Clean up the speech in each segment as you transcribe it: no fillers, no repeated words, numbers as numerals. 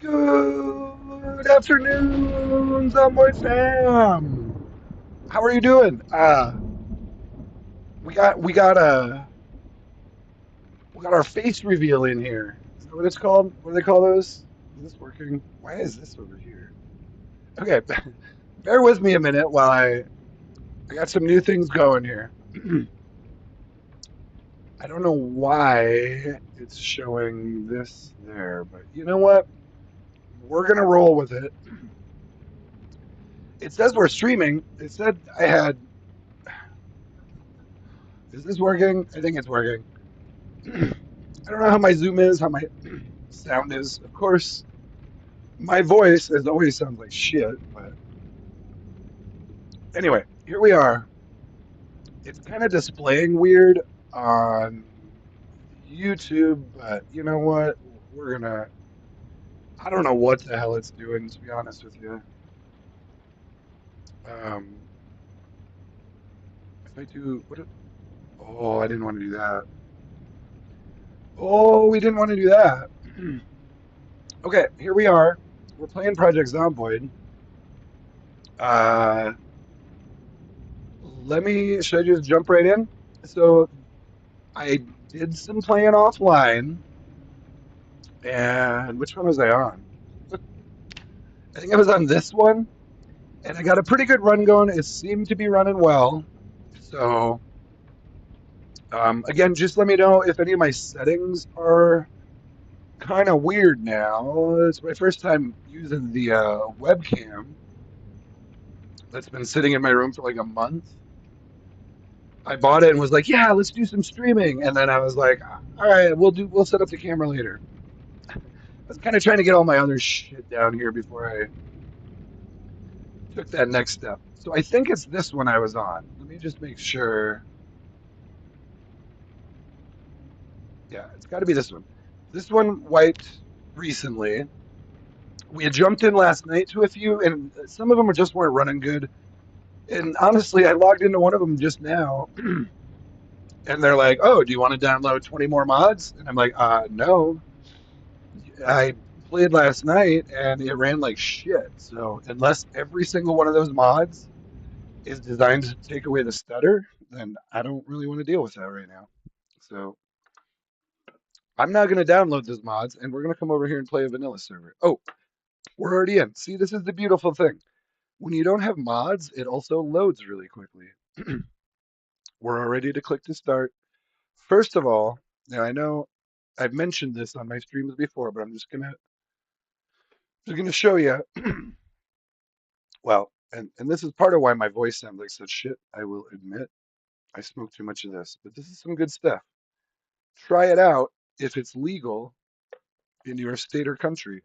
Good afternoon, Zomboid fam. How are you doing? We got our face reveal in here. Is that what it's called? What do they call those? Is this working? Why is this over here? Okay, bear with me a minute while I got some new things going here. I don't know why it's showing this there, but you know what? We're gonna roll with it. It says we're streaming. It said I had. Is this working? I think it's working. I don't know how my Zoom is, how my sound is. Of course, my voice as always sounds like shit, but anyway, here we are. It's kind of displaying weird on YouTube, but you know what? We're gonna. I don't know what the hell it's doing, to be honest with you. Um, if I do, oh, I didn't want to do that. Oh, we didn't want to do that. Okay, here we are. We're playing Project Zomboid. Uh, should I just jump right in? So I did some playing offline, and which one was I on? I think I was on this one, and I got a pretty good run going. It seemed to be running well. So, again, just let me know if any of my settings are kind of weird now. It's my first time using the webcam that's been sitting in my room for like a month. I bought it and was like, "Yeah, let's do some streaming," and then I was like, "All right, we'll set up the camera later." I was kind of trying to get all my other shit down here before I took that next step. So I think it's this one I was on. Let me just make sure. Yeah, it's got to be this one. This one wiped recently. We had jumped in last night to a few, and some of them just weren't running good. And honestly, I logged into one of them just now, and they're like, "Oh, do you want to download 20 more mods?" And I'm like, no. I played last night, and it ran like shit. So unless every single one of those mods is designed to take away the stutter, then I don't really want to deal with that right now. So I'm not going to download those mods, and we're going to come over here and play a vanilla server. Oh, we're already in. See, this is the beautiful thing. When you don't have mods, it also loads really quickly. We're all ready to click to start. First of all, now I know I've mentioned this on my streams before, but I'm just gonna show you. Well, and this is part of why my voice sounds like such shit. I will admit I smoke too much of this, but this is some good stuff. Try it out if it's legal in your state or country.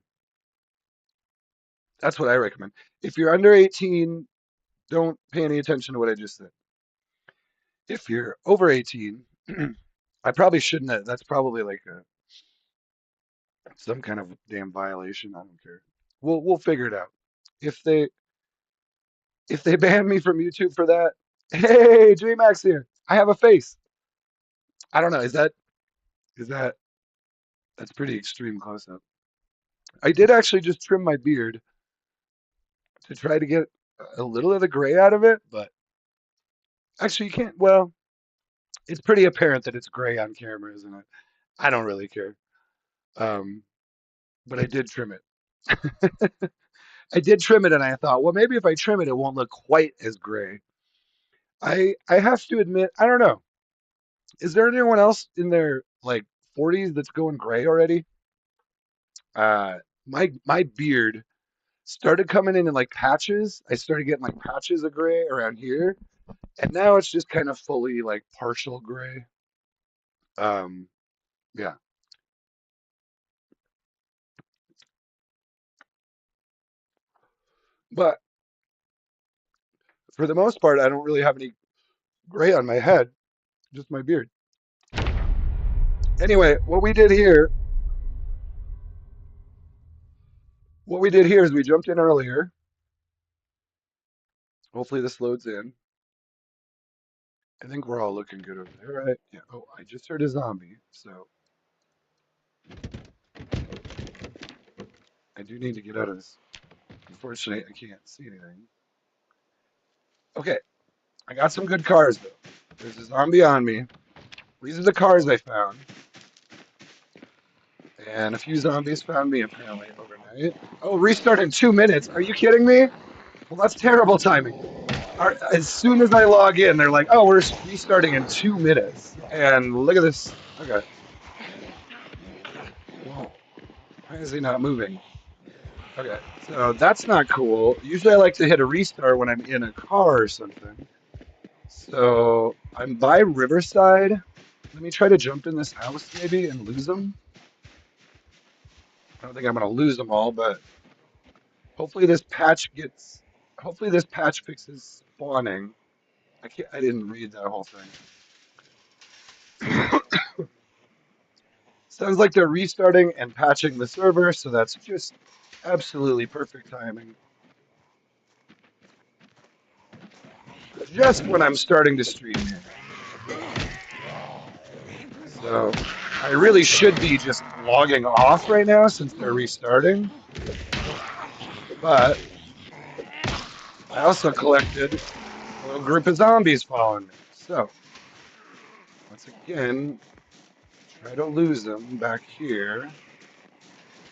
That's what I recommend. If you're under 18, don't pay any attention to what I just said. If you're over 18, I probably shouldn't have. That's probably like some kind of damn violation. I don't care. We'll figure it out. If they ban me from YouTube for that, hey, DreamX here. I have a face. I don't know. Is that that's pretty extreme close up. I did actually just trim my beard to try to get a little of the gray out of it, but actually you can't. Well, it's pretty apparent that it's gray on camera, isn't it? I don't really care. Um, but I did trim it. I did trim it, and I thought, well, maybe if I trim it, it won't look quite as gray. I have to admit, I don't know. Is there anyone else in their like 40s that's going gray already? My beard started coming in like patches. I started getting like patches of gray around here, and now it's just kind of fully like partial gray. Um, yeah, but for the most part, I don't really have any gray on my head, just my beard. Anyway, what we did here is we jumped in earlier. Hopefully this loads in. I think we're all looking good over there, right? Yeah. Oh, I just heard a zombie. So I do need to get out of this. Unfortunately, I can't see anything. Okay, I got some good cars though. There's a zombie on me. These are the cars I found. And a few zombies found me apparently overnight. Oh, restart in 2 minutes. Are you kidding me? Well, that's terrible timing. As soon as I log in, they're like, "Oh, we're restarting in 2 minutes." And look at this. Okay. Well, why is he not moving? Okay, so that's not cool. Usually, I like to hit a restart when I'm in a car or something. So I'm by Riverside. Let me try to jump in this house maybe and lose them. I don't think I'm gonna lose them all, but hopefully this patch gets. Hopefully this patch fixes spawning. I can't. I didn't read that whole thing. Sounds like they're restarting and patching the server, so that's just absolutely perfect timing. Just when I'm starting to stream here. So I really should be just logging off right now since they're restarting. But I also collected a little group of zombies following me. So once again, try to lose them back here.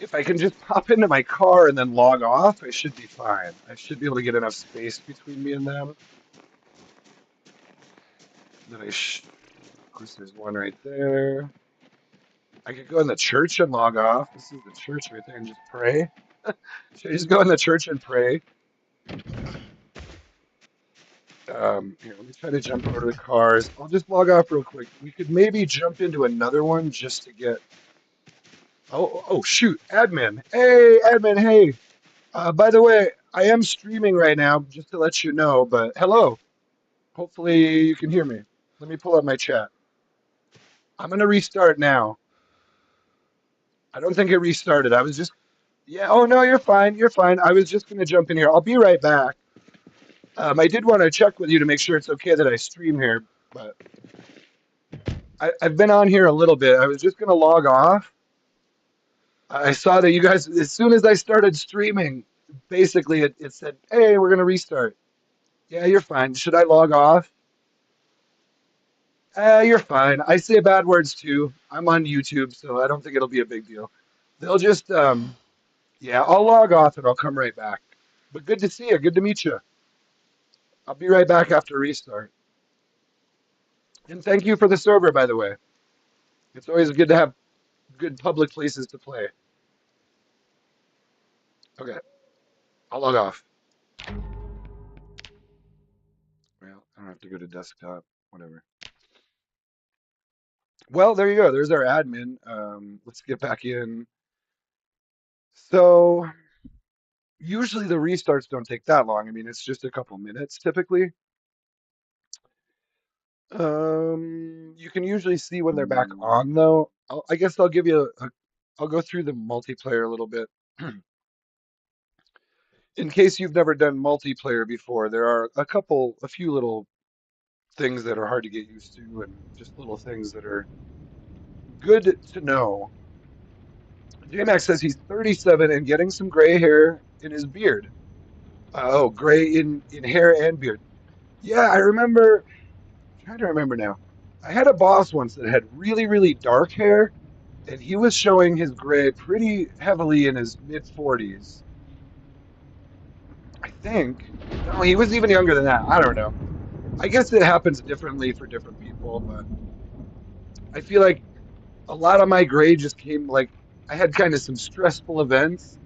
If I can just pop into my car and then log off, I should be fine. I should be able to get enough space between me and them. Then of course, there's one right there. I could go in the church and log off. This is the church right there and just pray. Should I just go in the church and pray? Here, let me try to jump over to the cars. I'll just log off real quick. We could maybe jump into another one just to get. Oh, shoot, admin. Hey, admin. Hey. By the way, I am streaming right now, just to let you know. But hello. Hopefully you can hear me. Let me pull up my chat. I'm gonna restart now. I don't think it restarted. I was just. Yeah. Oh no, you're fine. You're fine. I was just gonna jump in here. I'll be right back. I did want to check with you to make sure it's okay that I stream here, but I've been on here a little bit. I was just going to log off. I saw that you guys, as soon as I started streaming, basically it said, "Hey, we're going to restart." Yeah, you're fine. Should I log off? You're fine. I say bad words too. I'm on YouTube, so I don't think it'll be a big deal. They'll just, yeah, I'll log off and I'll come right back. But good to see you. Good to meet you. I'll be right back after restart. And thank you for the server, by the way. It's always good to have good public places to play. Okay, I'll log off. Well, I don't have to go to desktop, whatever. Well, there you go. There's our admin. Let's get back in. So usually the restarts don't take that long. I mean, it's just a couple minutes typically. You can usually see when they're back on though. I guess I'll give you I'll go through the multiplayer a little bit. In case you've never done multiplayer before, there are a few little things that are hard to get used to and just little things that are good to know. J-Max says he's 37 and getting some gray hair in his beard. Oh, gray in hair and beard. Yeah, I remember. I'm trying to remember now. I had a boss once that had really, really dark hair, and he was showing his gray pretty heavily in his mid 40s. I think. No, he was even younger than that. I don't know. I guess it happens differently for different people, but I feel like a lot of my gray just came like I had kind of some stressful events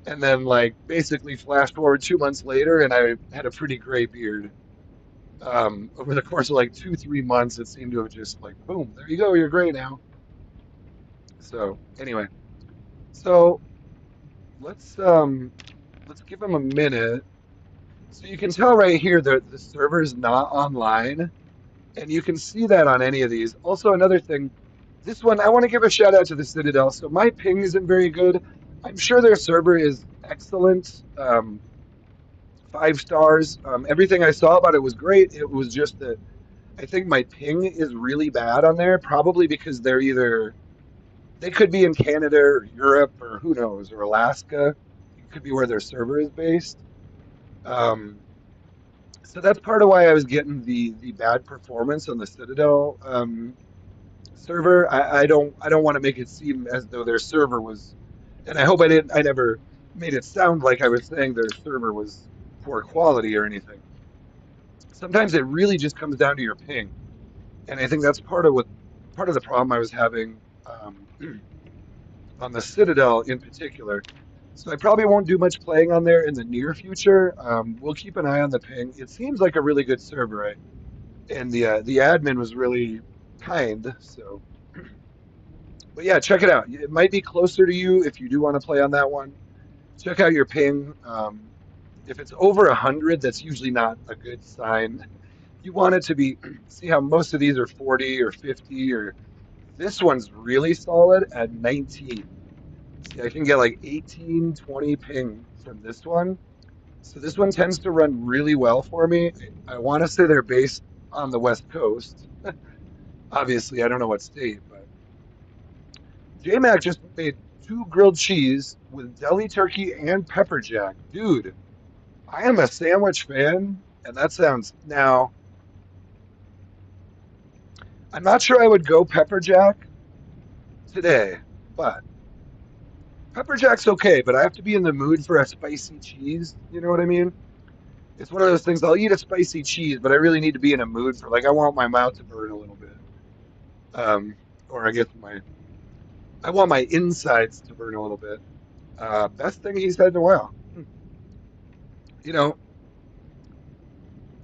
and then like basically flash forward 2 months later and I had a pretty gray beard. Over the course of like 2 3 months it seemed to have just like boom, there you go, you're gray now. So anyway, so let's um let's give him a minute. So you can tell right here that the server is not online, and you can see that on any of these. Also, another thing, this one I want to give a shout out to the Citadel. So my ping isn't very good. I'm sure their server is excellent. 5 stars. Everything I saw about it was great. It was just that I think my ping is really bad on there, probably because they're either They could be in Canada or Europe or who knows, or Alaska. It could be where their server is based. Um, so that's part of why I was getting the bad performance on the Citadel server. I don't want to make it seem as though their server was, and I hope I never made it sound like I was saying their server was poor quality or anything. Sometimes it really just comes down to your ping, and I think that's part of the problem I was having on the Citadel in particular. So I probably won't do much playing on there in the near future. We'll keep an eye on the ping. It seems like a really good server, right? And the admin was really kind. So, but yeah, check it out. It might be closer to you if you do want to play on that one. Check out your ping. If it's over 100, that's usually not a good sign. You want it to be. See how most of these are 40 or 50, or this one's really solid at 19. See, I can get like 18, 20 ping from this one. So this one tends to run really well for me. I want to say they're based on the West Coast. Obviously, I don't know what state, but JMac just made two grilled cheese with deli turkey and pepper jack. Dude, I am a sandwich fan, and that sounds now. I'm not sure I would go pepper jack today, but pepper jack's okay, but I have to be in the mood for a spicy cheese. You know what I mean? It's one of those things. I'll eat a spicy cheese, but I really need to be in a mood for like I want my mouth to burn a little bit, um, or I guess I want my insides to burn a little bit. Best thing he said in a while. You know,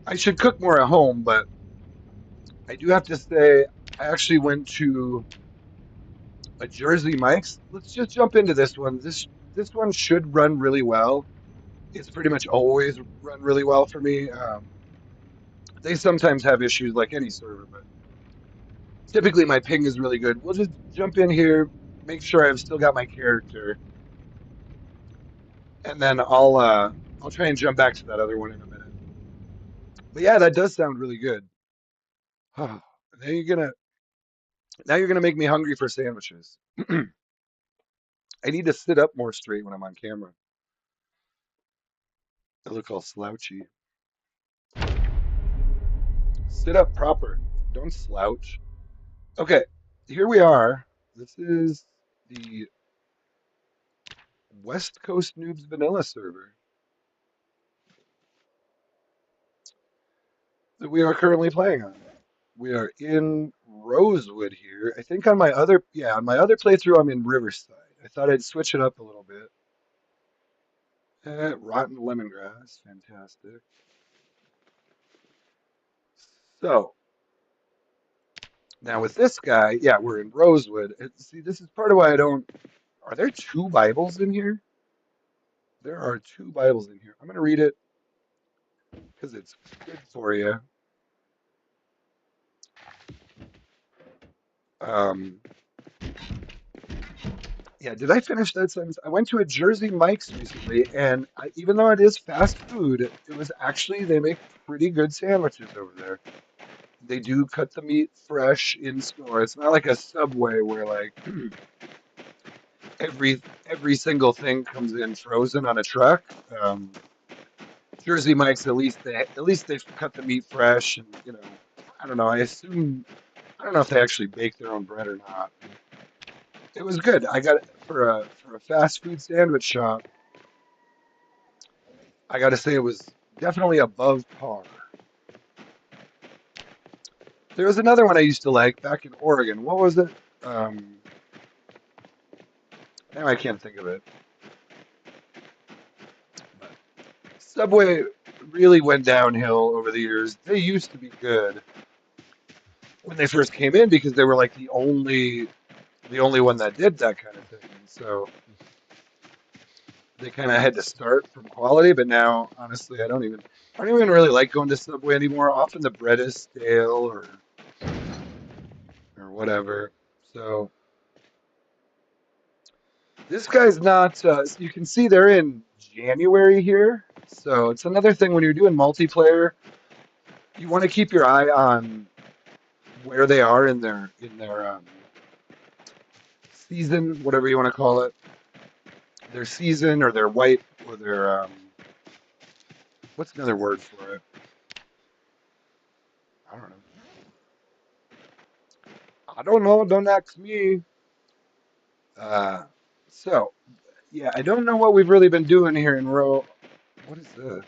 I should cook more at home, but I do have to say I actually went to a Jersey Mike's. Let's just jump into this one. This one should run really well. It's pretty much always run really well for me. They sometimes have issues like any server, but typically my ping is really good. We'll just jump in here, make sure I've still got my character, and then I'll try and jump back to that other one in a minute. But yeah, that does sound really good. now you're gonna now you're gonna make me hungry for sandwiches. I need to sit up more straight when I'm on camera. I look all slouchy. Sit up proper. Don't slouch. Okay, here we are. This is the West Coast Noobs Vanilla server that we are currently playing on. We are in Rosewood here. I think on my other playthrough, I'm in Riverside. I thought I'd switch it up a little bit. Rotten lemongrass, fantastic. So now with this guy, yeah, we're in Rosewood. See, this is part of why I don't. Are there two Bibles in here? There are two Bibles in here. I'm going to read it because it's good for you. Um, yeah, did I finish that sentence? I went to a Jersey Mike's recently, and even though it is fast food, it was actually, they make pretty good sandwiches over there. They do cut the meat fresh in store. It's not like a Subway where like every single thing comes in frozen on a truck. Jersey Mike's at least they've cut the meat fresh, and I don't know. I don't know if they actually bake their own bread or not. It was good. I got it for a fast food sandwich shop. I got to say it was definitely above par. There was another one I used to like back in Oregon. What was it? Um, Now I can't think of it. But Subway really went downhill over the years. They used to be good when they first came in because they were like the only one that did that kind of thing. And so they kind of had to start from quality. But now, honestly, I don't even really like going to Subway anymore. Often the bread is stale or whatever. So this guy's not. You can see they're in January here. So it's another thing when you're doing multiplayer. You want to keep your eye on where they are in their season, whatever you want to call it, their season or their white or their what's another word for it? I don't know. I don't know. Don't ask me. Uh, so yeah, I don't know what we've really been doing here in row. What is this?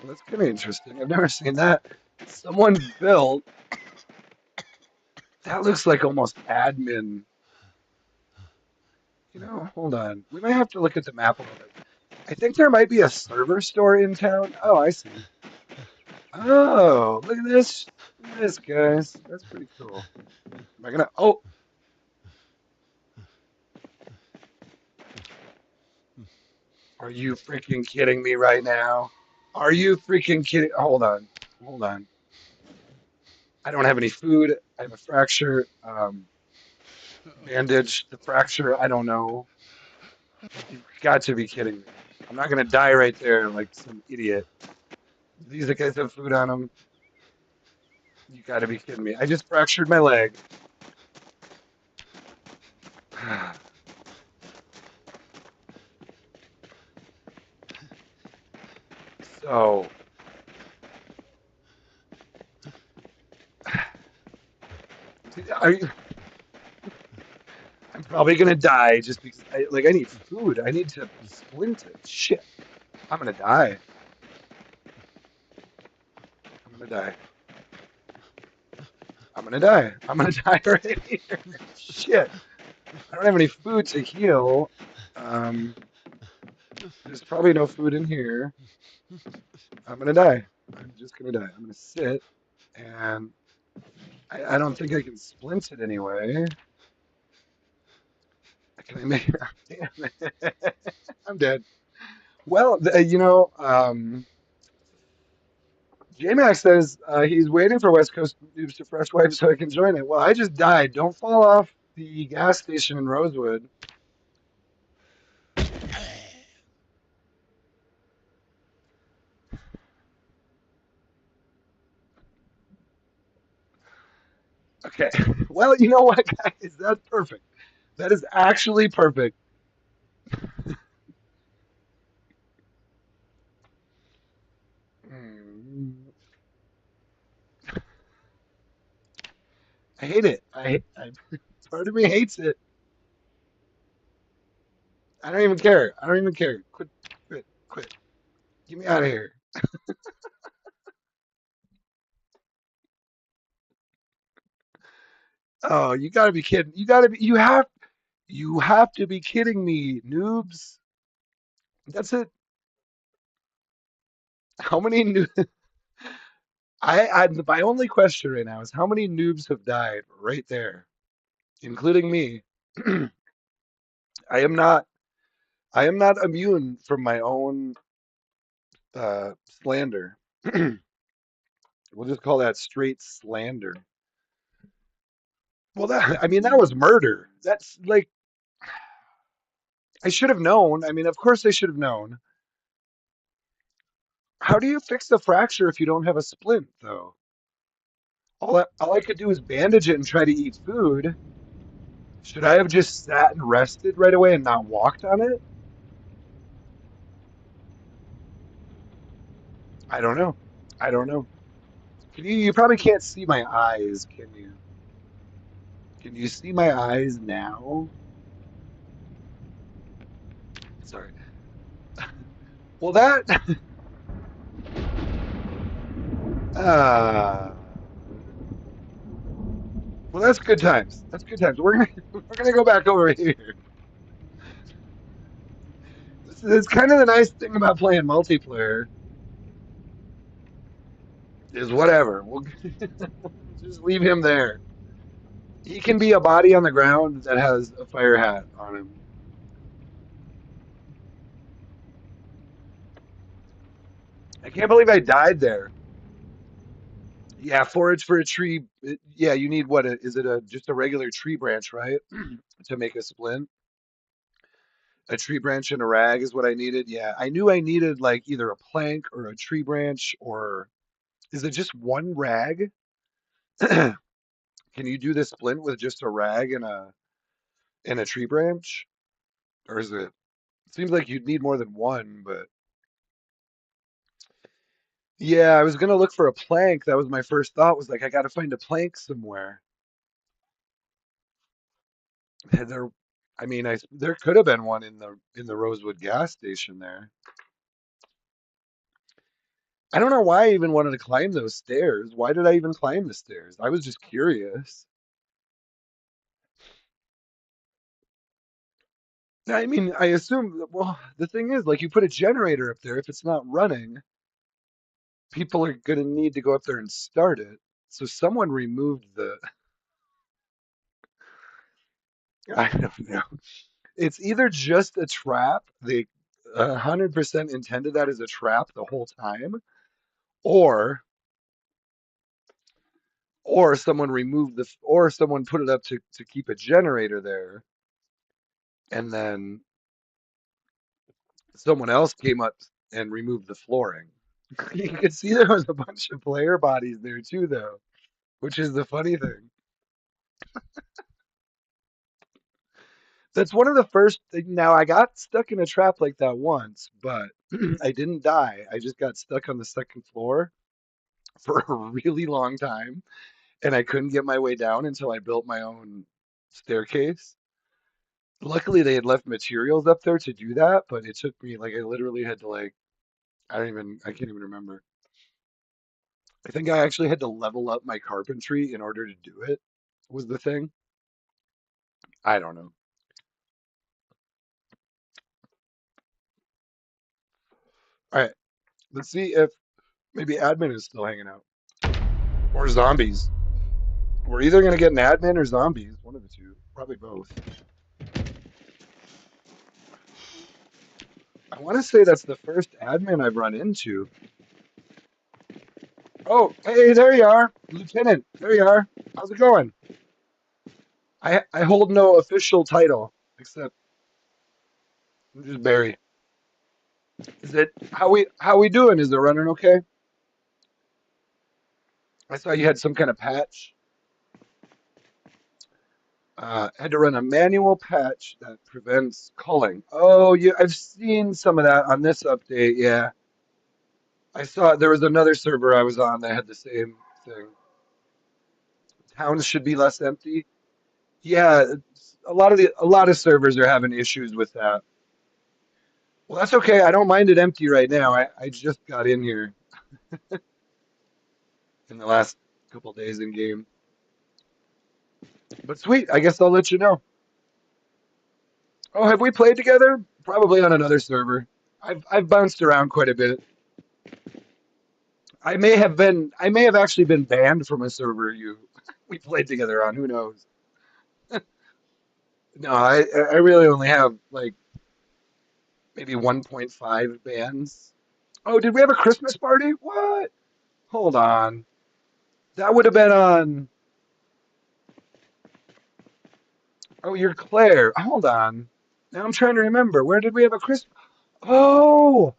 Well, that's kind of interesting. I've never seen that. Someone built that looks like almost admin. Hold on. We might have to look at the map a little bit. I think there might be a server store in town. Oh, I see. Oh, look at this. Look at this, guys. That's pretty cool. Am I gonna? Oh, are you freaking kidding me right now? Are you freaking kidding? Hold on. Hold on. I don't have any food. I have a fracture. Bandage the fracture. I don't know. You've got to be kidding me. I'm not gonna die right there like some idiot. These guys have food on them. You got to be kidding me. I just fractured my leg. So, are you, I'm probably gonna die just because I need food. I need to be splinted. Shit. I'm gonna die. I'm gonna die. I'm gonna die. I'm gonna die right here. Shit. I don't have any food to heal. Um, there's probably no food in here. I'm gonna die. I'm just gonna die. I'm gonna sit, and I don't think I can splint it anyway. Can I make? Damn it. I'm dead. Well, J-Max says he's waiting for West Coast Noobs to fresh wipe so I can join it. Well, I just died. Don't fall off the gas station in Rosewood. Okay. Well, you know what, guys? That's perfect. That is actually perfect. Mm, I hate it. Part of me hates it. I don't even care. I don't even care. Quit, quit, quit. Get me out of here. Oh, you gotta be kidding. You have to be kidding me, noobs. That's it. How many new? My only question right now is how many noobs have died right there, including me. I am not. I am not immune from my own slander. We'll just call that straight slander. Well, I mean, that was murder. That's like I should have known. I mean, of course I should have known. How do you fix the fracture if you don't have a splint, though? All I could do is bandage it and try to eat food. Should I have just sat and rested right away and not walked on it? I don't know. I don't know. You probably can't see my eyes, can you? Can you see my eyes now? Sorry. Well, uh, well, that's good times. That's good times. We're gonna go back over here. This is kind of the nice thing about playing multiplayer is whatever. We'll just leave him there. He can be a body on the ground that has a fire hat on him. I can't believe I died there. Yeah, forage for a tree. Yeah, you need what? Is it a just a regular tree branch, right? To make a splint. A tree branch and a rag is what I needed. Yeah, I knew I needed like either a plank or a tree branch, or is it just one rag? Can you do this splint with just a rag and a tree branch? Or is it? It seems like you'd need more than one, but yeah, I was gonna look for a plank. That was my first thought, was like I gotta find a plank somewhere. And there, I mean, there could have been one in the Rosewood gas station there. I don't know why I even wanted to climb those stairs. Why did I even climb the stairs? I was just curious. I mean, I assume, well, the thing is, like, you put a generator up there, if it's not running, people are going to need to go up there and start it. So someone removed the, I don't know. It's either just a trap, they 100% intended that as a trap the whole time, or someone removed or someone put it up to keep a generator there, and then someone else came up and removed the flooring. You could see there was a bunch of player bodies there too, though, which is the funny thing. That's one of the first thing. Now, I got stuck in a trap like that once, but I didn't die. I just got stuck on the second floor for a really long time, and I couldn't get my way down until I built my own staircase. Luckily, they had left materials up there to do that, but it took me like I literally had to like I can't even remember. I think I actually had to level up my carpentry in order to do it. Was the thing? I don't know. All right, let's see if maybe admin is still hanging out or zombies. We're either gonna get an admin or zombies, one of the two, probably both. I want to say that's the first admin I've run into. Oh, hey, there you are, Lieutenant. There you are. How's it going? I hold no official title except I'm just Barry. Is it how we doing? Is it running okay? I saw you had some kind of patch. Had to run a manual patch that prevents culling. Oh, yeah, I've seen some of that on this update. Yeah, I saw there was another server I was on that had the same thing. Towns should be less empty. Yeah, a lot of servers are having issues with that. Well, that's okay. I don't mind it empty right now. I just got in here in the last couple days in game. But sweet, I guess I'll let you know. Oh, have we played together? Probably on another server. I've bounced around quite a bit. I may have actually been banned from a server you we played together on. Who knows? No, I really only have like maybe 1.5 bans. Oh, did we have a Christmas party? What? Hold on. That would have been on. Oh, you're Claire. Hold on. Now I'm trying to remember. Where did we have a Christmas? Oh,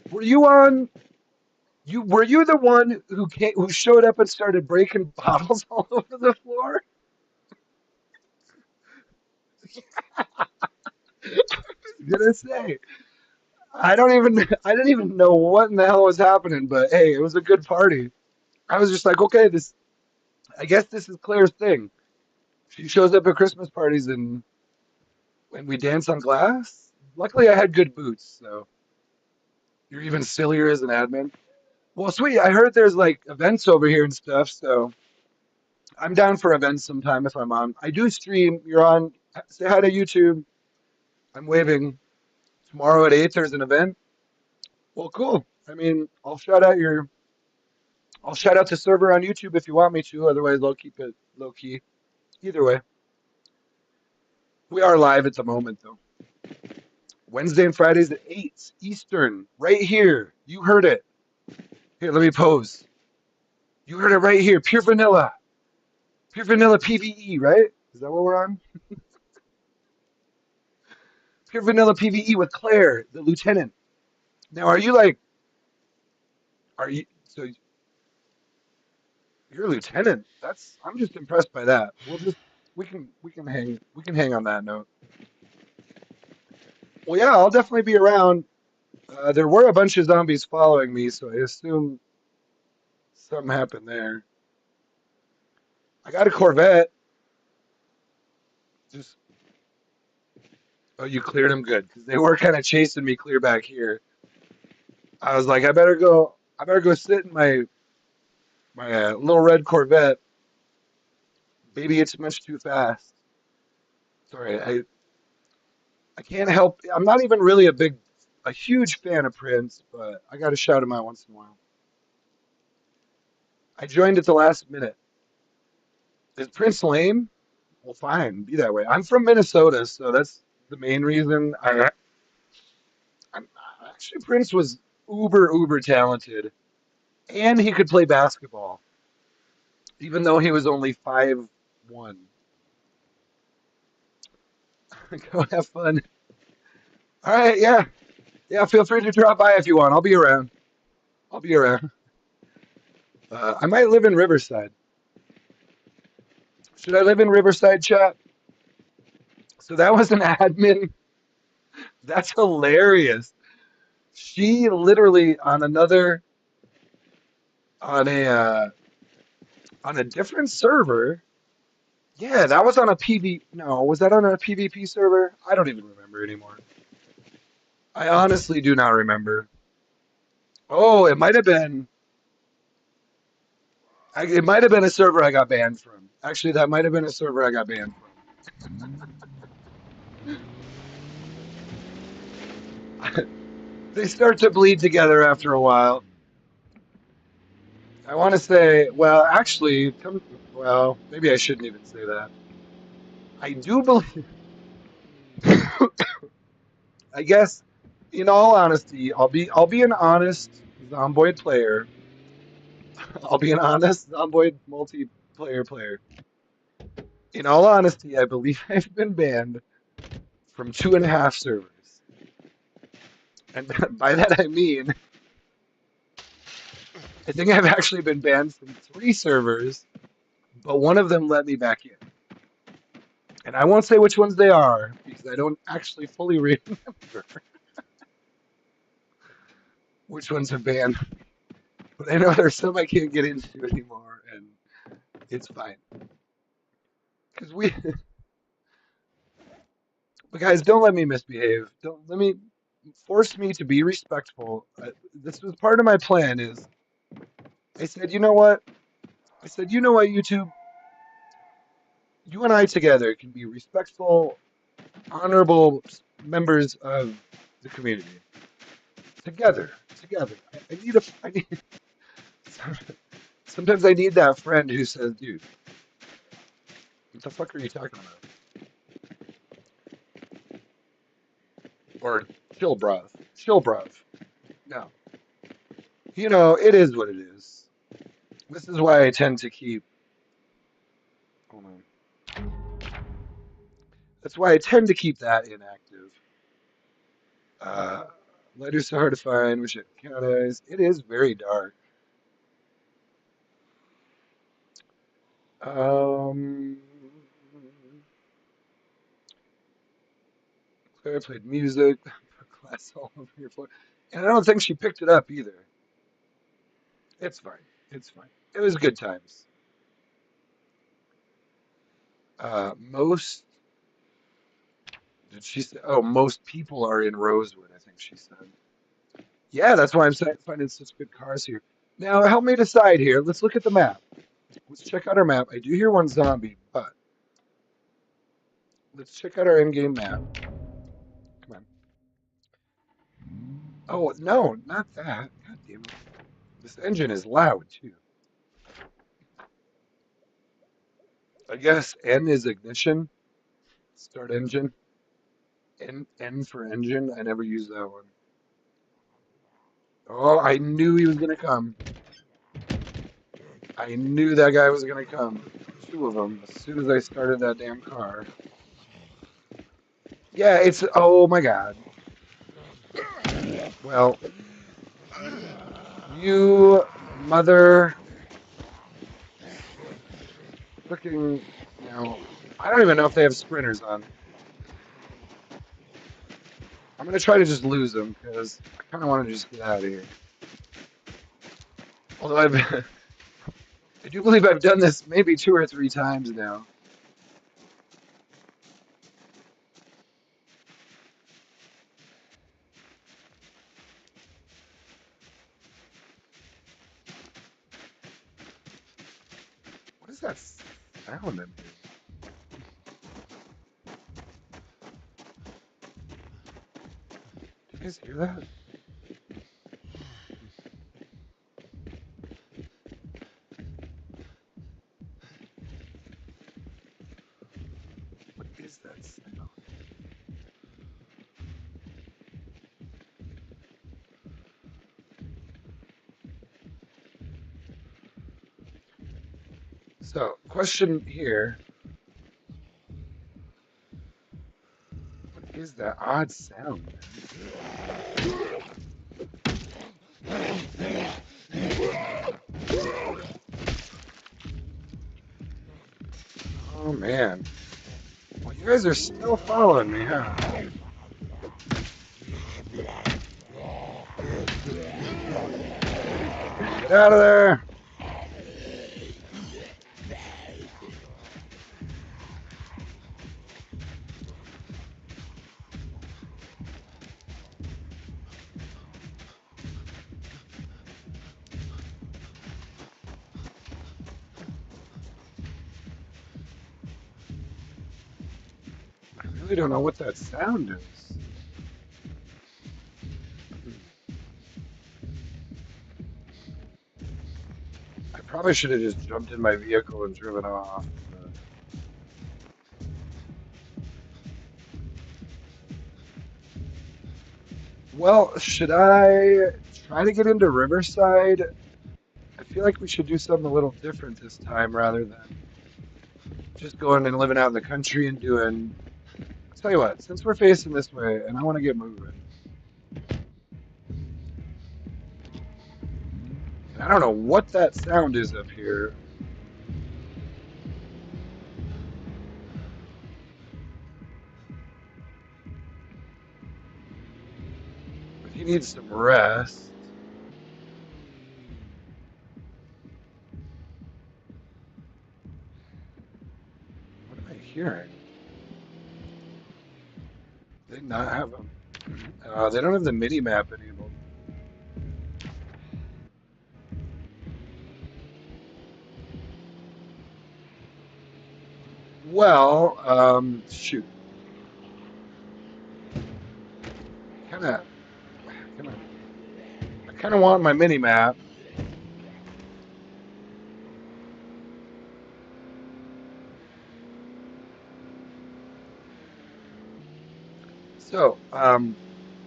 were you on? You were you the one who showed up and started breaking bottles all over the floor? I was gonna say. I didn't even know what in the hell was happening, but hey, it was a good party. I was just like, okay, this I guess this is Claire's thing. She shows up at Christmas parties and we dance on glass. Luckily I had good boots, so you're even sillier as an admin. Well, sweet, I heard there's like events over here and stuff, so I'm down for events sometime if I'm on. I do stream, you're on. Say hi to YouTube. I'm waving. Tomorrow at 8 there's an event. Well, cool. I mean, I'll shout out the server on YouTube if you want me to. Otherwise, I'll keep it low key. Either way, we are live at the moment, though. Wednesday and Fridays at 8 Eastern, right here. You heard it. Here, let me pose. You heard it right here. Pure vanilla. Pure vanilla PVE, right? Is that what we're on? Pure vanilla PVE with Claire, the lieutenant. Now, are you like, are you, so You're a lieutenant. I'm just impressed by that. We can hang on that note. Well, yeah, I'll definitely be around. There were a bunch of zombies following me, so I assume something happened there. I got a Corvette. Just oh, you cleared them good because they were kind of chasing me clear back here. I was like, I better go. I better go sit in my little red Corvette. Maybe it's much too fast. Sorry, I can't help. I'm not even really a huge fan of Prince, but I got to shout him out once in a while. I joined at the last minute. Is Prince lame? Well, fine, be that way. I'm from Minnesota, so that's the main reason. I'm actually Prince was uber talented, and he could play basketball, even though he was only 5'1". Go have fun. All right, yeah, yeah. Feel free to drop by if you want. I'll be around. I'll be around. I might live in Riverside. Should I live in Riverside, chat? So that was an admin. That's hilarious. She literally on a uh, on a different server. Yeah, that was on a PV. No, was that on a PvP server? I don't even remember anymore. I honestly do not remember. Oh, it might have been. It might have been a server I got banned from. Actually, that might have been a server I got banned from. They start to bleed together after a while. I want to say, well, actually, well, maybe I shouldn't even say that. I do believe. I guess, in all honesty, I'll be an honest Zomboid player. I'll be an honest Zomboid multiplayer player. In all honesty, I believe I've been banned from 2.5 servers, and by that I mean I think I've actually been banned from 3 servers, but one of them let me back in. And I won't say which ones they are because I don't actually fully remember which ones have banned. But I know there's some I can't get into anymore, and it's fine. Because but guys, don't let me misbehave. Don't let me force me to be respectful. This was part of my plan. Is I said, you know what? I said, you know what, YouTube, you and I together can be respectful, honorable members of the community. Together. I need a. I need. Sometimes I need that friend who says, dude, what the fuck are you talking about? Or chill, bruv. Chill, bruv. No. It is what it is. This is why I tend to keep. Hold on. That's why I tend to keep that inactive. Uh, Lighters are hard to find. Wish it cat eyes. It is very dark. Um, Claire played music. Glass all over your floor. And I don't think she picked it up either. It's fine. It's fine. It was good times. Most did she say? Oh, most people are in Rosewood. I think she said. Yeah, that's why I'm finding such good cars here. Now, help me decide here. Let's look at the map. Let's check out our map. I do hear one zombie, but let's check out our in-game map. Come on. Oh, no, not that. God damn it. This engine is loud, too. I guess N is ignition. Start engine. N for engine. I never use that one. Oh, I knew he was going to come. I knew that guy was going to come. 2 of them as soon as I started that damn car. Yeah, oh my God. Well, you mother. Freaking, you know, I don't even know if they have sprinters on. I'm gonna try to just lose them because I kind of want to just get out of here. Although I do believe I've done this maybe 2 or 3 times now. What is that sound in here? Do you guys hear that? What is that sound? So, question here. What is that odd sound? Oh man. Well, you guys are still following me, huh? Get out of there! I really don't know what that sound is. I probably should have just jumped in my vehicle and driven off. Well, should I try to get into Riverside? I feel like we should do something a little different this time rather than just going and living out in the country and doing. I'll tell you what, since we're facing this way and I want to get moving, and I don't know what that sound is up here. But he needs some rest. What am I hearing? They not have them. They don't have the mini map enabled. Well, shoot. Kind of, kind of, I kind of want my mini map. So,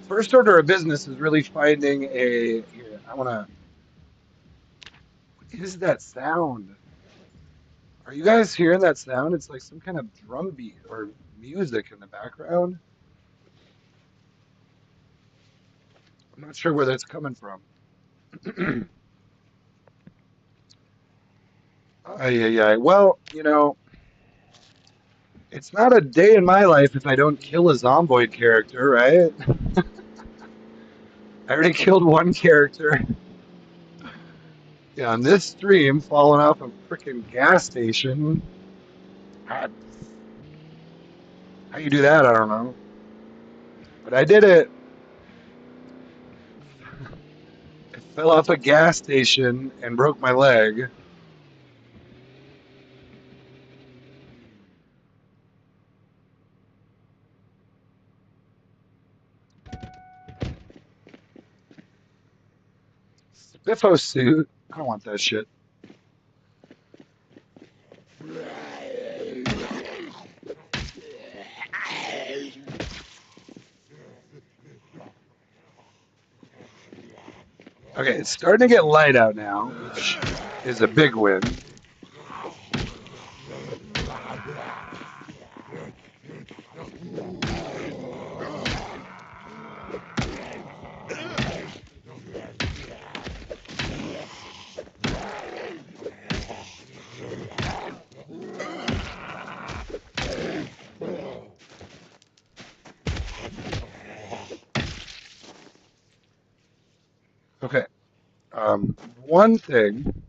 first order of business is really finding a. Here, I want to. What is that sound? Are you guys hearing that sound? It's like some kind of drum beat or music in the background. I'm not sure where that's coming from. Yeah. Well, it's not a day in my life if I don't kill a zomboid character, right? I already killed one character. Yeah, on this stream, falling off a freaking gas station. God, how you do that, I don't know. But I did it. I fell off a gas station and broke my leg. Spiffo suit. I don't want that shit. Okay, it's starting to get light out now, which is a big win. One thing,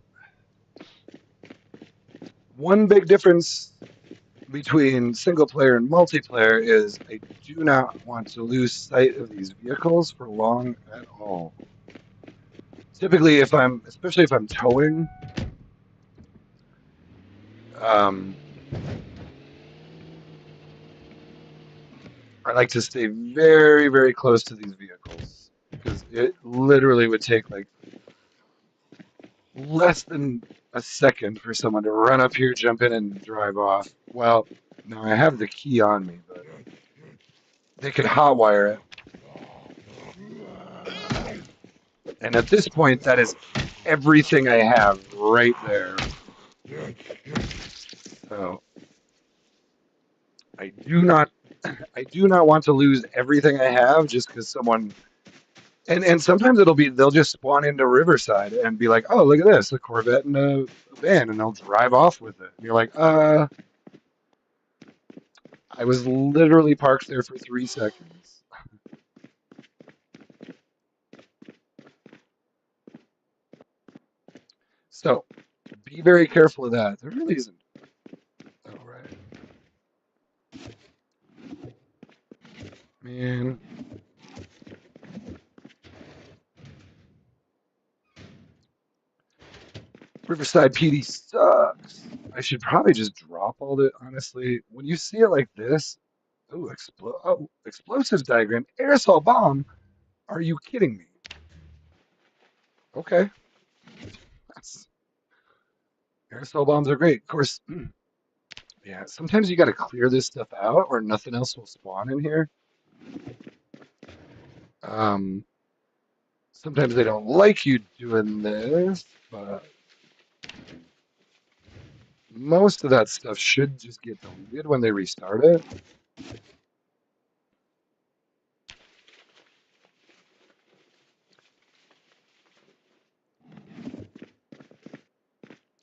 one big difference between single player and multiplayer is I do not want to lose sight of these vehicles for long at all. Typically, especially if I'm towing, um, I like to stay very, very close to these vehicles because it literally would take like less than a second for someone to run up here, jump in, and drive off. Well, now I have the key on me, but they could hotwire it. And at this point, that is everything I have right there. So I do not, I do not want to lose everything I have just because someone. And sometimes they'll just spawn into Riverside and be like, oh, look at this, a Corvette and a van, and they'll drive off with it. And you're like, I was literally parked there for 3 seconds. So be very careful of that. There really isn't. All right, man. Riverside PD sucks. I should probably just drop all the. Honestly, when you see it like this, explosives diagram, aerosol bomb. Are you kidding me? Okay, that's aerosol bombs are great. Of course, yeah. Sometimes you got to clear this stuff out, or nothing else will spawn in here. Um, Sometimes they don't like you doing this, but most of that stuff should just get deleted when they restart it.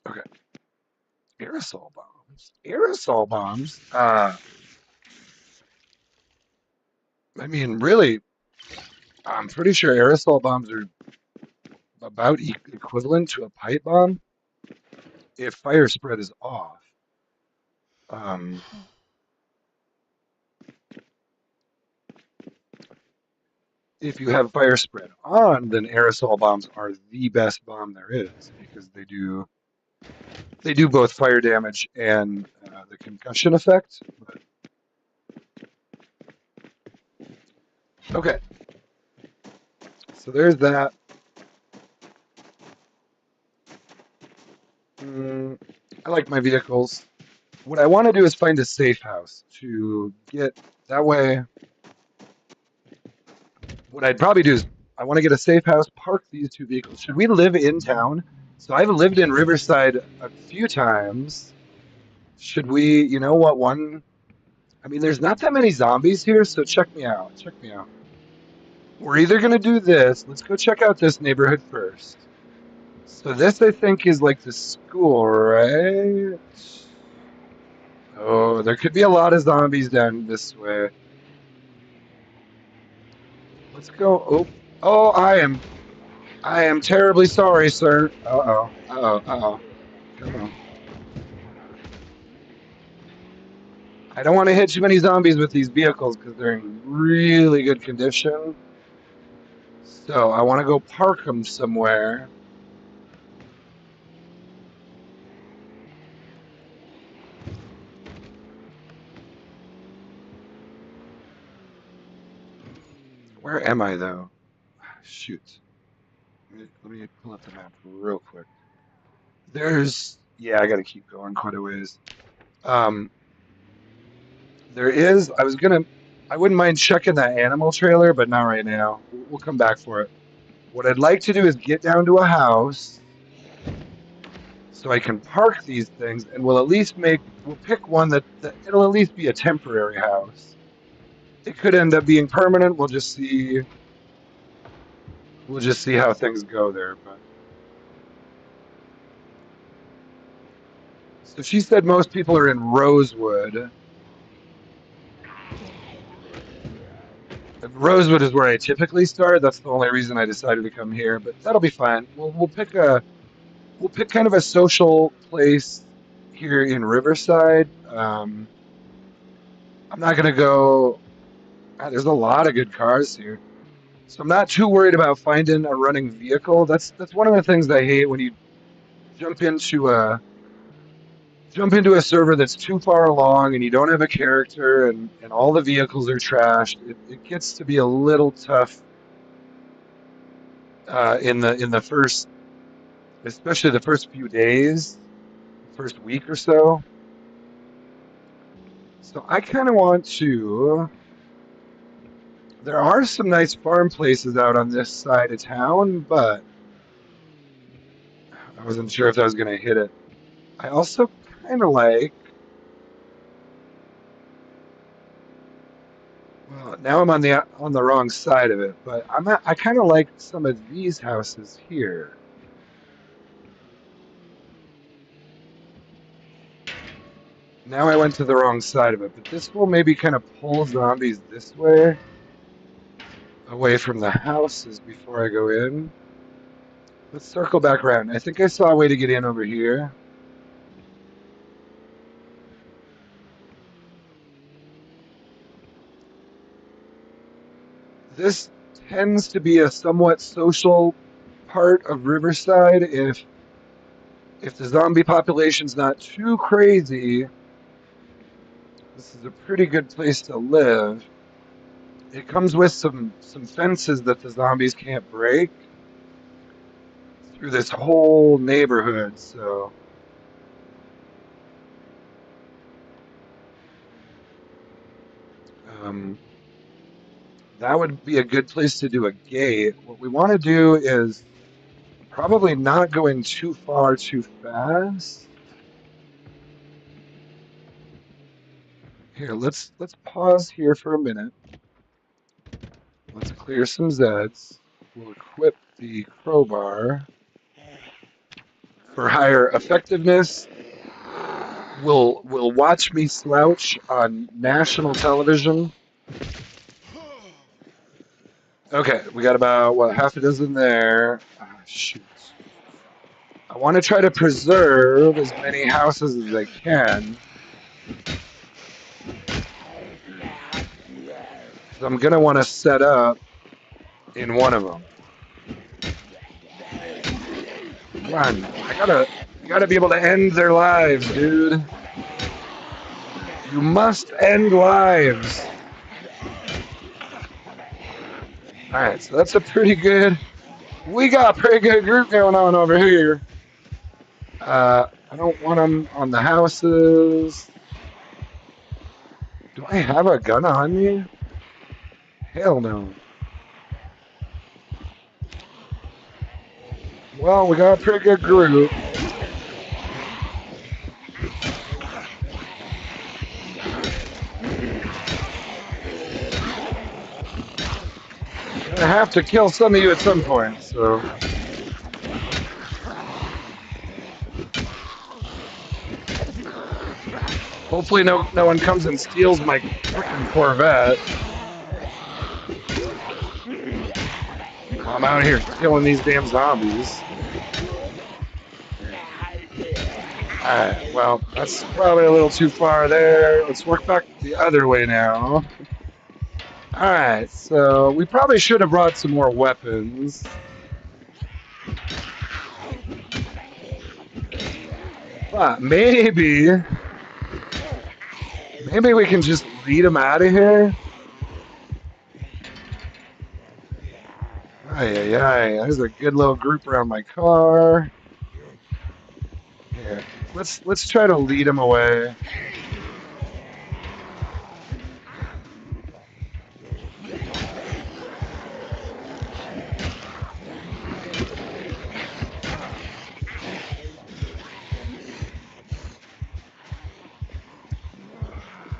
Okay, aerosol bombs. Aerosol bombs. I mean, really, I'm pretty sure aerosol bombs are about equivalent to a pipe bomb if fire spread is off. Um, if you have fire spread on, then aerosol bombs are the best bomb there is because they do both fire damage and the concussion effect. But, okay, so there's that. Mm, I like my vehicles. What I want to do is find a safe house to get that way. What I'd probably do is I want to get a safe house, park these two vehicles. Should we live in town? So I've lived in Riverside a few times. Should we, you know what, one? I mean, there's not that many zombies here, so check me out. Check me out. We're either going to do this. Let's go check out this neighborhood first. So this, I think, is like the school, right? Oh, there could be a lot of zombies down this way. Let's go. Oh, I am terribly sorry, sir. Uh-oh, uh-oh, uh-oh. Come on. I don't want to hit too many zombies with these vehicles because they're in really good condition. So I want to go park them somewhere. Where am I, though? Shoot. Let me pull up the map real quick. Yeah, I got to keep going quite a ways. Um, I wouldn't mind checking that animal trailer, but not right now. We'll come back for it. What I'd like to do is get down to a house so I can park these things, and we'll pick one that it'll at least be a temporary house. It could end up being permanent. We'll just see. We'll just see how things go there. But so she said most people are in Rosewood. Rosewood is where I typically start. That's the only reason I decided to come here, but that'll be fine. We'll pick kind of a social place here in Riverside. I'm not gonna go. There's a lot of good cars here, so I'm not too worried about finding a running vehicle. That's one of the things I hate when you jump into a jump into a server that's too far along and you don't have a character and all the vehicles are trashed. It gets to be a little tough in the first, especially the first few days, first week or so. So I kind of want to. There are some nice farm places out on this side of town, but I wasn't sure if I was going to hit it. I also kind of like. Well, now I'm on the wrong side of it, but I kind of like some of these houses here. Now I went to the wrong side of it, but this will maybe kind of pull zombies this way, away from the houses before I go in. Let's circle back around. I think I saw a way to get in over here. This tends to be a somewhat social part of Riverside. If the zombie population's not too crazy, this is a pretty good place to live. It comes with some fences that the zombies can't break through this whole neighborhood, so um, that would be a good place to do a gate. What we want to do is probably not going too far too fast. Here, let's pause here for a minute. Let's clear some Zeds. We'll equip the crowbar for higher effectiveness. Will watch me slouch on national television. Okay, we got about what half a dozen there. Ah, shoot. I want to try to preserve as many houses as I can. So I'm gonna want to set up in one of them. Come on, you gotta be able to end their lives, dude. You must end lives. All right, so that's a pretty good. We got a pretty good group going on over here. I don't want them on the houses. Do I have a gun on me? Hell no. Well, we got a pretty good group. I have to kill some of you at some point, so. Hopefully no one comes and steals my freaking Corvette. I'm out here killing these damn zombies. Alright, well, that's probably a little too far there. Let's work back the other way now. Alright, so we probably should have brought some more weapons. But maybe we can just lead them out of here. Ay, there's a good little group around my car. Here, let's try to lead them away.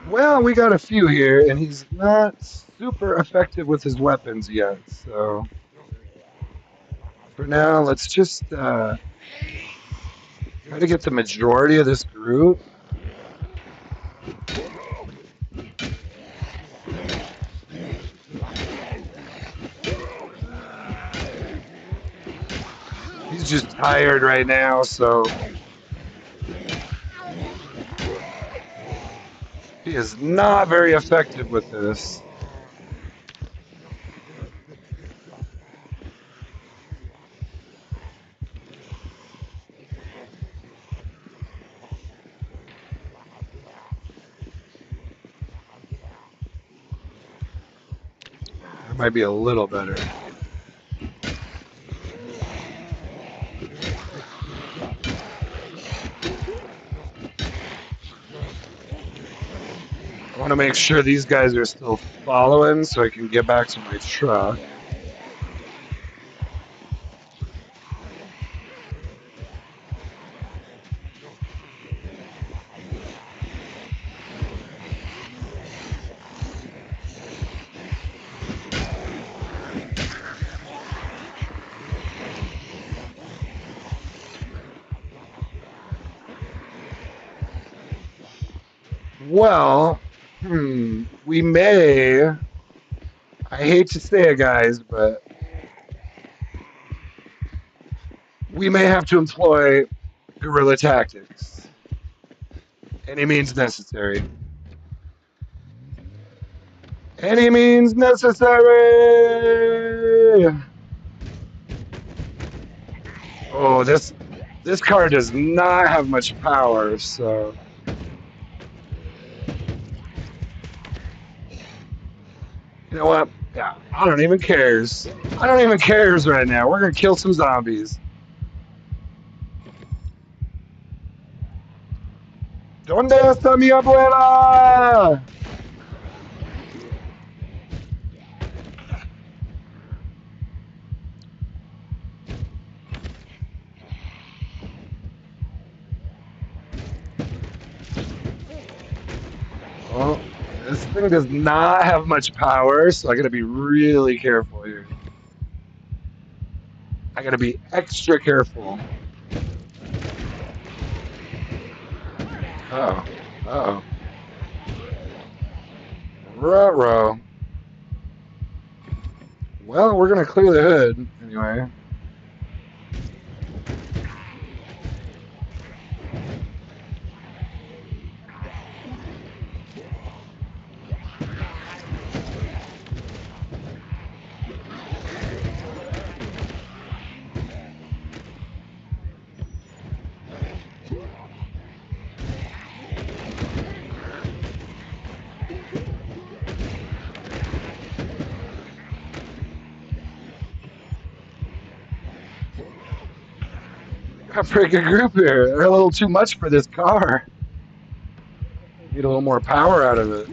Well, we got a few here, and he's not super effective with his weapons yet, so for now, let's just try to get the majority of this group. He's just tired right now, so he is not very effective with this. That might be a little better. I want to make sure these guys are still following so I can get back to my truck. Well, we may, I hate to say it, guys, but we may have to employ guerrilla tactics. Any means necessary. Any means necessary! Oh, this car does not have much power, so... You know what? Yeah, I don't even cares. I don't even cares right now. We're gonna kill some zombies. ¿Dónde está mi abuela? Oh, this thing does not have much power, so I gotta be really careful here. I gotta be extra careful. Uh-oh. Uh-oh. Ruh-roh. Well, we're gonna clear the hood, anyway. Got a pretty good group here. They're a little too much for this car. Need a little more power out of it.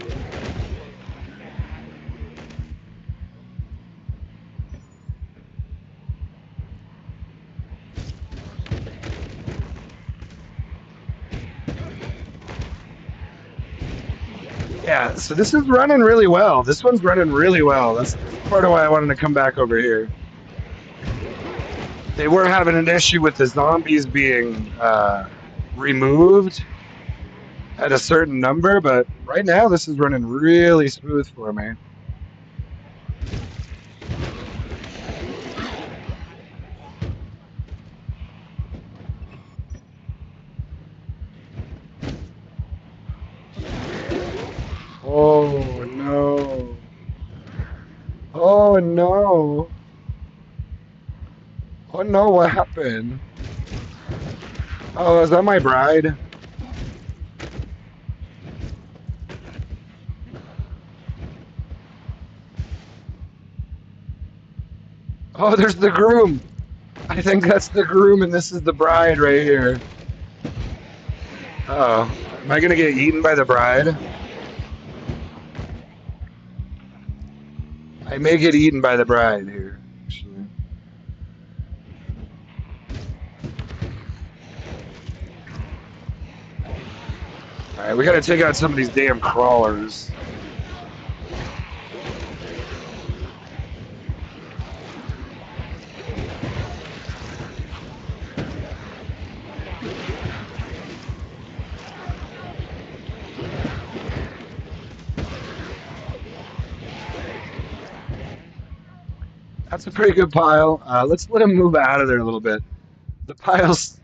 Yeah, so this is running really well. This one's running really well. That's part of why I wanted to come back over here. They were having an issue with the zombies being removed at a certain number, but right now this is running really smooth for me. Oh no. Oh no. Oh no, what happened? Oh, is that my bride? Oh, there's the groom. I think that's the groom and this is the bride right here. Uh oh. Am I gonna get eaten by the bride? I may get eaten by the bride here, actually. Alright, we gotta take out some of these damn crawlers. That's a pretty good pile. Let's let him move out of there a little bit. The pile's,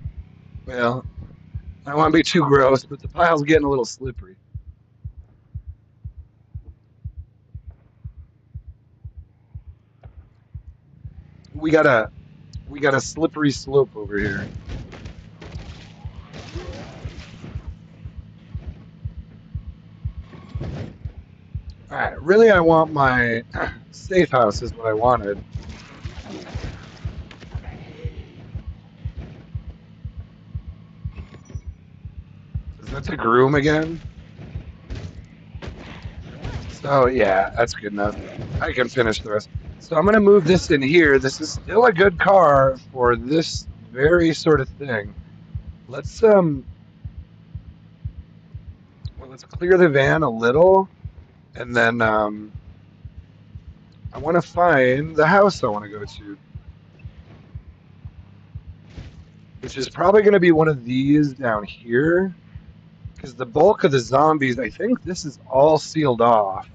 well, I don't want to be too gross, but the pile's getting a little slippery. We got a we got a slippery slope over here. All right, really, I want my safe house is what I wanted. Is that the groom again? So yeah, that's good enough. I can finish the rest. So I'm gonna move this in here. This is still a good car for this very sort of thing. Let's well, let's clear the van a little, and then I want to find the house I want to go to, which is probably going to be one of these down here, because the bulk of the zombies, I think this is all sealed off.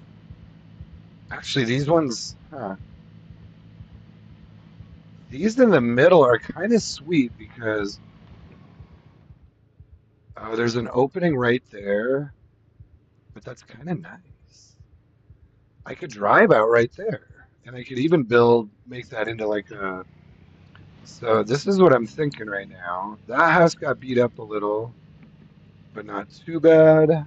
Actually, these ones, huh? These in the middle are kind of sweet because oh, there's an opening right there, but that's kind of nice. I could drive out right there, and I could even make that into like a. So this is what I'm thinking right now. That house got beat up a little, but not too bad.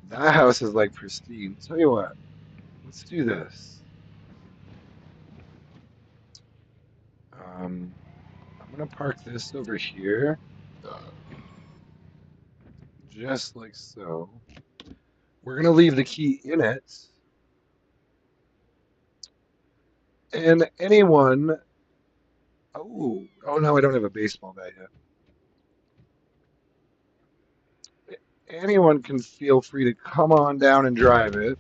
That house is like pristine. Tell you what, let's do this. Um, I'm gonna park this over here, just like so. We're gonna leave the key in it, and anyone. Oh no, I don't have a baseball bat yet. Anyone can feel free to come on down and drive it.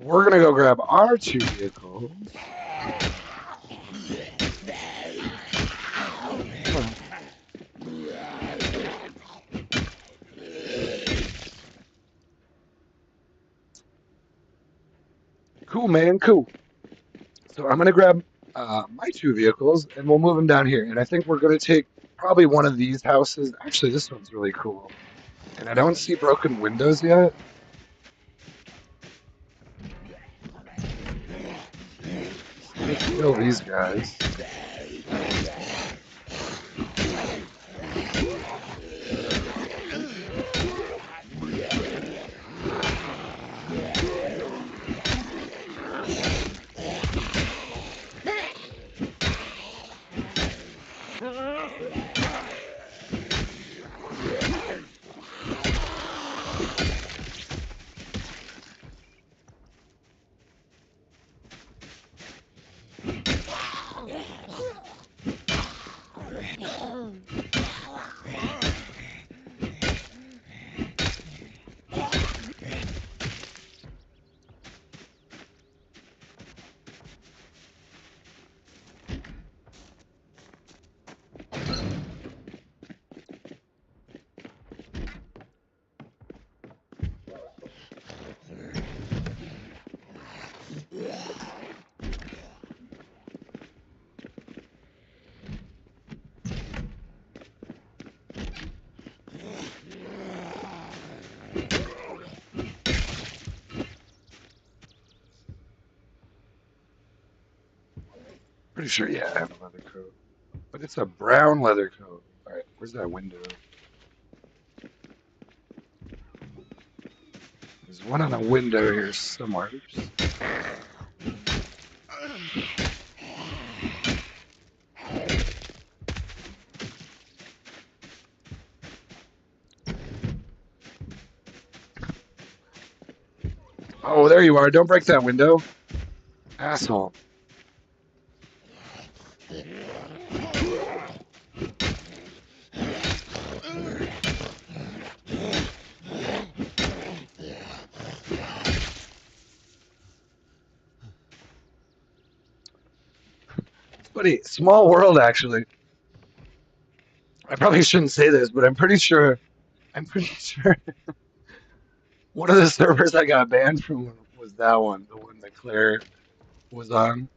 We're gonna go grab our two vehicles. Cool, man, cool. So I'm gonna grab my two vehicles and we'll move them down here. And I think we're gonna take probably one of these houses. Actually, this one's really cool. And I don't see broken windows yet. Let me kill these guys. Pretty sure, yeah, I have a leather coat. But it's a brown leather coat. All right, where's that window? There's one on the window here somewhere. Oops. Oh, there you are. Don't break that window. Asshole. Buddy, small world, actually. I probably shouldn't say this, but I'm pretty sure one of the servers I got banned from was that one, the one that Claire was on.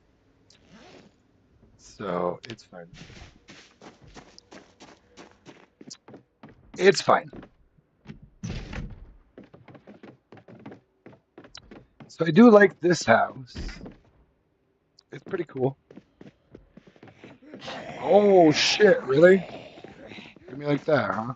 So it's fine. It's fine. So I do like this house. It's pretty cool. Oh shit, really? Give me like that, huh?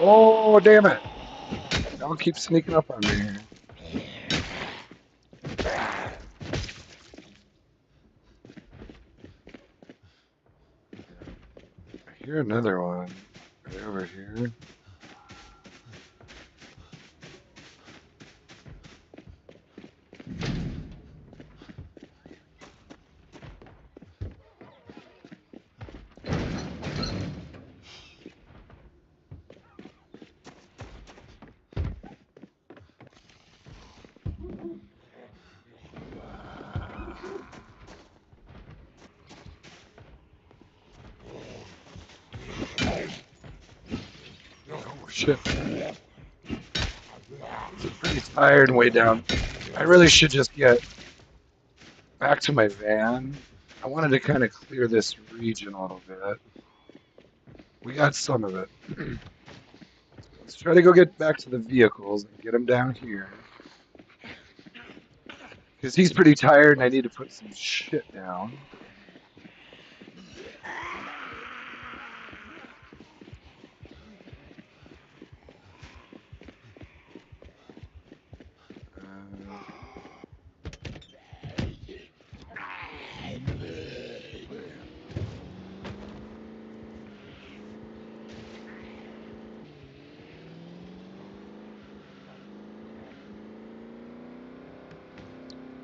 Oh, damn it. Don't keep sneaking up on me here. I hear another one right over here. Oh, shit. I'm pretty tired and way down. I really should just get back to my van. I wanted to kind of clear this region a little bit. We got some of it. Let's try to go get back to the vehicles and get him down here. Because he's pretty tired and I need to put some shit down.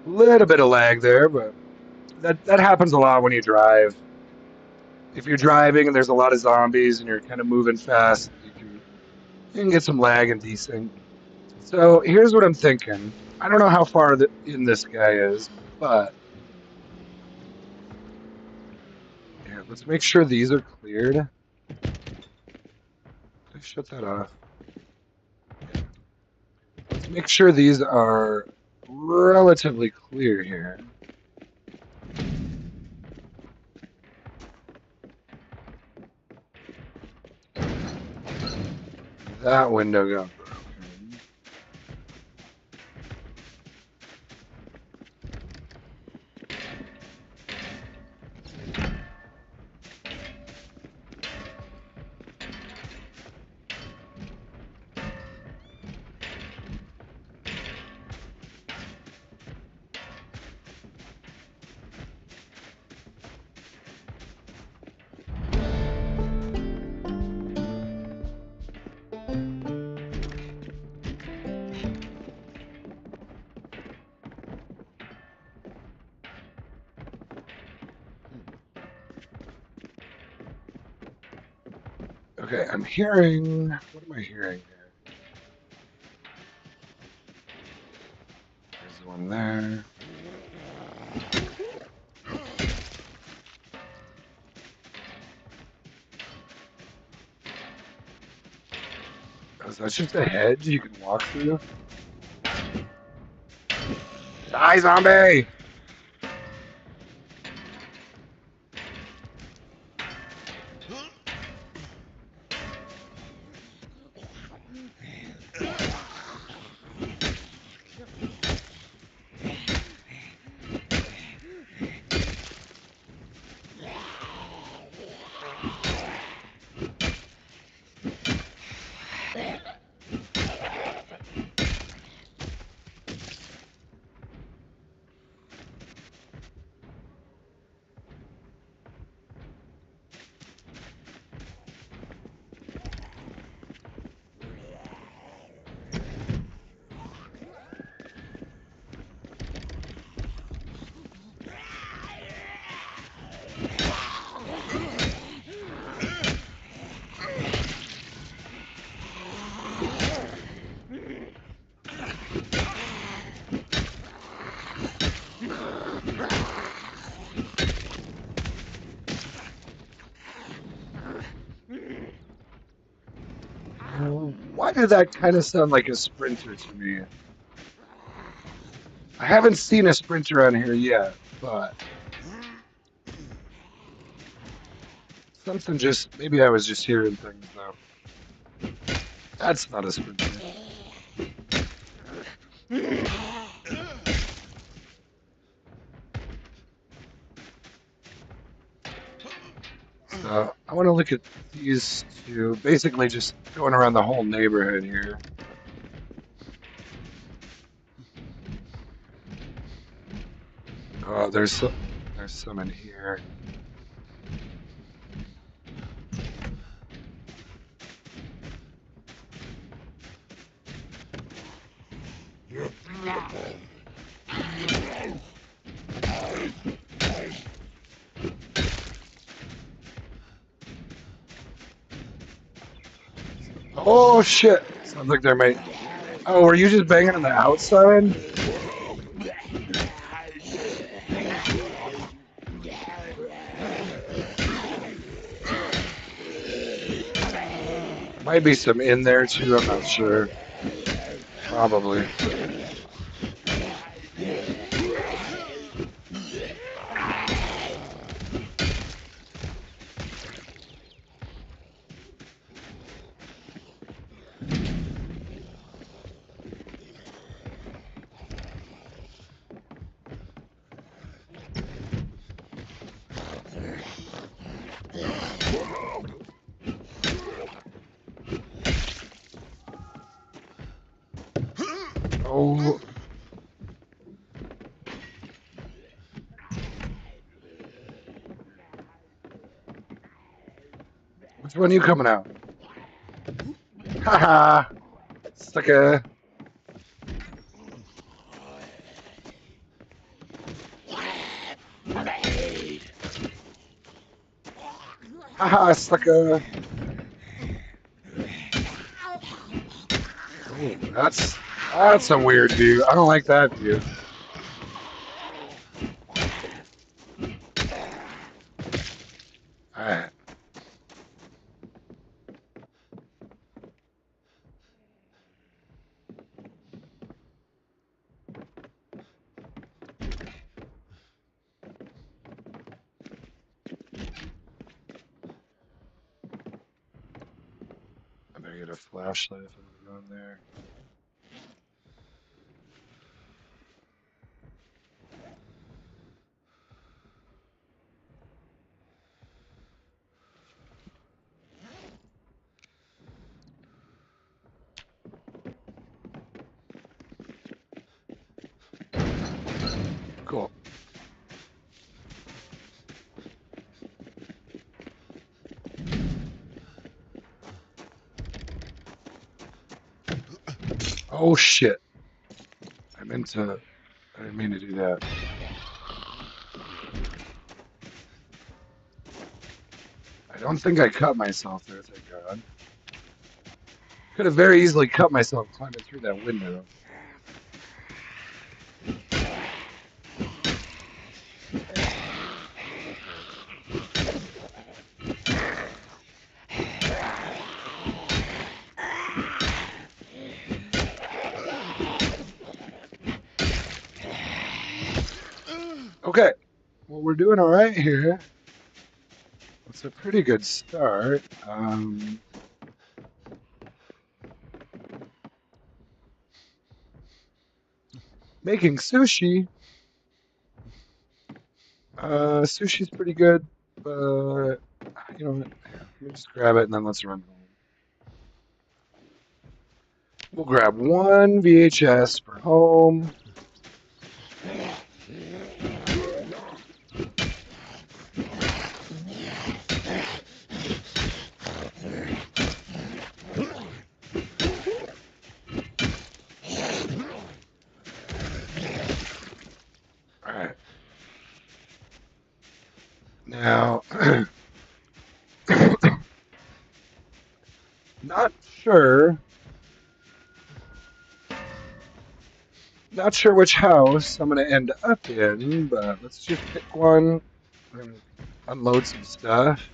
Little bit of lag there, but that happens a lot when you drive. If you're driving and there's a lot of zombies and you're kind of moving fast, you can get some lag and desync. So here's what I'm thinking. I don't know how far in this guy is, but yeah, let's make sure these are cleared. Let's shut that off. Let's make sure these are relatively clear here. That window got broken. Okay, I'm hearing. What am I hearing here? There's one there. Oh, so that's just a hedge you can walk through? Die, zombie! did that kind of sound like a sprinter to me? I haven't seen a sprinter on here yet, but something just, maybe I was just hearing things though. That's not a sprinter. So I want to look at these two, basically just going around the whole neighborhood here. Oh, there's some in here. Oh shit! Sounds like there might. Oh, were you just banging on the outside? Might be some in there too. I'm not sure. Probably. Oh. Which one are you coming out? Haha. Sucker. Haha, sucker. Ooh, that's a weird view. I don't like that view. Alright. I better get a flashlight if I'm going there. Cool. Oh shit. I didn't mean to do that. I don't think I cut myself there, thank God. Could have very easily cut myself climbing through that window. Okay. Well, we're doing all right here. It's a pretty good start. Making sushi. Sushi's pretty good, but you know what? Let me just grab it and then let's run home. We'll grab one VHS for home. All right. Now, not sure. Not sure which house I'm going to end up in, but let's just pick one and unload some stuff.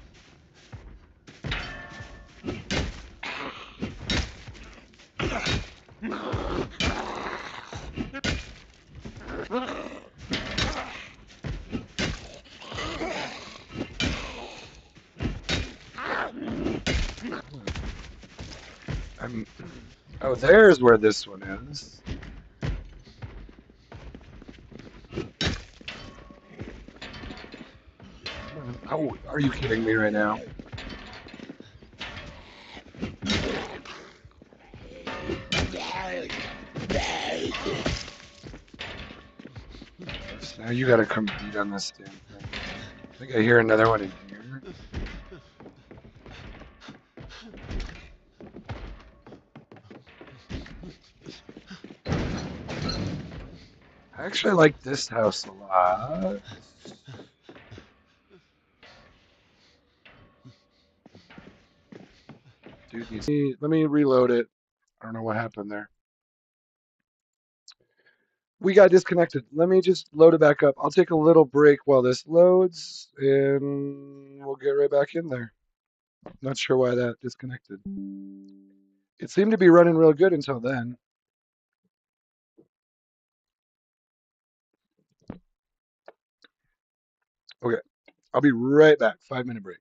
Oh, there's where this one is. Oh, are you kidding me right now? So now you gotta come beat on this damn thing. I think I hear another one in here. I actually like this house a lot. Dude needs. Let me reload it. I don't know what happened there. We got disconnected. Let me just load it back up. I'll take a little break while this loads, and we'll get right back in there. Not sure why that disconnected. It seemed to be running real good until then. Okay, I'll be right back. 5-minute break.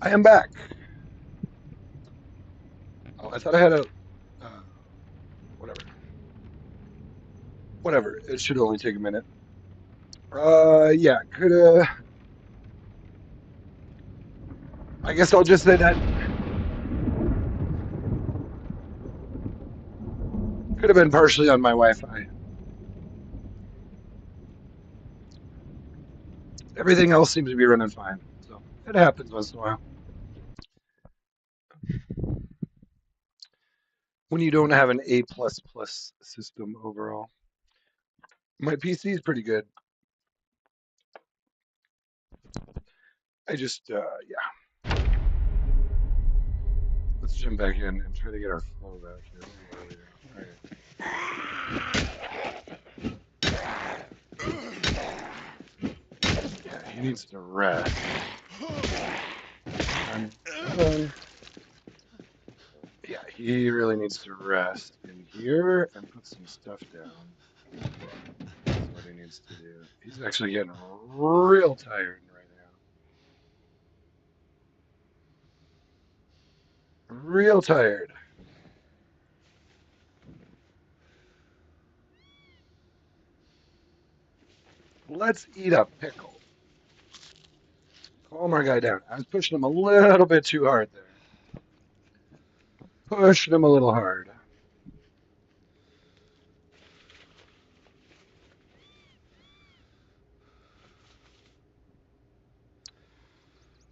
I am back. Oh, I thought I had a. Whatever. Whatever. It should only take a minute. Yeah. Could I guess I'll just say that could have been partially on my Wi-Fi. Everything else seems to be running fine, so it happens once in a while when you don't have an A plus plus system overall. My PC is pretty good. I just yeah. Let's jump back in and try to get our flow back here a little earlier. All right. Yeah, he needs to rest. Yeah, he really needs to rest in here and put some stuff down. That's what he needs to do. He's actually getting real tired right now. Real tired. Let's eat a pickle. Calm our guy down. I was pushing him a little bit too hard there. Pushing him a little hard.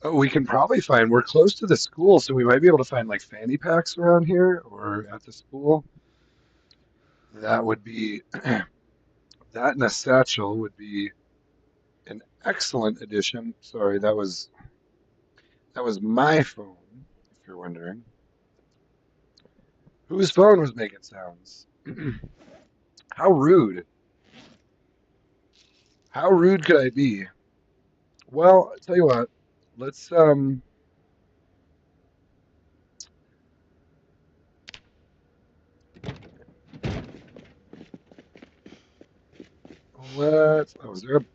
Oh, we can probably find, we're close to the school, so we might be able to find like fanny packs around here or at the school. That would be, that and a satchel would be an excellent addition. Sorry, that was my phone, if you're wondering. Whose phone was making sounds? How rude. How rude could I be? Well, I tell you what, let's oh,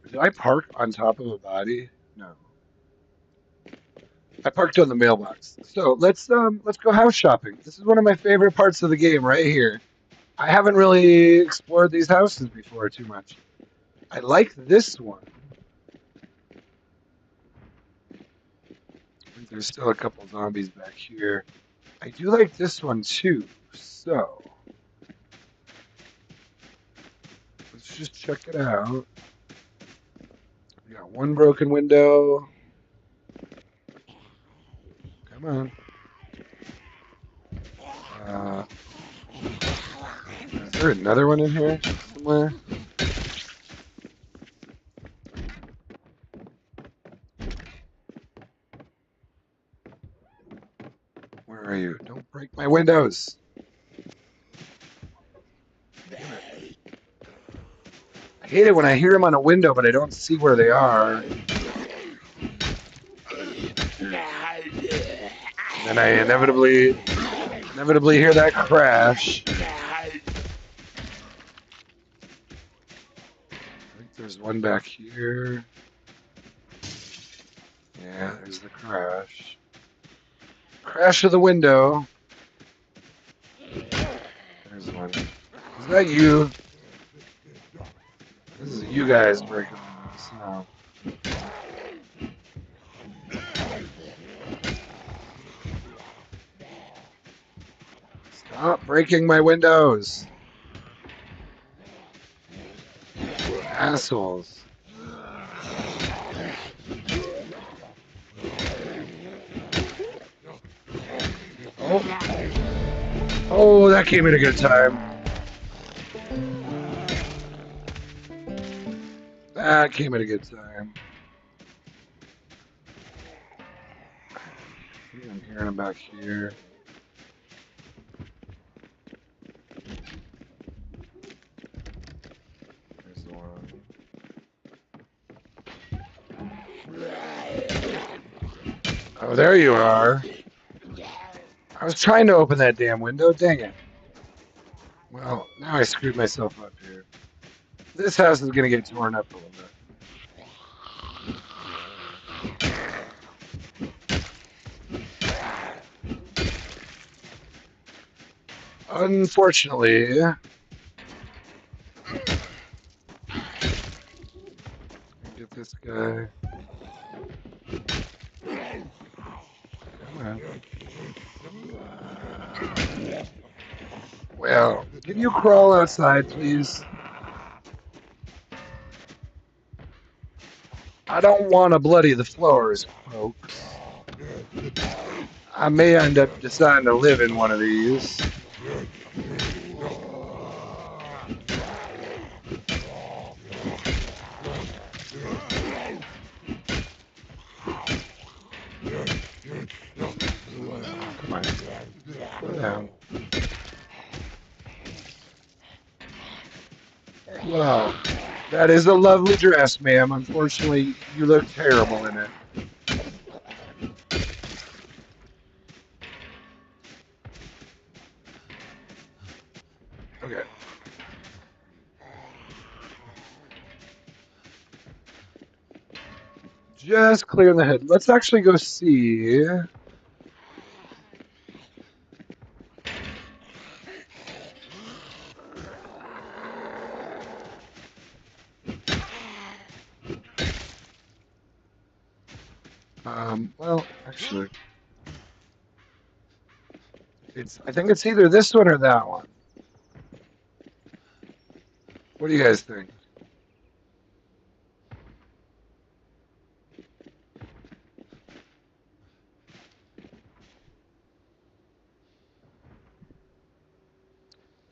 did I park on top of a body? No. I parked on the mailbox. So let's go house shopping. This is one of my favorite parts of the game right here. I haven't really explored these houses before too much. I like this one. I think there's still a couple zombies back here. I do like this one too. So let's just check it out. We got one broken window. Come on. Uh, is there another one in here somewhere? Where are you? Don't break my windows. I hate it when I hear them on a window, but I don't see where they are. And I inevitably hear that crash. I think there's one back here. Yeah, there's the crash. Crash of the window. There's one. Is that you? This is you guys breaking windows now. Stop breaking my windows. Assholes. Oh, that came at a good time. That came at a good time. I'm hearing them back here. There's the one. Oh, there you are. I was trying to open that damn window. Dang it. Well, now I screwed myself up here. This house is going to get torn up a little bit. Unfortunately, get this guy. Come on. Well, can you crawl outside, please? I don't want to bloody the floors, folks. I may end up deciding to live in one of these. Come on. Go down. Wow. That is a lovely dress, ma'am. Unfortunately, you look terrible in it. Okay. Just clearing the head. Let's actually go see. Well, actually, I think it's either this one or that one. What do you guys think?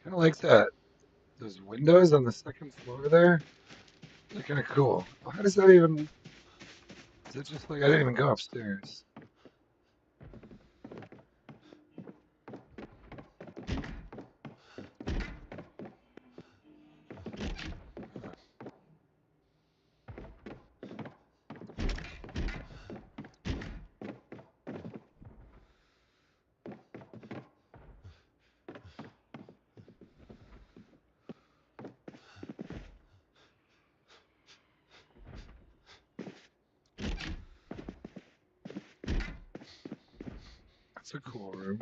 Kind of like that. Those windows on the second floor there. They're kind of cool. Well, how does that even? Is it just like I didn't even go upstairs? That's a cool room.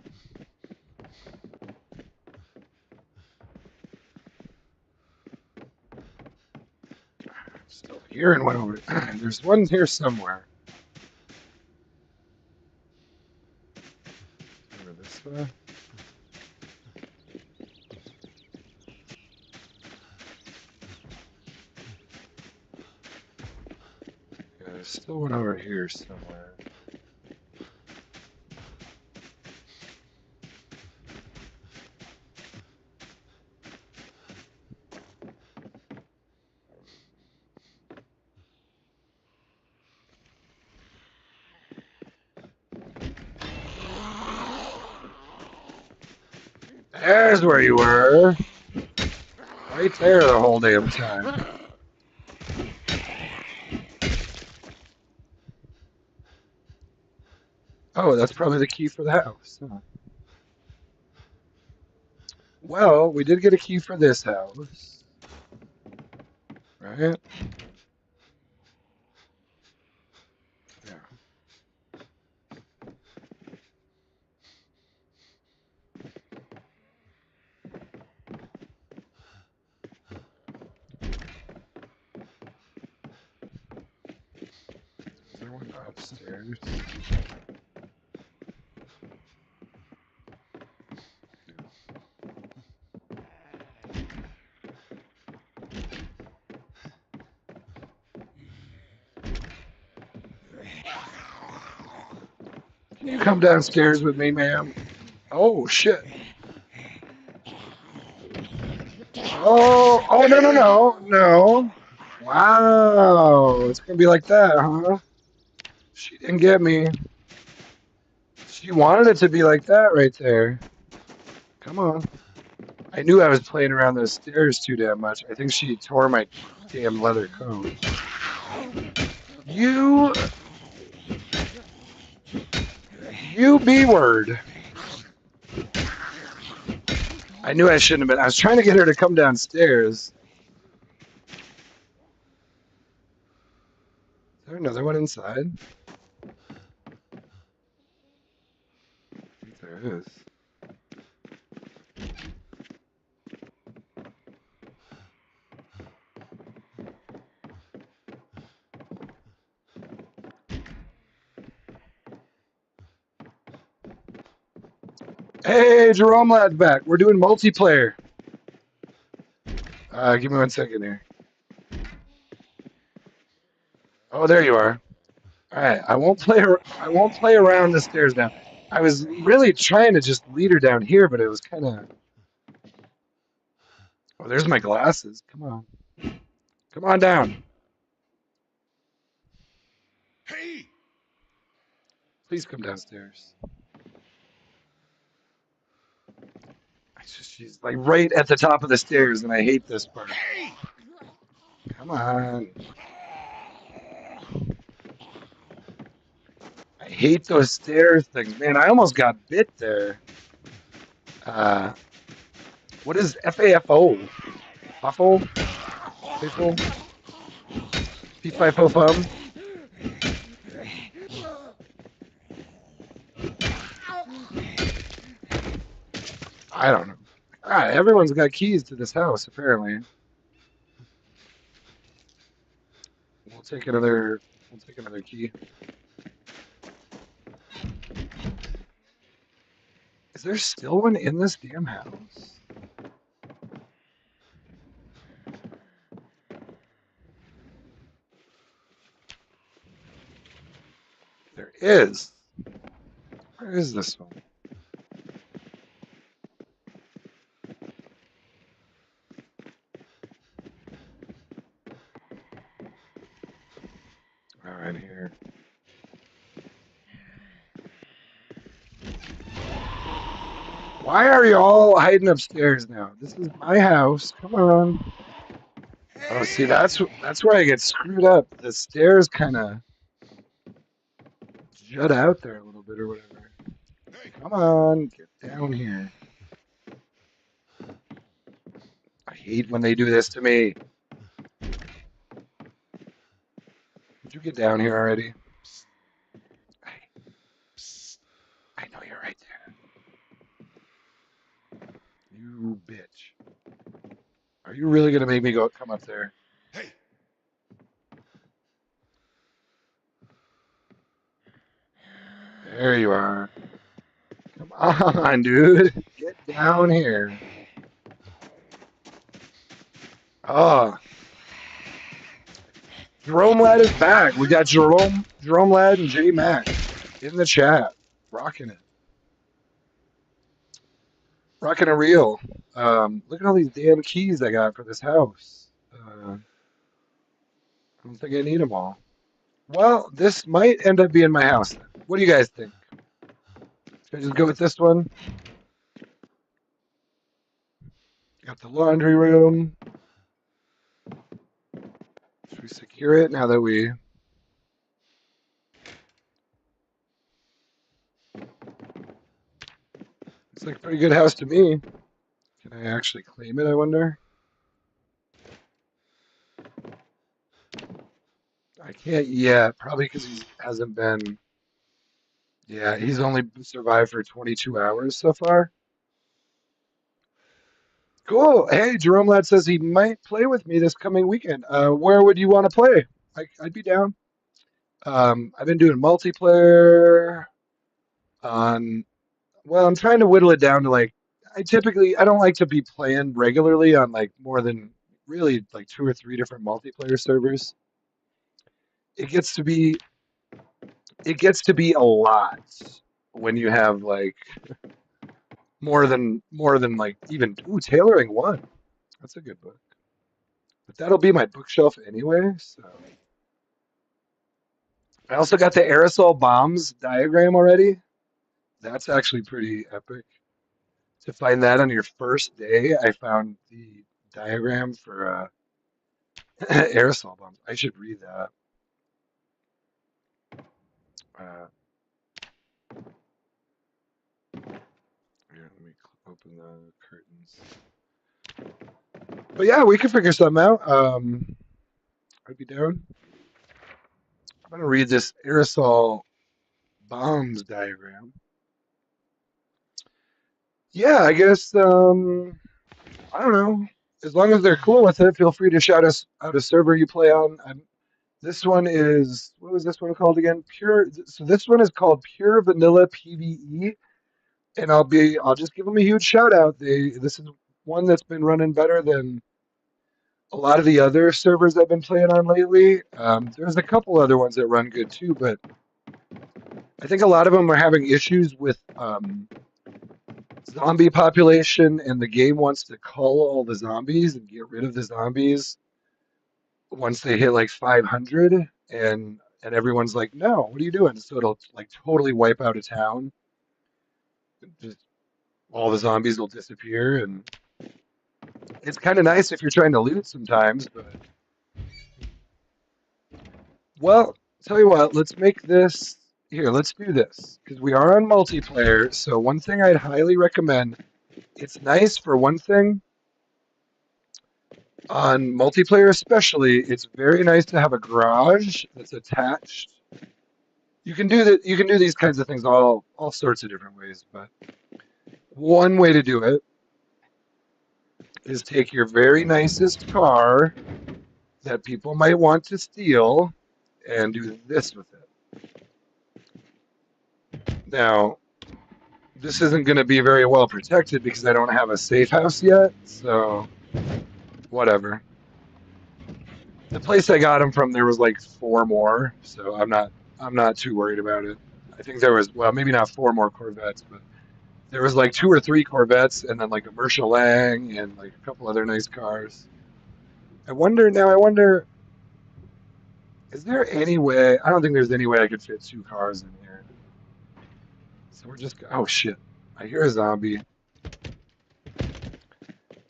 Still hearing one over. There's one here somewhere. Over this way. Yeah, there's still one over here somewhere. There's where you were. Right there the whole damn time. Oh, that's probably the key for the house. Huh. Well, we did get a key for this house. Right? Yeah. Is there one upstairs? Can you come downstairs with me, ma'am? Oh, shit. Oh, no, no, no, no. Wow, it's gonna be like that, huh? She didn't get me. She wanted it to be like that right there. Come on. I knew I was playing around those stairs too damn much. I think she tore my damn leather coat. You, you B word. I knew I shouldn't have been. I was trying to get her to come downstairs. Is there another one inside? I think there is. Hey, Jerome Lad's back. We're doing multiplayer. Give me 1 second here. Oh, there you are. All right, I won't play. I won't play around the stairs now. I was really trying to just lead her down here, but it was kind of. Oh, there's my glasses. Come on down. Hey! Please come downstairs. She's like right at the top of the stairs, and I hate this part. Hey! Come on. I hate those stairs things, man. I almost got bit there. What is FAFO? Fuffle? Fiffle? P5FO. I don't know. Everyone's got keys to this house, apparently. We'll take another key. Is there still one in this damn house? There is. Where is this one? All right, here. Why are you all hiding upstairs now? This is my house. Come on. Oh, see, that's where I get screwed up. The stairs kind of jut out there a little bit or whatever. Come on, get down here. I hate when they do this to me. Did you get down here already? I know you're right there. You bitch. Are you really gonna make me come up there? Hey! There you are. Come on, dude. Get down here. Oh, Jerome Ladd is back. We got Jerome Ladd and J Mac in the chat, rocking it, rocking a reel. Look at all these damn keys I got for this house. I don't think I need them all. Well, this might end up being my house then. What do you guys think? Should I just go with this one? Got the laundry room. Should we secure it now that we... Looks like a pretty good house to me. Can I actually claim it, I wonder? I can't yet, probably because he hasn't been... Yeah, he's only survived for 22 hours so far. Cool. Hey, Jerome Ladd says he might play with me this coming weekend. Where would you want to play? I'd be down. I've been doing multiplayer on... Well, I'm trying to whittle it down to like... I don't like to be playing regularly on like more than really like 2 or 3 different multiplayer servers. It gets to be a lot when you have like more than like even tailoring one. That's a good book. But that'll be my bookshelf anyway, so I also got the aerosol bombs diagram already. That's actually pretty epic. To find that on your first day, I found the diagram for aerosol bombs. I should read that. Uh, Here, let me open the curtains. But yeah, we can figure something out. I'd be down. I'm gonna read this aerosol bombs diagram. Yeah, I guess I don't know. As long as they're cool with it, feel free to shout us out a server you play on. This one is what was this one called again? Pure. So this one is called Pure Vanilla PVE, And I'll just give them a huge shout out. This is one that's been running better than a lot of the other servers I've been playing on lately. There's a couple other ones that run good too, but I think a lot of them are having issues with zombie population, and the game wants to cull all the zombies and get rid of the zombies once they hit like 500, and everyone's like, no, what are you doing? So it'll like totally wipe out a town. Just all the zombies will disappear, and it's kind of nice if you're trying to loot sometimes. But well, tell you what, let's make this here. Let's do this because we are on multiplayer. So one thing I'd highly recommend. It's nice for one thing on multiplayer, especially. It's very nice to have a garage that's attached. You can do that. You can do these kinds of things all sorts of different ways, but one way to do it is take your very nicest car that people might want to steal and do this with it. Now, this isn't going to be very well protected because I don't have a safe house yet, so whatever. The place I got them from, there was like 4 more, so I'm not too worried about it. I think there was, well, maybe not 4 more Corvettes, but there was like 2 or 3 Corvettes and then like a Murcielago and like a couple other nice cars. I wonder, is there any way? I don't think there's any way I could fit 2 cars in here. So we're just, oh shit. I hear a zombie.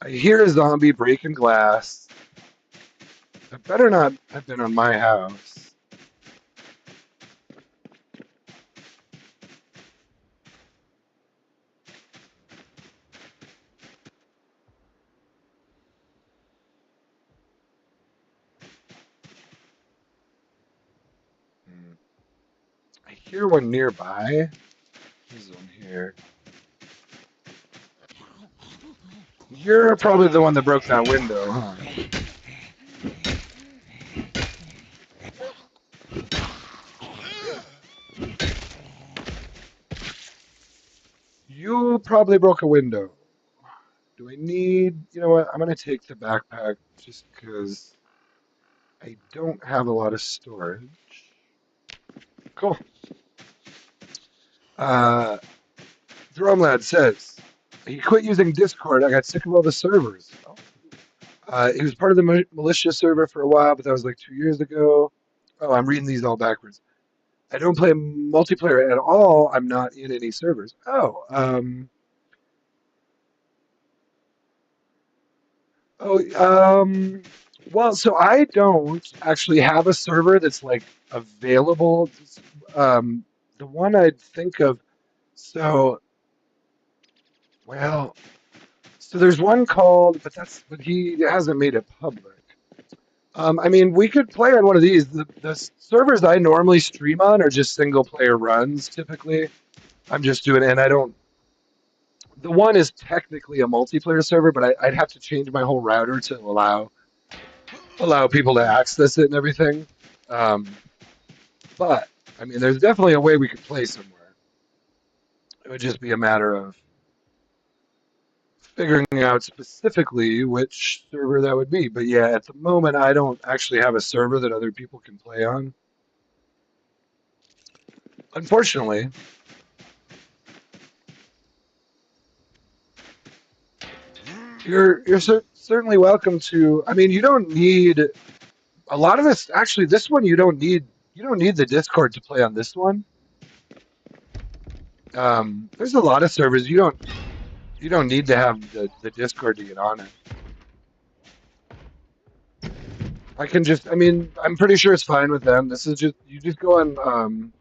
I hear a zombie breaking glass. It better not have been on my house. I hear one nearby. There's one here. You're probably the one that broke that window, huh? You probably broke a window. Do I need, you know what? I'm going to take the backpack just because I don't have a lot of storage. Cool. Uh, Lad says, he quit using Discord. I got sick of all the servers. He was part of the militia server for a while, but that was like 2 years ago. Oh, I'm reading these all backwards. I don't play multiplayer at all. I'm not in any servers. Well, so I don't actually have a server that's like available. Um, the one I'd think of, so, well, so there's one called, but he hasn't made it public. I mean, we could play on one of these. The servers I normally stream on are just single player runs typically. I'm just doing, and I don't. The one is technically a multiplayer server, but I'd have to change my whole router to allow people to access it and everything. Um, but I mean, there's definitely a way we could play somewhere. It would just be a matter of figuring out specifically which server that would be. But yeah, at the moment, I don't actually have a server that other people can play on. Unfortunately. You're certainly welcome to. I mean, you don't need a lot of this. Actually, this one you don't need the Discord to play on this one. There's a lot of servers you don't need to have the Discord to get on it. I can just. I mean, I'm pretty sure it's fine with them. This is just you just go on.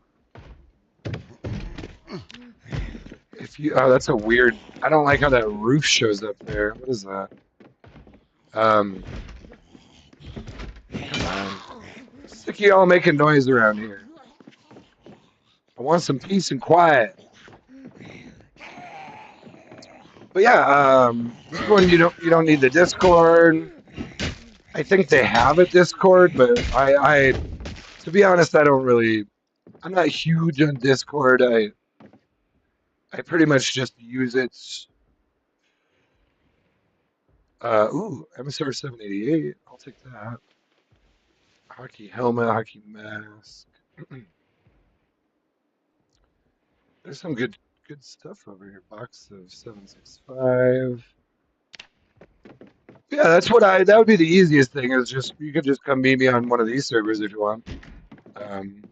If you that's a weird. I don't like how that roof shows up there. What is that? Come on. Sick of y'all making noise around here. I want some peace and quiet. But yeah, this one you don't need the Discord. I think they have a Discord, but I to be honest, I don't really. I'm not huge on Discord. I I pretty much just use it. Ooh, MSR 788. I'll take that. Hockey helmet, hockey mask. There's some good stuff over here. Box of 765. Yeah, that would be the easiest thing is just, you could just come meet me on one of these servers if you want. Um,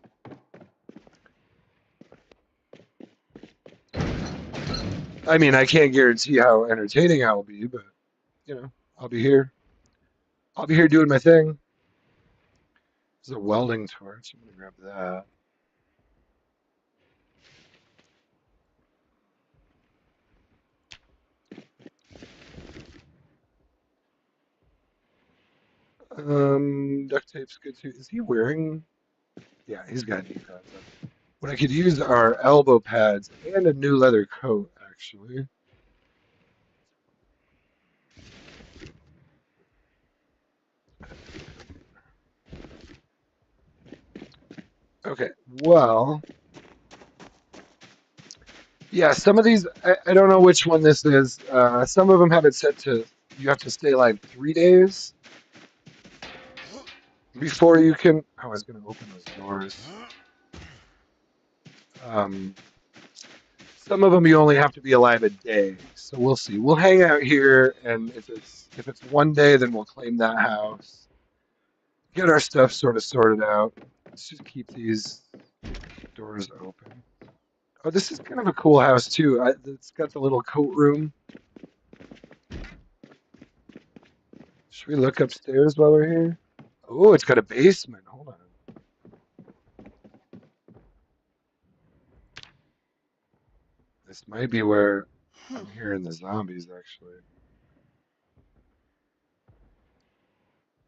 I mean, I can't guarantee how entertaining I'll be, but, you know, I'll be here. I'll be here doing my thing. There's a welding torch. I'm gonna grab that. Duct tape's good too. Is he wearing? Yeah, he's got knee pads on. What I could use are elbow pads and a new leather coat, actually. Okay, well, yeah, some of these, I don't know which one this is. Some of them have it set to, you have to stay like 3 days before you can. Oh, I was going to open those doors. Um, some of them you only have to be alive a day, so we'll see. We'll hang out here, and if it's one day, then we'll claim that house, get our stuff sort of sorted out. Let's just keep these doors open. Oh, this is kind of a cool house too. It's got the little coat room. Should we look upstairs while we're here? Oh, it's got a basement. Hold on. This might be where I'm hearing the zombies, actually.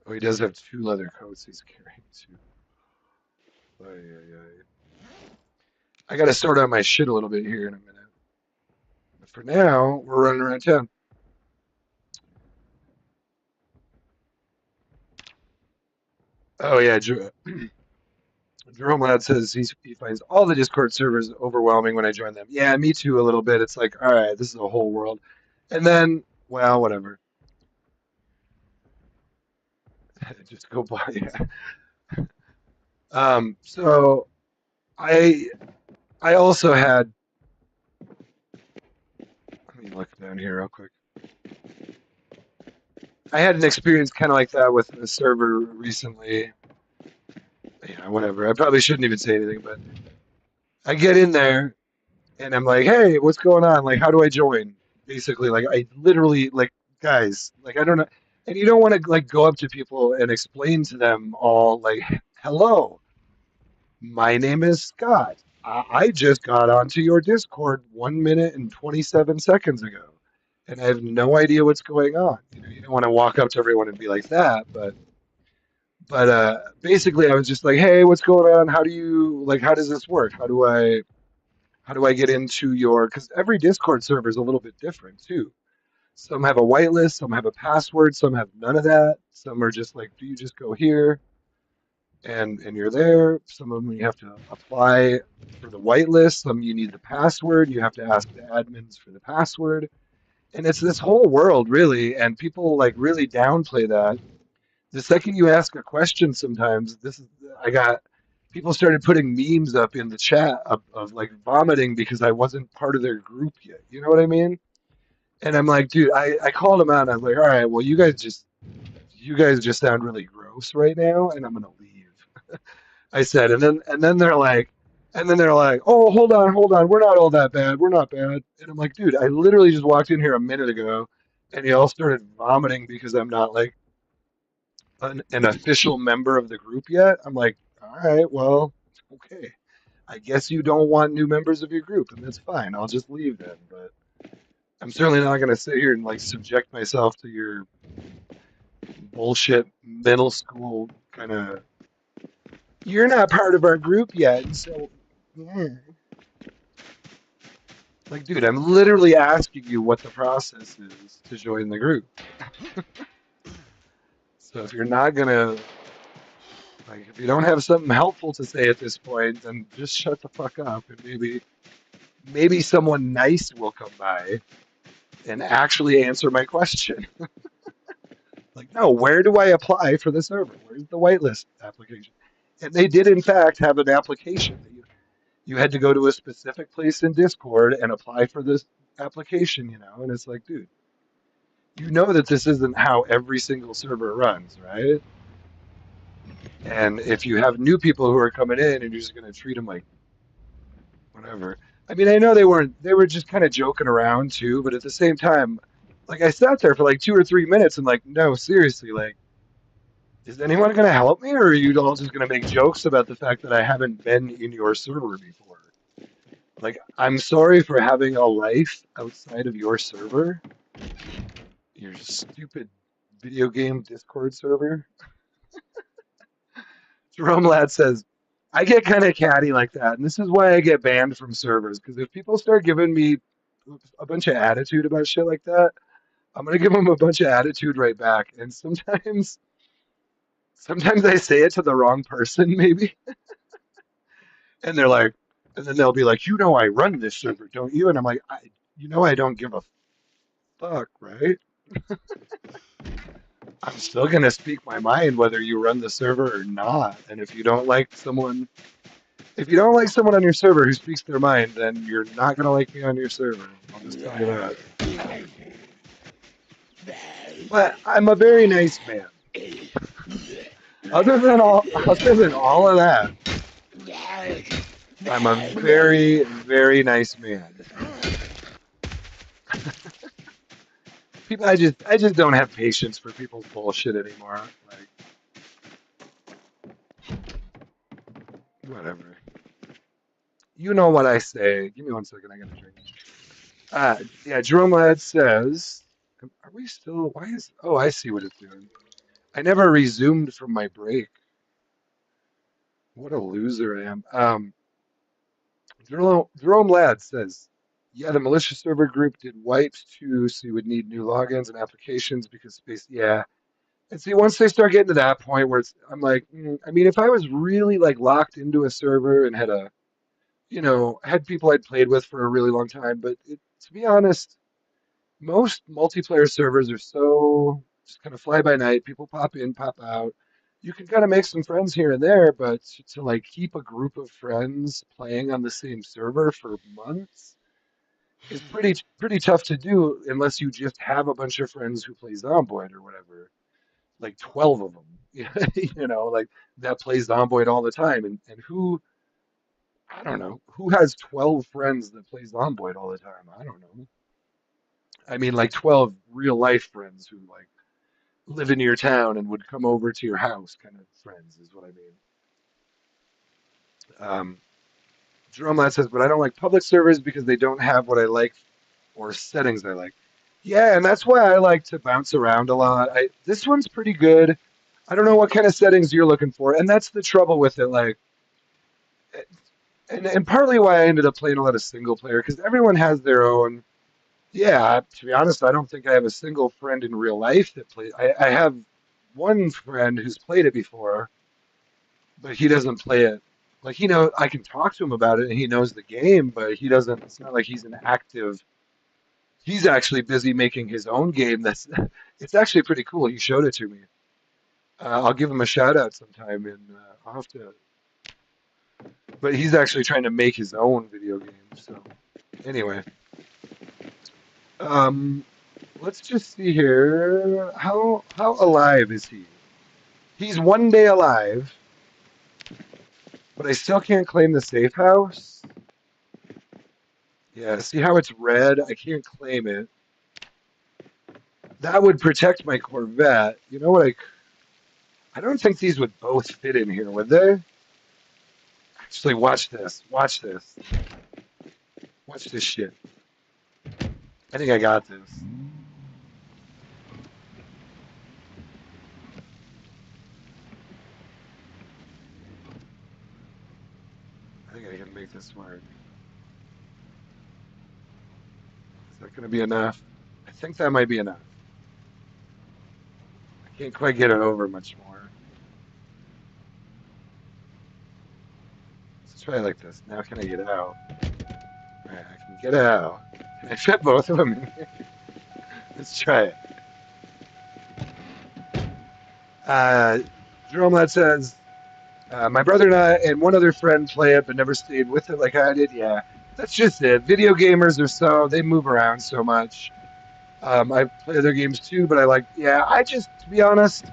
Oh, he does have two leather coats he's carrying, too. Ay, ay, ay. I gotta sort out my shit a little bit here in a minute. But for now, we're running around town. Oh, yeah, Jerome Ladd says he finds all the Discord servers overwhelming when I join them. Yeah, me too, a little bit. It's like, all right, this is a whole world. And then, well, whatever. Just go by. Yeah. So I I also had. Let me look down here real quick. I had an experience kind of like that with a server recently. Yeah, whatever. I probably shouldn't even say anything, but I get in there and I'm like, "Hey, what's going on? Like, how do I join?" Basically, like I literally like, guys, like I don't know, and you don't want to like go up to people and explain to them all like, "Hello, my name is Scott. I just got onto your Discord 1 minute and 27 seconds ago, and I have no idea what's going on." You don't want to walk up to everyone and be like that, but basically, I was just like, "Hey, what's going on? How does this work? How do I get into your?" Because every Discord server is a little bit different too. Some have a whitelist, some have a password, some have none of that. Some are just like, "Do you just go here?" and you're there. Some of them you have to apply for the whitelist. Some you need the password. You have to ask the admins for the password. And it's this whole world really, and people like really downplay that. The second you ask a question, sometimes this is I got people started putting memes up in the chat of like vomiting because I wasn't part of their group yet. You know what I mean? And I'm like, dude, I called them out. And I was like, all right, well, you guys just sound really gross right now, and I'm gonna leave. I said, and then they're like, oh, hold on, we're not all that bad, we're not bad. And I'm like, dude, I literally just walked in here a minute ago, and you all started vomiting because I'm not like an official member of the group yet. I'm like, all right, well, okay, I guess you don't want new members of your group, and that's fine. I'll just leave then. But I'm certainly not gonna sit here and like subject myself to your bullshit middle school kind of. You're not part of our group yet, and so yeah. Like, dude, I'm literally asking you what the process is to join the group. So if you're not gonna, if you don't have something helpful to say at this point, then just shut the fuck up and maybe maybe someone nice will come by and actually answer my question. Like, no, where do I apply for the server? Where's the whitelist application? And they did, in fact, have an application that you had to go to a specific place in Discord and apply for this application, and it's like, dude, you know that this isn't how every single server runs, right? And if you have new people who are coming in and you're just going to treat them like whatever. I mean, I know they were just kind of joking around too, but at the same time, like I sat there for like 2 or 3 minutes and like, no, seriously, like, is anyone going to help me, or are you all just going to make jokes about the fact that I haven't been in your server before? Like, I'm sorry for having a life outside of your server, your stupid video game Discord server. Jerome Lad says, I get kind of catty like that, and this is why I get banned from servers. Because if people start giving me a bunch of attitude about shit like that, I'm gonna give them a bunch of attitude right back. And sometimes I say it to the wrong person, maybe, and they're like, and then they'll be like, I run this server, don't you? And I'm like, I don't give a fuck, right? I'm still gonna speak my mind whether you run the server or not. And if you don't like someone on your server who speaks their mind, then you're not gonna like me on your server. I'll just tell you that. But I'm a very nice man. Other than all of that, I'm a very, very nice man. I just don't have patience for people's bullshit anymore. Like, whatever. You know what I say. Give me 1 second. I gotta drink. Yeah. Jerome Ladd says, "Are we still? Why is? Oh, I see what it's doing. I never resumed from my break. What a loser I am." Jerome Ladd says, "Yeah, the malicious server group did wipes too, so you would need new logins and applications because space. Yeah." And see, once they start getting to that point where I'm like, I mean, if I was really like locked into a server and had people I'd played with for a really long time, but to be honest, most multiplayer servers are so just kind of fly by night. People pop in, pop out. You can kind of make some friends here and there, but to like keep a group of friends playing on the same server for months is pretty tough to do unless you just have a bunch of friends who play Zomboid or whatever, like 12 of them, like that plays Zomboid all the time. And I don't know, who has 12 friends that play Zomboid all the time? I don't know. I mean, like 12 real life friends who like live in your town and would come over to your house, kind of friends, is what I mean. Um, Jerome Ladd says, but I don't like public servers because they don't have what I like or settings I like. Yeah, and that's why I like to bounce around a lot. This one's pretty good. I don't know what kind of settings you're looking for, and that's the trouble with it. Like, and partly why I ended up playing a lot of single player because everyone has their own. Yeah, to be honest, I don't think I have a single friend in real life that plays. I have one friend who's played it before, but he doesn't play it. Like I can talk to him about it, and he knows the game, but he doesn't. It's not like he's an active. He's actually busy making his own game. It's actually pretty cool. He showed it to me. I'll give him a shout out sometime, and I'll have to. But he's actually trying to make his own video game. So anyway, um, let's just see here. How alive is he? He's 1 day alive, but I still can't claim the safe house. Yeah, see how it's red? I can't claim it. That would protect my Corvette. You know what? I don't think these would both fit in here, would they? Actually, watch this. Watch this. Watch this shit. I think I got this. I think I can make this work. Is that going to be enough? I think that might be enough. I can't quite get it over much more. Let's try it like this. Now can I get out? All right, I can get out. Can I fit both of them in here? Let's try it. Uh, Jerome Lad says, my brother and I and one other friend play it, but never stayed with it like I did. Yeah, that's just it. Video gamers are they move around so much. I play other games too, but to be honest,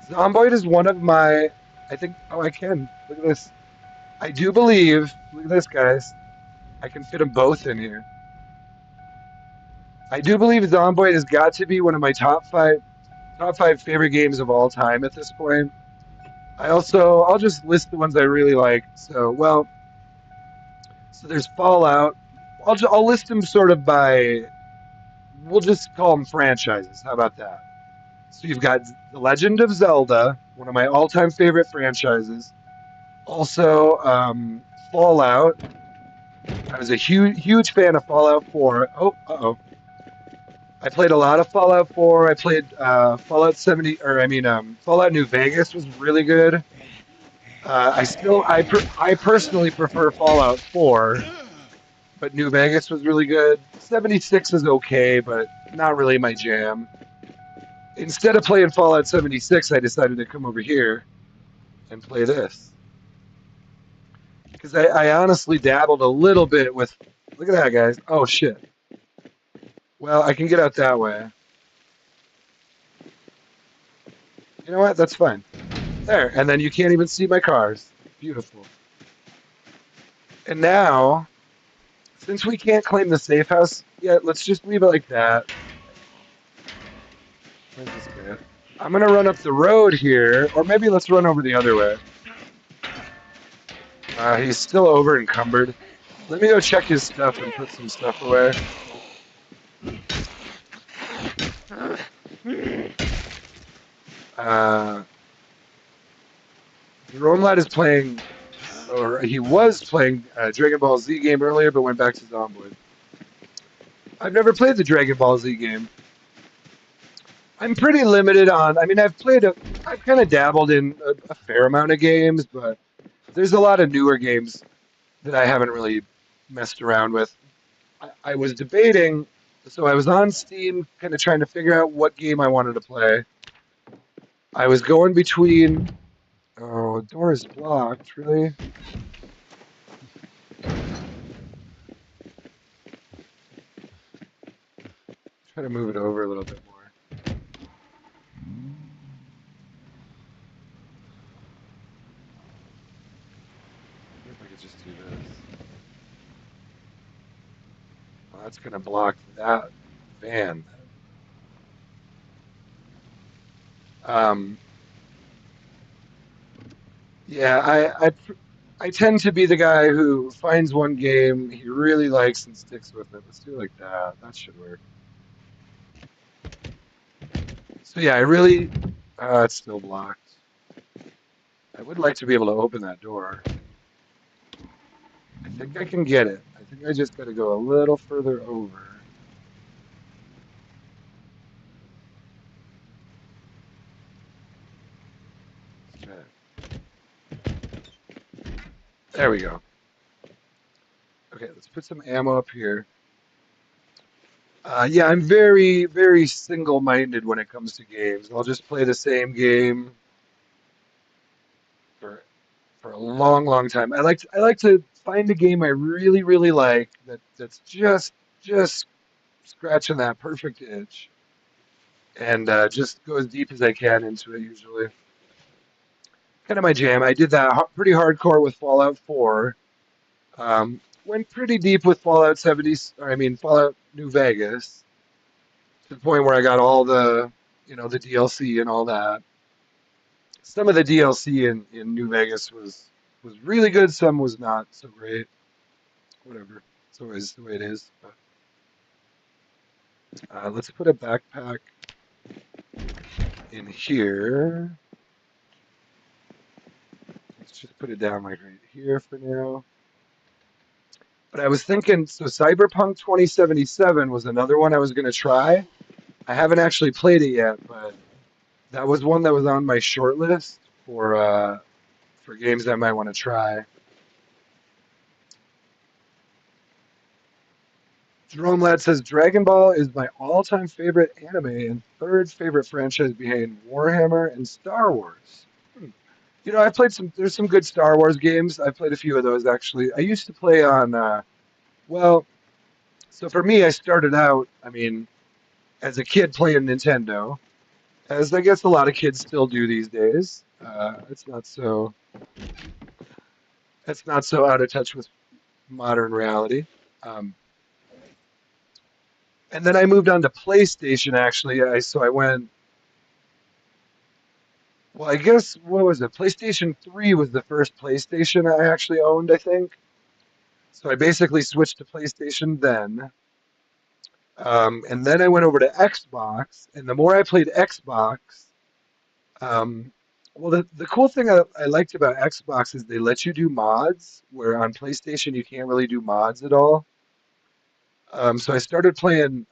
Zomboid is one of I think, oh, I can. Look at this. I do believe, look at this, guys. I can fit them both in here. I do believe Zomboid has got to be one of my top five favorite games of all time at this point. I'll just list the ones I really like. So there's Fallout. I'll list them sort of we'll just call them franchises. How about that? So you've got The Legend of Zelda, one of my all-time favorite franchises. Also, Fallout. I was a huge fan of Fallout 4. Oh, uh-oh. I played a lot of Fallout 4. I played Fallout 70, Fallout New Vegas was really good. I personally prefer Fallout 4, but New Vegas was really good. 76 is okay, but not really my jam. Instead of playing Fallout 76, I decided to come over here and play this. Because I honestly dabbled a little bit with. Look at that, guys. Oh, shit. Well, I can get out that way. You know what? That's fine. There. And then you can't even see my cars. Beautiful. And now, since we can't claim the safe house yet, let's just leave it like that. Where's this guy? I'm going to run up the road here, or maybe let's run over the other way. He's still over encumbered. Let me go check his stuff and put some stuff away. Jerome Lad is playing, or he was playing a Dragon Ball Z game earlier, but went back to Zomboid. I've never played the Dragon Ball Z game. I'm pretty limited on. I mean, I've kind of dabbled in a fair amount of games, but there's a lot of newer games that I haven't really messed around with. I was debating, so I was on Steam, kind of trying to figure out what game I wanted to play. I was going between. Oh, the door is blocked. Really? Try to move it over a little bit more. If I could just do this. Well, that's gonna block that van. Um, yeah, I tend to be the guy who finds one game he really likes and sticks with it. Let's do it like that. That should work. So yeah, it's still blocked. I would like to be able to open that door. I think I can get it. I think I just got to go a little further over. Okay. There we go. Okay, let's put some ammo up here. Yeah, I'm very, very single-minded when it comes to games. I'll just play the same game for a long, long time. I like to find a game I really, really like that's just scratching that perfect itch, and just go as deep as I can into it. Usually, kind of my jam. I did that pretty hardcore with Fallout 4. Went pretty deep with Fallout 70. Fallout New Vegas, to the point where I got all the DLC and all that. Some of the DLC in New Vegas was really good. Some was not so great. Whatever. It's always the way it is. But, let's put a backpack in here. Let's just put it down like right here for now. But I was thinking, so Cyberpunk 2077 was another one I was going to try. I haven't actually played it yet, but that was one that was on my short list for games I might want to try. Jerome Ladd says Dragon Ball is my all-time favorite anime and third favorite franchise behind Warhammer and Star Wars. Hmm. You know, I played some. There's some good Star Wars games. I played a few of those actually. I used to play on. Well, so for me, I started out. I mean, as a kid playing Nintendo, as I guess a lot of kids still do these days. It's not so. It's not so out of touch with modern reality. Um, and then I moved on to PlayStation. Actually, I went. Well, I guess what was it? PlayStation 3 was the first PlayStation I actually owned, I think. So I basically switched to PlayStation then. And then I went over to Xbox, and the more I played Xbox, um, well, the cool thing I liked about Xbox is they let you do mods, where on PlayStation you can't really do mods at all. So I started playing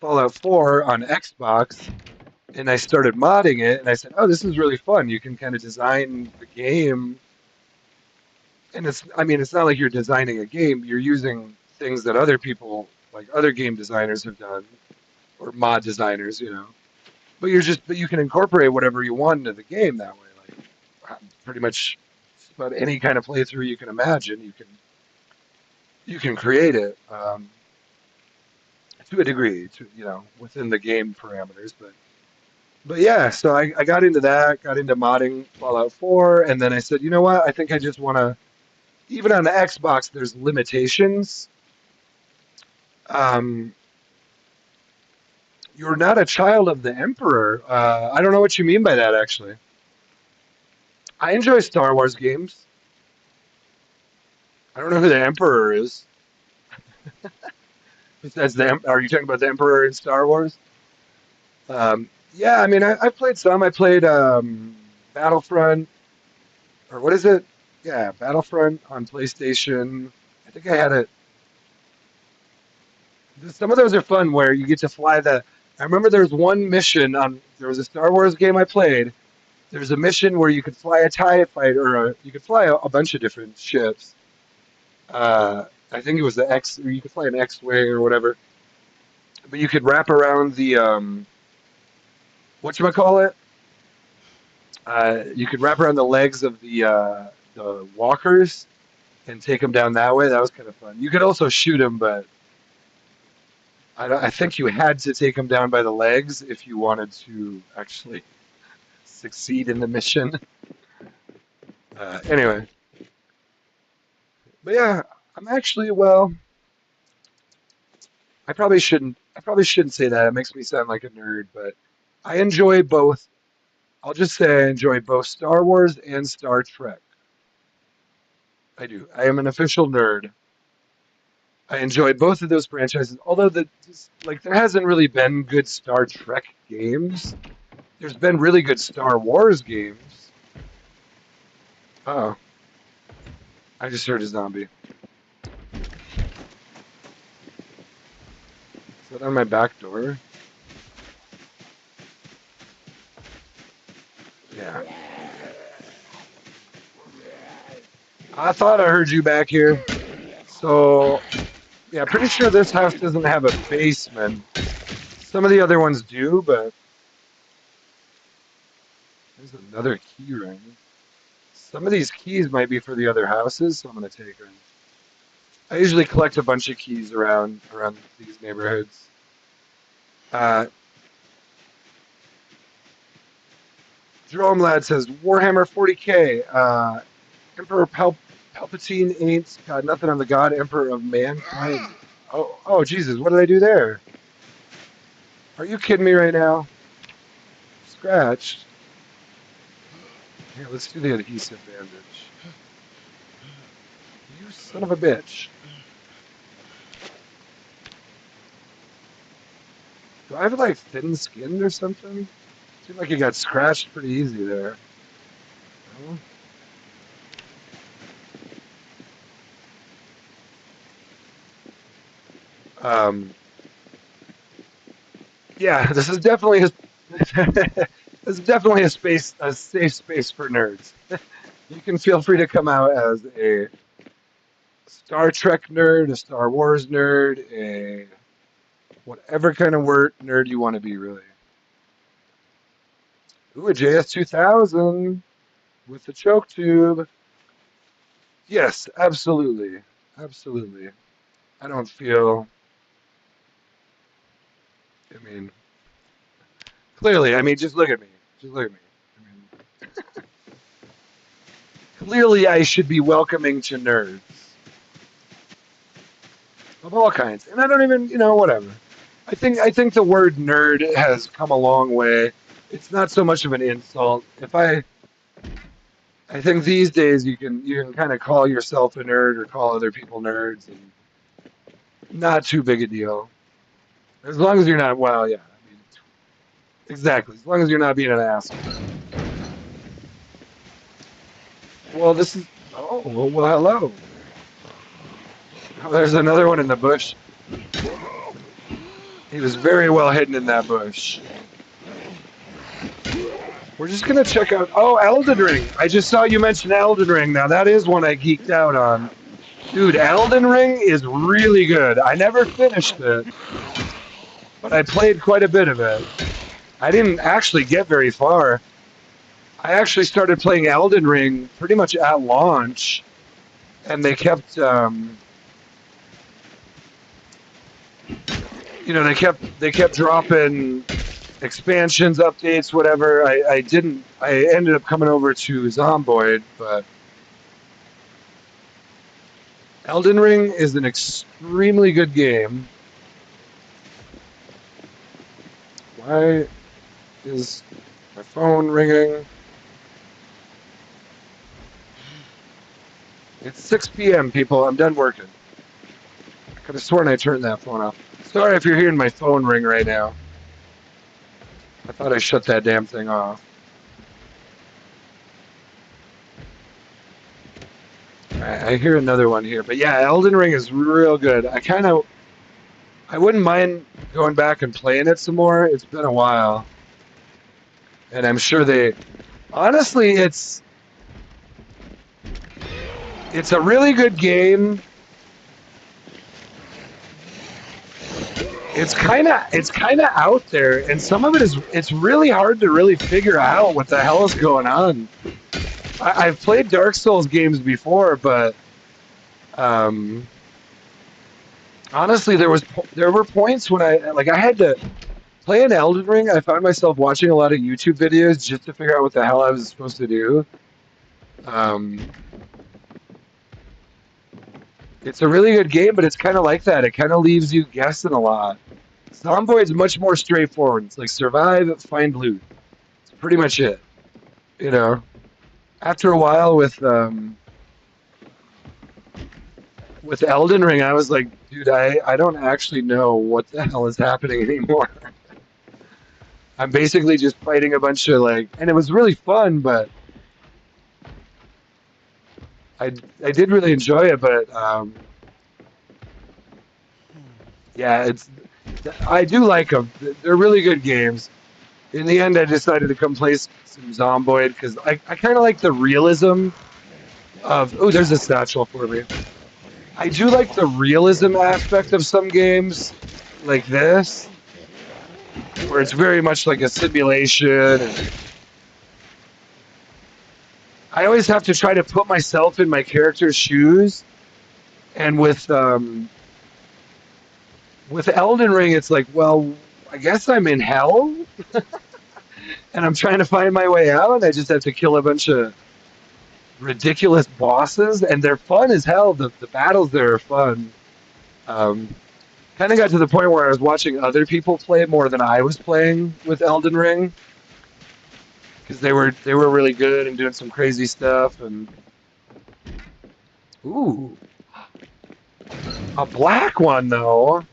Fallout 4 on Xbox, and I started modding it, and I said, "Oh, this is really fun. You can kind of design the game, and I mean, it's not like you're designing a game. You're using things that other people, like other game designers, have done, or mod designers, you know. But you can incorporate whatever you want into the game that way. Like pretty much about any kind of playthrough you can imagine, you can create it to a degree, to within the game parameters, but yeah, so I got into that, got into modding Fallout 4, and then I said, you know what? I think I just want to. Even on the Xbox, there's limitations. Um, you're not a child of the Emperor. I don't know what you mean by that, actually. I enjoy Star Wars games. I don't know who the Emperor is. Besides are you talking about the Emperor in Star Wars? Yeah, I mean, I played some. I played Battlefront, or what is it? Yeah, Battlefront on PlayStation. I think I had it. Some of those are fun where you get to fly the. I remember there was one mission on. There was a Star Wars game I played. There was a mission where you could fly a TIE fighter, or you could fly a bunch of different ships. I think it was the X, or you could fly an X-wing or whatever. But you could wrap around the whatchamacallit? You could wrap around the legs of the walkers and take them down that way. That was kind of fun. You could also shoot them, but I think you had to take them down by the legs if you wanted to actually succeed in the mission. Anyway, but yeah, I'm actually well. I probably shouldn't say that. It makes me sound like a nerd, but I enjoy both. I'll just say I enjoy both Star Wars and Star Trek. I do. I am an official nerd. I enjoy both of those franchises. Although there hasn't really been good Star Trek games. There's been really good Star Wars games. Oh, I just heard a zombie. Is that on my back door? Yeah. I thought I heard you back here. So, yeah, pretty sure this house doesn't have a basement. Some of the other ones do, but there's another key ring. Some of these keys might be for the other houses, so I'm gonna take them. I usually collect a bunch of keys around these neighborhoods. Uh, Jerome Lad says Warhammer 40K. Emperor Palpatine ain't got nothing on the God Emperor of mankind. Oh, Jesus! What did I do there? Are you kidding me right now? Scratched. Here, let's do the adhesive bandage. You son of a bitch. Do I have like thin skin or something? Seemed like you got scratched pretty easy there. No? Um, yeah, this is definitely this is definitely a safe space for nerds. You can feel free to come out as a Star Trek nerd, a Star Wars nerd, a whatever kind of nerd you want to be, really. Ooh, a JS2000 with the choke tube. Yes, absolutely. Absolutely. I don't feel, I mean, clearly, I mean, just look at me. Just look at me. I mean, clearly, I should be welcoming to nerds of all kinds. And I don't even, whatever. I think the word nerd has come a long way. It's not so much of an insult. I think these days you can kind of call yourself a nerd or call other people nerds, and not too big a deal. As long as you're not, well, yeah, I mean, exactly. As long as you're not being an asshole. Well, this is. Oh, well, hello. Oh, there's another one in the bush. He was very well hidden in that bush. We're just gonna check out. Oh, Elden Ring. I just saw you mention Elden Ring. Now that is one I geeked out on. Dude, Elden Ring is really good. I never finished it, but I played quite a bit of it. I didn't actually get very far. I actually started playing Elden Ring pretty much at launch, and they kept dropping expansions, updates, whatever. I ended up coming over to Zomboid, but Elden Ring is an extremely good game. Why is my phone ringing? It's 6 p.m., people. I'm done working. I could have sworn I turned that phone off. Sorry if you're hearing my phone ring right now. I thought I shut that damn thing off. I hear another one here. But yeah, Elden Ring is real good. I wouldn't mind going back and playing it some more. It's been a while. And I'm sure honestly, it's a really good game. It's kind of out there, and some of it's really hard to really figure out what the hell is going on. I've played Dark Souls games before, but honestly, there were points when I had to play an Elden Ring. I found myself watching a lot of YouTube videos just to figure out what the hell I was supposed to do. It's a really good game, but it's kind of like that. It kind of leaves you guessing a lot. Zomboid's much more straightforward. It's like survive, find loot. It's pretty much it. You know. After a while with Elden Ring, I was like, dude, I don't actually know what the hell is happening anymore. I'm basically just fighting a bunch of and it was really fun, but I did really enjoy it, but yeah, I do like them. They're really good games. In the end, I decided to come play some Zomboid because I kind of like the realism of. Oh, there's a satchel for me. I do like the realism aspect of some games like this, where it's very much like a simulation. And I always have to try to put myself in my character's shoes, and with Elden Ring, it's like, well, I guess I'm in hell, and I'm trying to find my way out, and I just have to kill a bunch of ridiculous bosses, and they're fun as hell. The battles there are fun. Kind of got to the point where I was watching other people play more than I was playing with Elden Ring, because they were really good and doing some crazy stuff. And ooh, a black one though.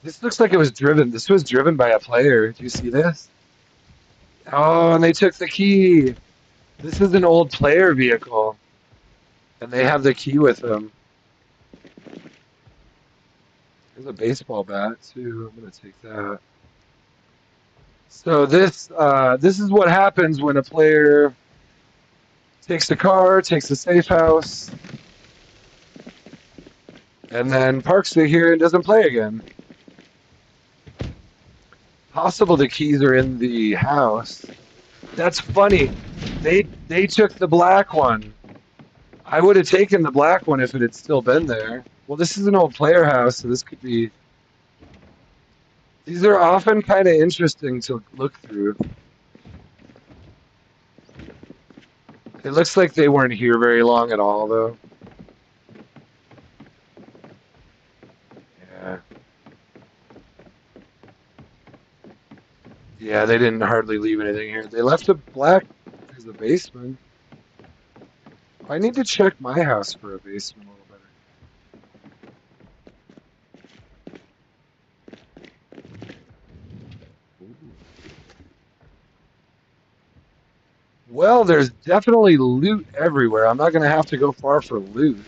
This looks like it was driven. This was driven by a player. Do you see this? Oh, and they took the key. This is an old player vehicle, and they have the key with them. There's a baseball bat too. I'm gonna take that. So this is what happens when a player takes a car, takes a safe house, and then parks it here and doesn't play again. Possible the keys are in the house. That's funny. They took the black one. I would have taken the black one if it had still been there. Well, this is an old player house, so this could be. These are often kind of interesting to look through. It looks like they weren't here very long at all, though. Yeah. Yeah, they didn't hardly leave anything here. They left a black as the basement. I need to check my house for a basement a little better. Well, there's definitely loot everywhere. I'm not going to have to go far for loot.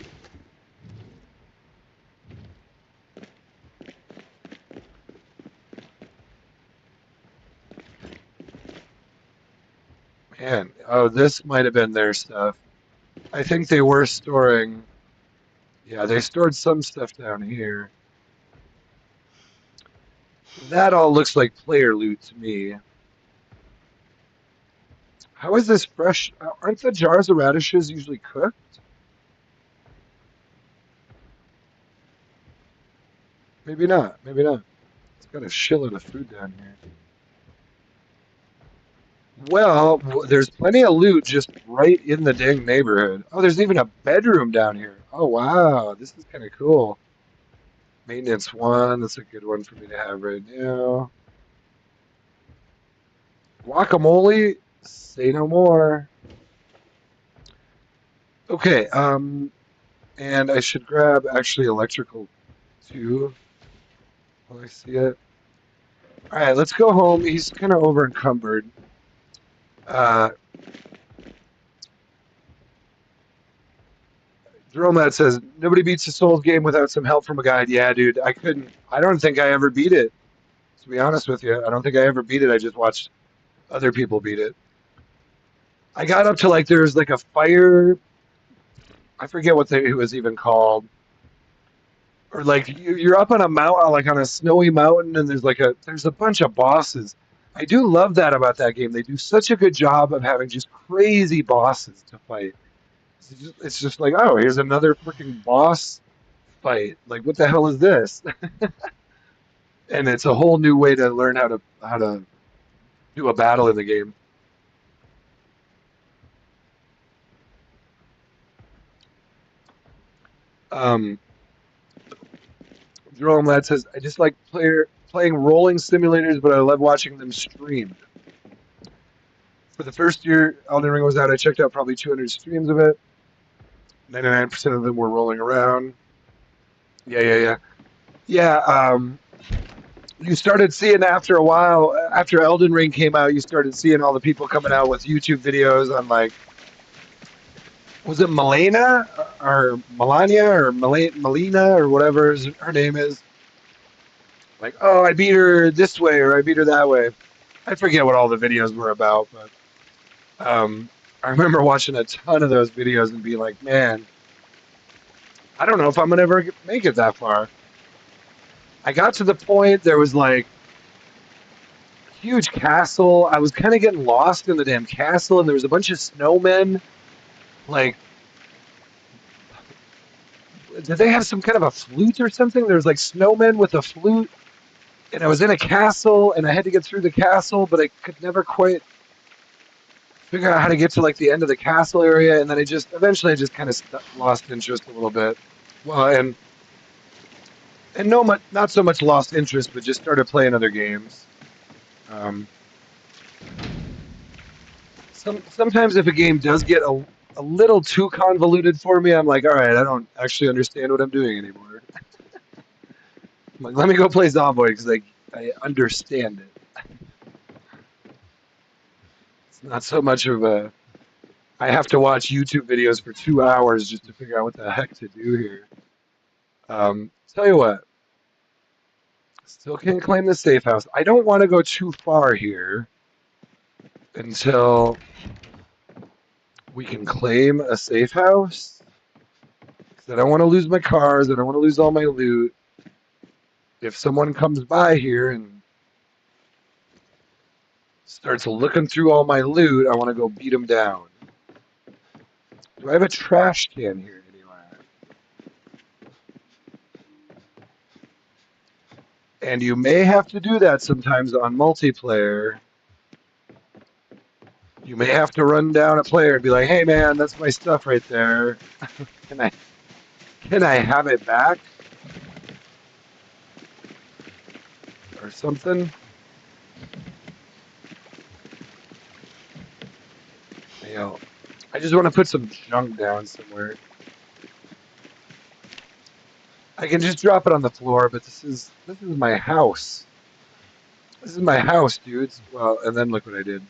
Man, oh, this might have been their stuff. I think they were storing. Yeah, they stored some stuff down here. That all looks like player loot to me. How is this fresh? Aren't the jars of radishes usually cooked? Maybe not. Maybe not. It's got a shitload of food down here. Well, there's plenty of loot just right in the dang neighborhood. Oh, there's even a bedroom down here. Oh, wow. This is kind of cool. Maintenance one. That's a good one for me to have right now. Guacamole. Say no more. Okay. And I should grab actually electrical too. While I see it. All right, let's go home. He's kind of over encumbered. Uh, Dromat says nobody beats a Souls game without some help from a guide. Yeah, dude, I couldn't. I don't think I ever beat it. To be honest with you, I don't think I ever beat it. I just watched other people beat it. I got up to like there's like a fire. I forget what it was even called. Or like you're up on a mountain, like on a snowy mountain, and there's a bunch of bosses. I do love that about that game. They do such a good job of having just crazy bosses to fight. It's just like, oh, here's another freaking boss fight. Like, what the hell is this? And it's a whole new way to learn how to do a battle in the game. Um, Jerome Lad says, I just like playing rolling simulators, but I love watching them streamed. For the first year Elden Ring was out, I checked out probably 200 streams of it. 99% of them were rolling around. Yeah. Yeah, you started seeing after a while, after Elden Ring came out, you started seeing all the people coming out with YouTube videos on like, was it Melena or Melania or Melina or whatever her name is? Like, oh, I beat her this way or I beat her that way. I forget what all the videos were about, but I remember watching a ton of those videos and being like, man, I don't know if I'm gonna ever make it that far. I got to the point there was like huge castle. I was kind of getting lost in the damn castle, and there was a bunch of snowmen. Like, did they have some kind of a flute or something? There was like snowmen with a flute, and I was in a castle, and I had to get through the castle, but I could never quite figure out how to get to like the end of the castle area, and then eventually I just kind of lost interest a little bit. Well, and no, not so much lost interest, but just started playing other games. Um, sometimes if a game does get a little too convoluted for me, I'm like, all right, I don't actually understand what I'm doing anymore. I'm like, let me go play Zomboid because I understand it. It's not so much of a. I have to watch YouTube videos for 2 hours just to figure out what the heck to do here. Tell you what, still can't claim the safe house. I don't want to go too far here until we can claim a safe house. I don't want to lose my cars. I don't want to lose all my loot. If someone comes by here and starts looking through all my loot, I want to go beat them down. Do I have a trash can here anywhere? And you may have to do that sometimes on multiplayer. You may have to run down a player and be like, "Hey man, that's my stuff right there. Can I have it back?" Or something. You know, I just want to put some junk down somewhere. I can just drop it on the floor, but this is my house. This is my house, dudes. Well, and then look what I did.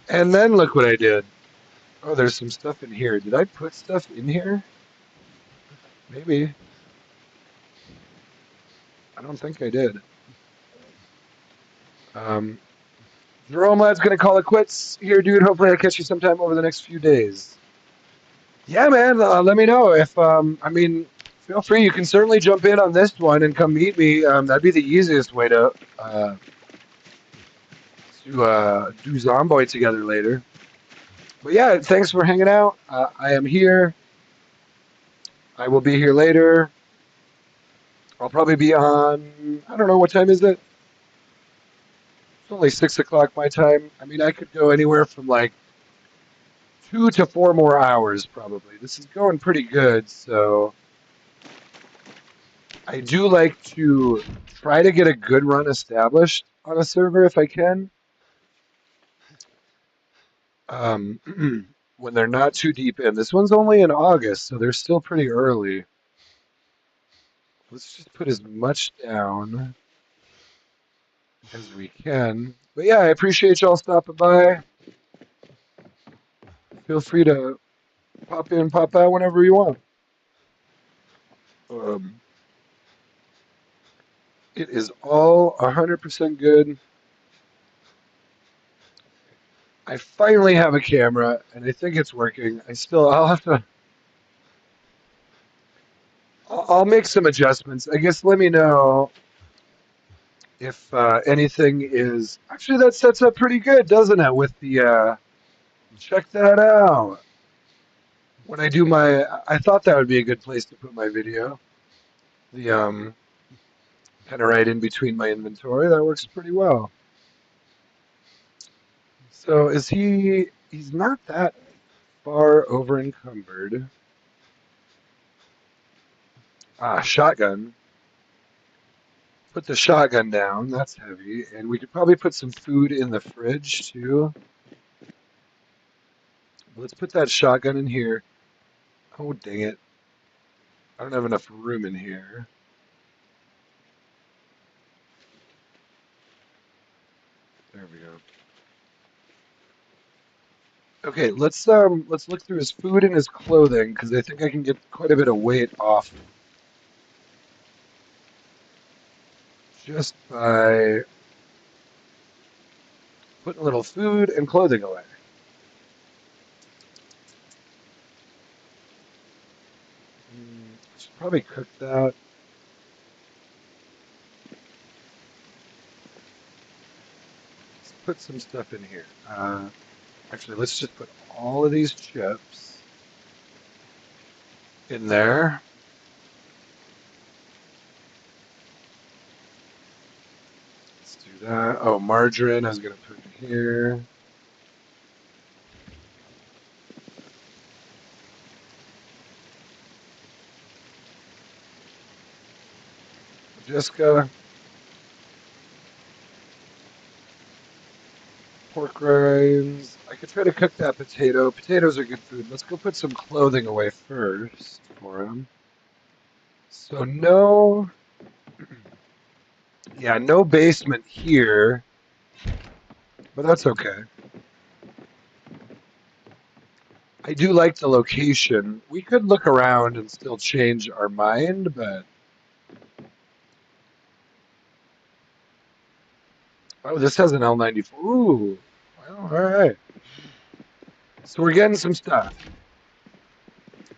And then look what I did. Oh, there's some stuff in here. Did I put stuff in here? Maybe. I don't think I did. Jerome, lad's gonna call it quits here, dude. Hopefully, I catch you sometime over the next few days. Yeah, man. Let me know if I mean, feel free. You can certainly jump in on this one and come meet me. That'd be the easiest way to do Zomboid together later. But yeah, thanks for hanging out. I am here. I will be here later. I'll probably be on. I don't know what time is it. It's only 6 o'clock my time. I mean, I could go anywhere from like 2 to 4 more hours probably. This is going pretty good, so I do like to try to get a good run established on a server if I can. Um, when they're not too deep in. This one's only in August, so they're still pretty early. Let's just put as much down as we can. But yeah, I appreciate y'all stopping by. Feel free to pop in, pop out whenever you want. Um, it is all 100% good. I finally have a camera, and I think it's working. I'll have to, I'll make some adjustments. I guess let me know if anything is, actually that sets up pretty good, doesn't it? With the, check that out. When I do I thought that would be a good place to put my video. The, kind of right in between my inventory. That works pretty well. So he's not that far over encumbered. Ah, shotgun. Put the shotgun down. That's heavy. And we could probably put some food in the fridge too. Let's put that shotgun in here. Oh, dang it. I don't have enough room in here. There we go. Okay, let's look through his food and his clothing because I think I can get quite a bit of weight off just by putting a little food and clothing away. Should probably cook that. Let's put some stuff in here. Actually, let's just put all of these chips in there. Let's do that. Oh, margarine I was going to put in here. Jessica, pork rinds. I could try to cook that potato. Potatoes are good food. Let's go put some clothing away first for him. So no, yeah, no basement here, but that's okay. I do like the location. We could look around and still change our mind, but oh, this has an L94. Ooh, well, all right. So we're getting some stuff.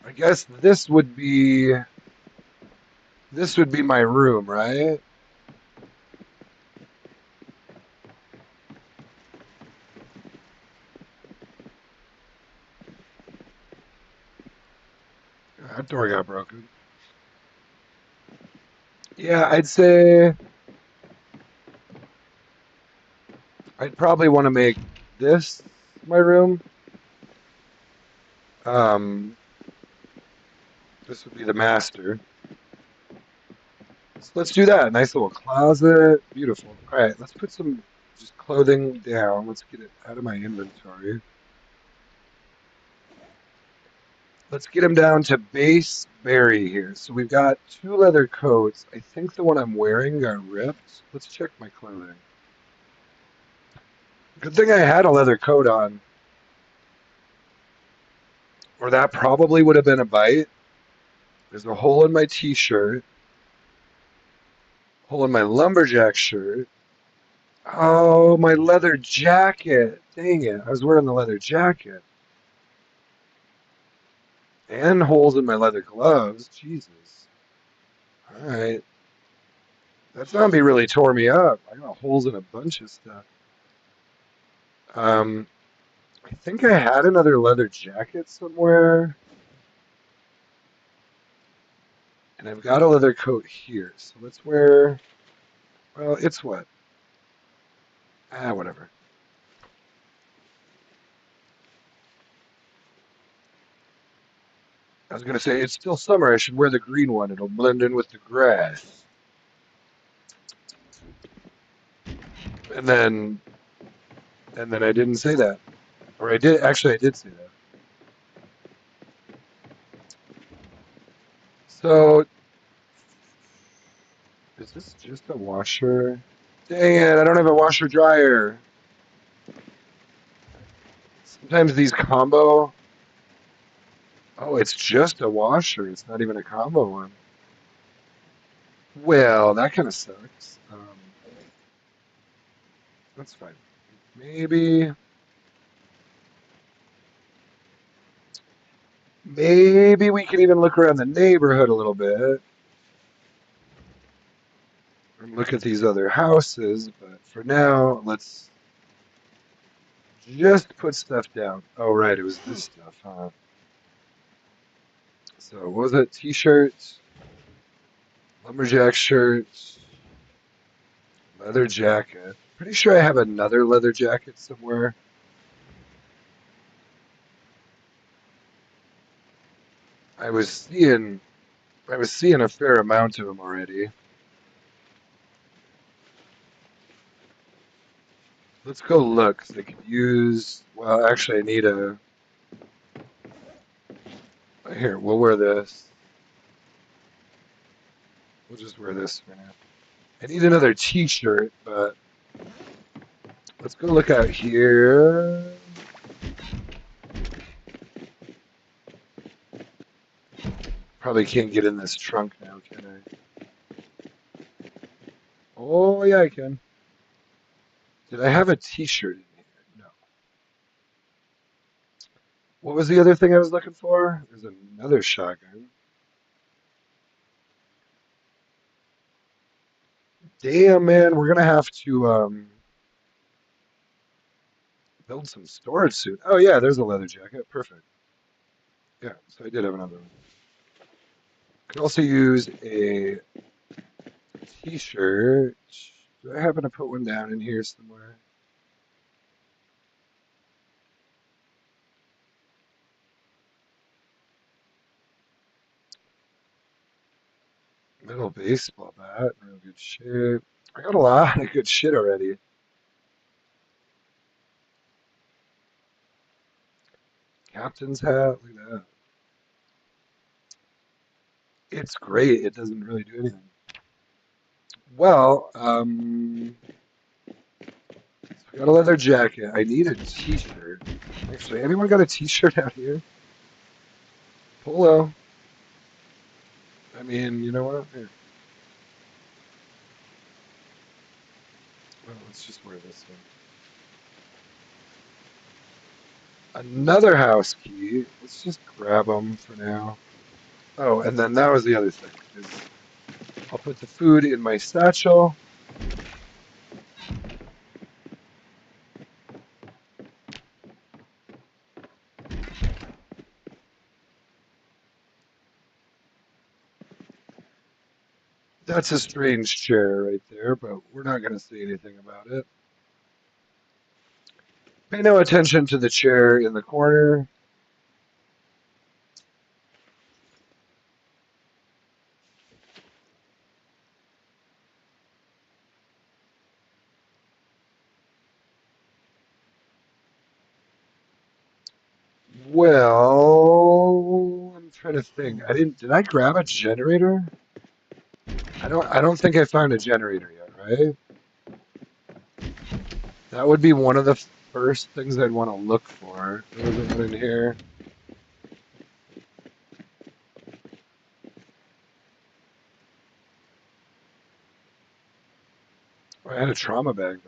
I guess this would be my room, right? That door got broken. Yeah, I'd say I'd probably want to make this my room. Um, this would be the master. So let's do that. Nice little closet. Beautiful. All right, let's put some just clothing down. Let's get it out of my inventory. Let's get him down to base Barry here. So we've got two leather coats. I think the one I'm wearing got ripped. Let's check my clothing. Good thing I had a leather coat on, or that probably would have been a bite. There's a hole in my t-shirt, hole in my lumberjack shirt. Oh, my leather jacket. Dang it. I was wearing the leather jacket. And holes in my leather gloves. Jesus. All right. That zombie really tore me up. I got holes in a bunch of stuff. Um, I think I had another leather jacket somewhere. And I've got a leather coat here. So let's wear. Well, it's what? Ah, whatever. I was gonna say it's still summer. I should wear the green one. It'll blend in with the grass. And then, and then I didn't say that, or I did. Actually, I did say that. So, is this just a washer? Dang it! I don't have a washer dryer. Sometimes these combo. Oh, it's just a washer. It's not even a combo one. Well, that kind of sucks. That's fine. Maybe, maybe we can even look around the neighborhood a little bit and look at these other houses. But for now, let's just put stuff down. Oh, right, it was this stuff, huh? So what was it? T-shirts, lumberjack shirts, leather jacket. Pretty sure I have another leather jacket somewhere. I was seeing I was seeing a fair amount of them already. Let's go look, 'cause I could use. Well, actually, I need a. Here, we'll wear this. We'll just wear this for now. I need another T-shirt, but let's go look out here. Probably can't get in this trunk now, can I? Oh yeah, I can. Did I have a T-shirt in here? No. What was the other thing I was looking for? There's another shotgun. Damn, man, we're gonna have to build some storage soon. Oh yeah, there's a leather jacket. Perfect. Yeah, so I did have another one. Could also use a T-shirt. Do I happen to put one down in here somewhere? Little baseball bat, real good shit. I got a lot of good shit already. Captain's hat, look at that. It's great. It doesn't really do anything. Well, I got a leather jacket. I need a T-shirt. Actually, anyone got a T-shirt out here? Polo. I mean, you know what? Here. Well, let's just wear this one. Another house key. Let's just grab them for now. Oh, and then that was the other thing. Is I'll put the food in my satchel. That's a strange chair right there, but we're not going to say anything about it. Pay no attention to the chair in the corner. Well, I'm trying to think. Did I grab a generator? I don't think I found a generator yet, right? That would be one of the first things I'd want to look for. There wasn't one in here. Oh, I had a trauma bag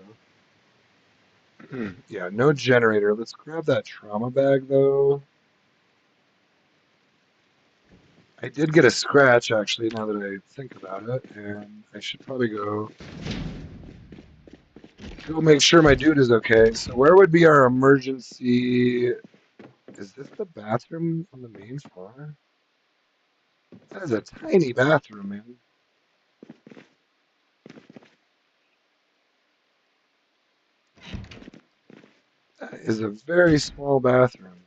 though. Yeah, no generator. Let's grab that trauma bag though. I did get a scratch actually, now that I think about it, and I should probably go make sure my dude is okay. So where would be our emergency? Is this the bathroom on the main floor? That is a tiny bathroom, man. That is a very small bathroom.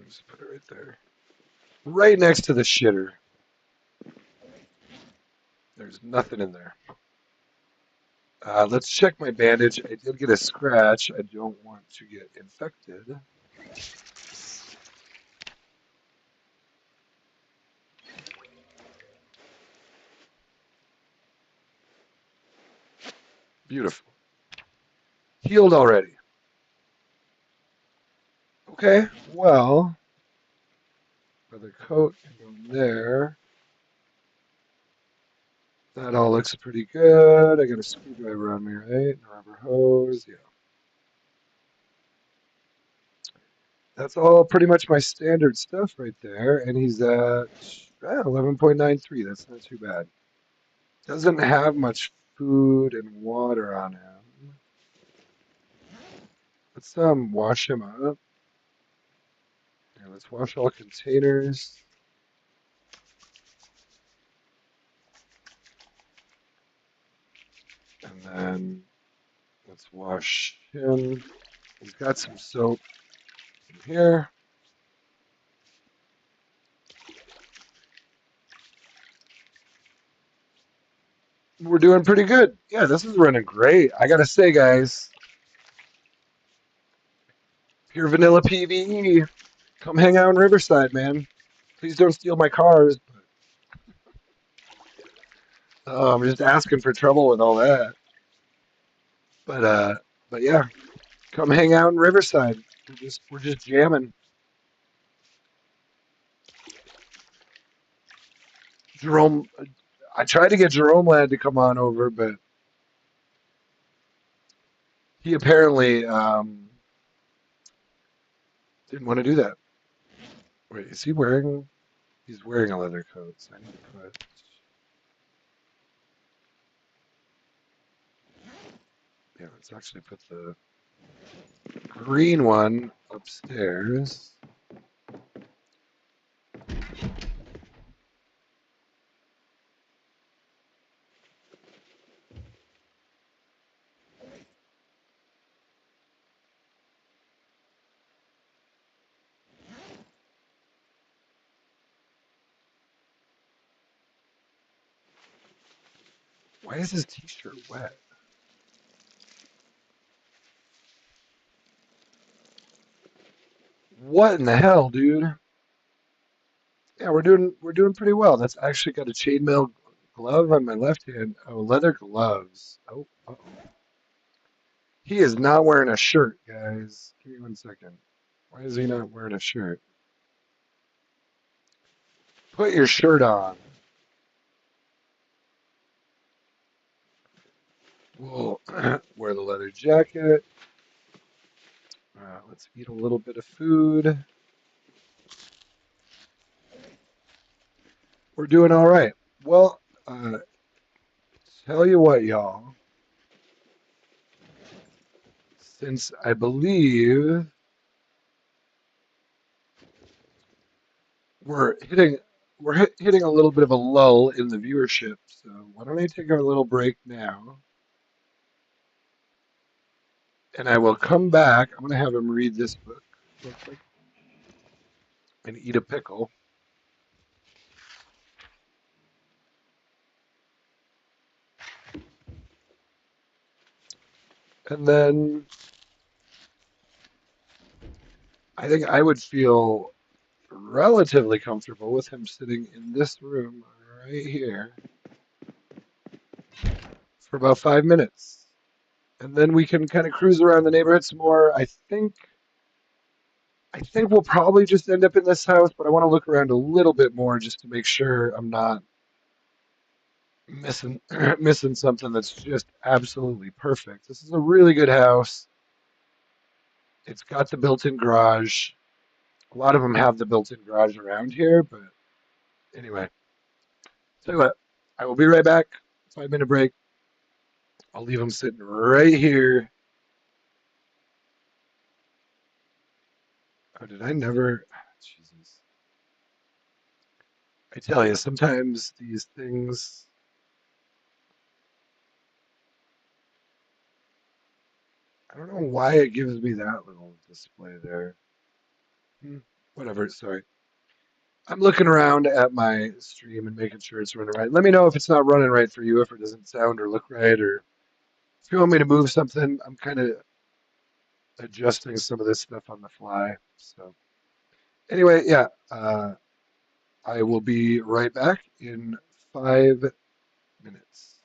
Just put it right there. Right next to the shitter. There's nothing in there. Let's check my bandage. I did get a scratch. I don't want to get infected. Beautiful. Healed already. Okay, well, leather coat can go there. That all looks pretty good. I got a screwdriver on me, right? And a rubber hose. Yeah. That's all pretty much my standard stuff right there. And he's at 11.93. That's not too bad. Doesn't have much food and water on him. Let's wash him up. Yeah, let's wash all containers. And then let's wash him. He's got some soap in here. We're doing pretty good. Yeah, this is running great. I gotta say, guys, if you're Vanilla PvE, come hang out in Riverside, man. Please don't steal my cars. I'm just asking for trouble with all that. But uh, but yeah, come hang out in Riverside. We're just jamming. Jerome, I tried to get Jerome Lad to come on over, but he apparently didn't want to do that. Wait, is he wearing? He's wearing a leather coat. So I need to put. Yeah, let's actually put the green one upstairs. Why is his t-shirt wet? What in the hell, dude? Yeah, we're doing pretty well. That's actually got a chainmail glove on my left hand. Oh, leather gloves. Oh, uh-oh. He is not wearing a shirt, guys. Give me 1 second. Why is he not wearing a shirt? Put your shirt on. We'll wear the leather jacket. Let's eat a little bit of food. We're doing all right. Well, tell you what, y'all. Since I believe we're hitting hitting a little bit of a lull in the viewership, so why don't I take a little break now, and I will come back. I'm going to have him read this book real quick and eat a pickle, and then I think I would feel relatively comfortable with him sitting in this room right here for about 5 minutes. And then we can kind of cruise around the neighborhood some more. I think we'll probably just end up in this house, but I want to look around a little bit more just to make sure I'm not missing missing something that's just absolutely perfect. This is a really good house. It's got the built-in garage. A lot of them have the built-in garage around here, but anyway, tell you what, I will be right back. 5 minute break. I'll leave them sitting right here. Oh, did I never? Jesus. I tell you, sometimes these things, I don't know why it gives me that little display there. Hmm, whatever, sorry. I'm looking around at my stream and making sure it's running right. Let me know if it's not running right for you, if it doesn't sound or look right, or if you want me to move something. I'm kind of adjusting some of this stuff on the fly. So, anyway, yeah, I will be right back in 5 minutes.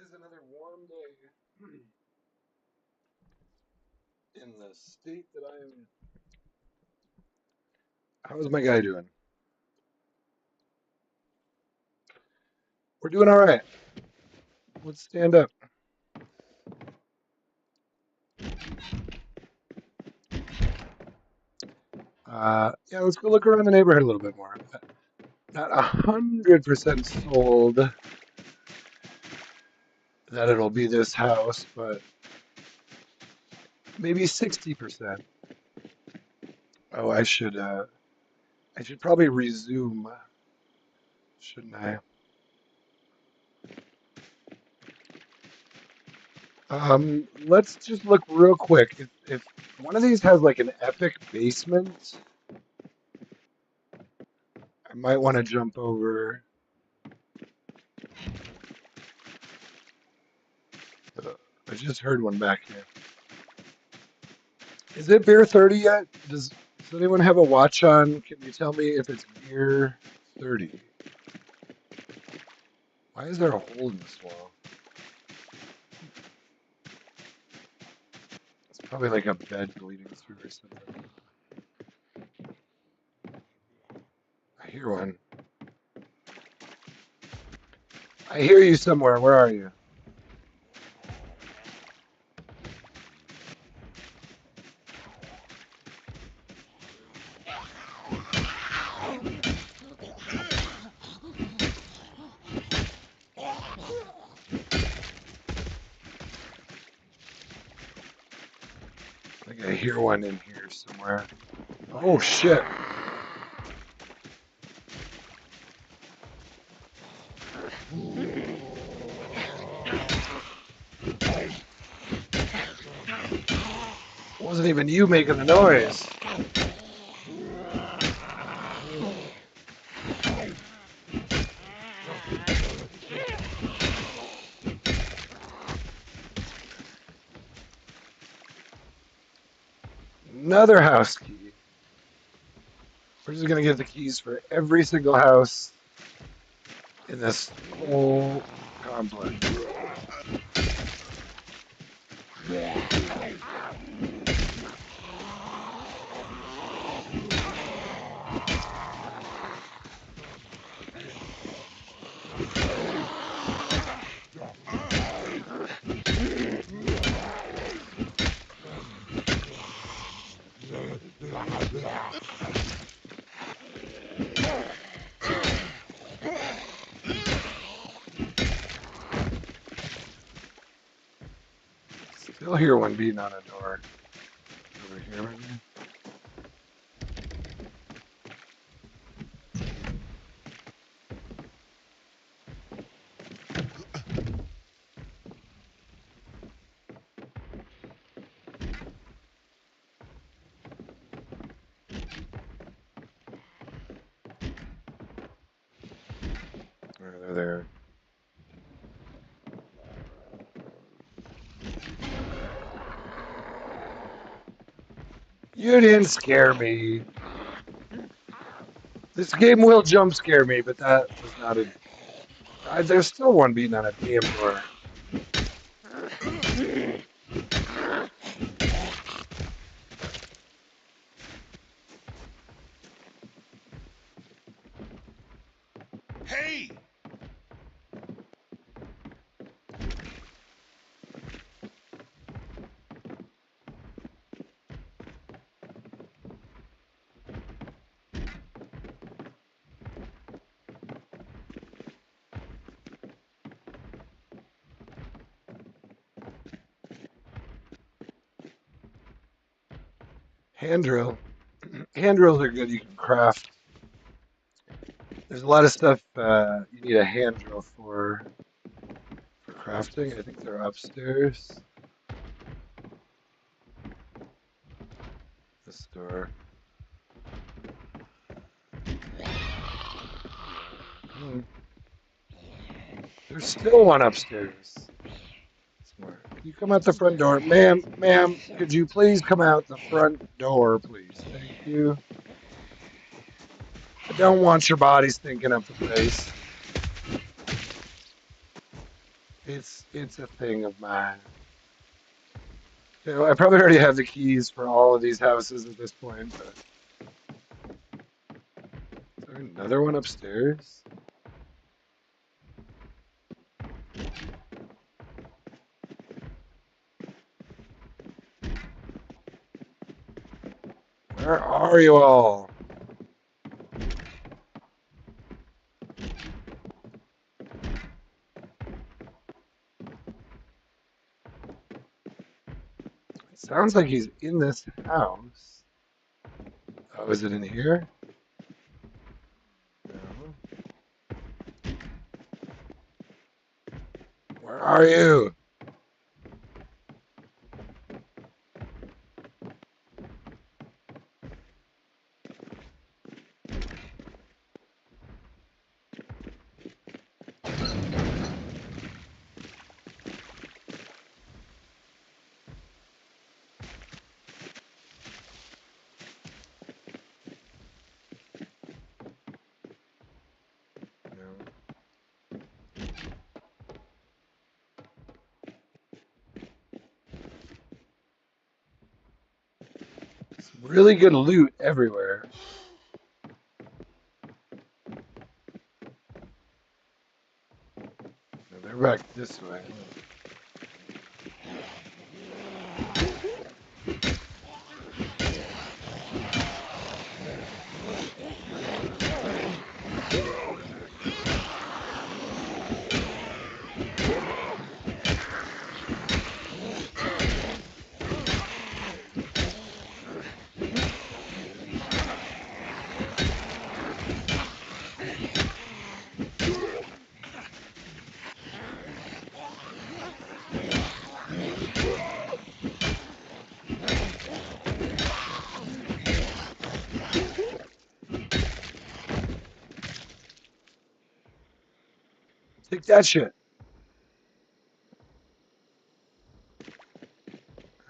is another warm day in the state that I am in. How's my guy doing? We're doing all right. Let's stand up. Yeah, let's go look around the neighborhood a little bit more. Not 100% sold that it'll be this house, but maybe 60%. Oh, I should probably resume, shouldn't I? Let's just look real quick. If one of these has like an epic basement, I might want to jump over. I just heard one back here. Is it beer 30 yet? Does anyone have a watch on? Can you tell me if it's beer 30? Why is there a hole in this wall? It's probably like a bed bleeding through or something. I hear one. I hear you somewhere. Where are you? I think I hear one in here somewhere. Oh shit. It wasn't even you making the noise. Another house key. We're just gonna get the keys for every single house in this whole complex. Still hear one beating on a door. Over here, maybe? They're there. You didn't scare me. This game will jump scare me, but that was not a. There's still one beating on a damn door. Hey! Hand drill. Hand drills are good. You can craft. There's a lot of stuff you need a hand drill for crafting. I think they're upstairs. This door. Hmm. There's still one upstairs. Somewhere. Can you come out the front door? Ma'am, could you please come out the front door, please? Thank you. I don't want your body stinking up the place. It's a thing of mine. You know, I probably already have the keys for all of these houses at this point, but is there another one upstairs? Where are you all? It sounds like he's in this house. Oh, is it in here? No. Where are you? No. Some really good loot everywhere. No, they're back this way. Take that shit.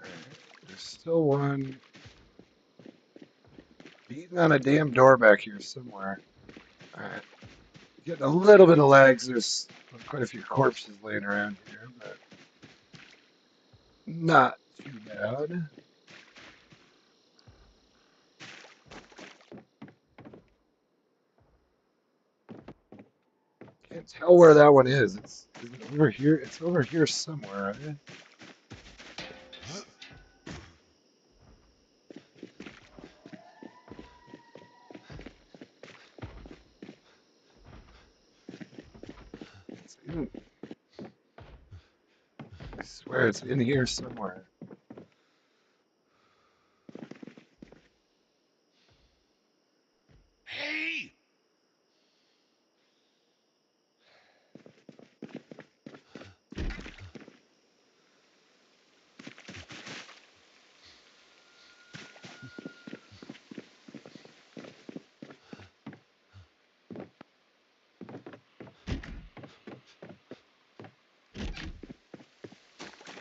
Alright, there's still one beating on a damn door back here somewhere. Alright. Getting a little bit of lags. There's quite a few corpses laying around here, but not too bad. Can't tell where that one is. Is it over here? It's over here somewhere, right? I swear it's in here somewhere. Hey!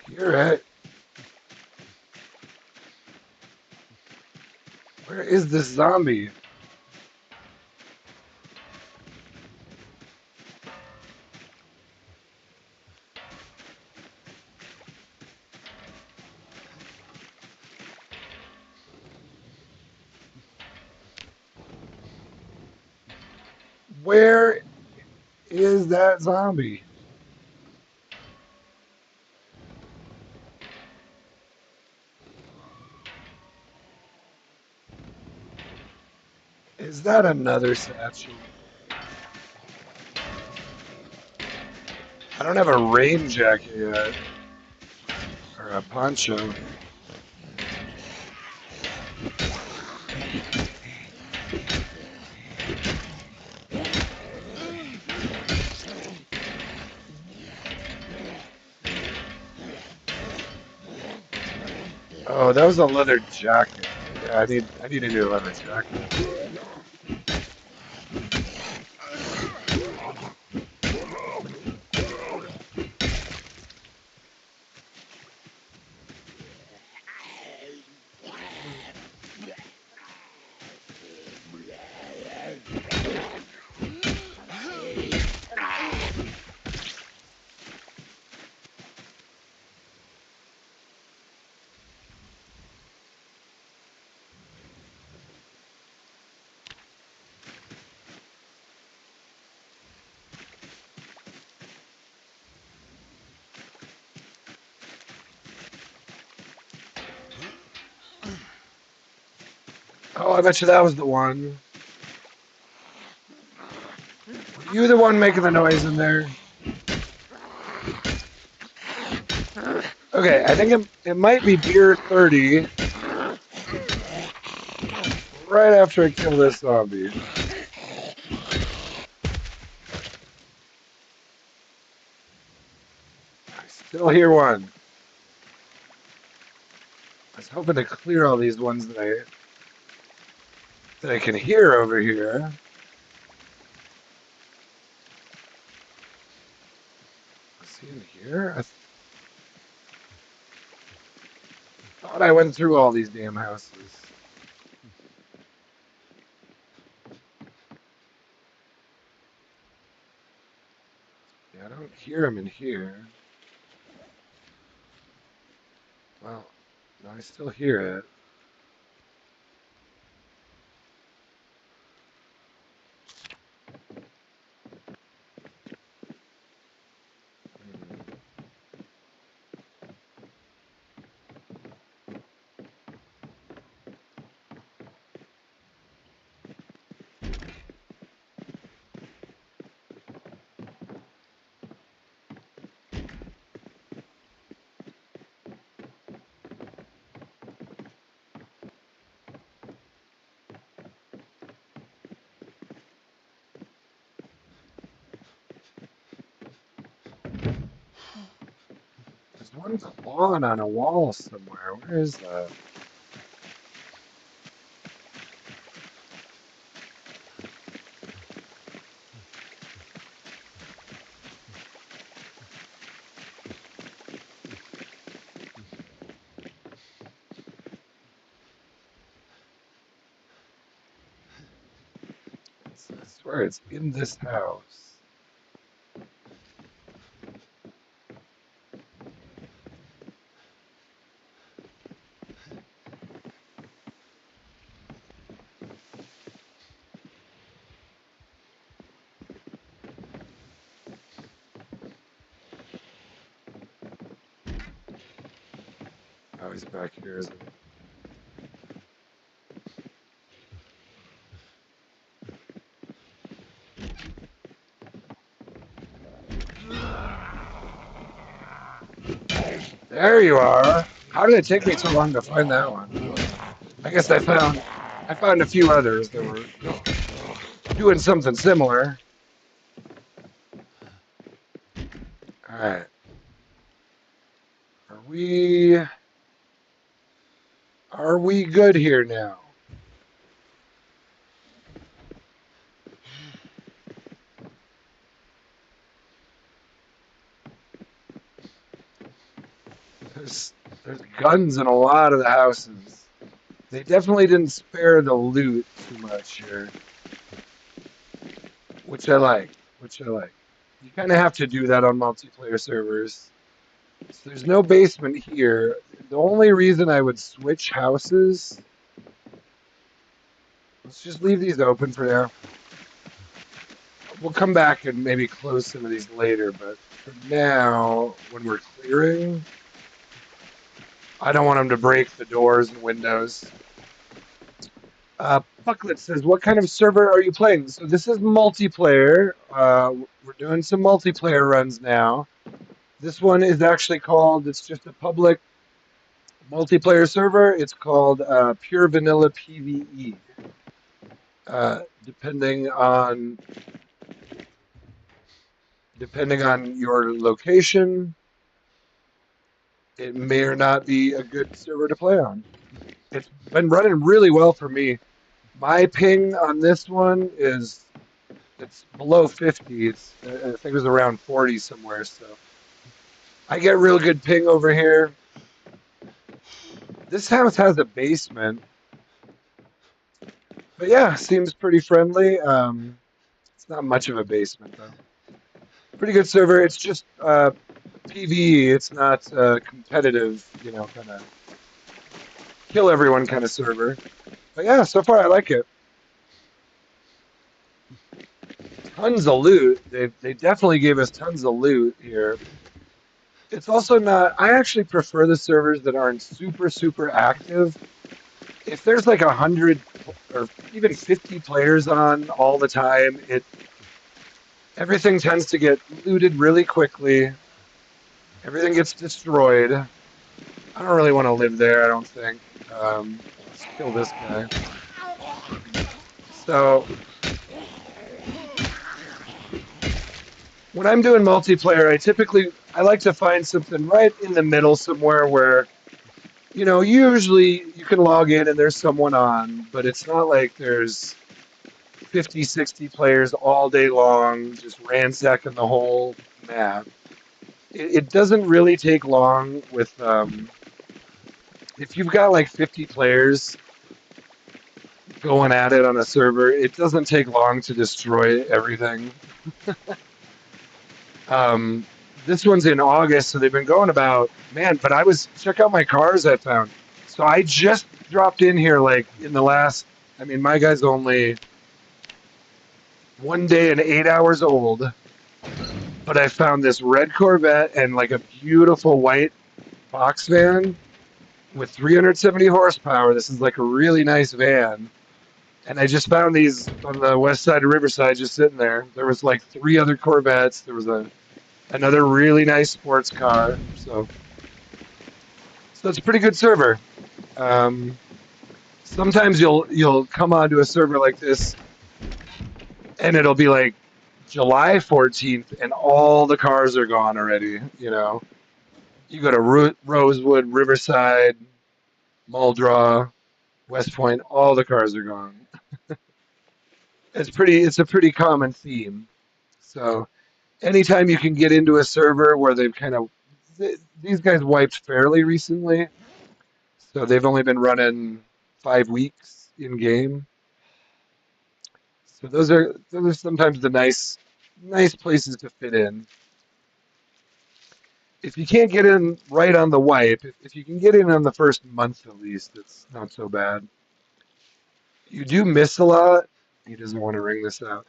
You're right. Where is this zombie? Where is that zombie? Is that another statue? I don't have a rain jacket yet. Or a poncho. Oh, that was a leather jacket. Yeah, I need a new leather jacket. Oh, I bet you that was the one. Were you the one making the noise in there? Okay, I think it might be beer 30 right after I kill this zombie. I still hear one. I was hoping to clear all these ones that I can hear over here. Is he in here? I thought I went through all these damn houses. Yeah, I don't hear him in here. Well, no, I still hear it. Hmm. There's one clawing on a wall somewhere. Where is that? I swear it's in this house. Oh, he's back here, isn't he? There you are. How did it take me so long to find that one? I guess I found a few others that were doing something similar. All right. Are we good here now? There's there's guns in a lot of the houses. They definitely didn't spare the loot too much here, which I like. Which I like. You kind of have to do that on multiplayer servers. So there's no basement here. The only reason I would switch houses, let's just leave these open for now. We'll come back and maybe close some of these later, but for now, when we're clearing, I don't want them to break the doors and windows. Bucklet says, what kind of server are you playing? So this is multiplayer. We're doing some multiplayer runs now. This one is actually called, it's just a public multiplayer server. It's called Pure Vanilla PvE. Depending on your location, it may or not be a good server to play on. It's been running really well for me. My ping on this one it's below 50. I think it was around 40 somewhere. So I get real good ping over here. This house has a basement, but yeah, seems pretty friendly. It's not much of a basement though. Pretty good server. It's just PvE. It's not competitive, kind of kill everyone kind of server. But yeah, so far I like it. Tons of loot. They definitely gave us tons of loot here. It's also not. I actually prefer the servers that aren't super active. if there's like 100 or even 50 players on all the time, it everything tends to get looted really quickly. Everything gets destroyed. I don't really want to live there, I don't think. Let's kill this guy. So when I'm doing multiplayer, I like to find something right in the middle somewhere where, usually you can log in and there's someone on, but it's not like there's 50, 60 players all day long just ransacking the whole map. It doesn't really take long with if you've got like 50 players going at it on a server, it doesn't take long to destroy everything. Um, this one's in August, so they've been going about, man, but check out my cars I found. So I just dropped in here like in the last, I mean, my guy's only 1 day and 8 hours old, but I found this red Corvette and like a beautiful white box van with 370 horsepower. This is like a really nice van. And I just found these on the west side of Riverside just sitting there. There was like 3 other Corvettes. There was another really nice sports car. So it's a pretty good server. Um, Sometimes you'll come onto a server like this, and it'll be like July 14th, and all the cars are gone already. You go to Rosewood, Riverside, Muldraw, West Point, all the cars are gone. It's a pretty common theme. So anytime you can get into a server where these guys wiped fairly recently, so they've only been running 5 weeks in game. So those are sometimes the nice places to fit in. If you can't get in right on the wipe, if you can get in on the first month at least, it's not so bad. You do miss a lot. He doesn't want to ring this out.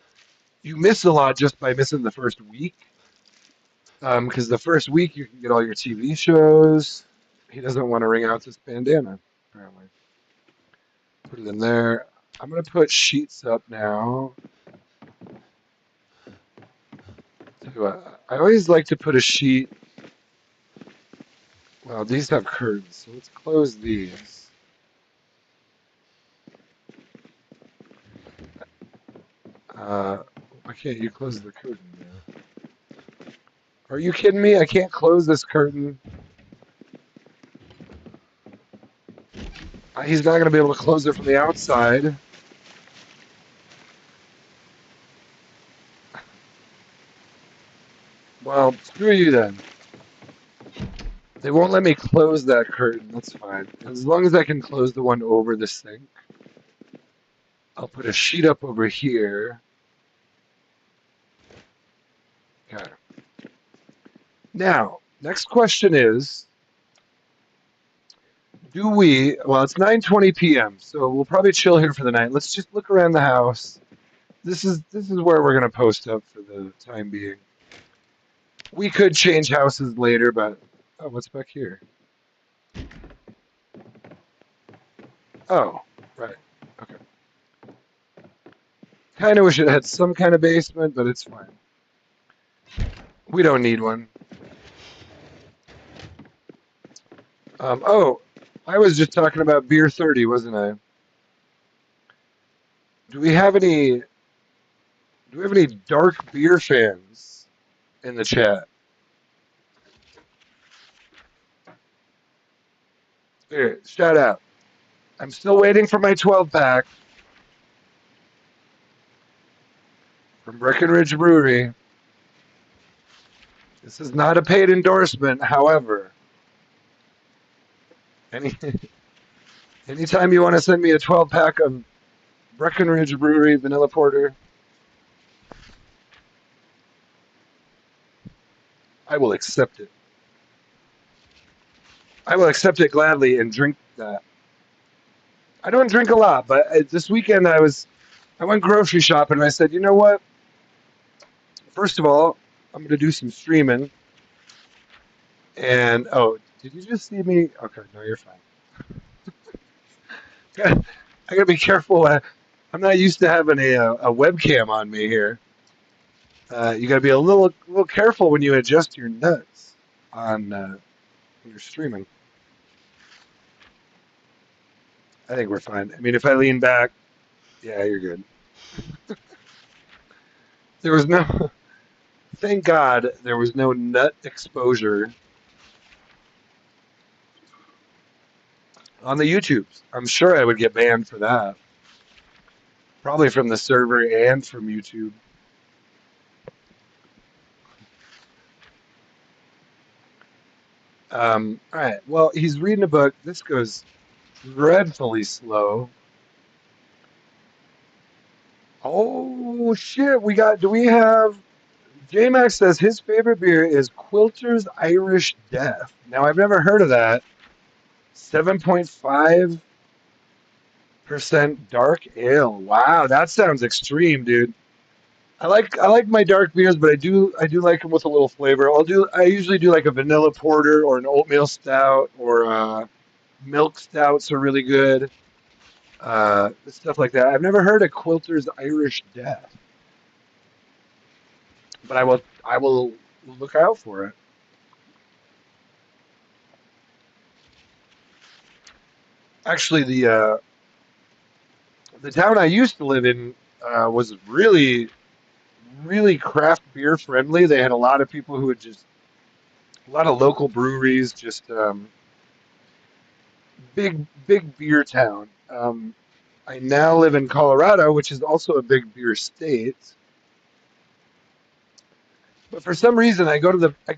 You miss a lot just by missing the first week, because the first week you can get all your TV shows. He doesn't want to ring out this bandana, apparently. Put it in there. I'm going to put sheets up now. I always like to put a sheet. Well, these have curtains, so let's close these. Why can't you close the curtain there? Are you kidding me? I can't close this curtain. He's not going to be able to close it from the outside. Well, screw you then. They won't let me close that curtain. That's fine. As long as I can close the one over the sink. I'll put a sheet up over here. Okay. Now, next question is, well, it's 9:20 p.m., so we'll probably chill here for the night. Let's just look around the house. This is where we're going to post up for the time being. We could change houses later, but what's back here? Oh, right. Okay. Kind of wish it had some kind of basement, but it's fine. We don't need one. I was just talking about Beer 30, wasn't I? Do we have any dark beer fans in the chat? Here, shout out. I'm still waiting for my 12 pack from Breckenridge Brewery. This is not a paid endorsement, however. Anytime you want to send me a 12 pack of Breckenridge Brewery Vanilla Porter, I will accept it. I will accept it gladly and drink that. I don't drink a lot, but this weekend I went grocery shopping and I said, you know what? First of all, I'm going to do some streaming. And, did you just see me? Okay, no, you're fine. I gotta be careful. I'm not used to having a webcam on me here. You gotta be a little careful when you adjust your nuts on when you're streaming. I think we're fine. I mean, if I lean back, yeah, you're good. There was no, thank God, there was no nut exposure on the YouTubes. I'm sure I would get banned for that. Probably from the server and from YouTube. All right. Well, he's reading a book. This goes dreadfully slow. Oh shit! Do we have? J Max says his favorite beer is Quilter's Irish Death. Now I've never heard of that. 7.5% dark ale. Wow, that sounds extreme, dude. I like my dark beers, but I do like them with a little flavor. I usually do like a vanilla porter or an oatmeal stout or milk stouts are really good. Stuff like that. I've never heard of Quilter's Irish Death, but I will look out for it. Actually, the town I used to live in was really craft beer friendly. They had a lot of people who would just a lot of local breweries, just big beer town. I now live in Colorado, which is also a big beer state. But for some reason, I go to the I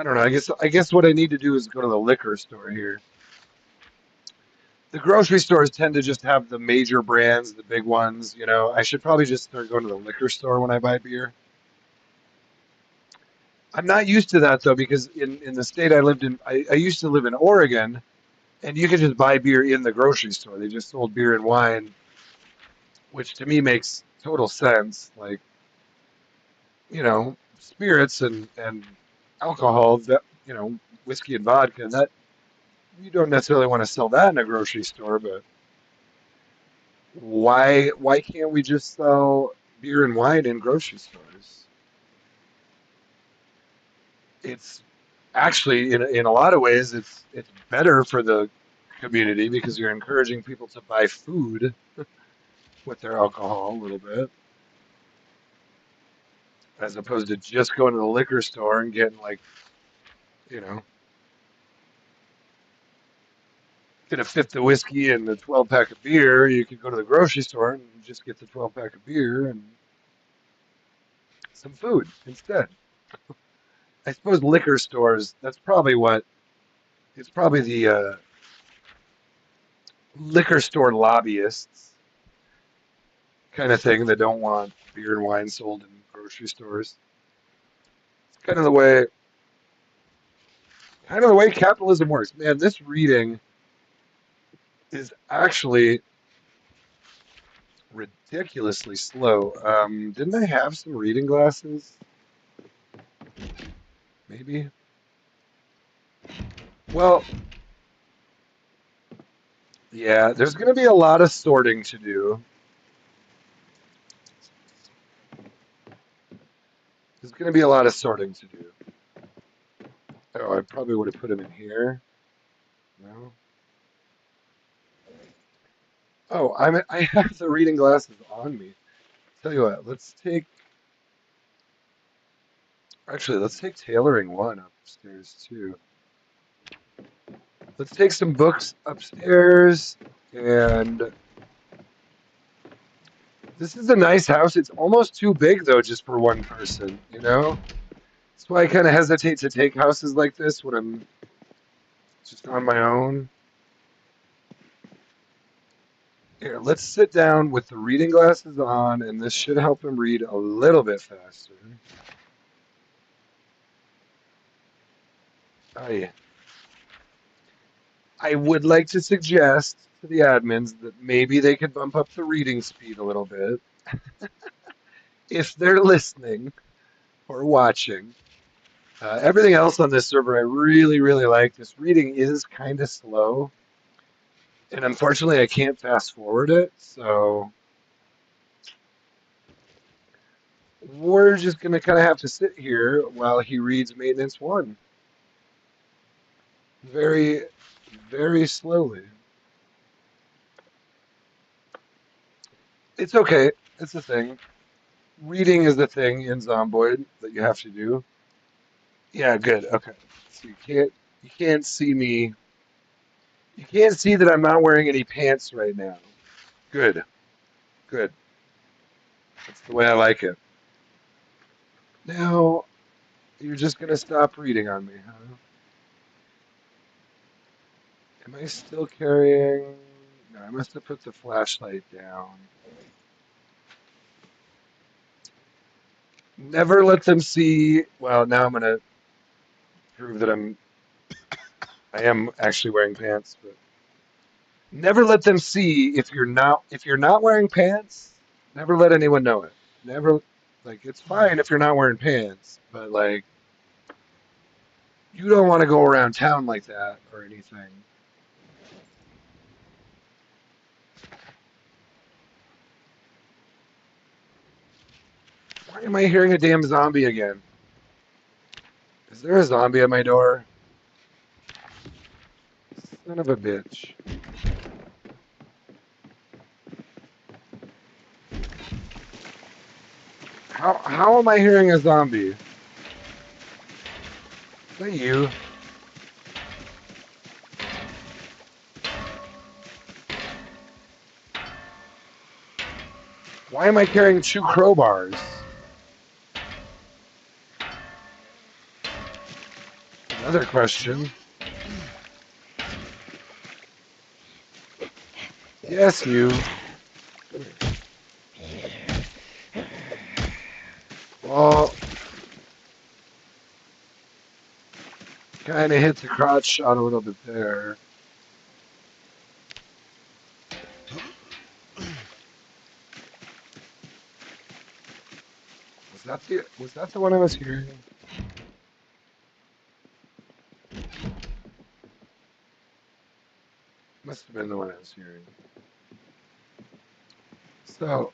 don't know. I guess what I need to do is go to the liquor store here. The grocery stores tend to just have the major brands, the big ones. I should probably just start going to the liquor store when I buy beer. I'm not used to that though, because in the state I lived in, I used to live in Oregon, and you could just buy beer in the grocery store. They just sold beer and wine, which to me makes total sense. Like, spirits and alcohol, that, whiskey and vodka, that you don't necessarily want to sell that in a grocery store, but why can't we just sell beer and wine in grocery stores? It's actually in a lot of ways it's better for the community because you're encouraging people to buy food with their alcohol a little bit as opposed to just going to the liquor store and getting like, you know, get a fifth of whiskey and a 12 pack of beer. You could go to the grocery store and just get the 12 pack of beer and some food instead. I suppose liquor stores, that's probably what it's probably the liquor store lobbyists kind of thing that don't want beer and wine sold in grocery stores. It's kind of the way capitalism works. Man, this reading is actually ridiculously slow. Didn't I have some reading glasses? Maybe. Well, yeah, there's going to be a lot of sorting to do. There's going to be a lot of sorting to do. Oh, I probably would have put him in here. No. Oh, I have the reading glasses on me. Tell you what, let's take tailoring one upstairs too. Let's take some books upstairs, and this is a nice house. It's almost too big though, just for one person. That's why I kind of hesitate to take houses like this when I'm just on my own. Here, let's sit down with the reading glasses on, and this should help him read a little bit faster. Oh yeah. I would like to suggest to the admins that maybe they could bump up the reading speed a little bit if they're listening or watching. Everything else on this server I really, really like. This reading is kind of slow. And unfortunately, I can't fast forward it, so we're just gonna kind of have to sit here while he reads maintenance one, very, very slowly. It's okay. It's the thing. Reading is the thing in Zomboid that you have to do. Yeah, good. Okay. So you can't see me. You can't see that I'm not wearing any pants right now. Good. Good. That's the way I like it. Now you're just gonna stop reading on me, huh? Am I still carrying? No, I must have put the flashlight down. Never let them see. Well, now I'm gonna prove that I am actually wearing pants, but never let them see if you're not wearing pants. Never let anyone know it. Never like it's fine if you're not wearing pants, but like you don't want to go around town like that or anything. Why am I hearing a damn zombie again? Is there a zombie at my door? Son of a bitch. How am I hearing a zombie? Is that you? Why am I carrying two crowbars? Another question. Yes, you. Well, kind of hit the crotch shot a little bit there. Was that the one I was hearing? Must have been the one I was hearing. So,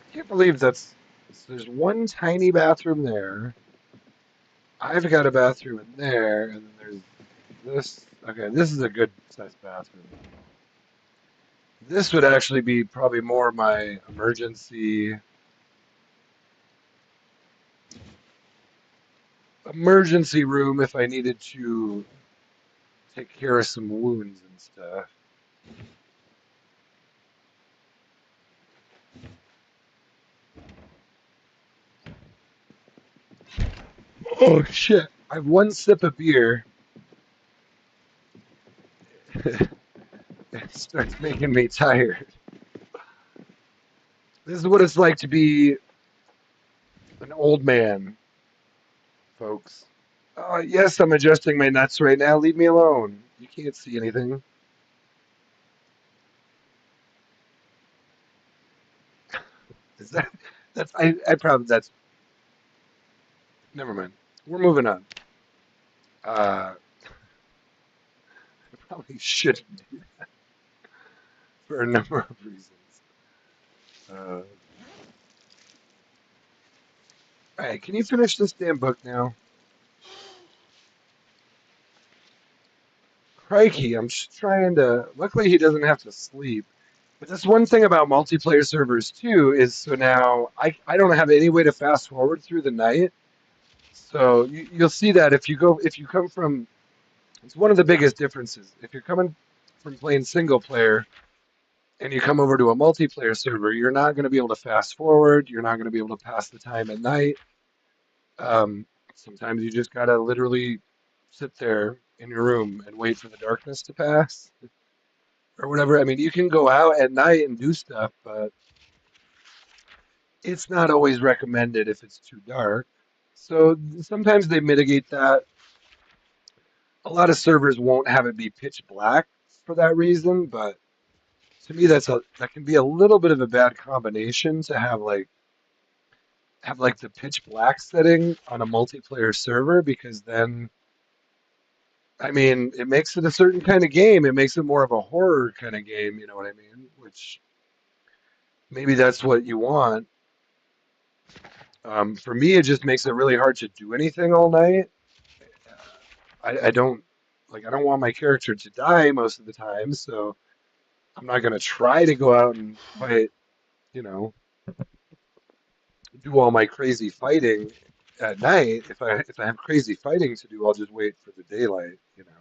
I can't believe so there's one tiny bathroom there. I've got a bathroom in there, and then there's this. Okay, this is a good sized bathroom. This would actually be probably more my emergency room if I needed to take care of some wounds and stuff. Oh shit! I have one sip of beer. It starts making me tired. This is what it's like to be an old man, folks. Yes, I'm adjusting my nuts right now. Leave me alone. You can't see anything. Is that? That's. I probably. That's. Never mind. We're moving on. I probably shouldn't do that for a number of reasons. All right. Can you finish this damn book now? Crikey, I'm just trying to. Luckily, he doesn't have to sleep. But that's one thing about multiplayer servers too is so now I don't have any way to fast forward through the night. So you'll see that if you come from it's one of the biggest differences. If you're coming from playing single player and you come over to a multiplayer server, you're not going to be able to fast forward. You're not going to be able to pass the time at night. Sometimes you just gotta literally sit there in your room and wait for the darkness to pass or whatever. I mean, you can go out at night and do stuff, but it's not always recommended if it's too dark. So sometimes they mitigate that. A lot of servers won't have it be pitch black for that reason, but to me that can be a little bit of a bad combination to have like the pitch black setting on a multiplayer server because then I mean, it makes it a certain kind of game. It makes it more of a horror kind of game, you know what I mean? Which maybe that's what you want. For me, it just makes it really hard to do anything all night. I don't I don't want my character to die most of the time, so I'm not gonna try to go out and fight, you know, do all my crazy fighting at night. If I have crazy fighting to do, I'll just wait for the daylight, you know.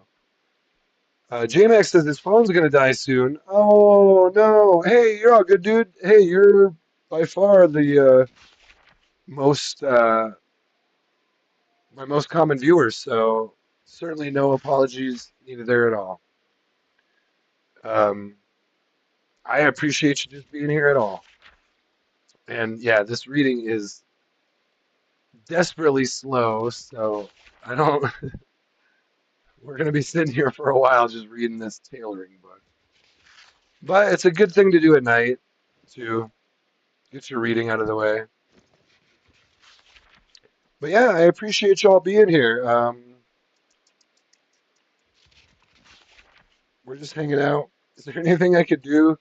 JMax says his phone's gonna die soon. Oh no! Hey, you're all good, dude. Hey, you're by far the most my most common viewer, so certainly no apologies needed there at all. Um, I appreciate you just being here at all. And yeah, this reading is desperately slow, so I don't. We're gonna be sitting here for a while just reading this tailoring book. But it's a good thing to do at night to get your reading out of the way. But yeah, I appreciate y'all being here. We're just hanging out. Is there anything I could do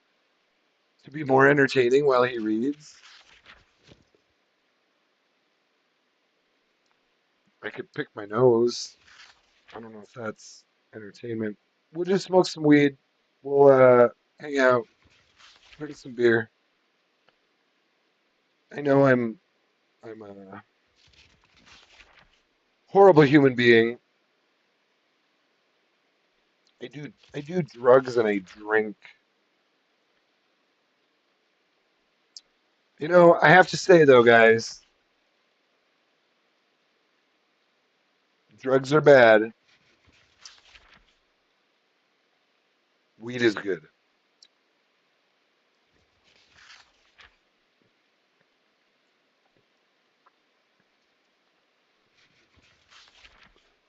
to be more entertaining while he reads? I could pick my nose. I don't know if that's entertainment. We'll just smoke some weed. We'll hang out, drink some beer. I know I'm a horrible human being. I do drugs and I drink. You know, I have to say though, guys, drugs are bad. Weed is good.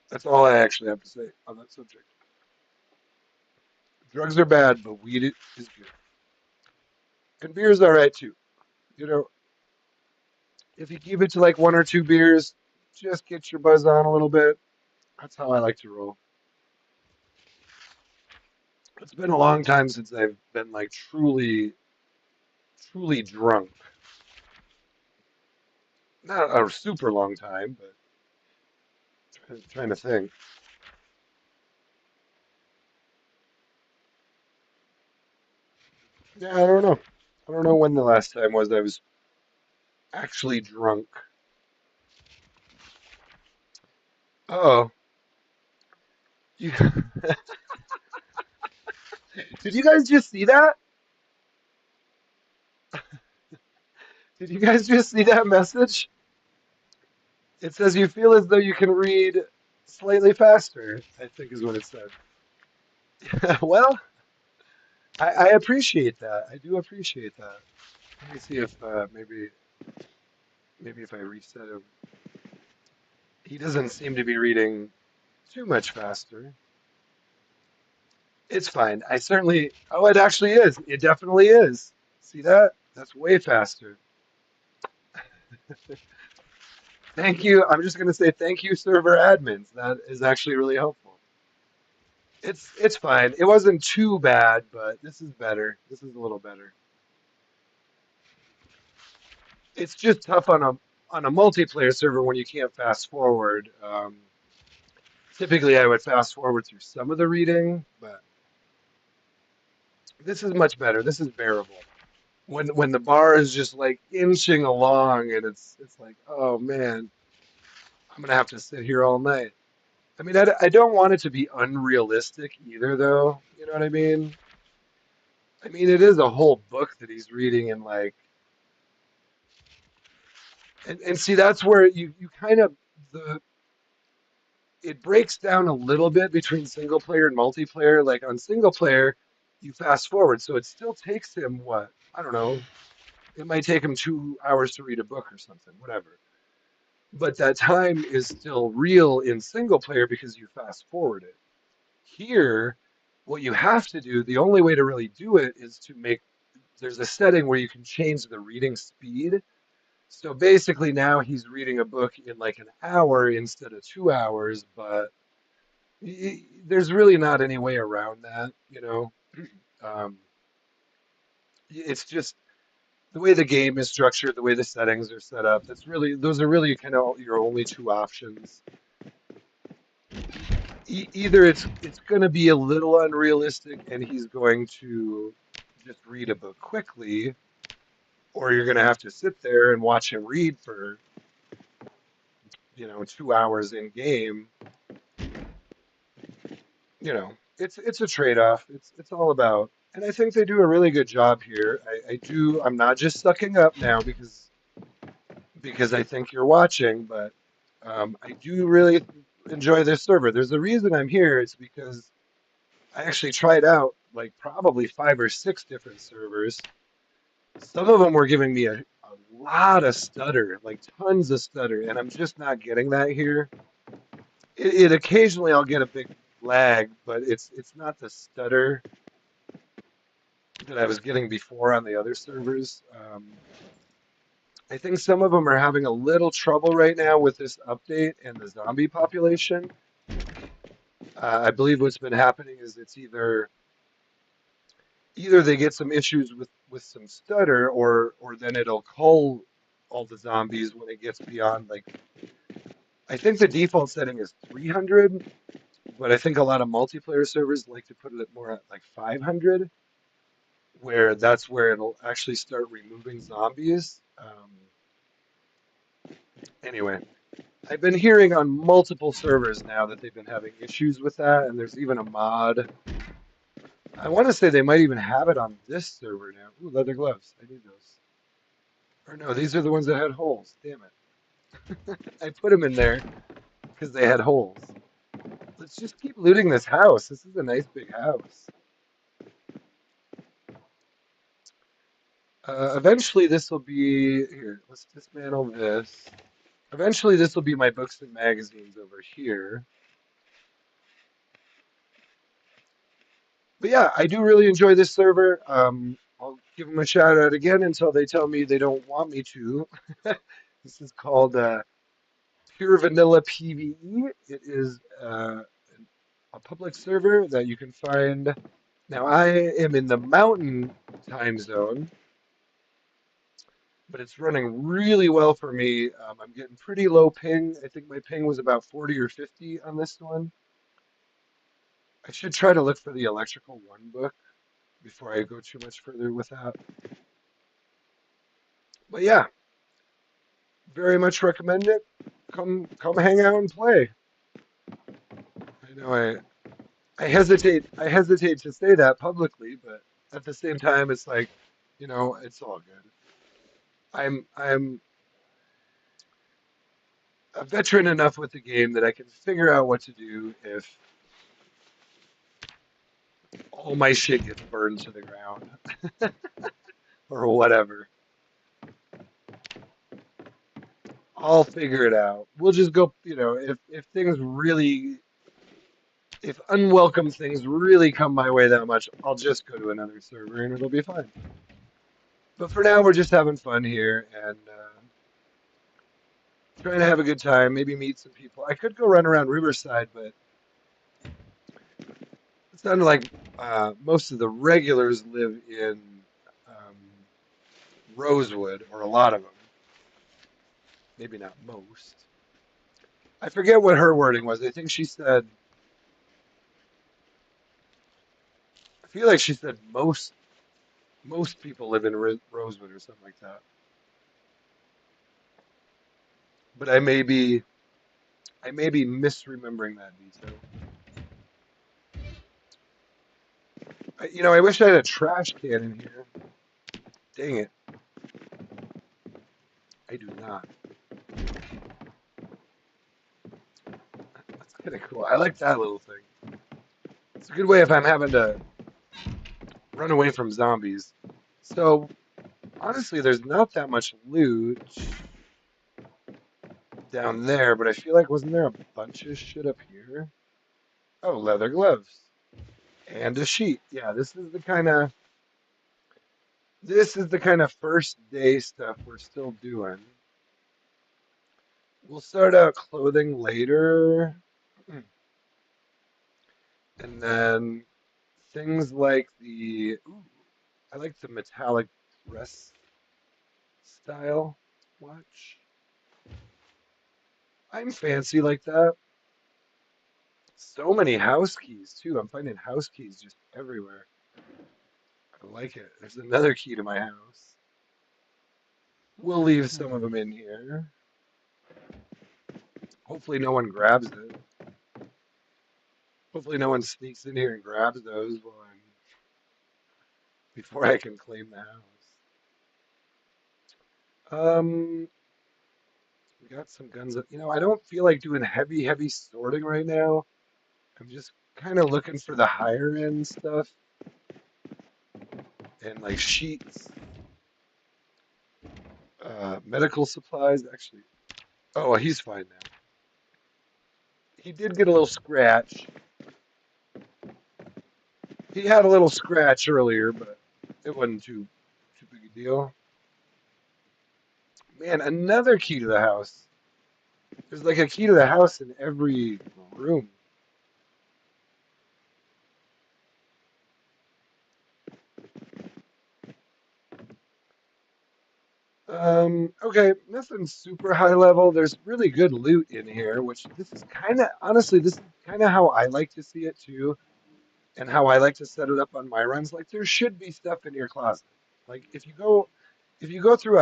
That's all I actually have to say on that subject. Drugs are bad, but weed is good. And beer's all right too. You know, if you keep it to like one or two beers, just get your buzz on a little bit. That's how I like to roll. It's been a long time since I've been like truly drunk. Not a super long time, but trying to think. Yeah, I don't know. I don't know when the last time was I was actually drunk. Oh, you, did you guys just see that? Did you guys just see that message? It says you feel as though you can read slightly faster, I think is what it said. Well, I appreciate that. I do appreciate that. Let me see if maybe if I reset him. He doesn't seem to be reading too much faster. It's fine. I certainly. Oh, it actually is. It definitely is. See that? That's way faster. Thank you. I'm just going to say thank you, server admins. That is actually really helpful. It's fine. It wasn't too bad, but this is better. This is a little better. It's just tough on a multiplayer server when you can't fast forward. Typically, I would fast forward through some of the reading, but this is much better. This is bearable. When the bar is just like inching along and it's like, oh man, I'm gonna have to sit here all night. I mean, I don't want it to be unrealistic either, though. You know what I mean? I mean, it is a whole book that he's reading, and like, and see, that's where you kind of the it breaks down a little bit between single player and multiplayer. Like on single player, you fast forward, so it still takes him what I don't know. It might take him 2 hours to read a book or something, whatever. But that time is still real in single player because you fast forward it. Here, what you have to do, the only way to really do it is to make there's a setting where you can change the reading speed. So basically now he's reading a book in like an hour instead of 2 hours, but There's really not any way around that, you know. Um, it's just the way the game is structured, the way the settings are set up. Those are really kind of your only two options. Either it's going to be a little unrealistic and he's going to just read a book quickly, or you're going to have to sit there and watch him read for 2 hours in game. It's a trade-off. It's all about, and I think they do a really good job here. I do. I'm not just sucking up now because I think you're watching, but I do really enjoy this server. There's a reason I'm here. It's because I actually tried out like probably 5 or 6 different servers. Some of them were giving me a lot of stutter, like tons of stutter, and I'm just not getting that here. It occasionally I'll get a big lag, but it's not the stutter that I was getting before on the other servers. I think some of them are having a little trouble right now with this update and the zombie population. I believe what's been happening is it's either they get some issues with some stutter, or then it'll cull all the zombies when it gets beyond, like, I think the default setting is 300, but I think a lot of multiplayer servers like to put it more at like 500, where that's where it'll actually start removing zombies. Anyway, I've been hearing on multiple servers now that they've been having issues with that, and there's even a mod. I want to say they might even have it on this server now. Ooh, leather gloves. I need those. Or no, these are the ones that had holes. Damn it. I put them in there because they had holes. Let's just keep looting this house. This is a nice big house. Eventually, this will be here. Let's dismantle this. Eventually, this will be my books and magazines over here. But yeah, I do really enjoy this server. I'll give them a shout out again until they tell me they don't want me to. This is called Pure Vanilla PvE. It is a public server that you can find. Now, I am in the mountain time zone, but it's running really well for me. I'm getting pretty low ping. I think my ping was about 40 or 50 on this one. I should try to look for the Electrical One book before I go too much further with that. But yeah, very much recommend it. Come hang out and play. I know I hesitate to say that publicly, but at the same time it's like, it's all good. I'm a veteran enough with the game that I can figure out what to do if all my shit gets burned to the ground or whatever. I'll figure it out. We'll just go, if unwelcome things really come my way that much, I'll just go to another server and it'll be fine. But for now, we're just having fun here and trying to have a good time, maybe meet some people. I could go run around Riverside, but it sounded like most of the regulars live in um, Rosewood, or a lot of them. Maybe not most. I forget what her wording was. I think she said, I feel like she said most people live in Rosewood or something like that. But I may be misremembering that detail. I wish I had a trash can in here. Dang it, I do not. That's kind of cool. I like that little thing. It's a good way if I'm having to run away from zombies. So honestly, there's not that much loot down there, but I feel like wasn't there a bunch of shit up here? Oh, leather gloves and a sheet. Yeah, this is the kind of first day stuff we're still doing. We'll start out clothing later. And then things like I like the metallic dress style watch. I'm fancy like that. So many house keys too. I'm finding house keys just everywhere. I like it. There's another key to my house. We'll leave some of them in here. Hopefully no one grabs it. Hopefully no one sneaks in here and grabs those before I can claim the house. We got some guns. I don't feel like doing heavy sorting right now. I'm just kind of looking for the higher end stuff and like sheets, medical supplies. Actually, oh, he's fine now. He did get a little scratch. He had a little scratch earlier, but it wasn't too big a deal. Man, another key to the house. There's like a key to the house in every room. Okay, nothing super high level. There's really good loot in here, which this is kind of, honestly, this is kind of how I like to see it too, and how I like to set it up on my runs. Like there should be stuff in your closet. Like if you go through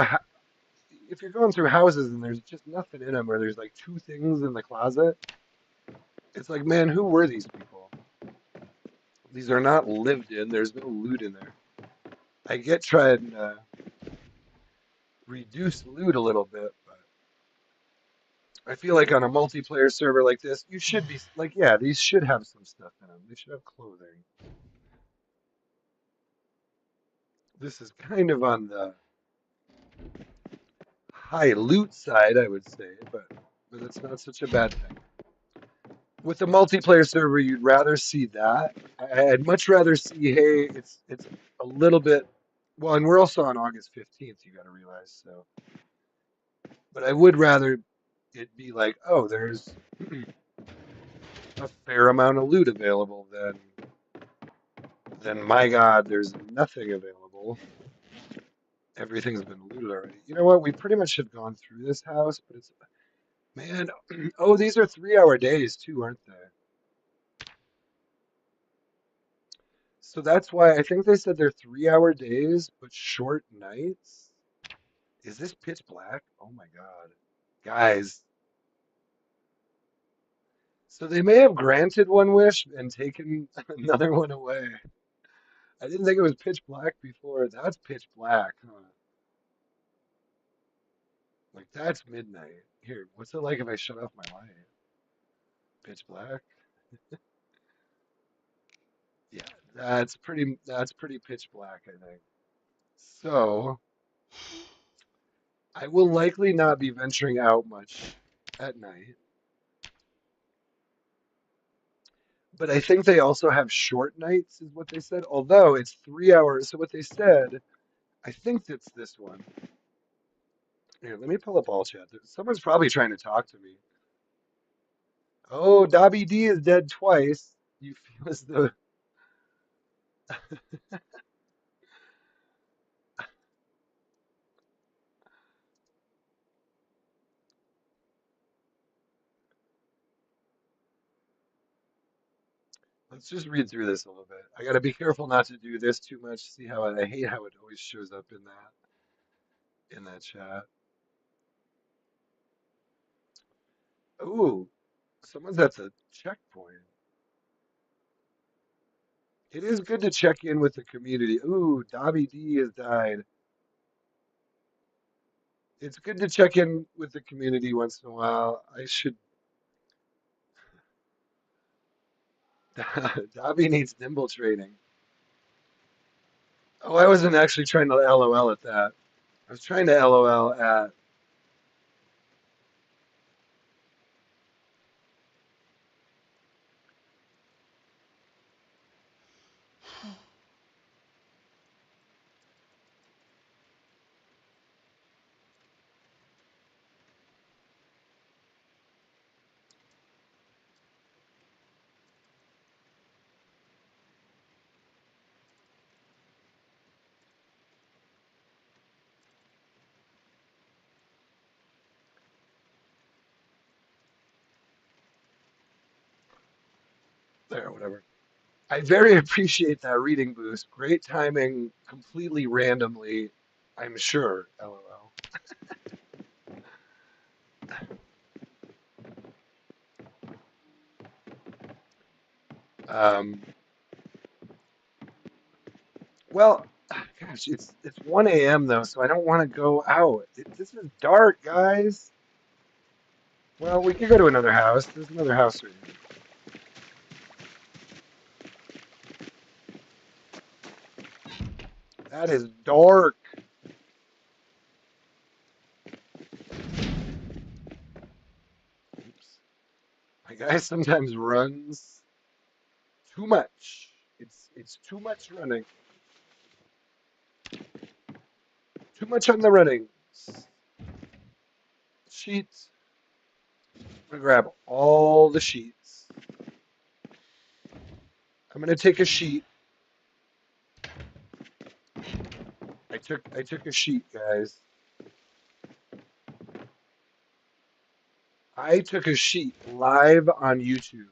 if you're going through houses and there's just nothing in them, or there's like two things in the closet, it's like, man, who were these people? These are not lived in. There's no loot in there. I get trying to reduce loot a little bit, but I feel like on a multiplayer server like this, you should be like, yeah, these should have some stuff in them. They should have clothing. This is kind of on the high loot side, I would say, but it's not such a bad thing. With a multiplayer server, you'd rather see that. I'd much rather see, hey, it's a little bit. Well, and we're also on August 15th, you got to realize. So, but I would rather it be like, oh, there's a fair amount of loot available than my God, there's nothing available. Everything's been looted already. You know what? We pretty much have gone through this house, but it's man. Oh, these are 3 hour days too, aren't they? So that's why I think they said they're 3 hour days, but short nights. Is this pitch black? Oh my God. Guys, so they may have granted one wish and taken another one away. I didn't think it was pitch black before. That's pitch black, huh? Like that's midnight. Here, what's it like if I shut off my light? Pitch black? Yeah, that's pretty pitch black, I think. So, I will likely not be venturing out much at night. But I think they also have short nights, is what they said. Although it's 3 hours. So what they said, I think it's this one. Here, let me pull up all chat. Someone's probably trying to talk to me. Oh, Dobby D is dead twice. You feel as though let's just read through this a little bit. I gotta be careful not to do this too much. See how I hate how it always shows up in that chat. Ooh, someone's at the checkpoint. It is good to check in with the community. Ooh, Dobby D has died. It's good to check in with the community once in a while. I should. Dobby needs nimble training. Oh, I wasn't actually trying to LOL at that. I was trying to LOL at. There, whatever. I very appreciate that reading boost. Great timing, completely randomly, I'm sure. LOL. Um, well, gosh, it's 1 a.m. though, so I don't want to go out. This is dark, guys. Well, we could go to another house. There's another house right here. That is dark. Oops. My guy sometimes runs too much. It's too much running. Too much on the running. Sheets. I'm gonna grab all the sheets. I'm gonna take a sheet. I took a sheet, guys. I took a sheet live on YouTube.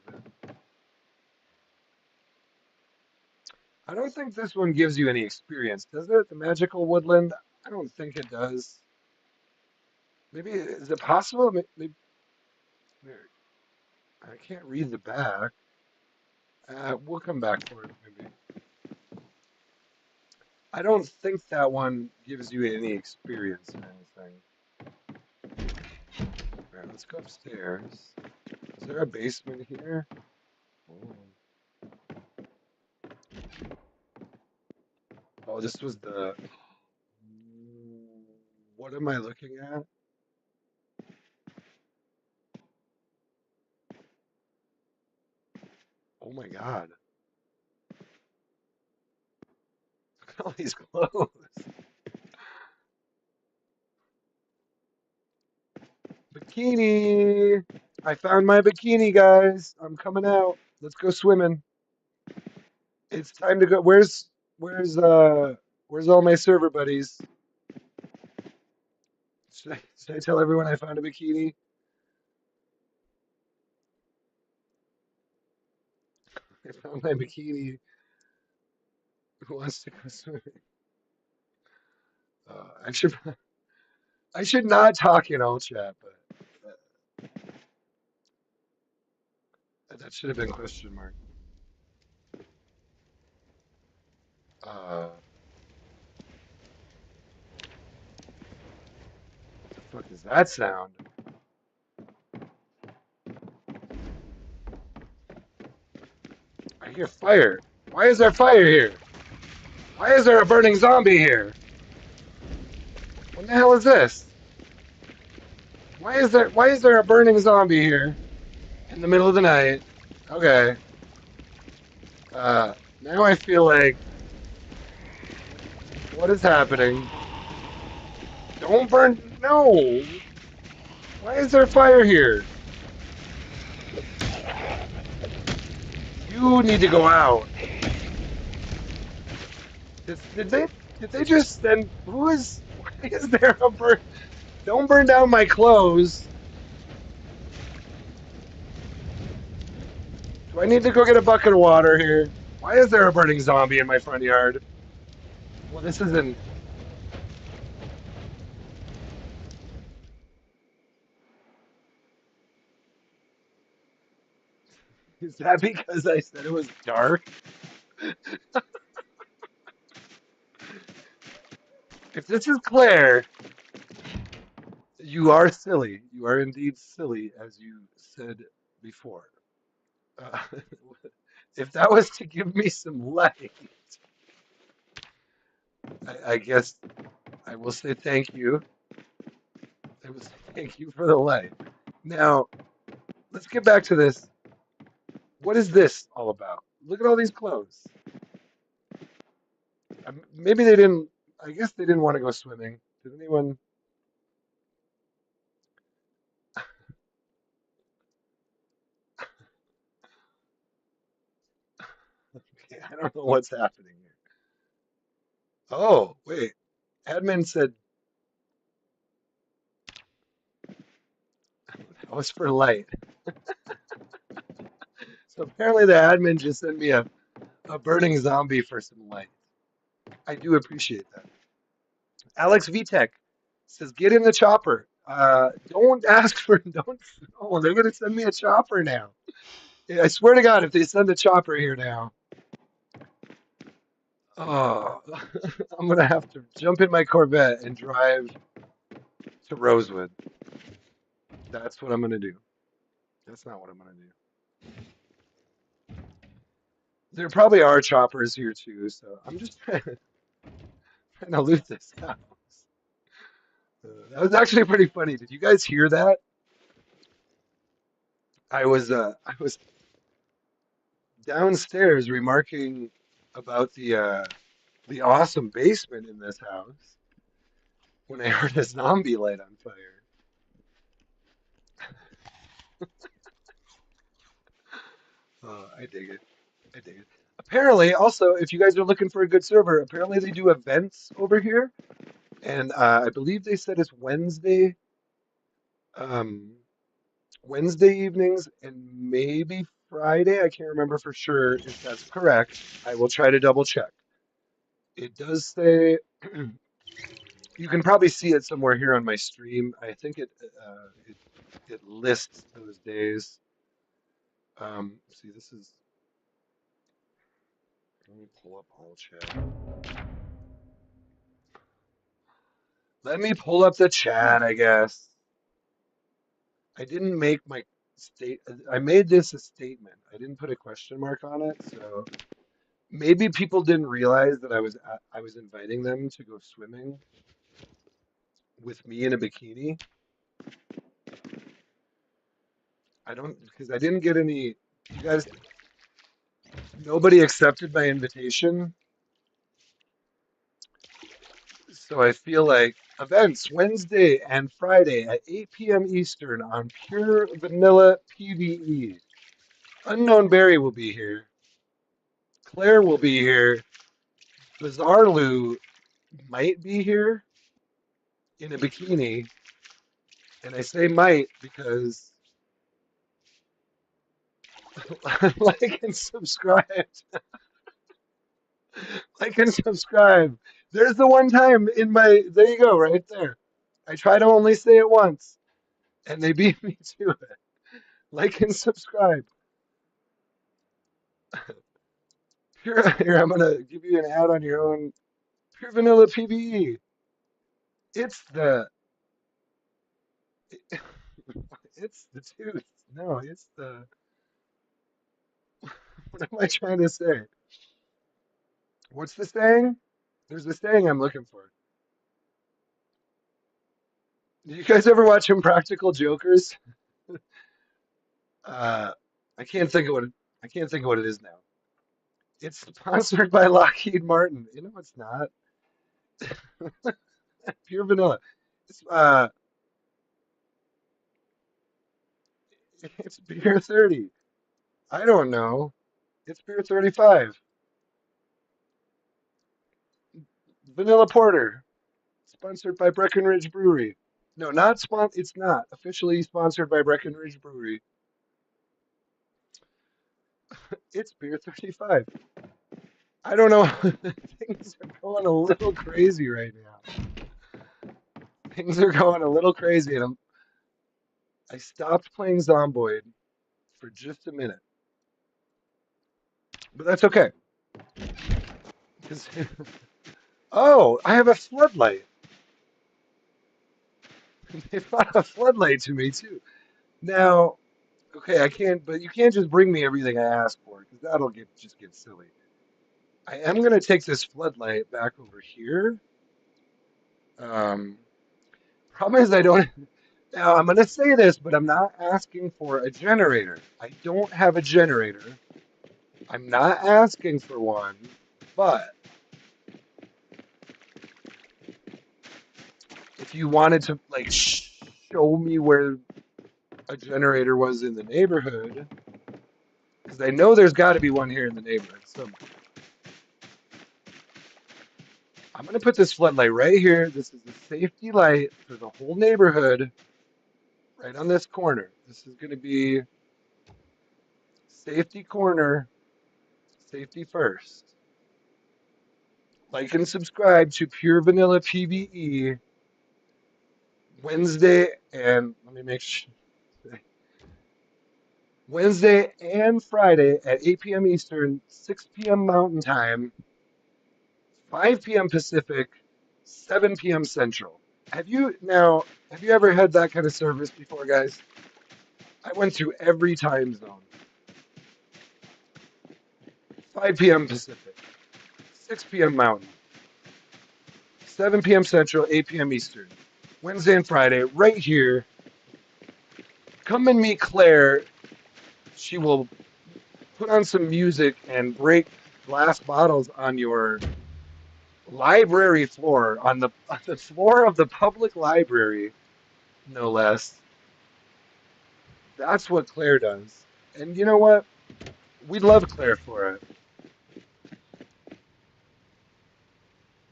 I don't think this one gives you any experience, does it? The magical woodland? I don't think it does. Maybe is it possible? Maybe, I can't read the back. We'll come back for it maybe. I don't think that one gives you any experience in anything. All right, let's go upstairs. Is there a basement here? Oh, oh, this was the. What am I looking at? Oh my God. Look at all these clothes. Bikini. I found my bikini, guys. I'm coming out. Let's go swimming. It's time to go. Where's all my server buddies? Should I tell everyone I found a bikini? I found my bikini. Who wants to go swimming? I should not talk in all chat, but that should have been question mark. Uh, what the fuck is that sound? I hear fire. Why is there fire here? Why is there a burning zombie here? What the hell is this? Why is there a burning zombie here in the middle of the night? Okay. Now I feel like what is happening? Don't burn. No. Why is there fire here? You need to go out. Did they just send? Who is? Why is there a burn? Don't burn down my clothes. Do I need to go get a bucket of water here? Why is there a burning zombie in my front yard? Well, this isn't. Is that because I said it was dark? If this is Claire, you are silly. You are indeed silly, as you said before. Uh, if that was to give me some light, I guess I will say thank you. I will say thank you for the light. Now, let's get back to this. What is this all about? Look at all these clothes. Maybe they didn't. I guess they didn't want to go swimming. Did anyone? Okay, I don't know what's happening here. Oh, wait. Admin said that was for light. So apparently the admin just sent me a burning zombie for some light. I do appreciate that. Alex Vitek says, "Get in the chopper." Don't ask for. Don't. Oh, they're gonna send me a chopper now. I swear to God, if they send a chopper here now, oh, I'm gonna have to jump in my Corvette and drive to Rosewood. That's what I'm gonna do. That's not what I'm gonna do. There probably are choppers here too, so I'm just trying to loot this house. That was actually pretty funny. Did you guys hear that? I was downstairs remarking about the awesome basement in this house when I heard a zombie light on fire. I dig it. I dig it. Apparently, also, if you guys are looking for a good server, apparently they do events over here, and I believe they said it's um, Wednesday evenings and maybe Friday. I can't remember for sure if that's correct. I will try to double check. It does say you can probably see it somewhere here on my stream. I think it lists those days. See, this is. Let me pull up all chat. Let me pull up the chat, I guess. I didn't make my state. I made this a statement. I didn't put a question mark on it, so maybe people didn't realize that I was inviting them to go swimming with me in a bikini. I don't because I didn't get any. You guys, nobody accepted my invitation, so I feel like events Wednesday and Friday at 8 p.m. Eastern on Pure Vanilla PvE. Unknown Berry will be here. Claire will be here. Bizarre Lou might be here in a bikini, and I say might because like and subscribe. Like and subscribe. There's the one time in my. There you go, right there. I try to only say it once, and they beat me to it. Like and subscribe. Here, I'm gonna give you an ad on your own. Pure Vanilla PvE. It's the. It's the tooth. No, it's the. What am I trying to say? What's the saying? There's a saying I'm looking for. Do you guys ever watch Impractical Jokers? Uh, I can't think of what I can't think of what it is now. It's sponsored by Lockheed Martin. You know it's not. Pure vanilla. It's it's beer 30. I don't know. It's beer 35. Vanilla Porter. Sponsored by Breckenridge Brewery. No, not it's not officially sponsored by Breckenridge Brewery. It's beer 35. I don't know. Things are going a little crazy right now. Things are going a little crazy, and I stopped playing Zomboid for just a minute, but that's okay. 'Cause- oh, I have a floodlight. They brought a floodlight to me too. Now, okay, I can't, but you can't just bring me everything I ask for because that'll just get silly. I am gonna take this floodlight back over here. Um, Problem is I don't. Now I'm gonna say this, but I'm not asking for a generator. I don't have a generator. I'm not asking for one, but if you wanted to like show me where a generator was in the neighborhood, because I know there's got to be one here in the neighborhood somewhere. I'm gonna put this floodlight right here. This is the safety light for the whole neighborhood, right on this corner. This is gonna be Safety corner, safety first. Like and subscribe to Pure Vanilla PvE Wednesday and let me make sure. Wednesday and Friday at 8 p.m. Eastern, 6 p.m. Mountain Time, 5 p.m. Pacific, 7 p.m. Central. Have you ever had that kind of service before, guys? I went through every time zone. 5 p.m. Pacific, 6 p.m. Mountain, 7 p.m. Central, 8 p.m. Eastern. Wednesday and Friday, right here. Come and meet Claire. She will put on some music and break glass bottles on your library floor, on the floor of the public library, no less. That's what Claire does. And you know what? We love Claire for it.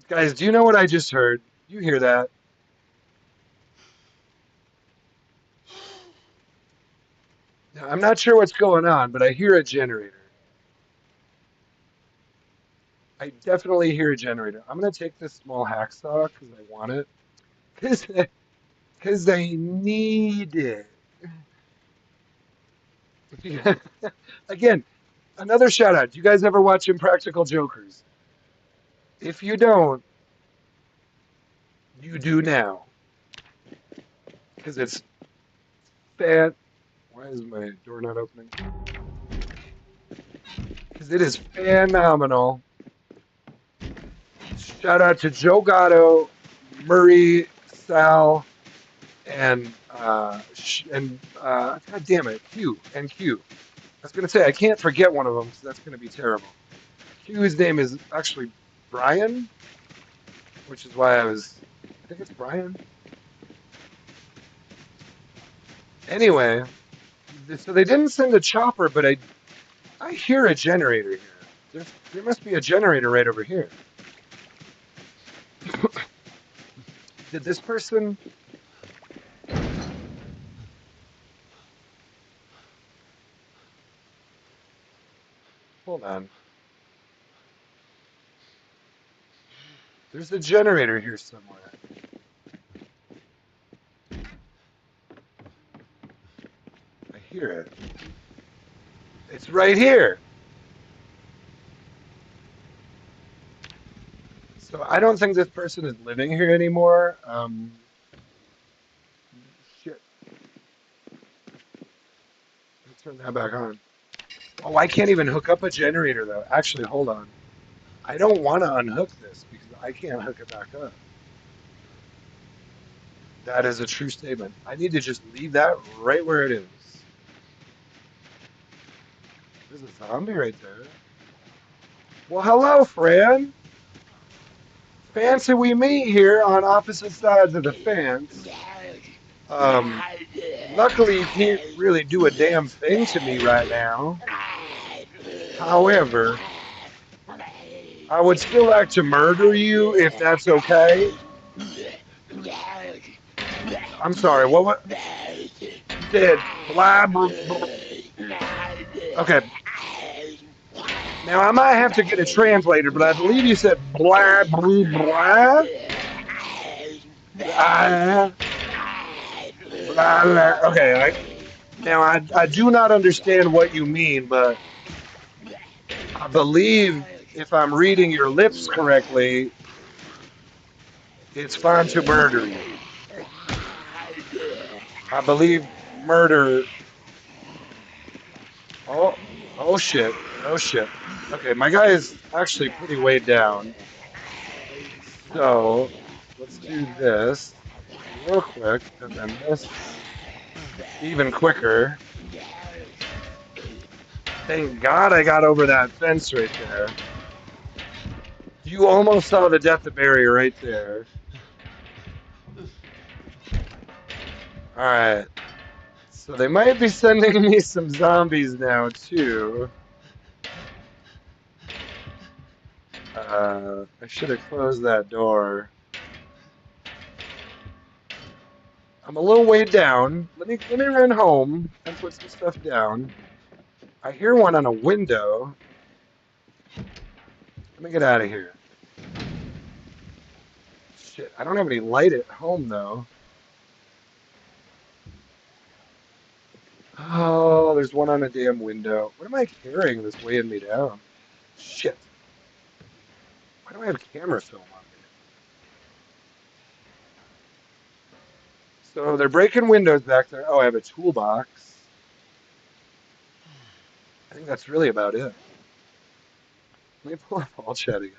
Guys, do you know what I just heard? You hear that? Now, I'm not sure what's going on, but I hear a generator. I definitely hear a generator. I'm going to take this small hacksaw because I want it. Because I need it. Again, another shout out. Do you guys ever watch Impractical Jokers? If you don't, you do now. Because it's fan. Why is my door not opening? Because it is phenomenal. Shout out to Joe Gatto, Murray, Sal, and God damn it, Q and Q. I was gonna say I can't forget one of them because that's gonna be terrible. Q's name is actually Brian, which is why I think it's Brian. Anyway, so they didn't send a chopper, but I hear a generator here. There must be a generator right over here. Did this person? Hold on. There's a generator here somewhere. I hear it. It's right here. So I don't think this person is living here anymore. Shit. Let's turn that back on. Oh, I can't even hook up a generator though. Actually, hold on. I don't want to unhook this because I can't hook it back up. That is a true statement. I need to just leave that right where it is. There's a zombie right there. Well, hello, friend. Fancy we meet here on opposite sides of the fence. Um, Luckily, you can't really do a damn thing to me right now. However, I would still like to murder you if that's okay. I'm sorry, what you said? Blah, blah, blah. Okay. Now, I might have to get a translator, but I believe you said blah, blah, blah. Blah, blah, blah. Okay, now I do not understand what you mean, but I believe if I'm reading your lips correctly, it's fine to murder you. I believe murder. Oh, oh shit. Oh shit. Okay, my guy is actually pretty weighed down. So let's do this real quick, and then this even quicker. Thank God I got over that fence right there. You almost saw the death barrier right there. All right. So they might be sending me some zombies now too. I should have closed that door. I'm a little weighed down. Let me run home and put some stuff down. I hear one on a window. Let me get out of here. Shit, I don't have any light at home though. Oh, there's one on a damn window. What am I carrying that's weighing me down? Shit. Why do I have camera film on me? So they're breaking windows back there. Oh, I have a toolbox. I think that's really about it. Let me pull up all chat again.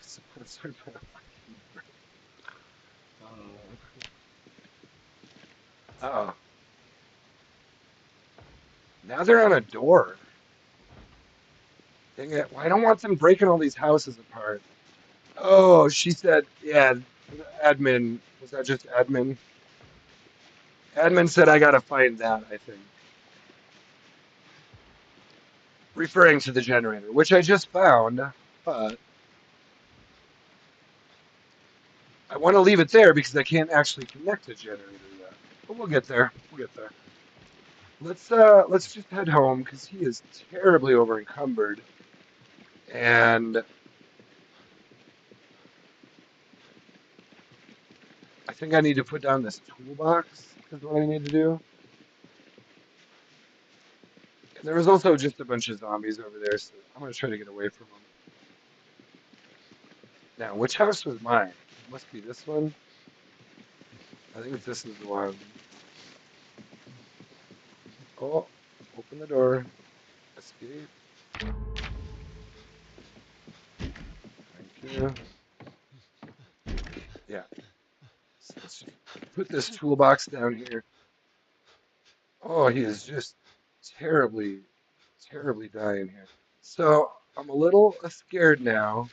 Sponsored by Lockheed Martin. Oh. Now they're on a door. Dang it. Well, I don't want them breaking all these houses apart. Oh, she said, yeah, admin. Was that just admin? Admin said I gotta find that, I think. Referring to the generator, which I just found, but I want to leave it there because I can't actually connect a generator yet. But we'll get there. We'll get there. Let's just head home because he is terribly over encumbered. And I think I need to put down this toolbox is what I need to do. And there was also just a bunch of zombies over there, so I'm gonna try to get away from them. Now, which house was mine? It must be this one. I think this is the one. Oh, open the door. Escape. Thank you. Yeah. So let's just put this toolbox down here. Oh, he is just terribly, terribly dying here. So I'm a little scared now.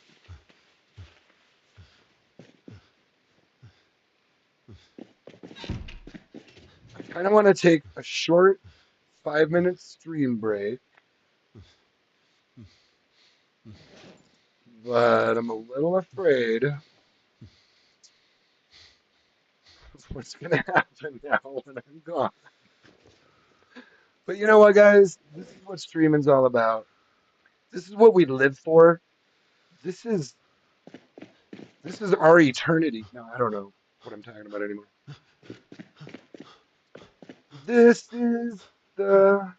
I kind of want to take a short 5 minute stream break, but I'm a little afraid of what's going to happen now when I'm gone. But you know what, guys? This is what streaming's all about. This is what we live for. This is this is our eternity. No, I don't know what I'm talking about anymore. This is the.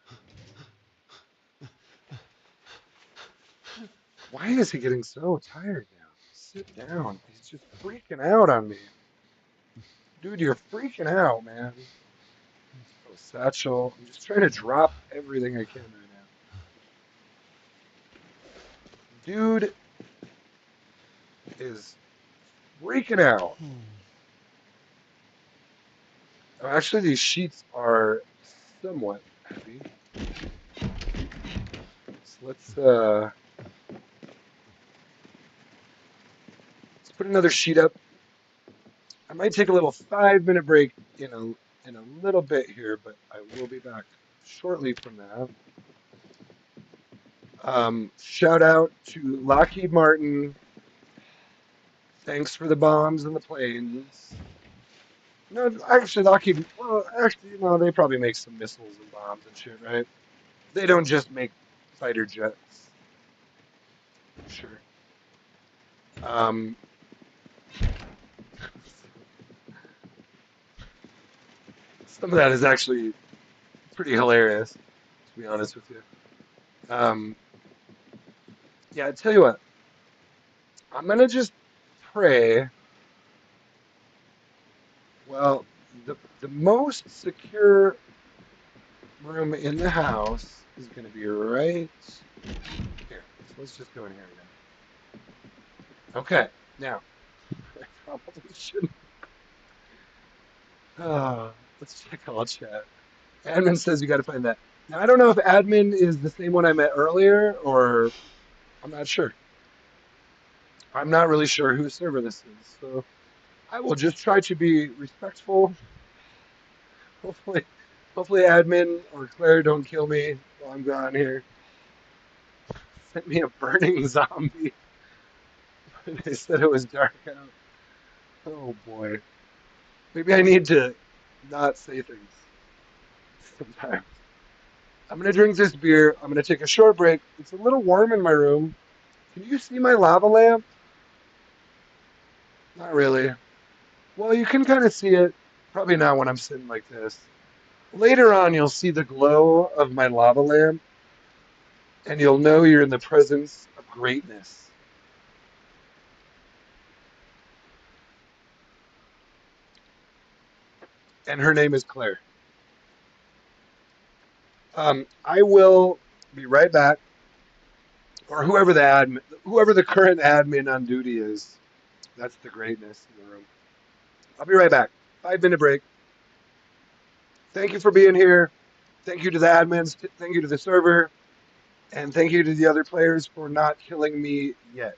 Why is he getting so tired now? Sit down. He's just freaking out on me. Dude, you're freaking out, man. Oh, satchel. I'm just trying to drop everything I can right now. Dude is freaking out. Oh, actually, these sheets are somewhat heavy. So let's put another sheet up. I might take a little 5 minute break in a little bit here, but I will be back shortly from that. Shout out to Lockheed Martin. Thanks for the bombs and the planes. No, actually, Lockheed. Well, actually, they probably make some missiles and bombs and shit, right? They don't just make fighter jets. Sure. Um, some of that is actually pretty hilarious, to be honest with you. Um, yeah, I tell you what, I'm gonna just pray. Well, the most secure room in the house is gonna be right here. So let's just go in here again. Okay, now I probably shouldn't. Let's check all chat. Admin says you got to find that. Now I don't know if admin is the same one I met earlier, or I'm not sure. I'm not really sure whose server this is, so I will just try to be respectful. Hopefully, hopefully admin or Claire don't kill me while I'm gone here. Sent me a burning zombie. They said it was dark out. Oh boy. Maybe I need to not say things sometimes. I'm gonna drink this beer. I'm gonna take a short break. It's a little warm in my room. Can you see my lava lamp? Not really. Well, you can kind of see it. Probably not when I'm sitting like this. Later on, you'll see the glow of my lava lamp, and you'll know you're in the presence of greatness. And her name is Claire. I will be right back, or whoever the current admin on duty is. That's the greatness in the room. I'll be right back. 5 minute break. Thank you for being here. Thank you to the admins. Thank you to the server. And thank you to the other players for not killing me yet.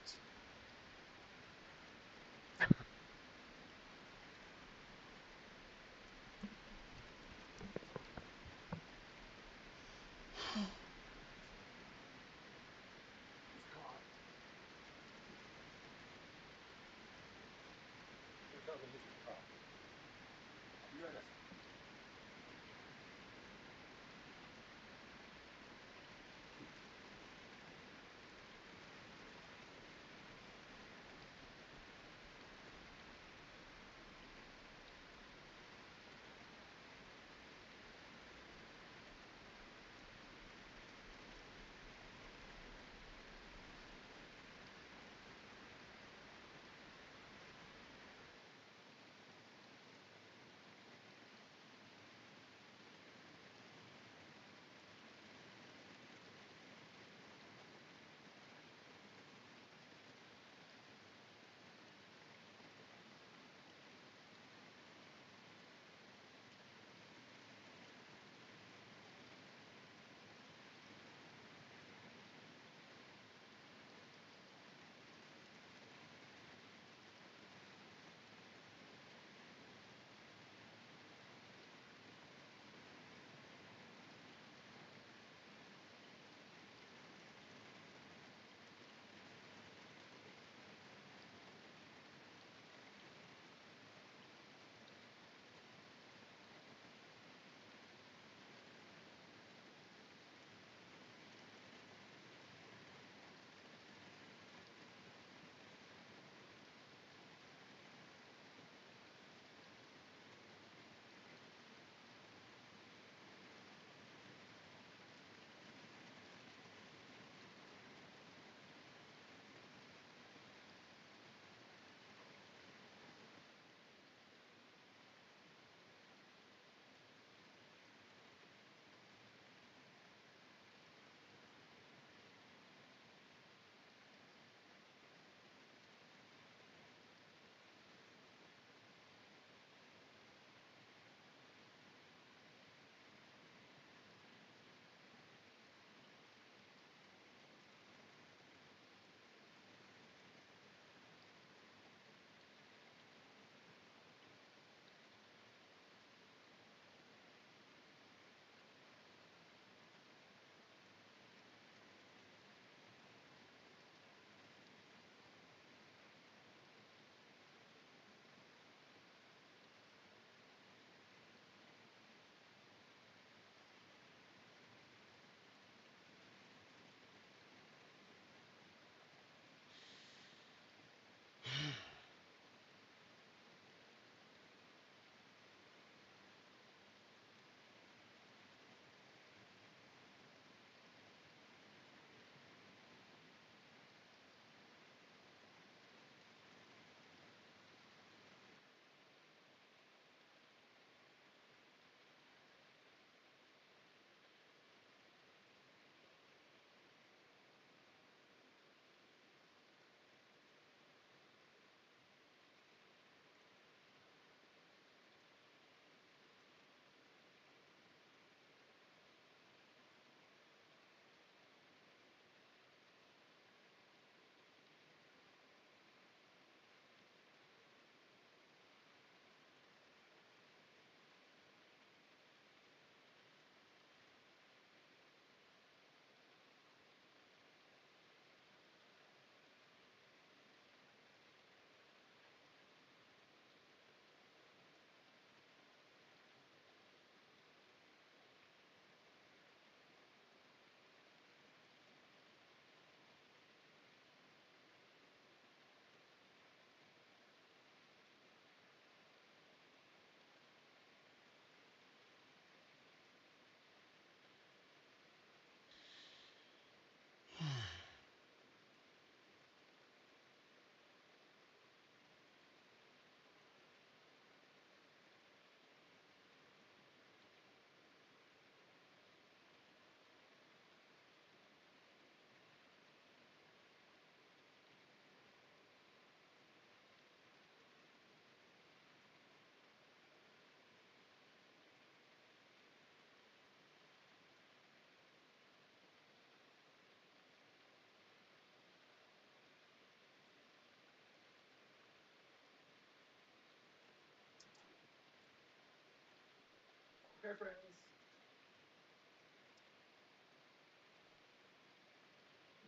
Okay, friends,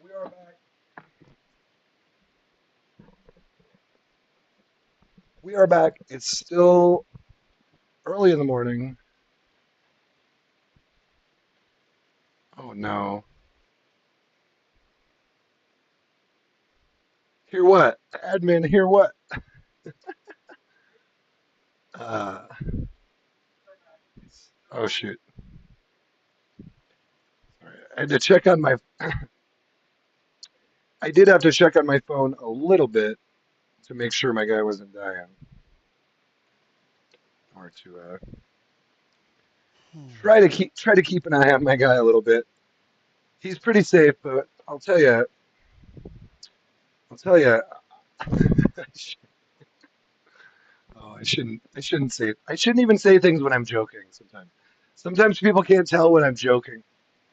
we are back. We are back. It's still early in the morning. Oh no. Hear what? Admin, hear what? Uh, oh shoot. Sorry. I had to check on my. I did have to check on my phone a little bit to make sure my guy wasn't dying, or to try to keep an eye on my guy a little bit. He's pretty safe, but I'll tell you. Oh, I shouldn't even say things when I'm joking. Sometimes people can't tell when I'm joking.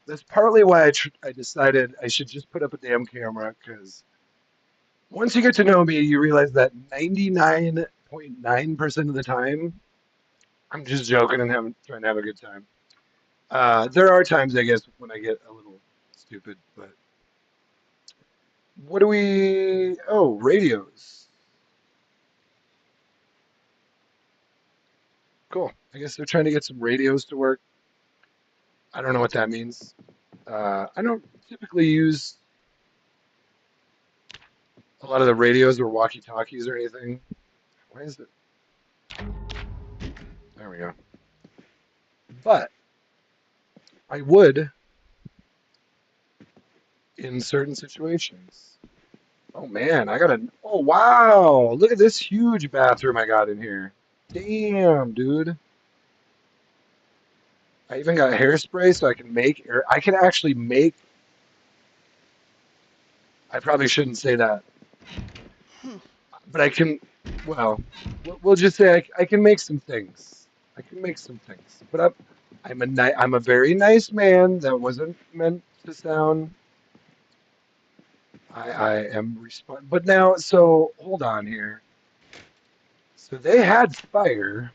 That's partly why I decided I should just put up a damn camera because once you get to know me, you realize that 99.9% of the time I'm just joking and trying to have a good time. There are times, I guess, when I get a little stupid, but what do we? Oh, radios. Cool. I guess they're trying to get some radios to work. I don't know what that means. I don't typically use a lot of the radios or walkie-talkies or anything. Why is it? There we go. But I would in certain situations. Oh man, I got a. Oh wow! Look at this huge bathroom I got in here. Damn, dude. I even got hairspray so I can make air. I can actually make. I probably shouldn't say that, but I can. Well, we'll just say I can make some things. I can make some things. But I'm a very nice man. That wasn't meant to sound. I am respond. But now, so hold on here. So they had fire.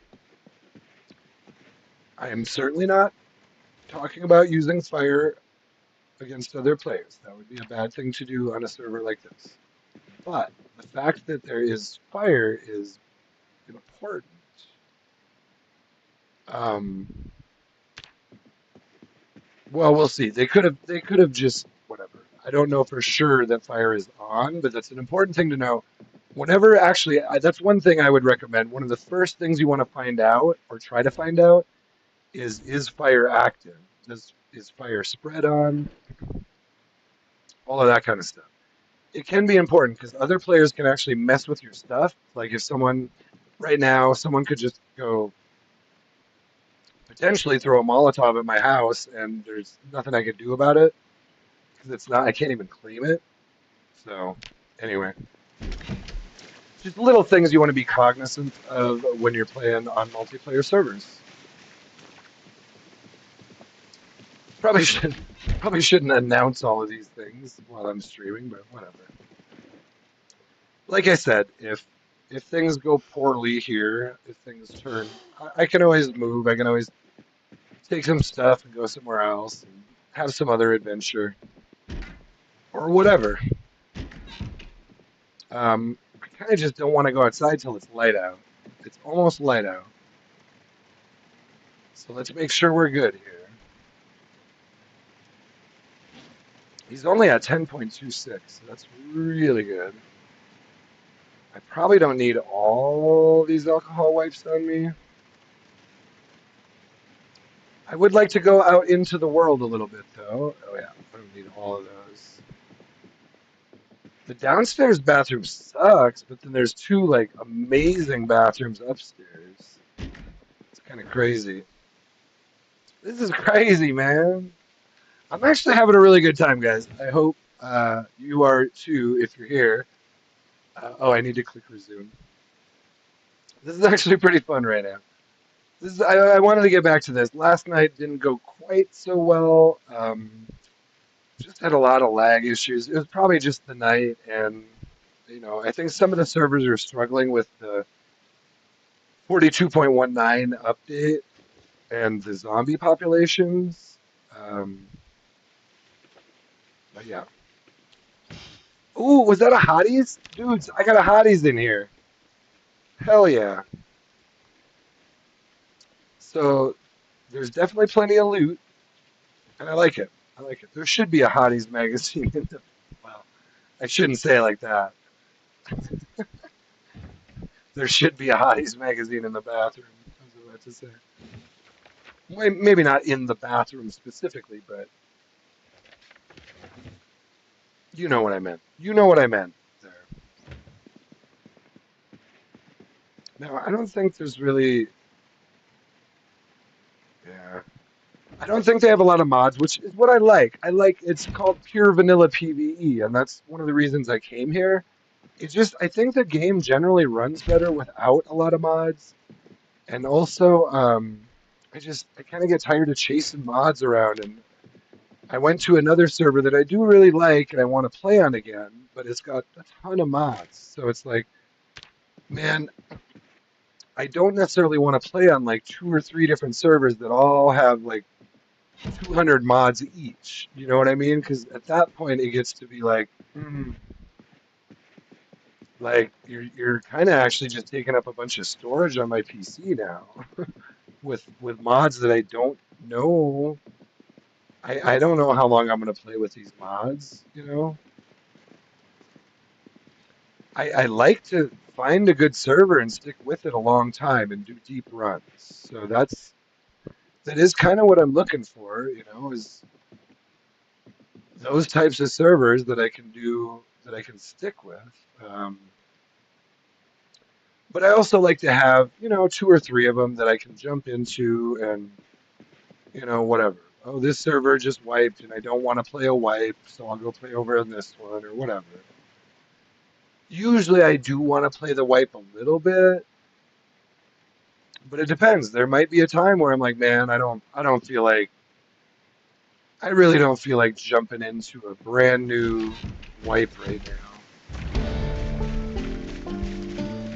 I am certainly not talking about using fire against other players. That would be a bad thing to do on a server like this. But the fact that there is fire is important. Um, well, we'll see. They could have just whatever. I don't know for sure that fire is on, but that's an important thing to know. Whenever actually, that's one thing I would recommend. One of the first things you want to find out or try to find out is fire active? Is fire spread on? All of that kind of stuff. It can be important because other players can actually mess with your stuff. Like if someone right now, someone could just go potentially throw a Molotov at my house, and there's nothing I could do about it because it's not. I can't even claim it. So anyway, just little things you want to be cognizant of when you're playing on multiplayer servers. Probably should probably shouldn't announce all of these things while I'm streaming, but whatever. Like I said, if things go poorly here, if things turn, I can always move. I can always take some stuff and go somewhere else and have some other adventure or whatever. I kind of just don't want to go outside till it's light out. It's almost light out, so let's make sure we're good here. He's only at 10.26, so that's really good. I probably don't need all these alcohol wipes on me. I would like to go out into the world a little bit, though. Oh yeah, I don't need all of those. The downstairs bathroom sucks, but then there's two like amazing bathrooms upstairs. It's kind of crazy. This is crazy, man. I'm actually having a really good time, guys. I hope you are too if you're here. Oh, I need to click resume. This is actually pretty fun right now. I wanted to get back to this. Last night didn't go quite so well. Just had a lot of lag issues. It was probably just the night, and I think some of the servers are struggling with the 42.19 update, and the zombie populations. Um, but yeah. Ooh, was that a hotties? Dudes, I got a hotties in here. Hell yeah. So there's definitely plenty of loot, and I like it. I like it. There should be a hotties magazine in the, well, I shouldn't say it like that. There should be a hotties magazine in the bathroom. I was about to say. Maybe not in the bathroom specifically, but you know what I meant. You know what I meant there. No, I don't think there's really. Yeah. I don't think they have a lot of mods, which is what I like. I like it's called pure vanilla PvE, and that's one of the reasons I came here. It's just I think the game generally runs better without a lot of mods, and also I kind of get tired of chasing mods around, and I went to another server that I do really like and I want to play on again, but it's got a ton of mods. So it's like, man, I don't necessarily want to play on like two or three different servers that all have like 200 mods each. You know what I mean? Because at that point it gets to be like you're kind of actually just taking up a bunch of storage on my PC now with mods that I don't know. I don't know how long I'm gonna play with these mods. You know, I like to find a good server and stick with it a long time and do deep runs. So that is kind of what I'm looking for. You know, is those types of servers that I can do that I can stick with. Um, but I also like to have, you know, two or three of them that I can jump into and, you know, whatever. Oh, this server just wiped and I don't want to play a wipe, so I'll go play over in this one or whatever. Usually I do want to play the wipe a little bit, but it depends. There might be a time where I'm like, man, I don't feel like I really don't feel like jumping into a brand new wipe right now.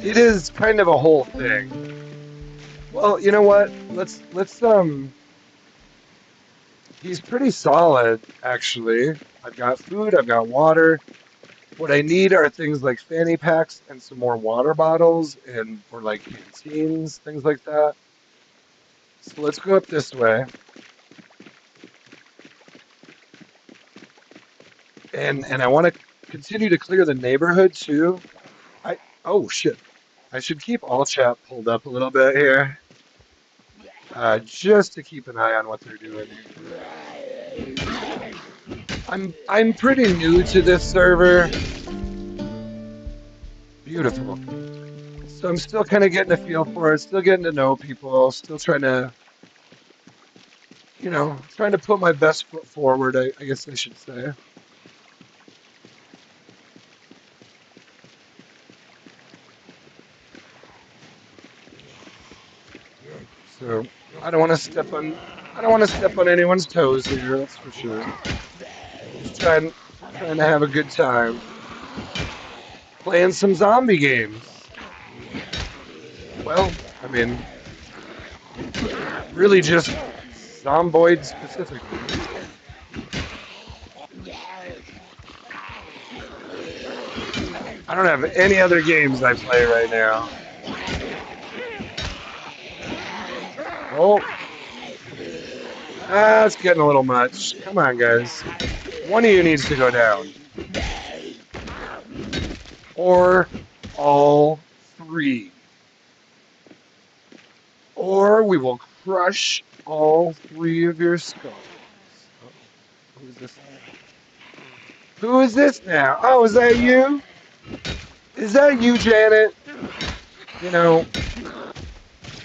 It is kind of a whole thing. Well, you know what? Let's. He's pretty solid, actually. I've got food, I've got water. What I need are things like fanny packs and some more water bottles and or like canteens, things like that. So let's go up this way. And I want to continue to clear the neighborhood too. I oh shit. I should keep all chat pulled up a little bit here. Just to keep an eye on what they're doing here. I'm pretty new to this server. Beautiful. So I'm still kind of getting a feel for it, still getting to know people, still trying to, you know, trying to put my best foot forward, I guess I should say. So I don't want to step on anyone's toes here, that's for sure. Just trying to have a good time. Playing some zombie games. Well, I mean, really just Zomboid specifically. I don't have any other games I play right now. Oh, it's getting a little much. Come on, guys. One of you needs to go down. Or all three. Or we will crush all three of your skulls. Oh, who is this? Who is this now? Oh, is that you? Is that you, Janet? You know,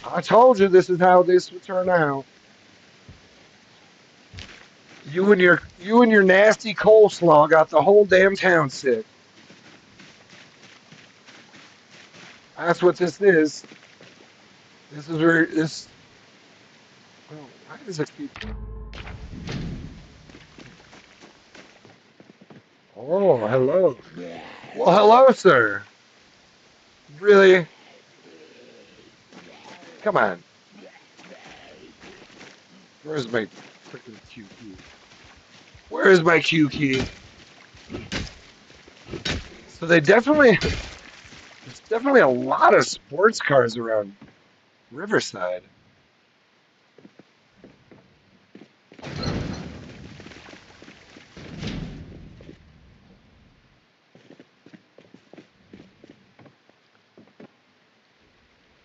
I told you this is how this would turn out. You and your nasty coleslaw got the whole damn town sick. That's what this is. This is where this. Oh, why does it keep? Oh, hello. Well, hello, sir. Really? Come on. Where's my freaking Q key? Where is my Q key? So there's definitely a lot of sports cars around Riverside.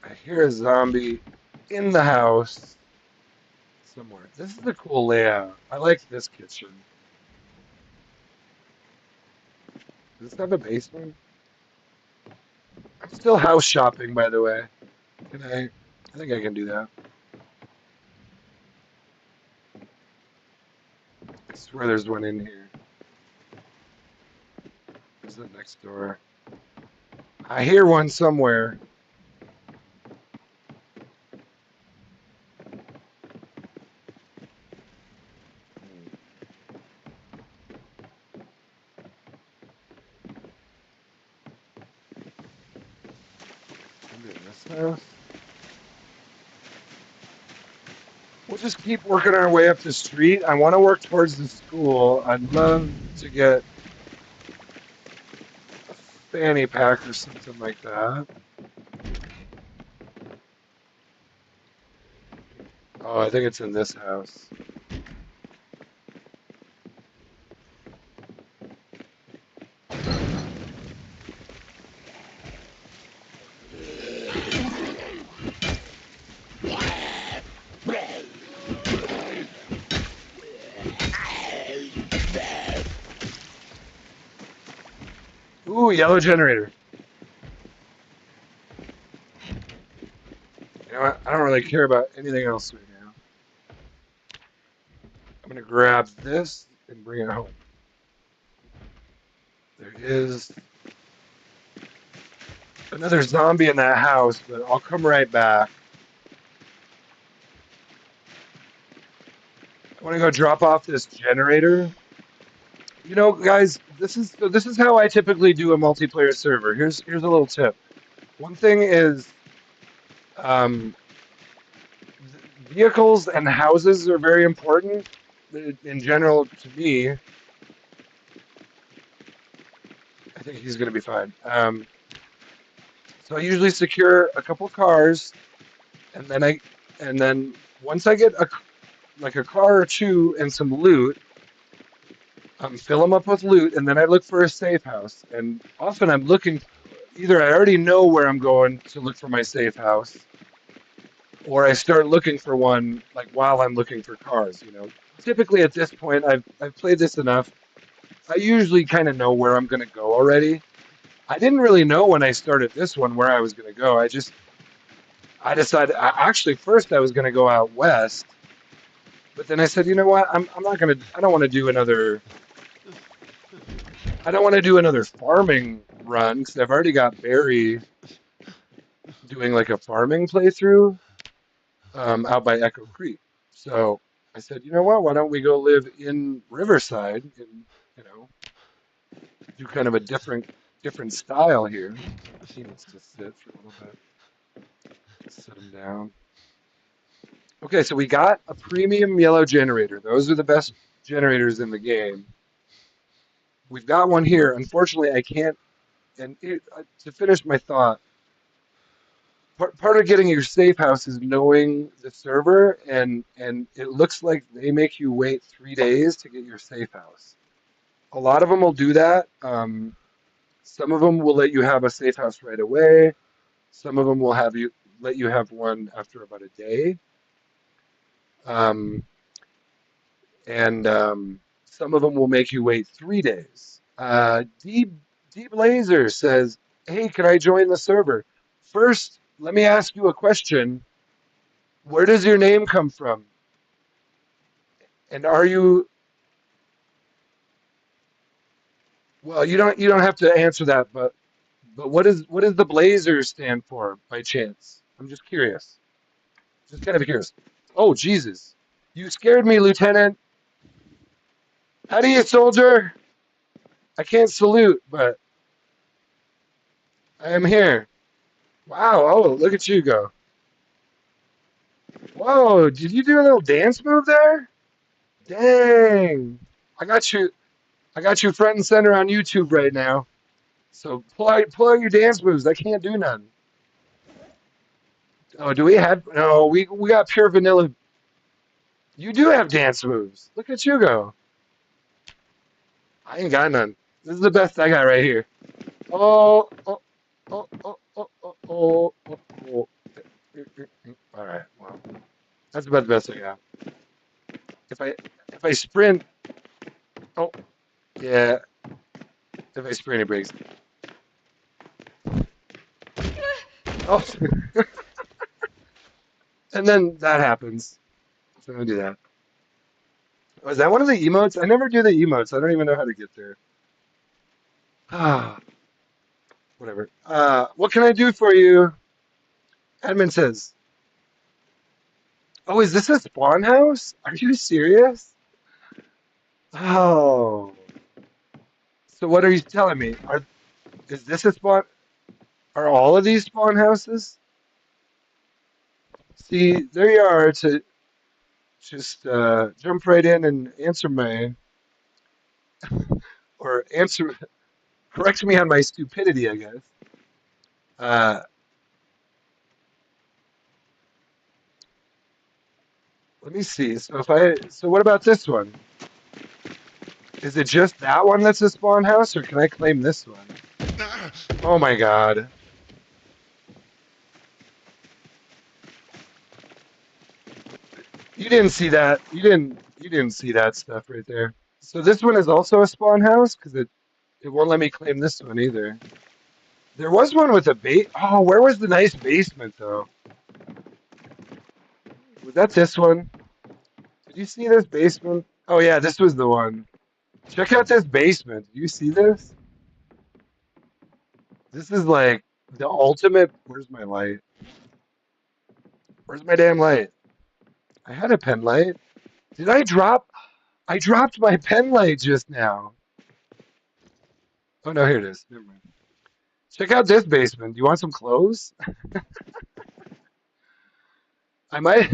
I hear a zombie in the house somewhere. This is a cool layout. I like this kitchen. Does this have a basement? I'm still house shopping, by the way. Can I? I think I can do that. I swear there's one in here. There's it next door. I hear one somewhere. Maybe in this house. We'll just keep working our way up the street. I want to work towards the school. I'd love to get a fanny pack or something like that. Oh, I think it's in this house. Ooh, yellow generator. You know what? I don't really care about anything else right now. I'm going to grab this and bring it home. There is another zombie in that house, but I'll come right back. I want to go drop off this generator. You know, guys, this is how I typically do a multiplayer server. Here's a little tip. One thing is, um, vehicles and houses are very important in general to me. I think he's going to be fine. So I usually secure a couple cars, and then once I get a car or two and some loot, fill them up with loot, and then I look for a safe house. And often I'm looking, either I already know where I'm going to look for my safe house, or I start looking for one like while I'm looking for cars. You know, typically at this point I've played this enough. I usually kind of know where I'm going to go already. I didn't really know when I started this one where I was going to go. I decided actually first I was going to go out west, but then I said, you know what? I'm not going to. I don't want to do another. I don't want to do another farming run because I've already got Barry doing like a farming playthrough out by Echo Creek. So I said, you know what? Why don't we go live in Riverside and you know do kind of a different style here. He needs to sit for a little bit. Sit him down. Okay, so we got a premium yellow generator. Those are the best generators in the game. We've got one here. Unfortunately, I can't. And to finish my thought, part of getting your safe house is knowing the server, and it looks like they make you wait 3 days to get your safe house. A lot of them will do that. Some of them will let you have a safe house right away. Some of them will have you let you have one after about a day. Um, and some of them will make you wait 3 days. D Blazer says, "Hey, can I join the server? First, let me ask you a question. Where does your name come from? And are you well? You don't have to answer that, but what does the Blazer stand for by chance? I'm just curious. Just kind of curious. Oh Jesus, you scared me, Lieutenant. How do you, soldier? I can't salute, but I am here. Wow. Oh, look at you go. Whoa. Whoa, did you do a little dance move there? Dang. I got you. I got you front and center on YouTube right now. So pull out your dance moves. I can't do none. Oh, do we have? No, we got pure vanilla. You do have dance moves. Look at you go. I ain't got none. This is the best I got right here. Oh, oh, oh, oh, oh, oh, oh, oh, oh. All right. Well, that's about the best I got. If I if I sprint, oh yeah. If I sprint, it breaks. Oh, and then that happens. So I'm gonna do that. Was that one of the emotes? I never do the emotes. I don't even know how to get there. Ah, whatever. What can I do for you? Edmund says, "Oh, is this a spawn house? Are you serious? Oh, so what are you telling me? Is this a spawn? Are all of these spawn houses? See, there you are to just jump right in and answer my or answer correct me on my stupidity, I guess. Uh, let me see. So what about this one? Is it just that one that's a spawn house, or can I claim this one? Oh my god. You didn't see that. You didn't see that stuff right there. So this one is also a spawn house because it won't let me claim this one either. There was one with a bait. Oh, where was the nice basement though? Was that this one? Did you see this basement? Oh yeah, this was the one. Check out this basement. Do you see this? This is like the ultimate. Where's my light? Where's my damn light? I had a pen light. Did I drop? I dropped my pen light just now. Oh no, here it is. Never mind. Check out this basement. Do you want some clothes? I might.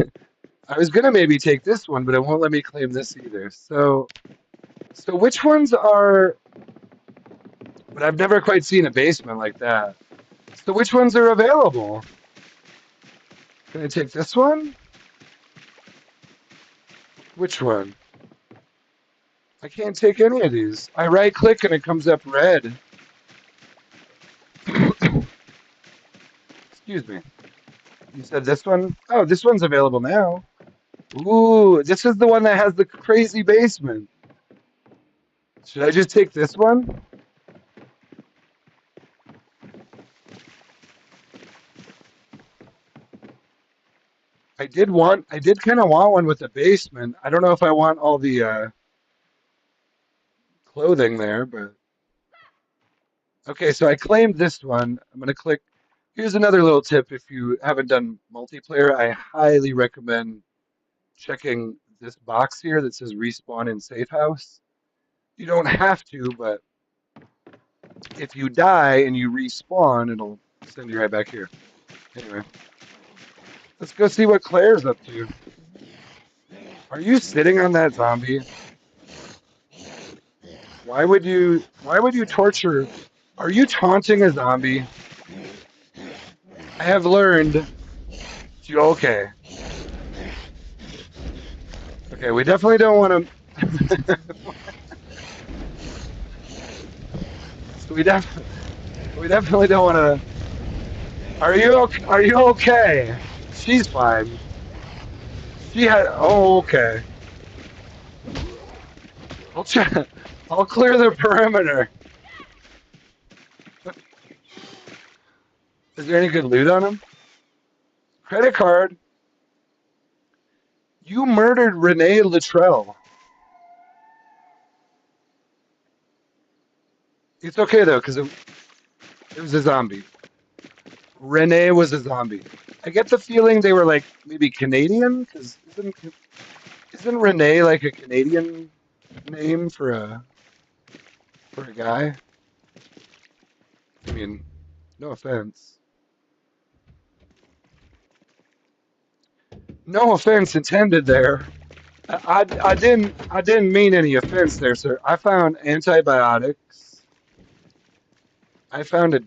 I was gonna maybe take this one, but it won't let me claim this either. So which ones are? But I've never quite seen a basement like that. So which ones are available? Can I take this one? Which one? I can't take any of these. I right click and it comes up red. Excuse me. You said this one? Oh, this one's available now. Ooh, this is the one that has the crazy basement. Should I just take this one? I did kind of want one with a basement. I don't know if I want all the clothing there, but okay, so I claimed this one. I'm gonna click. Here's another little tip if you haven't done multiplayer. I highly recommend checking this box here that says respawn in safe house. You don't have to, but if you die and you respawn, it'll send you right back here. Anyway, let's go see what Claire's up to. Are you sitting on that zombie? Why would you torture? Are you taunting a zombie? I have learned to okay. Okay, we definitely don't want to so we definitely don't want to are you okay? She's fine. She had oh okay. I'll try, I'll clear the perimeter. Is there any good loot on him? Credit card. You murdered Renee Luttrell. It's okay though, because it was a zombie. Renee was a zombie. I get the feeling they were like maybe Canadian, because isn't Renee like a Canadian name for a guy? I mean, no offense. No offense intended there. I didn't mean any offense there, sir. I found antibiotics. I found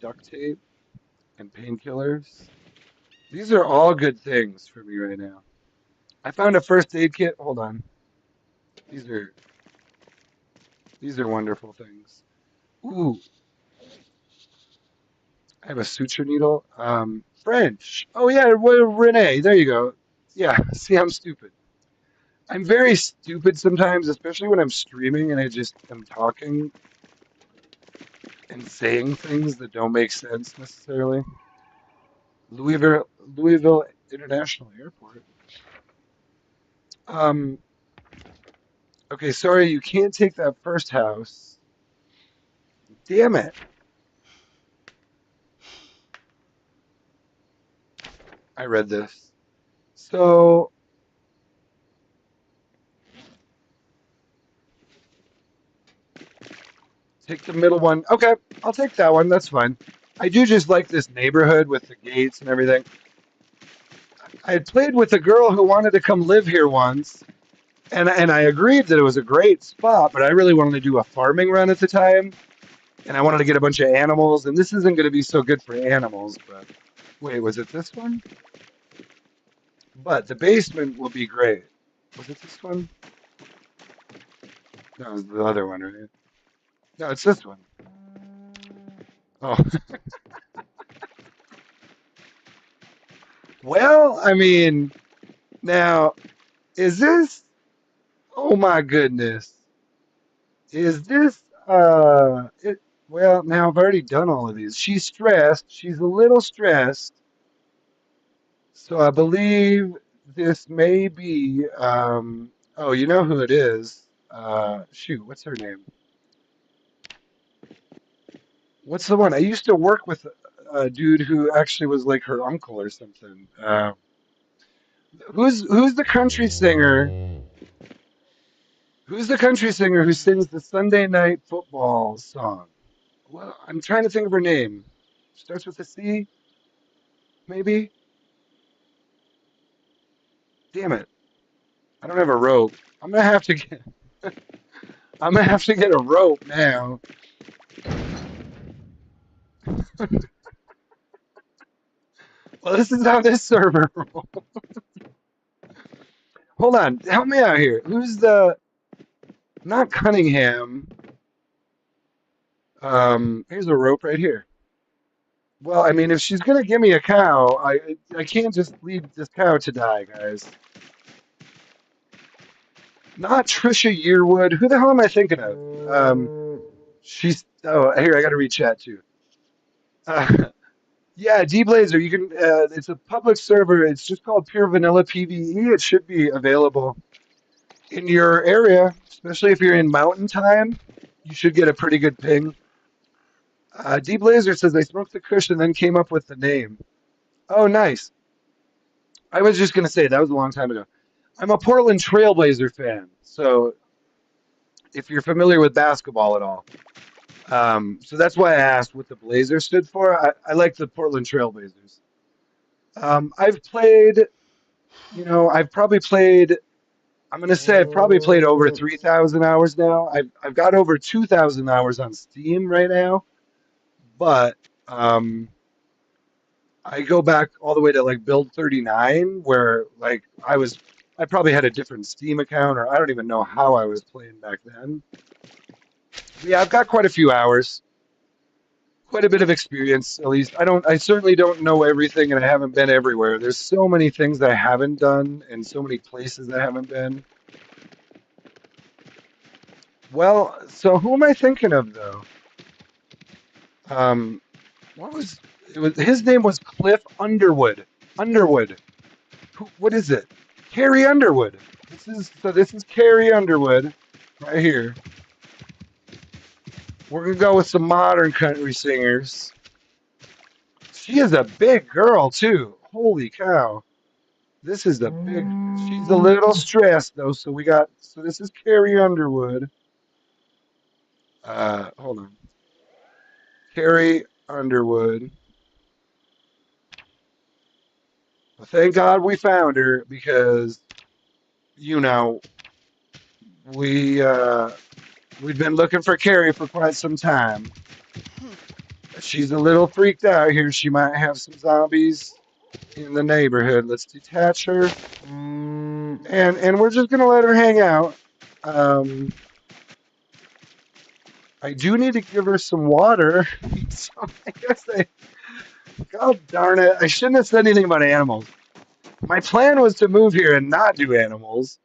duct tape and painkillers. These are all good things for me right now. I found a first aid kit. Hold on. These are these are wonderful things. Ooh, I have a suture needle. French. Oh yeah, well, Renee. There you go. Yeah. See, I'm stupid. I'm very stupid sometimes, especially when I'm streaming and I just am talking and saying things that don't make sense necessarily. Louisville International Airport. Um, okay, sorry, you can't take that first house. Damn it. I read this. So take the middle one. Okay, I'll take that one. That's fine. I do just like this neighborhood with the gates and everything. I had played with a girl who wanted to come live here once, and I agreed that it was a great spot, but I really wanted to do a farming run at the time, and I wanted to get a bunch of animals, and this isn't going to be so good for animals, but wait, was it this one? But the basement will be great. Was it this one? No, it was the other one, right? No, it's this one. Oh, well, I mean, now, is this, oh my goodness, is this, well, now I've already done all of these. She's stressed. She's a little stressed. So I believe this may be, oh, you know who it is? Shoot, what's her name? What's the one? I used to work with a dude who actually was like her uncle or something. Who's the country singer? Who's the country singer who sings the Sunday Night Football song? Well, I'm trying to think of her name. Starts with a C, maybe? Damn it. I don't have a rope. I'm gonna have to get I'm gonna have to get a rope now. Well, this is how this server rolls. Hold on, help me out here. Who's the not Cunningham? Here's a rope right here. Well, I mean, if she's gonna give me a cow, I can't just leave this cow to die, guys. Not Trisha Yearwood. Who the hell am I thinking of? She's oh here I got to read chat too. Uh, yeah, D Blazer. You can. It's a public server. It's just called Pure Vanilla PVE. It should be available in your area, especially if you're in Mountain Time. You should get a pretty good ping. D Blazer says they smoked the Kush and then came up with the name. Oh, nice. I was just gonna say that was a long time ago. I'm a Portland Trailblazer fan, so if you're familiar with basketball at all, so that's why I asked what the Blazer stood for. I like the Portland Trailblazers. I've played, I've probably played. I'm gonna say I've probably played over 3,000 hours now. I've got over 2,000 hours on Steam right now, but um, I go back all the way to like build 39, where like I probably had a different Steam account, or I don't even know how I was playing back then. But yeah, I've got quite a few hours, quite a bit of experience. At least I certainly don't know everything, and I haven't been everywhere. There's so many things I haven't done, and so many places I haven't been. Well, so who am I thinking of though? Um, what was it? Was his name was Cliff Underwood? Underwood. What is it? Carrie Underwood. This is Carrie Underwood right here. We're gonna go with some modern country singers. She is a big girl too. Holy cow! This is a big. She's a little stressed though. So this is Carrie Underwood. Hold on. Carrie Underwood. Thank God we found her because you know we we've been looking for Carrie for quite some time. She's a little freaked out here. She might have some zombies in the neighborhood. Let's detach her, and we're just gonna let her hang out. Um, I do need to give her some water. So I guess God darn it, I shouldn't have said anything about animals. My plan was to move here and not do animals.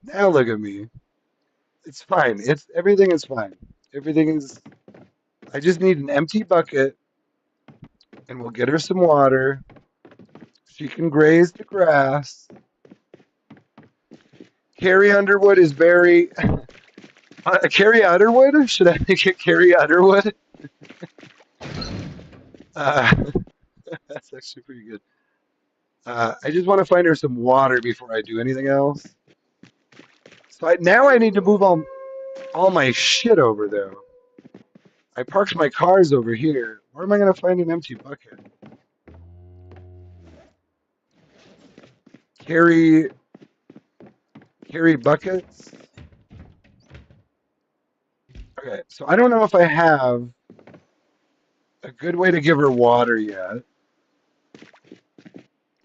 Now look at me. It's fine. It's everything is fine. Everything is. I just need an empty bucket, and we'll get her some water. She can graze the grass. Carrie Underwood is very. Carrie Underwood? Should I make it Carrie Underwood? Uh, that's actually pretty good. I just want to find her some water before I do anything else. So now I need to move all my shit over there. I parked my cars over here. Where am I going to find an empty bucket? Carry buckets. Okay, so I don't know if I have a good way to give her water yet.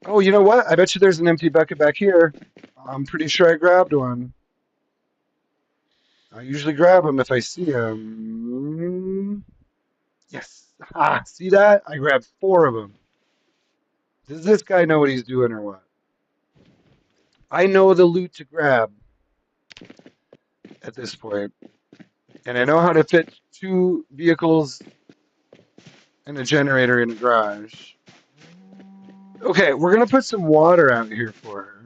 Oh, you know what? I bet you there's an empty bucket back here. I'm pretty sure I grabbed one. I usually grab them if I see them. Yes. Ah, see that? I grabbed 4 of them. Does this guy know what he's doing or what? I know the loot to grab at this point, and I know how to fit 2 vehicles and a generator in the garage. Okay, we're gonna put some water out here for her.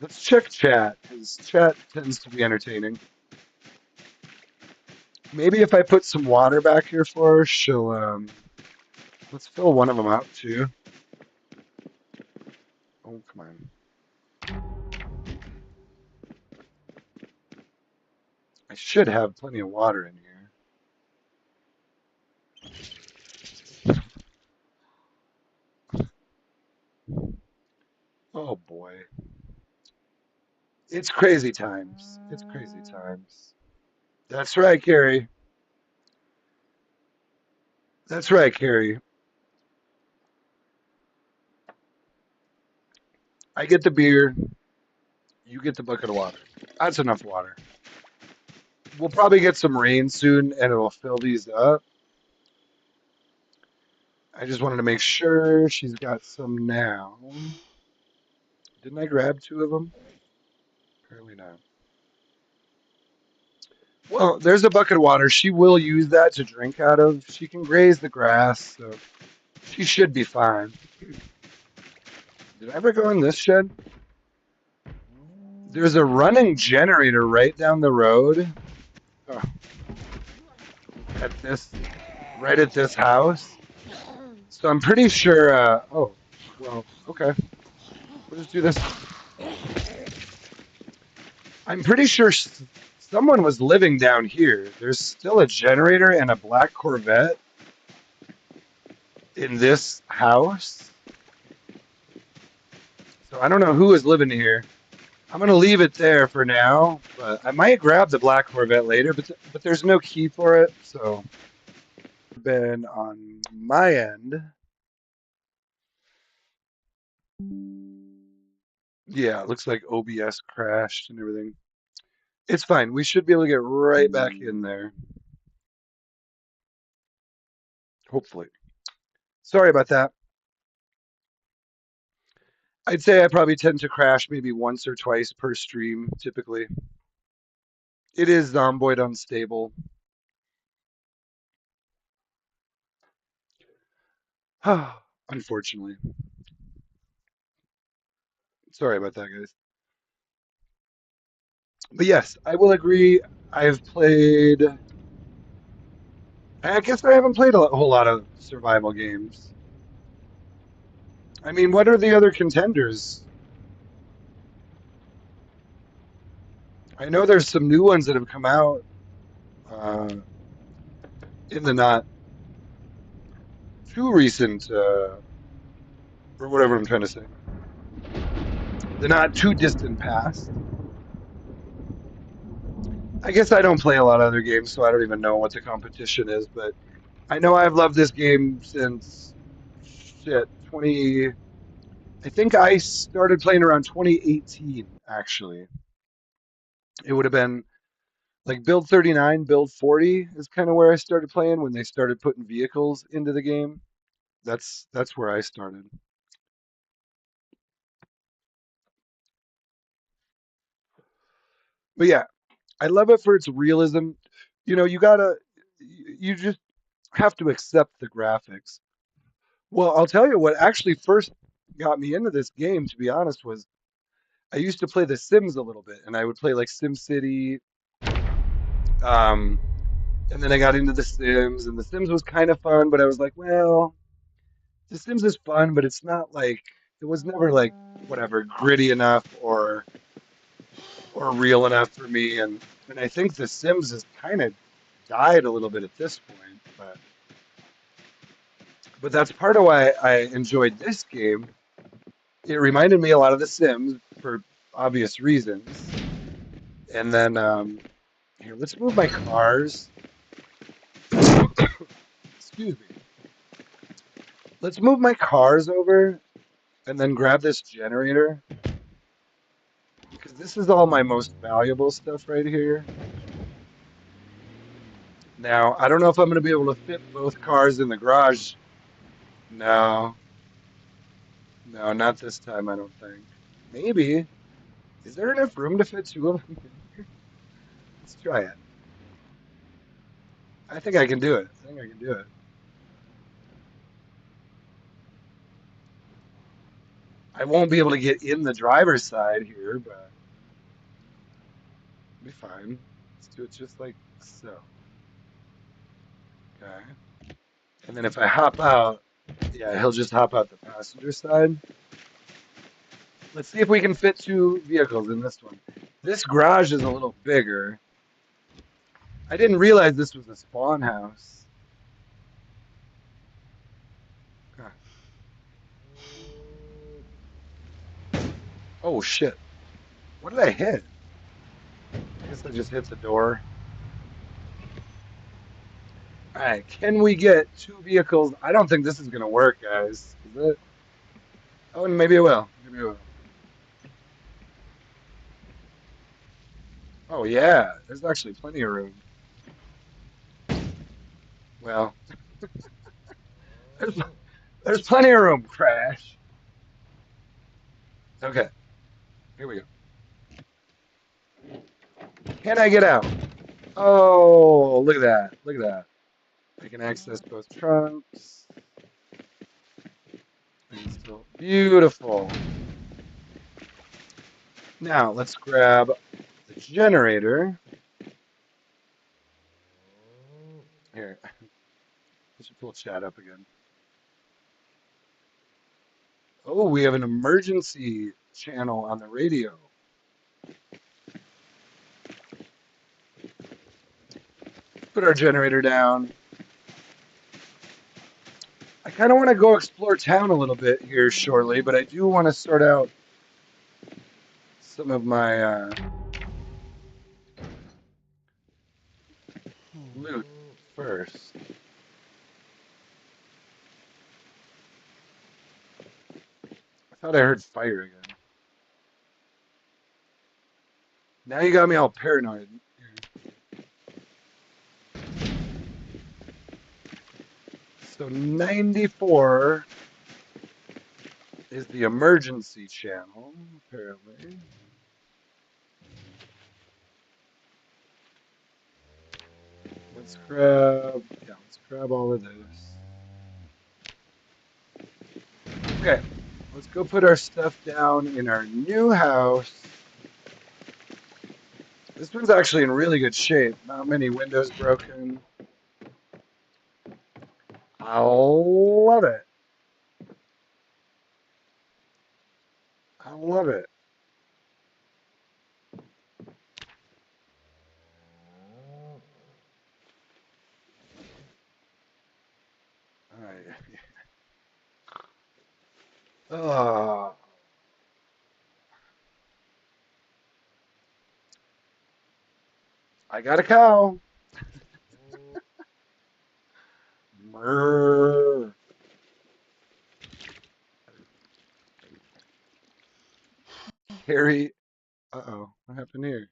Let's check chat, because chat tends to be entertaining. Maybe if I put some water back here for her, she'll, let's fill one of them out too. Oh, come on. I should have plenty of water in here. Oh boy. It's crazy times. It's crazy times. That's right, Carrie. That's right, Carrie. I get the beer, you get the bucket of water. That's enough water. We'll probably get some rain soon and it'll fill these up. I just wanted to make sure she's got some now. Didn't I grab 2 of them? Apparently not. Well, there's a bucket of water. She will use that to drink out of. She can graze the grass, so she should be fine. Did I ever go in this shed? There's a running generator right down the road. Oh, at this, right at this house. So I'm pretty sure. Oh, well, okay. We'll just do this. I'm pretty sure someone was living down here. There's still a generator and a black Corvette in this house. So I don't know who is living here. I'm gonna leave it there for now, but I might grab the black Corvette later. But there's no key for it, so been on my end. Yeah, it looks like OBS crashed and everything. It's fine. We should be able to get right back in there. Hopefully. Sorry about that. I'd say I probably tend to crash maybe once or twice per stream, typically. It is Zomboid unstable. Unfortunately. Sorry about that, guys. But yes, I will agree. I've played. I guess I haven't played a whole lot of survival games. I mean, what are the other contenders? I know there's some new ones that have come out uh, in the not too recent or whatever I'm trying to say. The not too distant past. I guess I don't play a lot of other games, so I don't even know what the competition is, but I know I've loved this game since shit 20. I think I started playing around 2018. Actually, it would have been like build 39, build 40 is kind of where I started playing when they started putting vehicles into the game. That's where I started. But yeah, I love it for its realism. You gotta, you just have to accept the graphics. Well, I'll tell you what actually first got me into this game, to be honest, was I used to play The Sims a little bit, and I would play like Sim City, um, and then I got into The Sims, and The Sims was kind of fun, but I was like, well, The Sims is fun, but it's not like it was never like whatever gritty enough or real enough for me, and I think The Sims has kind of died a little bit at this point, but that's part of why I enjoyed this game. It reminded me a lot of The Sims for obvious reasons. And then here, let's move my cars. Excuse me. Let's move my cars over and then grab this generator because this is all my most valuable stuff right here. Now, I don't know if I'm going to be able to fit both cars in the garage. No, no, not this time, I don't think. Maybe. Is there enough room to fit two of them in here? Let's try it. I think I can do it. I think I can do it. I won't be able to get in the driver's side here, but it'll be fine. Let's do it just like so. Okay. And then if I hop out, yeah, he'll just hop out the passenger side. Let's see if we can fit two vehicles in this one. This garage is a little bigger. I didn't realize this was a spawn house. Huh. Oh shit. What did I hit? I guess I just hit the door. All right, can we get two vehicles? I don't think this is gonna work, guys. Is it? Oh, and maybe it will. Maybe it will. Oh yeah, there's actually plenty of room. Well, there's there's plenty of room. Crash. Okay, here we go. Can I get out? Oh, look at that. Look at that. I can access both trunks. And still beautiful. Now let's grab the generator. Here, I should pull chat up again. Oh, we have an emergency channel on the radio. Put our generator down. I kind of want to go explore town a little bit here shortly, but I do want to sort out some of my loot first. I thought I heard fire again. Now you got me all paranoid. So 94 is the emergency channel, apparently. Let's grab all of this. Okay, let's go put our stuff down in our new house. This one's actually in really good shape. Not many windows broken. I love it. I love it. All right. Oh, I got a cow. Mrrr. Carrie. Uh-oh. What happened here?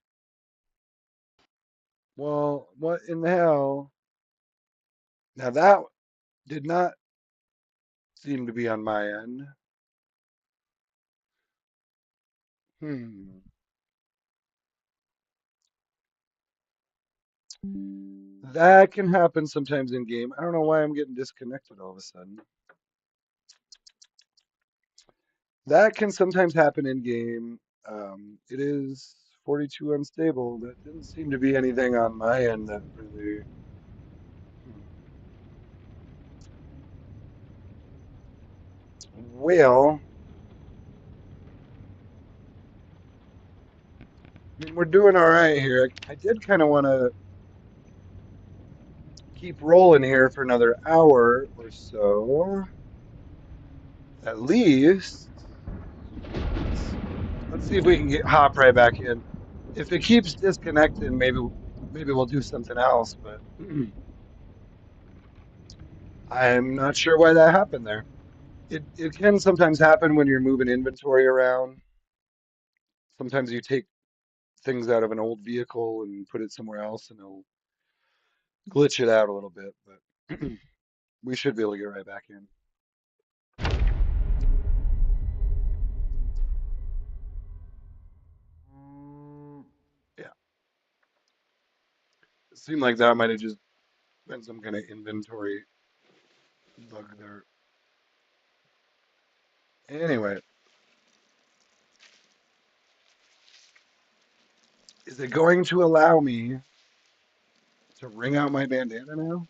Well, what in the hell? Now that did not seem to be on my end. Hmm. That can happen sometimes in game. I don't know why I'm getting disconnected all of a sudden. That can sometimes happen in game. It is 42 unstable. That didn't seem to be anything on my end that really. Hmm. Well, I mean, we're doing all right here. I did kind of want to keep rolling here for another hour or so, at least. Let's let's see if we can get hop right back in. If it keeps disconnecting, maybe we'll do something else. But I'm not sure why that happened there. It can sometimes happen when you're moving inventory around. Sometimes you take things out of an old vehicle and put it somewhere else, and it'll glitch it out a little bit. But we should be able to get right back in. Yeah, it seemed like that might have just been some kind of inventory bug there. Anyway, is it going to allow me to wring out my bandana now?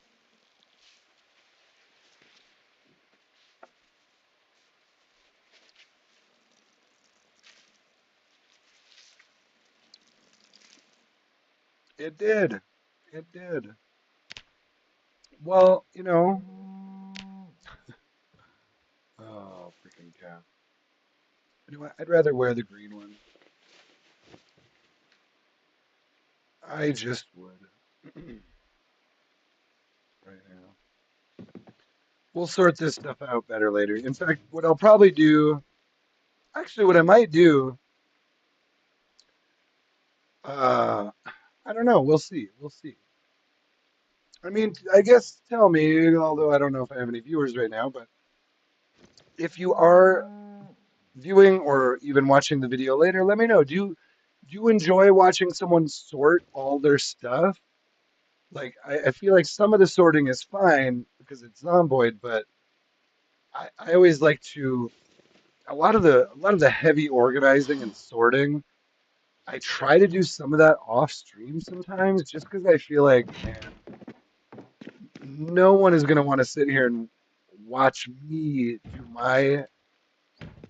It did. It did. Well, oh, freaking cat. You know what? I'd rather wear the green one. I just would. Right now. We'll sort this stuff out better later. In fact, what I'll probably do, actually, what I might do, uh, I don't know. We'll see. We'll see. I mean, I guess tell me, although I don't know if I have any viewers right now, but if you are viewing or even watching the video later, let me know. Do you enjoy watching someone sort all their stuff? Like I feel like some of the sorting is fine because it's Zomboid, but I always like to a lot of the heavy organizing and sorting. I try to do some of that off stream sometimes just because I feel like, man, no one is gonna want to sit here and watch me do my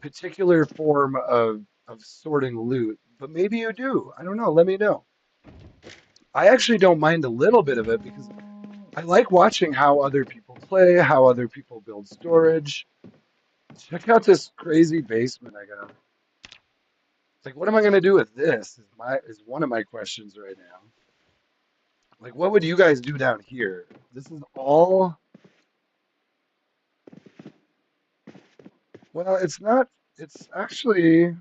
particular form of sorting loot. But maybe you do. I don't know. Let me know. I actually don't mind a little bit of it because I like watching how other people play, how other people build storage. Check out this crazy basement I got. It's like, what am I gonna do with this? Is one of my questions right now. Like, what would you guys do down here? This is all. Well, it's not. It's actually.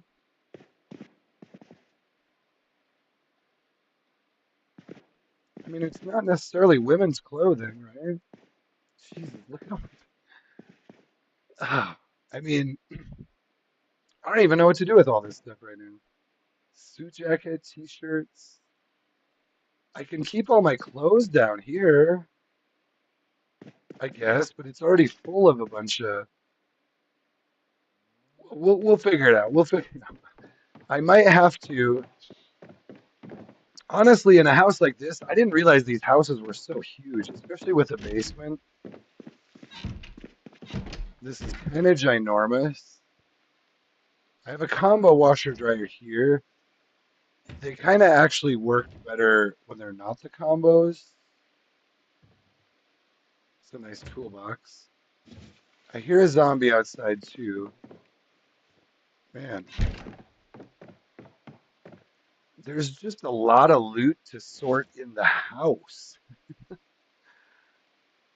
I mean, it's not necessarily women's clothing, right? Jesus, look at all. Ah, I mean, I don't even know what to do with all this stuff right now. Suit jacket, t-shirts. I can keep all my clothes down here, I guess, but it's already full of a bunch of. We'll figure it out. We'll figure it out. I might have to. Honestly, in a house like this, I didn't realize these houses were so huge, especially with a basement. This is kind of ginormous. I have a combo washer dryer here. They kind of actually work better when they're not the combos. It's a nice toolbox. I hear a zombie outside too. Man, there's just a lot of loot to sort in the house. This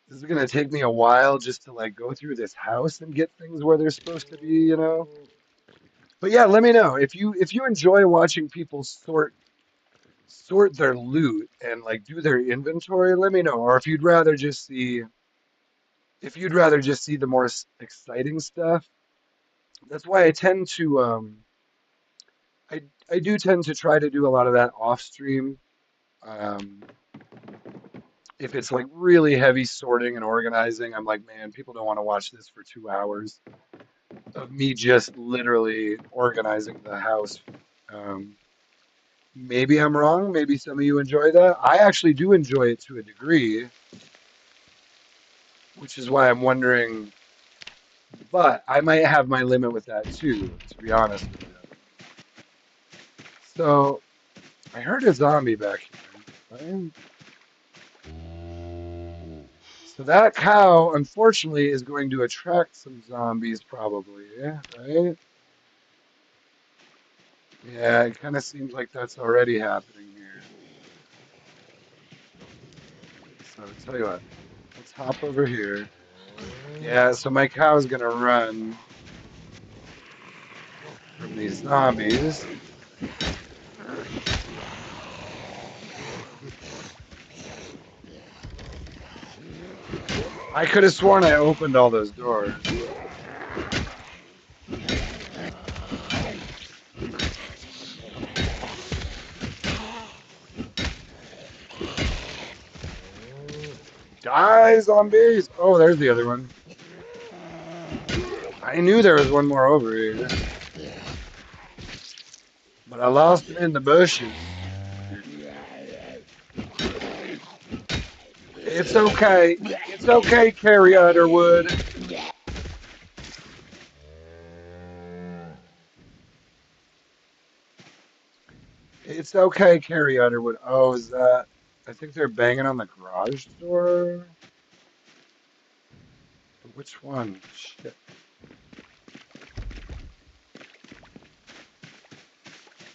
is gonna take me a while just to like go through this house and get things where they're supposed to be, you know? But yeah, let me know if you enjoy watching people sort their loot and like do their inventory, let me know. Or if you'd rather just see the more exciting stuff. That's why I I do tend to try to do a lot of that off stream. Um, if it's like really heavy sorting and organizing, I'm like, man, people don't want to watch this for 2 hours of me just literally organizing the house. Um, maybe I'm wrong. Maybe some of you enjoy that. I actually do enjoy it to a degree, which is why I'm wondering. But I might have my limit with that too, to be honest with you. So I heard a zombie back here. Right? So that cow, unfortunately, is going to attract some zombies, probably. Yeah, right? Yeah, it kind of seems like that's already happening here. So tell you what, let's hop over here. Yeah, so my cow's gonna run from these zombies. I could have sworn I opened all those doors. Die, zombies! Oh, there's the other one. I knew there was one more over here, but I lost him in the bushes. It's okay. It's okay, Carrie Underwood. It's okay, Carrie Underwood. Oh, is that? I think they're banging on the garage door. But which one? Shit.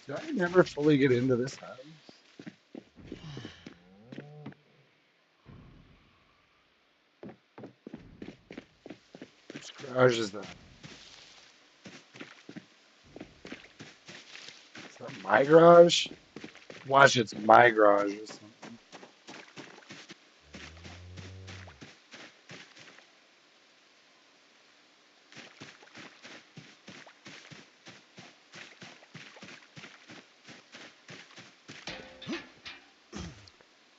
Did I never fully get into this house? Which garage is that? Is that my garage? Watch, it's my garage or something.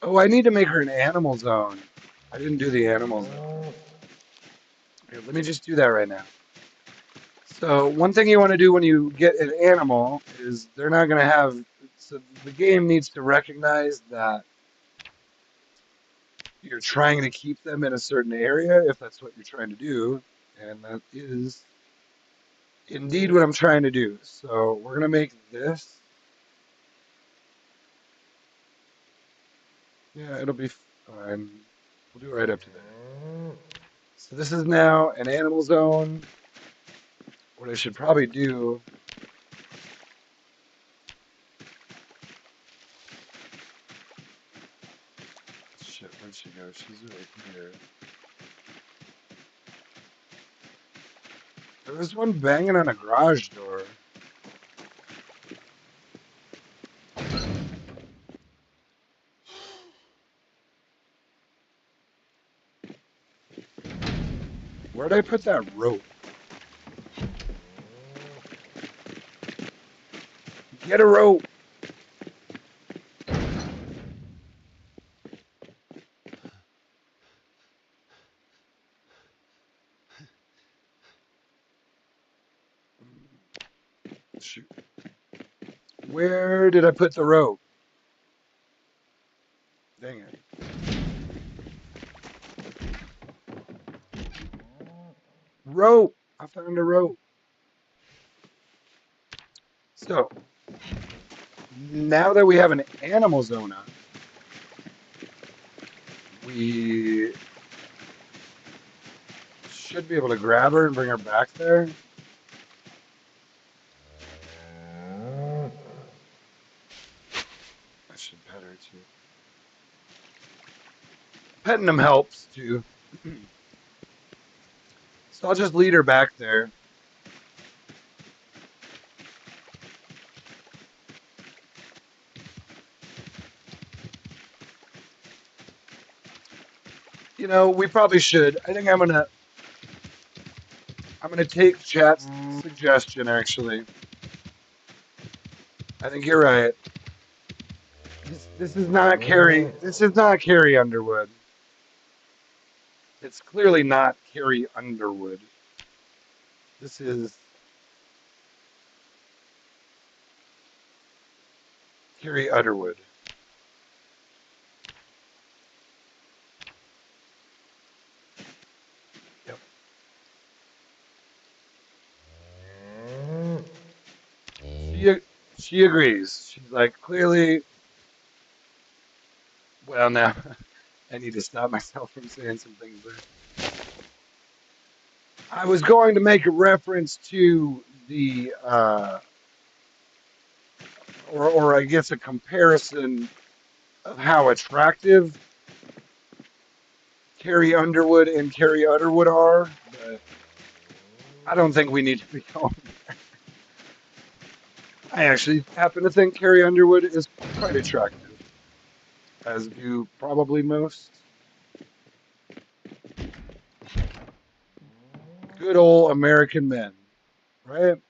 Oh, I need to make her an animal zone. I didn't do the animal zone. Here, let me just do that right now. So one thing you want to do when you get an animal is they're not going to have. So the game needs to recognize that you're trying to keep them in a certain area if that's what you're trying to do, and that is indeed what I'm trying to do. So we're going to make this. Yeah, it'll be fine. We'll do it right up to there. So this is now an animal zone. What I should probably do. Shit, where'd she go? She's right here. There was one banging on a garage door. Where'd I put that rope? Get a rope. Shoot. Where did I put the rope? Dang it. Rope. I found a rope. So now that we have an animal zone up, we should be able to grab her and bring her back there. there too. Petting him helps too. So I'll just lead her back there. You know, we probably should. I think I'm gonna take chat's suggestion actually. I think you're right. This is not Carrie. This is not Carrie Underwood. It's clearly not Carrie Underwood. This is Carrie Underwood. Yep. She she agrees. She's like clearly. Well, now I need to stop myself from saying some things there. I was going to make a reference to the, or I guess a comparison of how attractive Carrie Underwood and Carrie Underwood are, but I don't think we need to be going. I actually happen to think Carrie Underwood is quite attractive, as do probably most. Good old American men, right?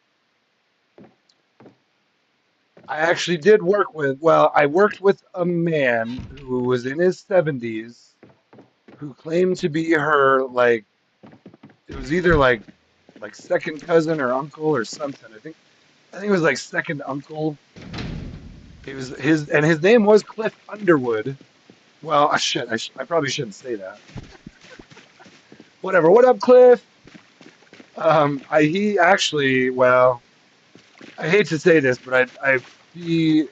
I actually did work with, well, I worked with a man who was in his 70s who claimed to be her, like, it was either like second cousin or uncle or something. I think it was like second uncle. He was his name was Cliff Underwood. Well, shit, I probably shouldn't say that. Whatever. What up, Cliff? He actually, well, I hate to say this, but I'd be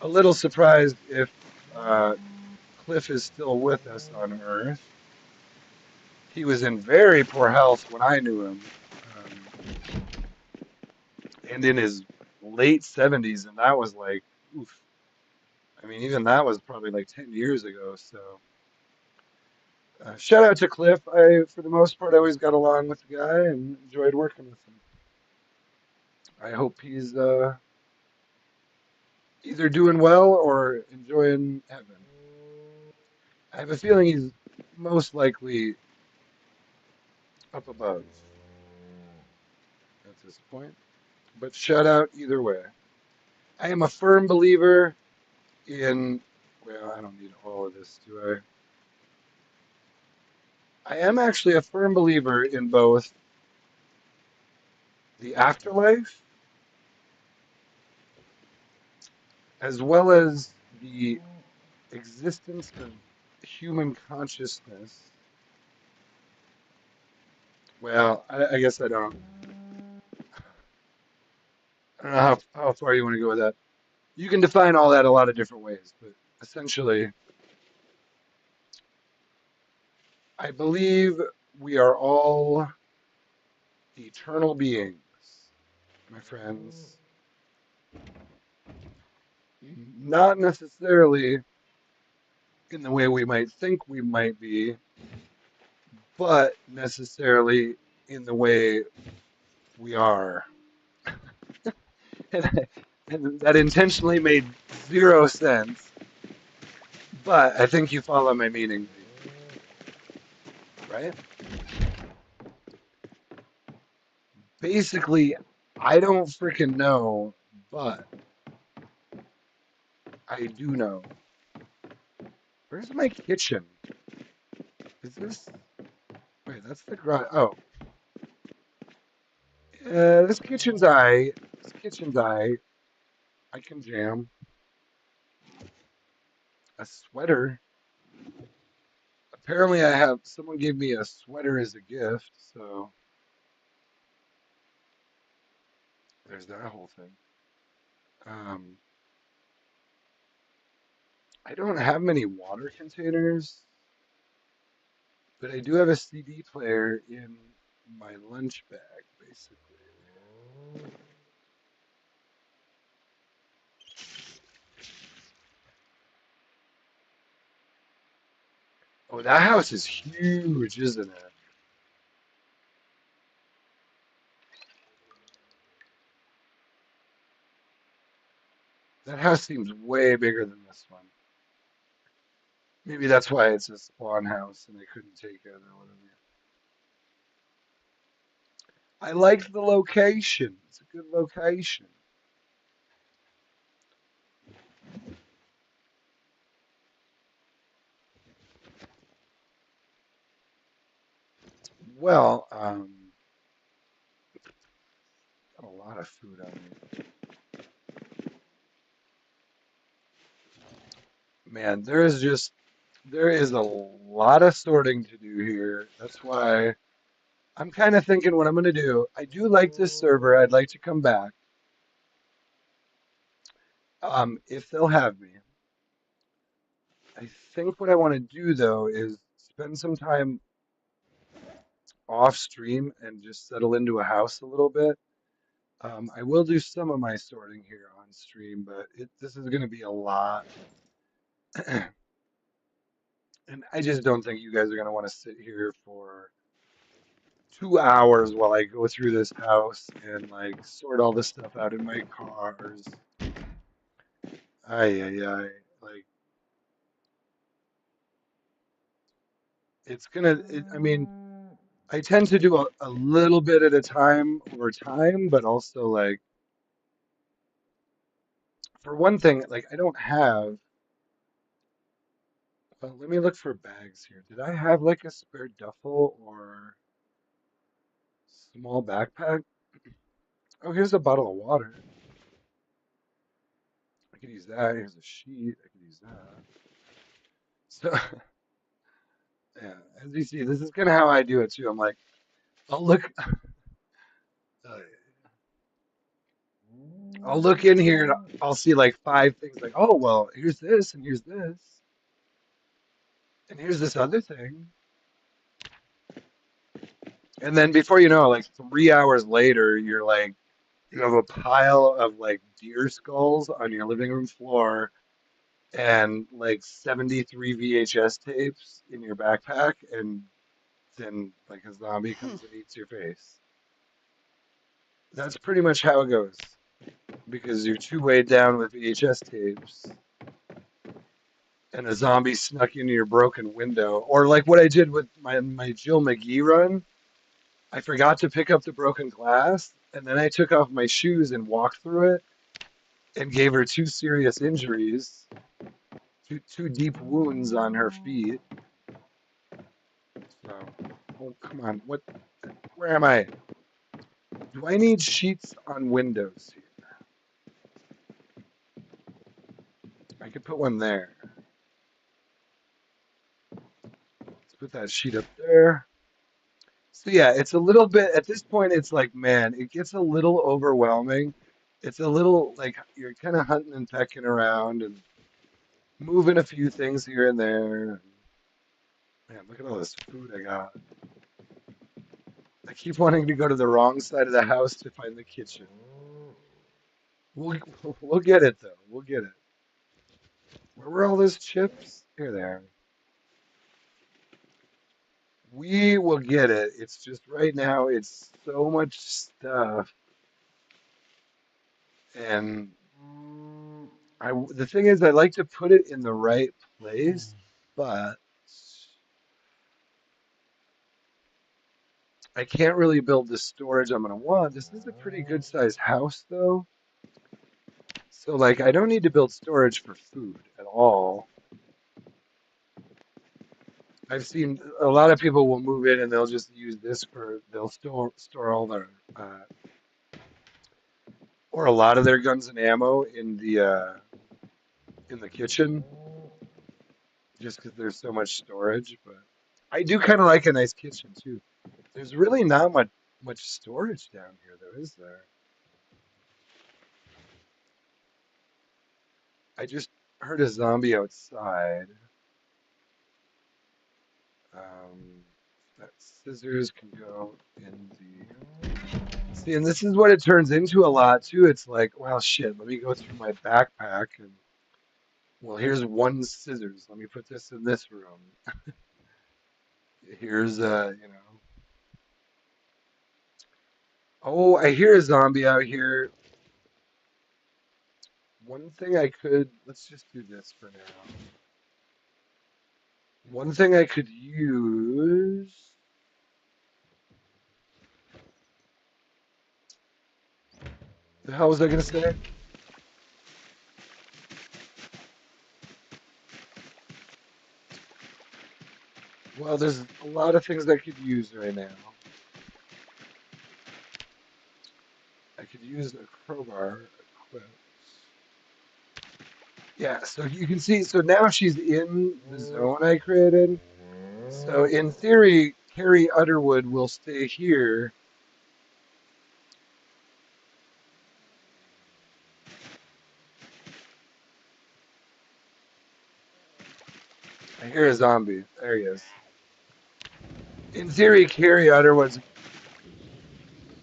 a little surprised if uh, Cliff is still with us on Earth. He was in very poor health when I knew him, and in his late 70s, and that was like, oof. I mean, even that was probably like 10 years ago. So, shout out to Cliff. For the most part, I always got along with the guy and enjoyed working with him. I hope he's either doing well or enjoying heaven. I have a feeling he's most likely up above at this point. But shout out either way. I am a firm believer in, well, I don't need all of this, do I? I am actually a firm believer in both the afterlife as well as the existence of human consciousness. Well, I guess I don't know how far you want to go with that. You can define all that a lot of different ways, but essentially, I believe we are all eternal beings, my friends. Not necessarily in the way we might think we might be, but necessarily in the way we are. And, and that intentionally made zero sense, but I think you follow my meaning, right? Basically, I don't freaking know, but I do know. Where's my kitchen? Is this? Wait, that's the garage. Oh, this kitchen's I. This kitchen's I. I can jam a sweater. Apparently, I have someone gave me a sweater as a gift, so there's that whole thing. Um, I don't have many water containers, but I do have a CD player in my lunch bag, basically. Oh, that house is huge, isn't it? That house seems way bigger than this one. Maybe that's why it's a spawn house and they couldn't take it or whatever. I liked the location. It's a good location. Well, got a lot of food on me. Man, there is a lot of sorting to do here. That's why I'm kind of thinking what I'm gonna do. I do like this server. I'd like to come back. If they'll have me. I think what I want to do though is spend some time off stream and just settle into a house a little bit. I will do some of my sorting here on stream, but this is going to be a lot. And I just don't think you guys are going to want to sit here for 2 hours while I go through this house and like sort all this stuff out in my cars. Ay, ay, ay. Like, I mean, I tend to do a little bit at a time over time, but also like, for one thing, like I don't have, let me look for bags here. Did I have like a spare duffel or small backpack? Oh, here's a bottle of water. I could use that. Here's a sheet. I could use that. So, yeah, as you see, this is kind of how I do it too. I'm like, I'll look, uh, I'll look in here and I'll see like five things like, oh, well, here's this and here's this and here's this other thing. And then before you know, like 3 hours later, you're like, you have a pile of like deer skulls on your living room floor and like 73 VHS tapes in your backpack, and then like a zombie comes and eats your face. That's pretty much how it goes because you're too weighed down with VHS tapes and a zombie snuck into your broken window. Or like what I did with my Jill McGee run. I forgot to pick up the broken glass, and then I took off my shoes and walked through it and gave her two serious injuries, two deep wounds on her feet. So, oh come on, what? Where am I? Do I need sheets on windows here? I could put one there. Let's put that sheet up there. So yeah, it's a little bit at this point. It's like, man, it gets a little overwhelming. It's a little like you're kind of hunting and pecking around and moving a few things here and there. Man, look at all this food I got. I keep wanting to go to the wrong side of the house to find the kitchen. We'll we'll get it though. We'll get it. Where were all those chips? Here they are. We will get it. It's just right now it's so much stuff, and the thing is I like to put it in the right place, but I can't really build the storage I'm gonna want. This is a pretty good sized house though. So like I don't need to build storage for food at all. I've seen a lot of people will move in and they'll just use this for they'll store all their or a lot of their guns and ammo in the kitchen just because there's so much storage. But I do kind of like a nice kitchen too. There's really not much storage down here though, is there? I just heard a zombie outside. Um, that scissors can go in the see, and this is what it turns into a lot too. It's like, well, shit. Let me go through my backpack and well, here's one scissors. Let me put this in this room. Here's Oh, I hear a zombie out here. One thing I could, let's just do this for now. One thing I could use. The hell was I gonna say? Well, there's a lot of things I could use right now. I could use a crowbar equipped. Yeah, so you can see, so now she's in the zone I created. So in theory, Carrie Underwood will stay here. I hear a zombie. There he is. In theory, Carrie Underwood's.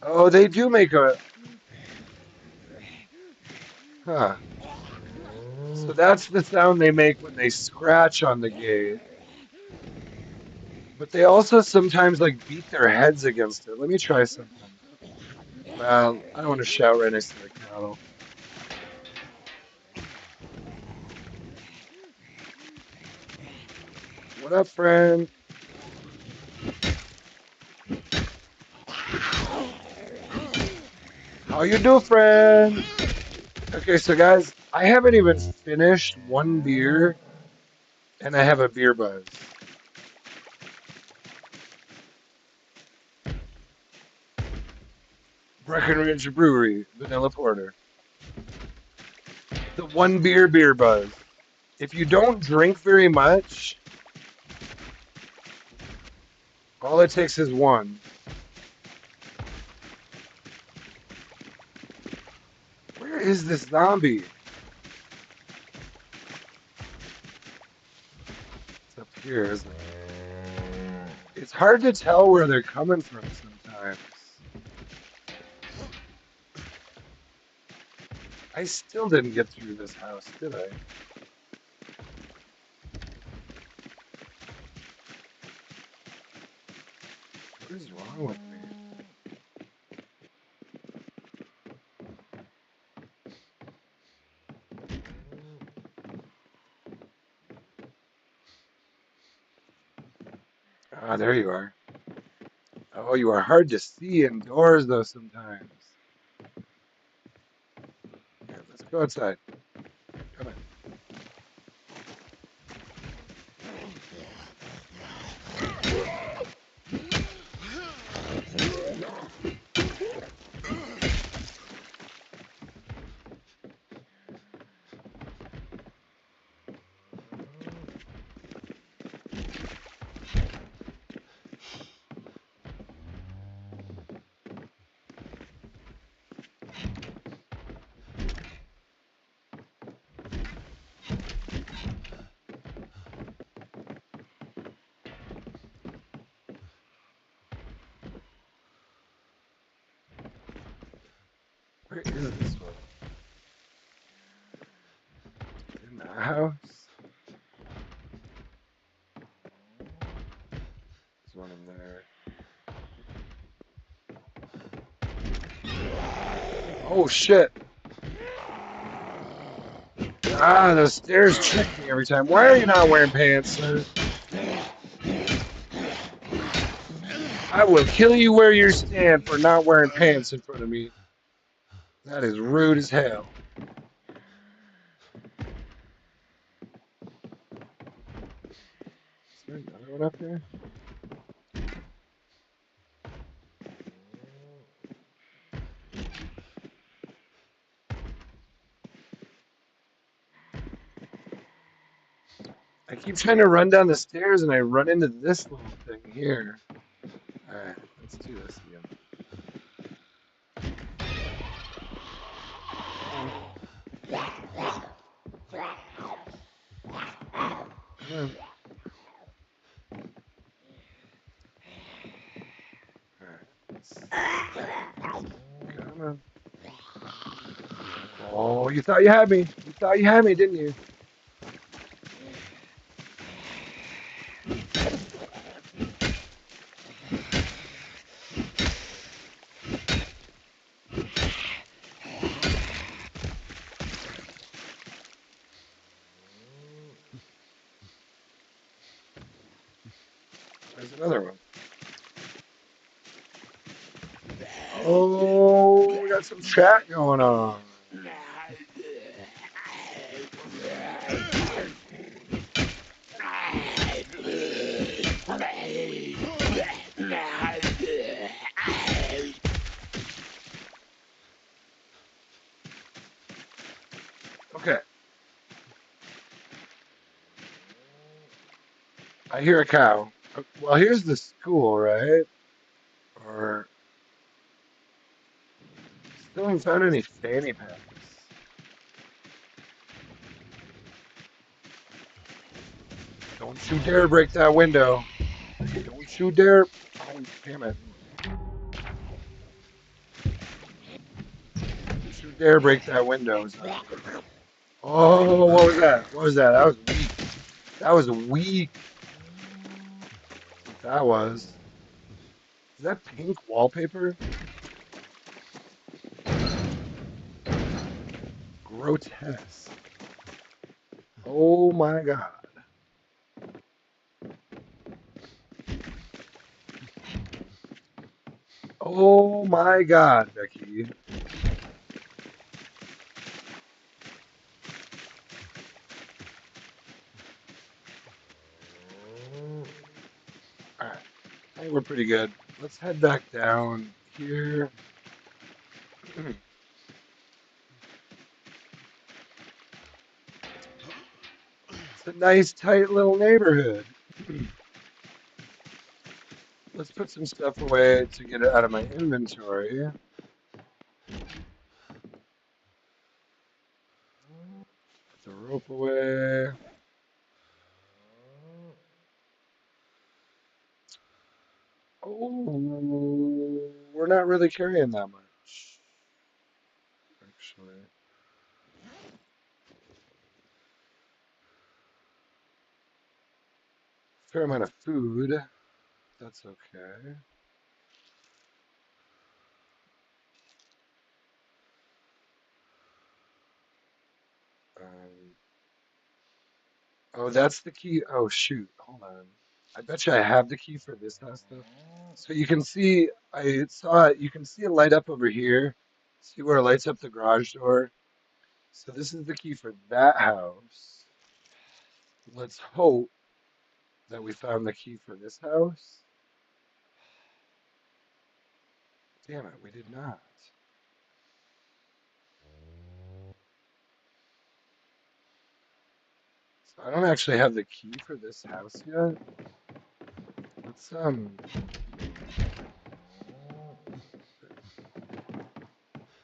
Oh, they do make a. Huh. So that's the sound they make when they scratch on the gate. But they also sometimes like beat their heads against it. Let me try something. Well, I don't want to shout right next to the counter. What up, friend? How you do, friend? Okay, so guys, I haven't even finished one beer, and I have a beer buzz. Breckenridge Brewery, vanilla porter. The one beer buzz. If you don't drink very much, all it takes is one. Where is this zombie? It's up here, isn't it? It's hard to tell where they're coming from sometimes. I still didn't get through this house, did I? What is wrong with me? Ah, there you are. Oh, you are hard to see indoors, though, sometimes. Yeah, let's go outside. Come on. Where is this one? In the house? There's one in there. Oh, shit. Ah, those stairs trick me every time. Why are you not wearing pants, sir? I will kill you where you stand for not wearing pants in front of me. That is rude as hell. Is there another one up here? I keep trying to run down the stairs and I run into this little thing here. Alright, let's do this again. Come on. Alright. Come on. Oh, you thought you had me. You thought you had me, didn't you? Another one. Oh, we got some chat going on. Okay. I hear a cow. Well, here's the school, right? Or still haven't found any fanny packs. Don't you dare break that window. Don't you dare. Oh, damn it. Don't you dare break that window, zombie. Oh, what was that? What was that? That was weak. That was weak. That's what that was. Is that pink wallpaper? Grotesque. Oh my god. Oh my god, Becky. Alright. I think we're pretty good. Let's head back down here. It's a nice, tight little neighborhood. Let's put some stuff away to get it out of my inventory. Put the rope away. Oh, we're not really carrying that much, actually. Fair amount of food. That's okay. Um, oh, that's the key. Oh, shoot. Hold on. I bet you I have the key for this house, though. So you can see, I saw it. You can see it light up over here. See where it lights up the garage door? So this is the key for that house. Let's hope that we found the key for this house. Damn it, we did not. So I don't actually have the key for this house yet. Let's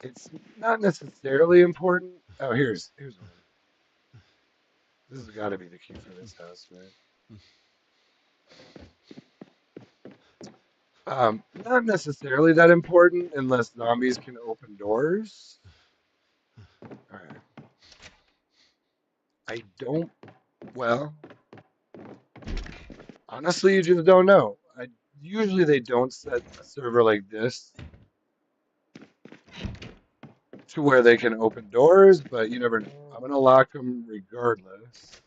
it's not necessarily important. Oh, here's one. This has got to be the key for this house, right? Not necessarily that important unless zombies can open doors. All right. I don't. Well, honestly, you just don't know. Usually they don't set a server like this to where they can open doors, but you never know. I'm gonna lock them regardless.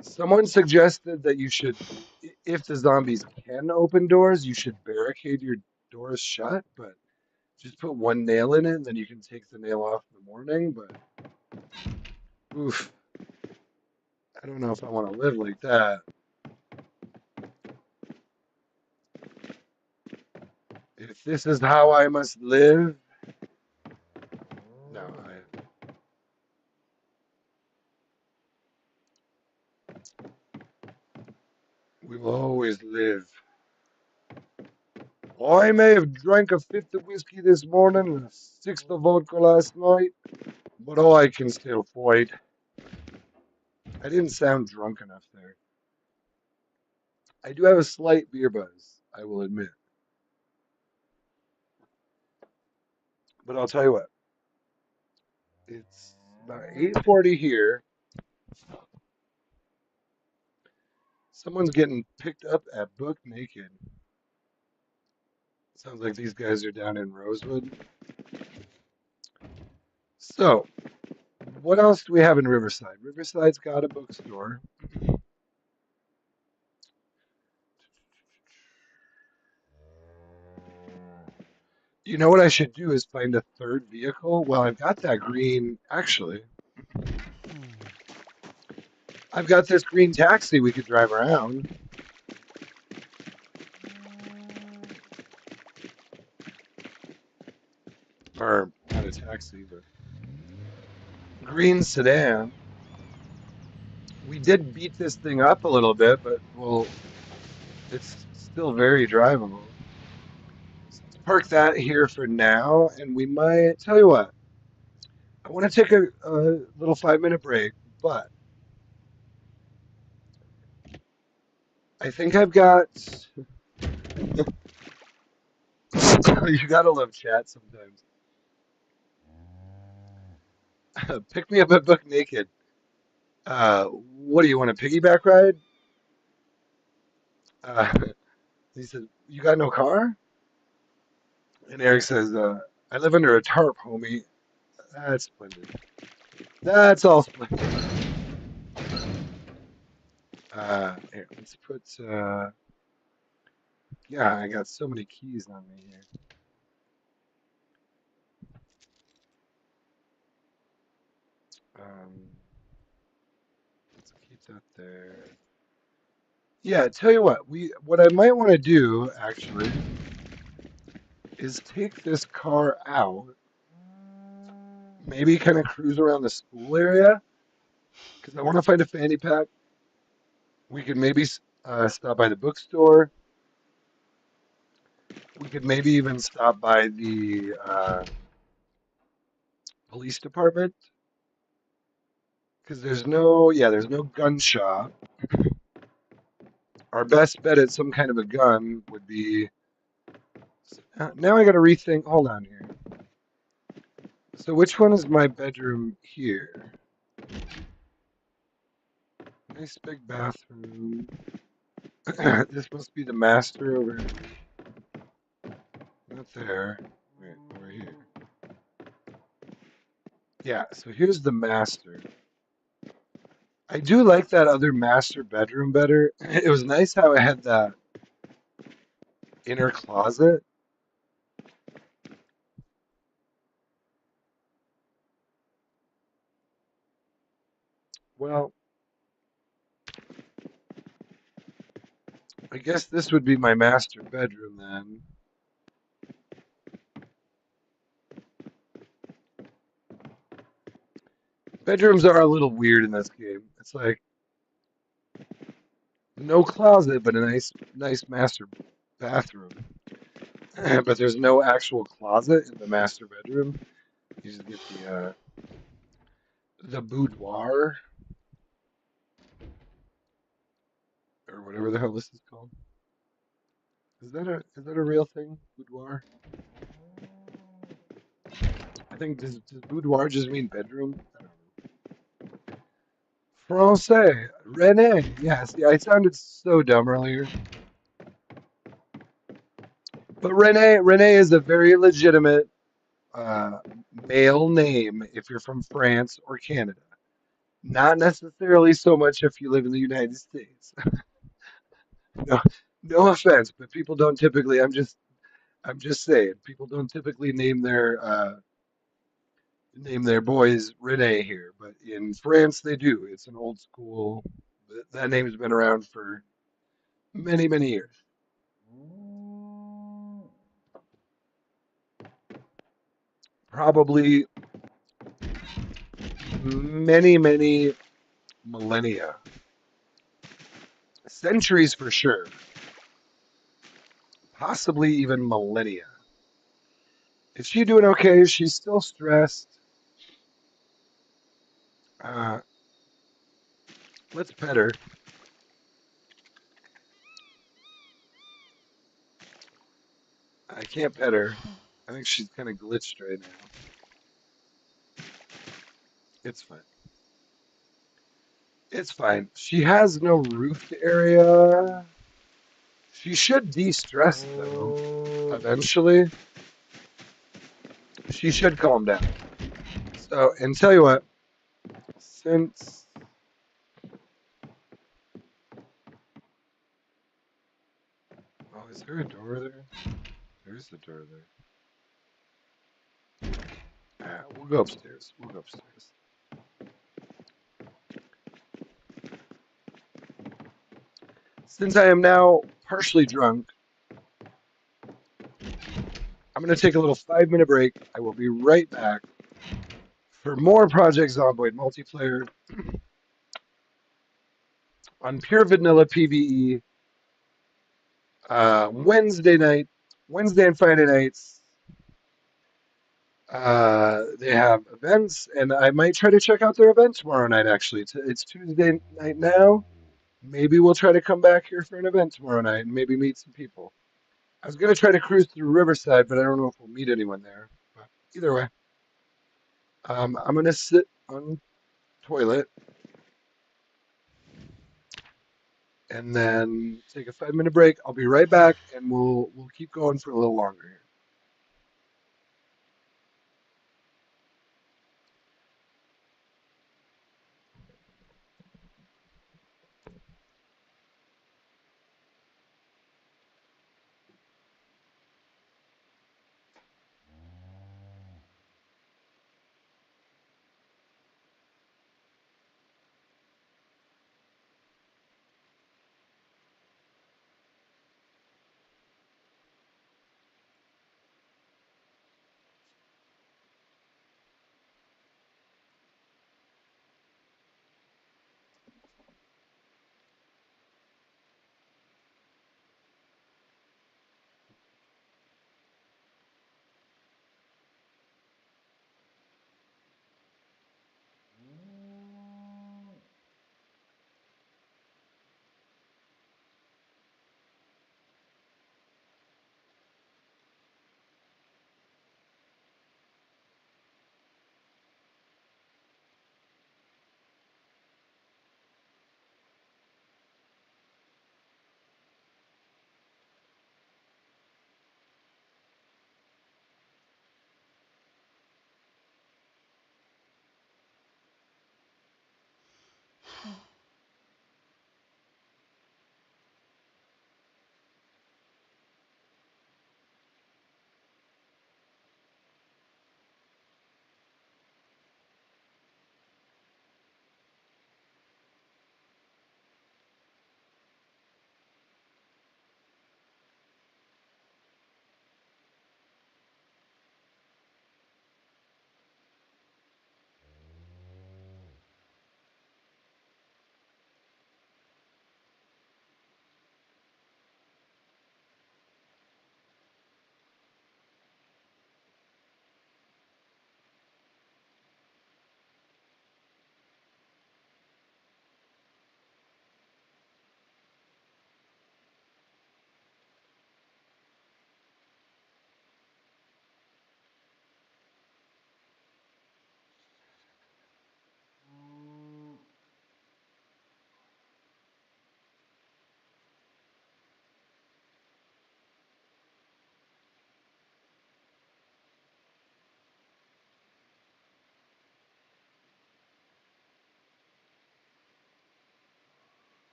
Someone suggested that you should, if the zombies can open doors, you should barricade your doors shut, but just put one nail in it, and then you can take the nail off in the morning. But oof, I don't know if I want to live like that. If this is how I must live, no, we will always live. I may have drank a fifth of whiskey this morning and a sixth of vodka last night, but I can still fight. I didn't sound drunk enough there. I do have a slight beer buzz, I will admit. But I'll tell you what, it's about 8:40 here. Someone's getting picked up at Book Naked. Sounds like these guys are down in Rosewood. So, what else do we have in Riverside? Riverside's got a bookstore. You know what I should do is find a third vehicle. Well, I've got that green. Actually, I've got this green taxi we could drive around. Or not a taxi, but green sedan. We did beat this thing up a little bit, but well, it's still very drivable. So let's park that here for now, and we might tell you what. I want to take a little 5 minute break, but I think I've got. You gotta love chat sometimes. Pick me up at Book Naked. What do you want, a piggyback ride? Uh, he said, "You got no car?" And Eric says, "I live under a tarp, homie." That's splendid. That's all splendid. Here, let's put. Yeah, I got so many keys on me here. Um, let's keep that there. Yeah, tell you what I might want to do actually is take this car out, maybe kind of cruise around the school area because I want to find a fanny pack. We could maybe stop by the bookstore. We could maybe even stop by the police department because there's no gun shop. Our best bet at some kind of a gun would be. Now I got to rethink. Hold on here. So which one is my bedroom here? Nice big bathroom. This must be the master over. Not there. Wait, over here. Yeah, so here's the master. I do like that other master bedroom better. It was nice how it had that inner closet. Well, I guess this would be my master bedroom then. Bedrooms are a little weird in this game. It's like no closet, but a nice master bathroom. But there's no actual closet in the master bedroom. You just get the boudoir or whatever the hell this is called. Is that a real thing? Boudoir? I think does boudoir just mean bedroom? I don't know. Francais. Rene. Yes, yeah, I sounded so dumb earlier. But Rene is a very legitimate uh, male name if you're from France or Canada. Not necessarily so much if you live in the United States. No, no offense, but people don't typically. I'm just saying, people don't typically name their boys Rene here, but in France they do. It's an old school. That name has been around for many years. Probably many millennia, centuries for sure, possibly even millennia. Is she doing okay? Is she still stressed? Uh, let's pet her. I can't pet her. I think she's kind of glitched right now. It's fine. It's fine. She has no roofed area. She should de-stress though. Eventually, she should calm down. So, and tell you what, since is there a door there? There's a door there. Yeah, we'll go upstairs. We'll go upstairs. Since I am now partially drunk, I'm going to take a little 5 minute break. I will be right back for more Project Zomboid multiplayer on pure vanilla PvE Wednesday night, Wednesday and Friday nights. They have events, and I might try to check out their event tomorrow night. Actually, it's Tuesday night now. Maybe we'll try to come back here for an event tomorrow night and maybe meet some people. I was gonna try to cruise through Riverside, but I don't know if we'll meet anyone there. But either way, I'm gonna sit on the toilet and then take a 5 minute break. I'll be right back, and we'll keep going for a little longer here.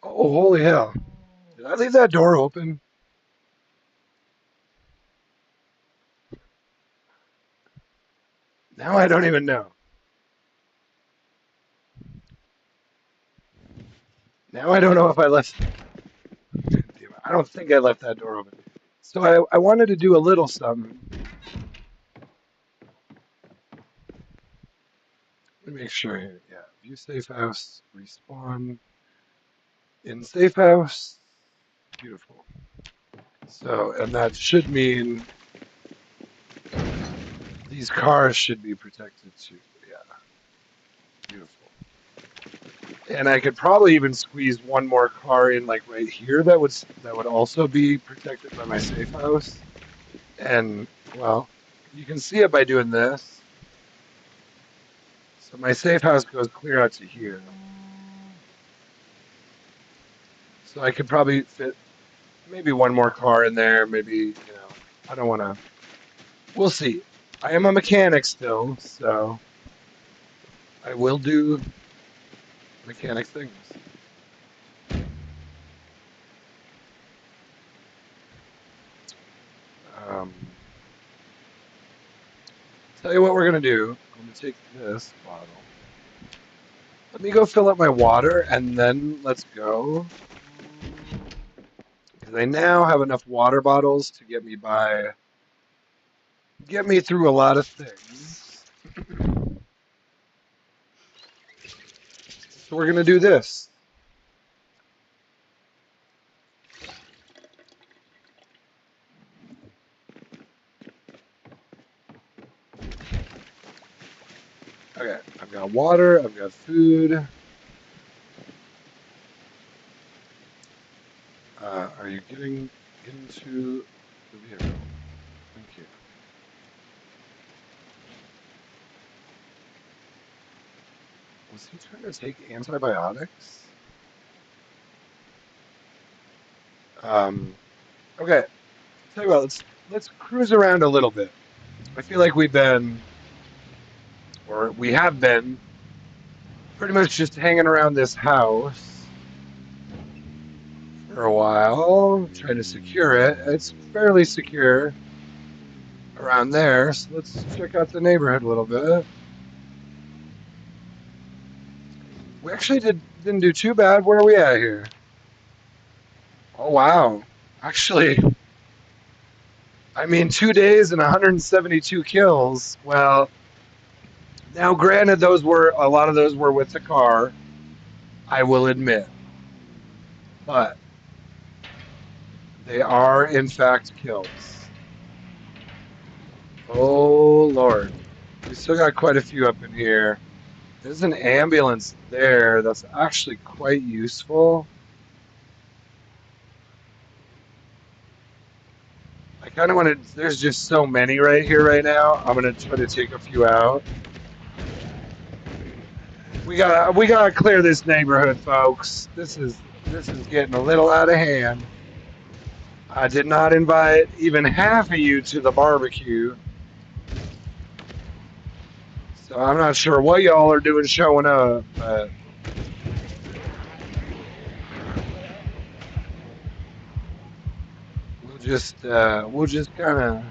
Oh, holy hell. Did I leave that door open? Now I don't even know. Now I don't know if I left. I don't think I left that door open. So I wanted to do a little something. Let me make sure here. Yeah, view safe house, respawn in safe house. Beautiful. So, and that should mean these cars should be protected too. Yeah, beautiful. And I could probably even squeeze one more car in, like right here. That would also be protected by my safe house. And well, you can see it by doing this. So my safe house goes clear out to here. So I could probably fit maybe one more car in there. Maybe, I don't want to. We'll see. I am a mechanic still, so I will do mechanic things. Um, Tell you what we're going to do. I'm going to take this bottle. Let me go fill up my water, and then let's go. Because I now have enough water bottles to get me through a lot of things. So we're going to do this. Okay, I've got water, I've got food. Are you getting into the vehicle? Thank you. Was he trying to take antibiotics? Okay. Tell you what, let's cruise around a little bit. I feel like we have been, pretty much just hanging around this house for a while, trying to secure it. It's fairly secure around there, so let's check out the neighborhood a little bit. We actually didn't do too bad. Where are we at here? Oh wow. Actually, I mean 2 days and 172 kills. Well, now granted a lot of those were with the car, I will admit. But they are in fact kills. Oh Lord. We still got quite a few up in here. There's an ambulance there that's actually quite useful. I kind of want to. There's just so many right here right now. I'm gonna try to take a few out. We gotta clear this neighborhood, folks. This is getting a little out of hand. I did not invite even half of you to the barbecue, so I'm not sure what y'all are doing showing up. But we'll just kind of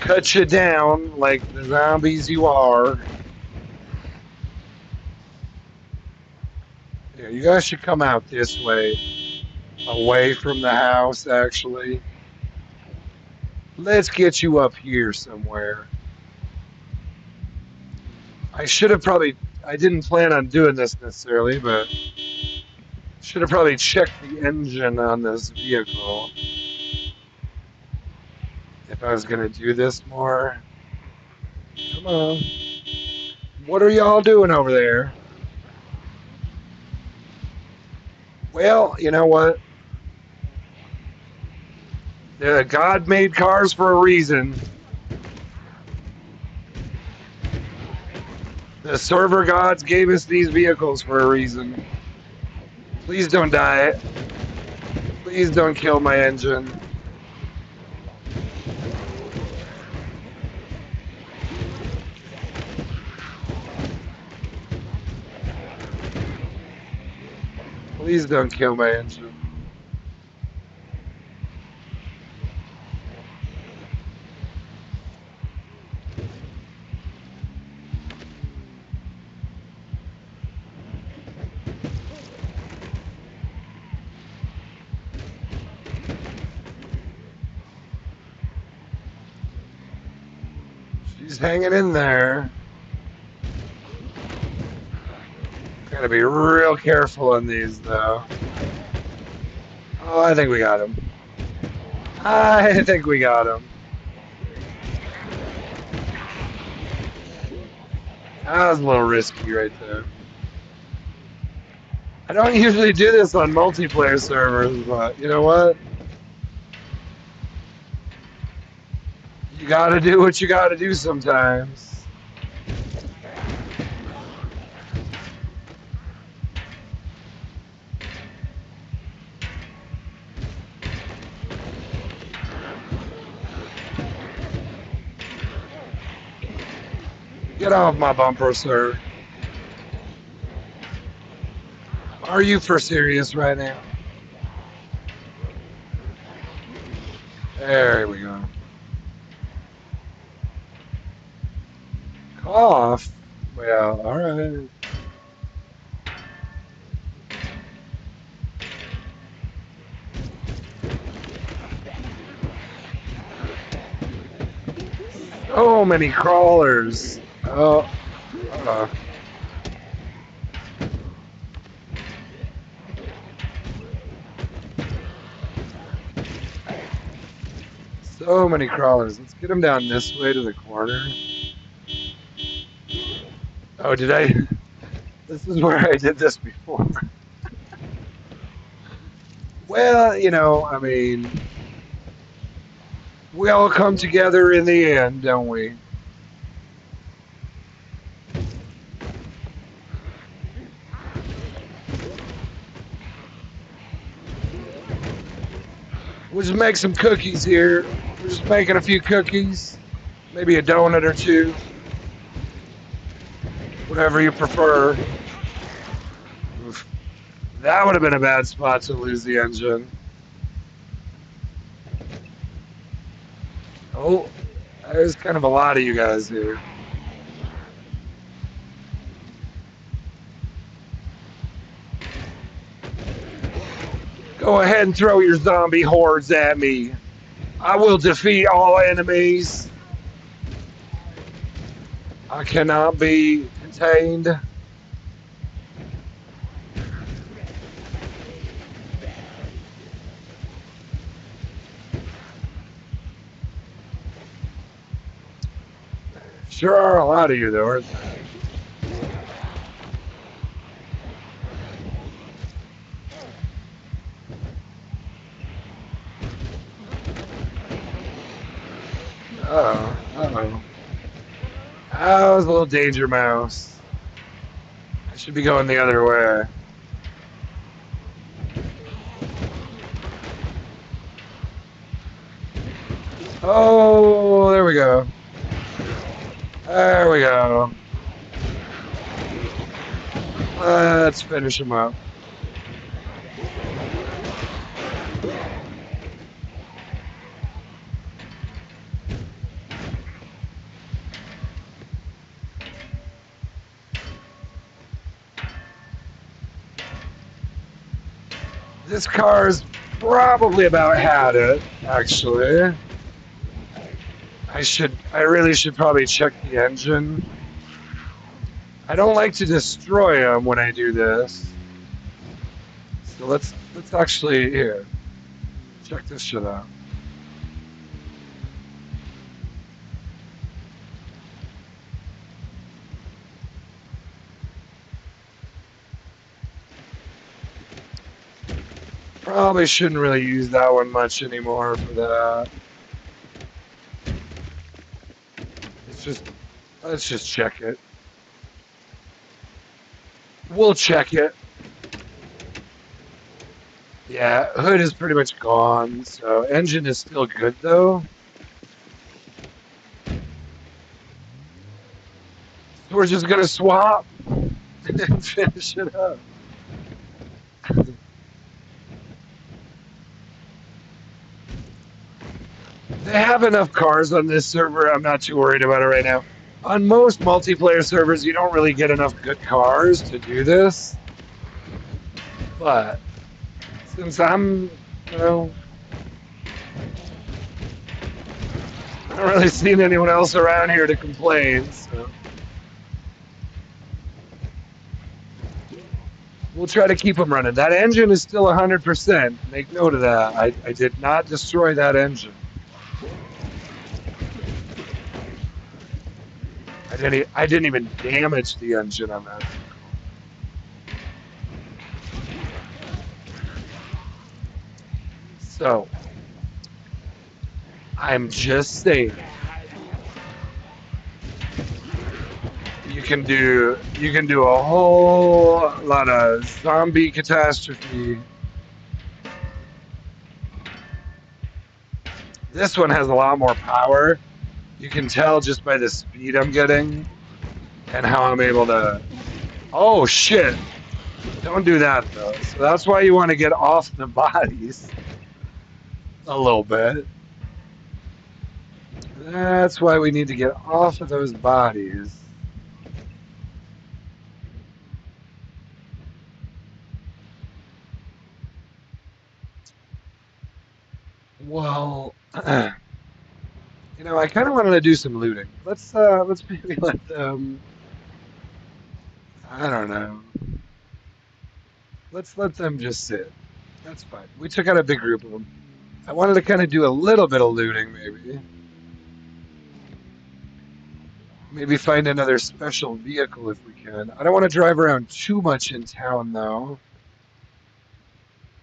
cut you down like the zombies you are. Yeah, you guys should come out this way, away from the house, actually. Let's get you up here somewhere. I should have probably, I didn't plan on doing this necessarily, but should have probably checked the engine on this vehicle if I was going to do this more. Come on. What are y'all doing over there? Well, you know what? God made cars for a reason. The server gods gave us these vehicles for a reason. Please don't die. Please don't kill my engine. Please don't kill my engine. She's hanging in there. Gotta be real careful on these, though. Oh, I think we got him. I think we got him. That was a little risky right there. I don't usually do this on multiplayer servers, but you know what? You gotta do what you gotta do sometimes. Get off my bumper, sir. Are you for serious right now? There we go. Cough? Well, alright. So many crawlers. Oh. So many crawlers. Let's get them down this way to the corner. Oh, did I? This is where I did this before. Well, you know, I mean, we all come together in the end, don't we? We'll just make some cookies here. We're just making a few cookies, maybe a donut or two, whatever you prefer. Oof. That would have been a bad spot to lose the engine. Oh, there's kind of a lot of you guys here. Go ahead and throw your zombie hordes at me. I will defeat all enemies. I cannot be contained. Sure are a lot of you, though, aren't there? Uh-oh. That was a little danger mouse. I should be going the other way. Oh, there we go. There we go. Let's finish him up. This car's probably about had it, actually. I really should probably check the engine. I don't like to destroy them when I do this. So let's actually, here, check this shit out. Probably shouldn't really use that one much anymore for that. Let's just check it. We'll check it. Yeah, hood is pretty much gone, so engine is still good though. So we're just gonna swap and finish it up. They have enough cars on this server. I'm not too worried about it right now. On most multiplayer servers, you don't really get enough good cars to do this. But since I'm, you know, I haven't really seen anyone else around here to complain, so we'll try to keep them running. That engine is still 100%. Make note of that. I did not destroy that engine. I didn't even damage the engine on that. So I'm just saying, you can do a whole lot of zombie catastrophe. This one has a lot more power. You can tell just by the speed I'm getting and how I'm able to. Oh shit! Don't do that though. So that's why you want to get off the bodies a little bit. That's why we need to get off of those bodies. Well, you know, I kind of wanted to do some looting. Let's maybe let them. I don't know. Let's let them just sit. That's fine. We took out a big group of them. I wanted to kind of do a little bit of looting, maybe. Maybe find another special vehicle if we can. I don't want to drive around too much in town, though,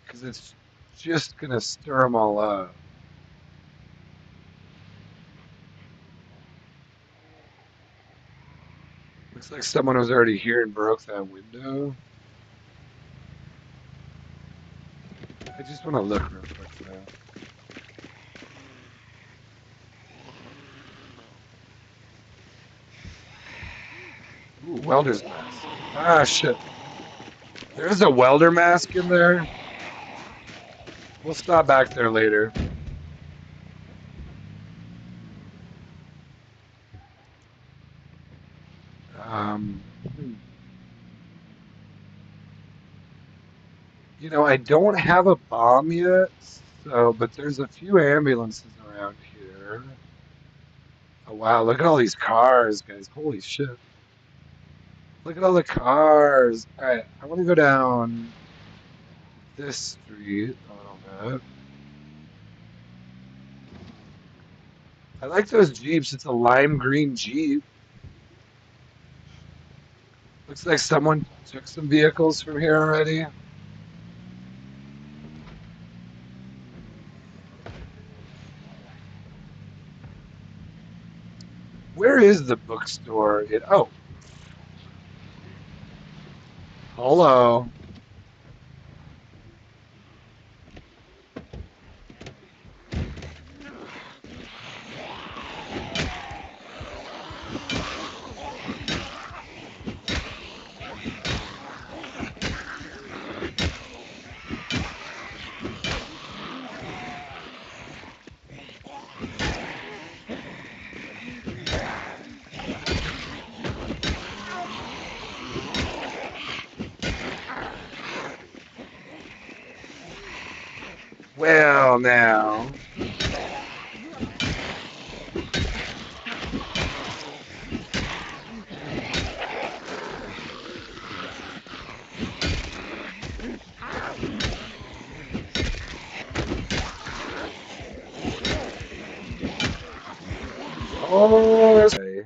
because it's just going to stir them all up. Looks like someone was already here and broke that window. I just want to look real quick now. Ooh, welder's mask. Ah, shit. There's a welder mask in there. We'll stop back there later. Um, you know, I don't have a bomb yet, so but there's a few ambulances around here. Oh wow, look at all these cars, guys. Holy shit. Look at all the cars. Alright, I want to go down this street a little bit. I like those Jeeps. It's a lime green Jeep. Looks like someone took some vehicles from here already. Where is the bookstore? Oh. Hello. Well, now. Oh, that's okay.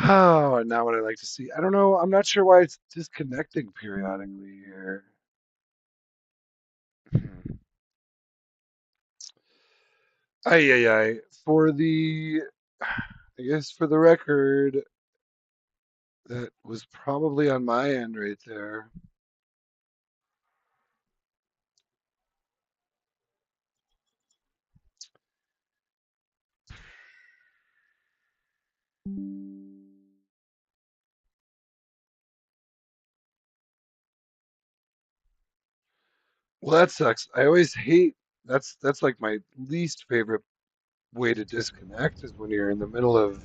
Oh, not what I like to see. I don't know. I'm not sure why it's disconnecting periodically here. Hmm. Ay, ay, ay. For the, I guess for the record, that was probably on my end right there. Well, that sucks. I always hate that's like my least favorite way to disconnect is when you're in the middle of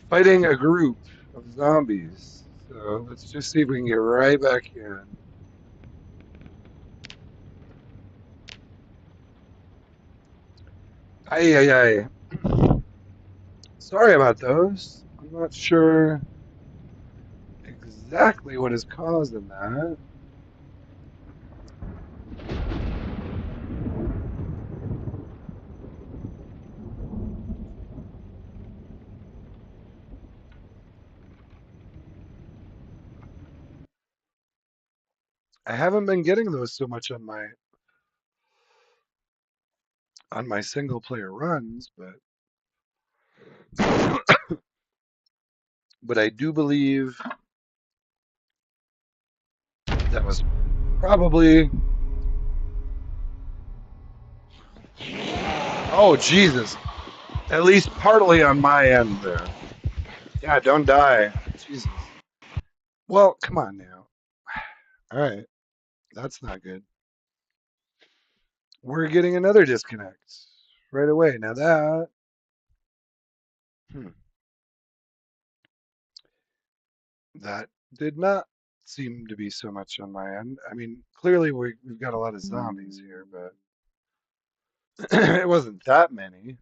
fighting a group of zombies. So let's just see if we can get right back in. Ay, ay, ay. Sorry about those. I'm not sure exactly what is causing that. I haven't been getting those so much on my single player runs, but I do believe that was probably. Oh, Jesus. At least partly on my end there. Yeah, don't die. Jesus. Well, come on now. All right. That's not good. We're getting another disconnect right away. Now hmm, that did not seem to be so much on my end. I mean, clearly we've got a lot of zombies here, but it wasn't that many.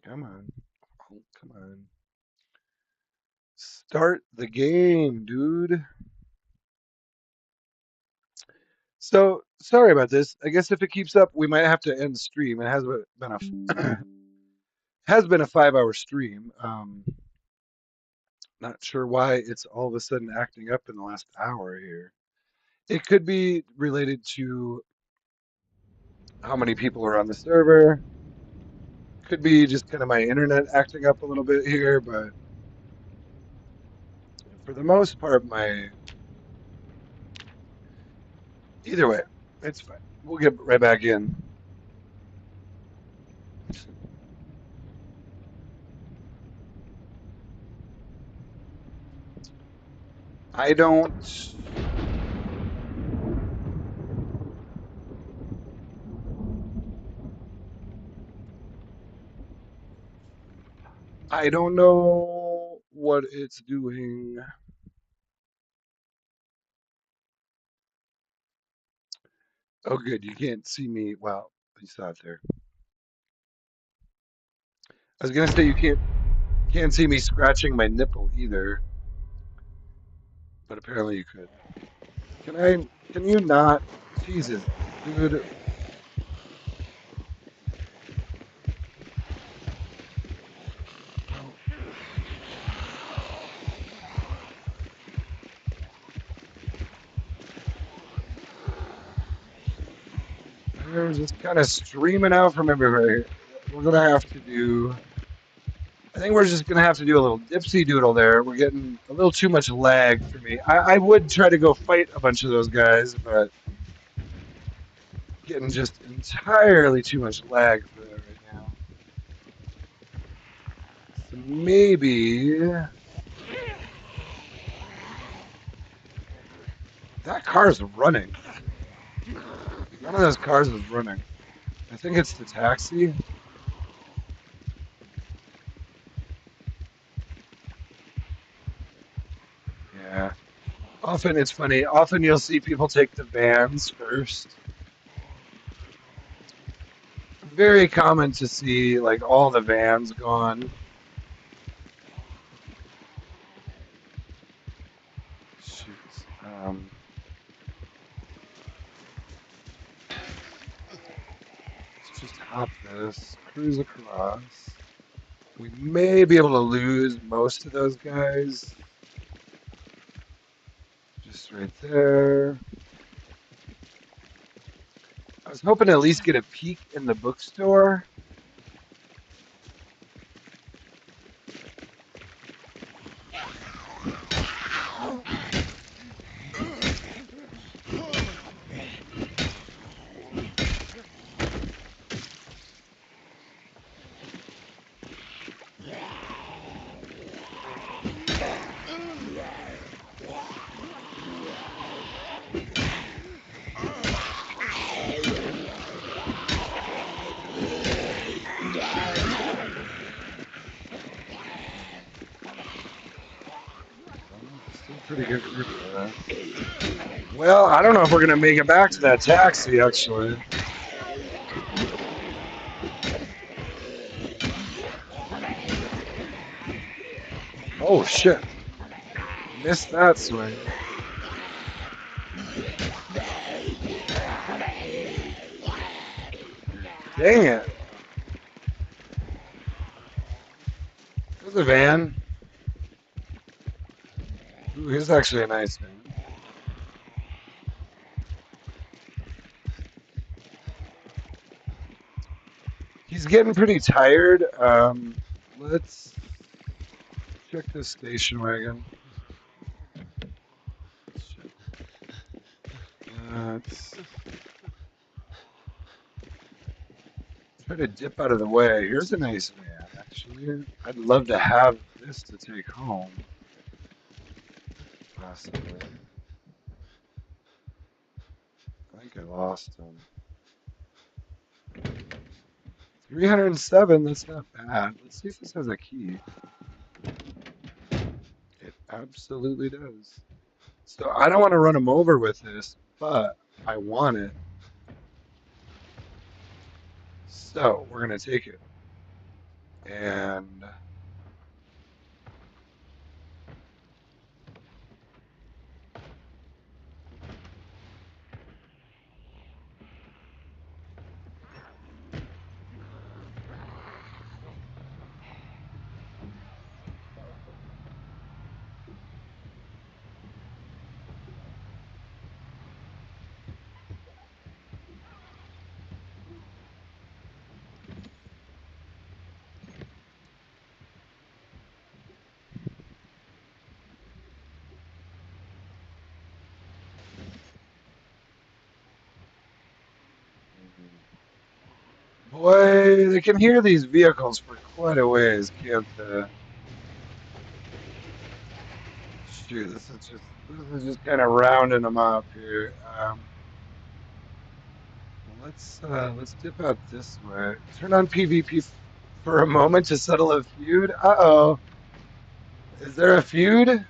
Come on. Oh, come on. Start the game, dude. So sorry about this. I guess if it keeps up, we might have to end stream. It has been a has been a 5 hour stream. Not sure why it's all of a sudden acting up in the last hour here. It could be related to how many people are on the server. Could be just kind of my internet acting up a little bit here, but for the most part, my either way, it's fine. We'll get right back in. I don't. I don't know what it's doing. Oh, good. You can't see me. Well, you saw it there. I was gonna say you can't see me scratching my nipple either, but apparently you could. Can I? Can you not? Jesus, dude. They're just kind of streaming out from everywhere here. We're gonna have to do. I think we're just gonna have to do a little dipsy doodle there. We're getting a little too much lag for me. I would try to go fight a bunch of those guys, but getting just entirely too much lag for that right now. So maybe that car's running. One of those cars is running. I think it's the taxi. Yeah. Often it's funny. Often you'll see people take the vans first. Very common to see like all the vans gone. Shoot. Let's just hop this, cruise across. We may be able to lose most of those guys. Just right there. I was hoping to at least get a peek in the bookstore. Still pretty good group there. Well, I don't know if we're gonna make it back to that taxi actually. Oh shit. Missed that swing. Dang it. There's a van. Ooh, here's actually a nice van. He's getting pretty tired. Let's check this station wagon. Let's try to dip out of the way. Here's a nice van, actually. I'd love to have this to take home. Possibly. I think I lost him. 307, that's not bad. Let's see if this has a key. It absolutely does. So I don't want to run him over with this, but I want it. So we're going to take it. And boy, they can hear these vehicles for quite a ways, can't they? Shoot, this is just kind of rounding them up here. Let's dip out this way. Turn on PvP for a moment to settle a feud. Uh-oh. Is there a feud?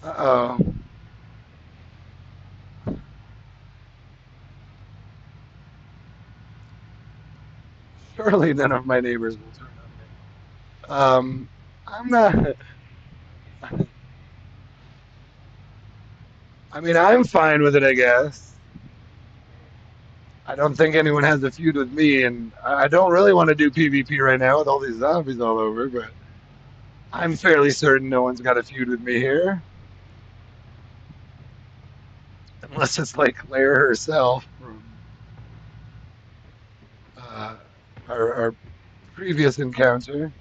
Uh-oh. Surely none of my neighbors will turn on me. I'm not. I mean, I'm fine with it, I guess. I don't think anyone has a feud with me, and I don't really want to do PvP right now with all these zombies all over, but I'm fairly certain no one's got a feud with me here. Unless it's like Claire herself from uh, our previous encounter.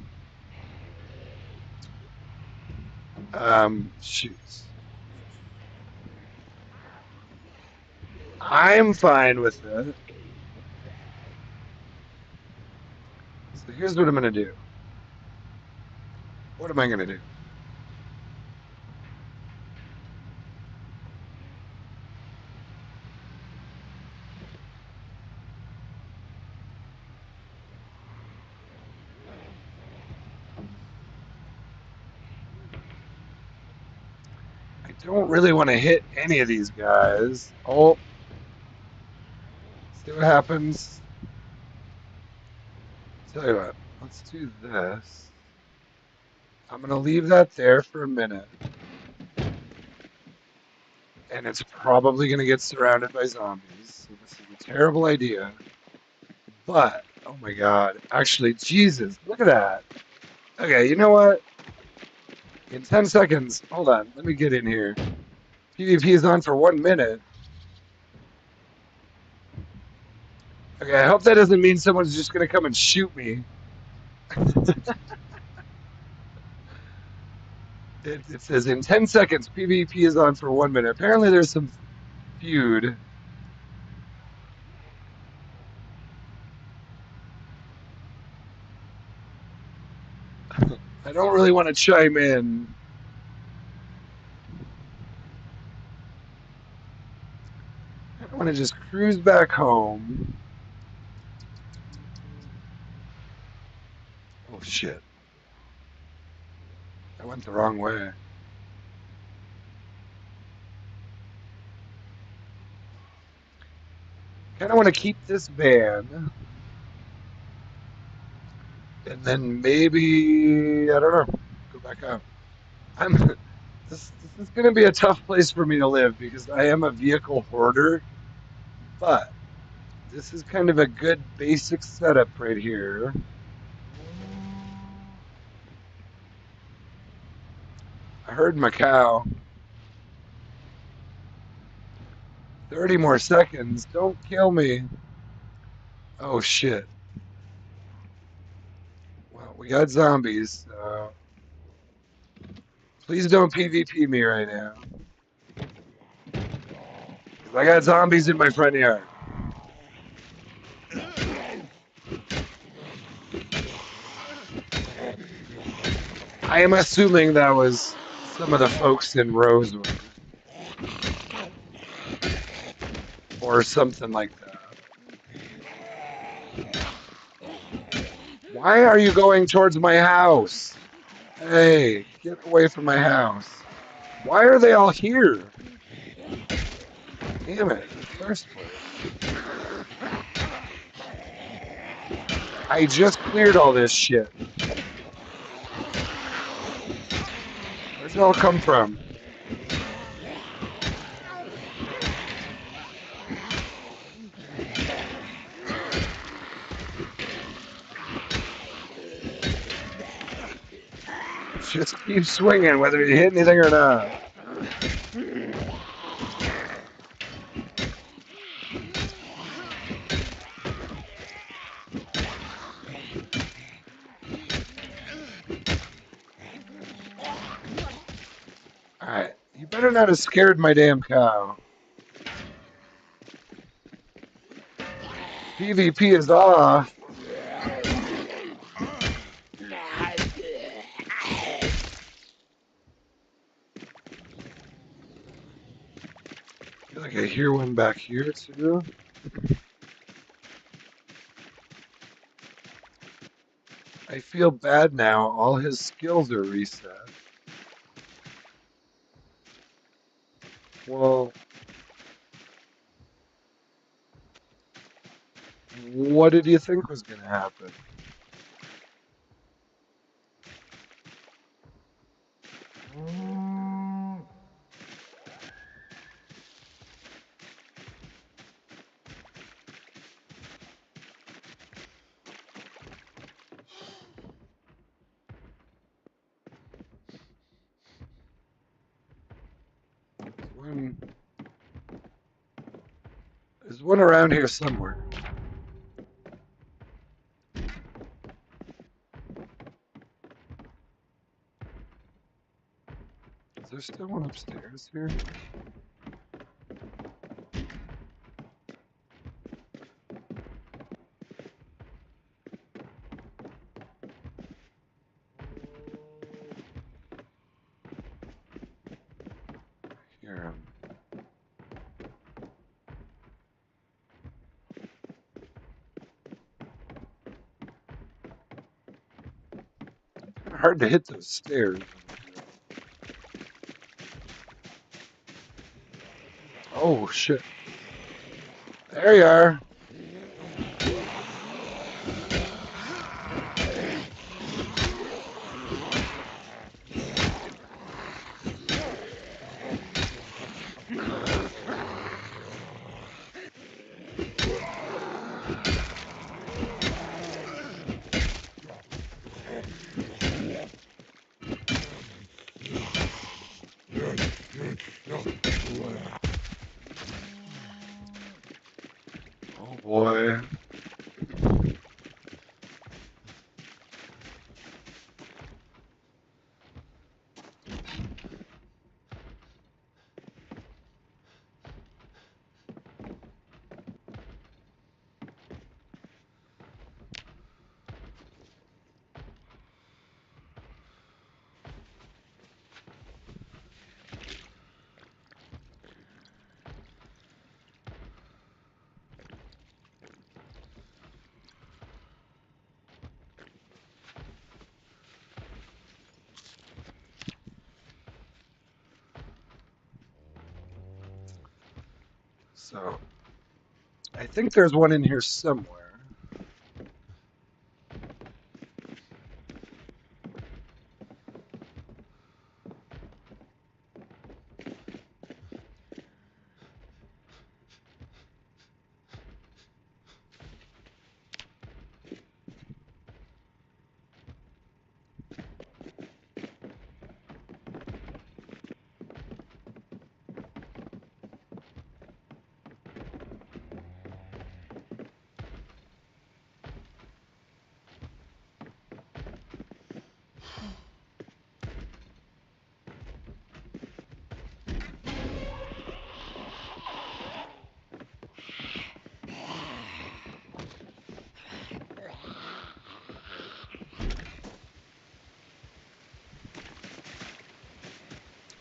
Shoots. I'm fine with it. So here's what I'm going to do. What am I going to do? don't really want to hit any of these guys. Oh, see what happens. Tell you what, let's do this. I'm going to leave that there for a minute. And it's probably going to get surrounded by zombies. So this is a terrible idea. But, oh my god. Actually, Jesus, look at that. Okay, you know what? In 10 seconds, hold on, let me get in here. PvP is on for 1 minute. Okay, I hope that doesn't mean someone's just going to come and shoot me. It says in 10 seconds, PvP is on for 1 minute. Apparently there's some feud. I don't really want to chime in. I want to just cruise back home. Oh shit. I went the wrong way. Kind of want to keep this van. And then maybe, I don't know, go back up. I'm this is going to be a tough place for me to live because I am a vehicle hoarder, but this is kind of a good basic setup right here. I heard my cow. 30 more seconds. Don't kill me. Oh shit. Well, we got zombies. So please don't PvP me right now. Because I got zombies in my front yard. I am assuming that was some of the folks in Rosewood. Or something like that. Why are you going towards my house? Hey, get away from my house. Why are they all here? Damn it, in the first place. I just cleared all this shit. Where'd it all come from? Just keep swinging, whether you hit anything or not. Alright, you better not have scared my damn cow. PvP is off. I feel like I hear one back here too. I feel bad now. All his skills are reset. Well, what did you think was going to happen? One, there's one around here somewhere. Is there still one upstairs here? Here. Hard to hit those stairs. Oh shit! There you are. Oh boy. So I think there's one in here somewhere.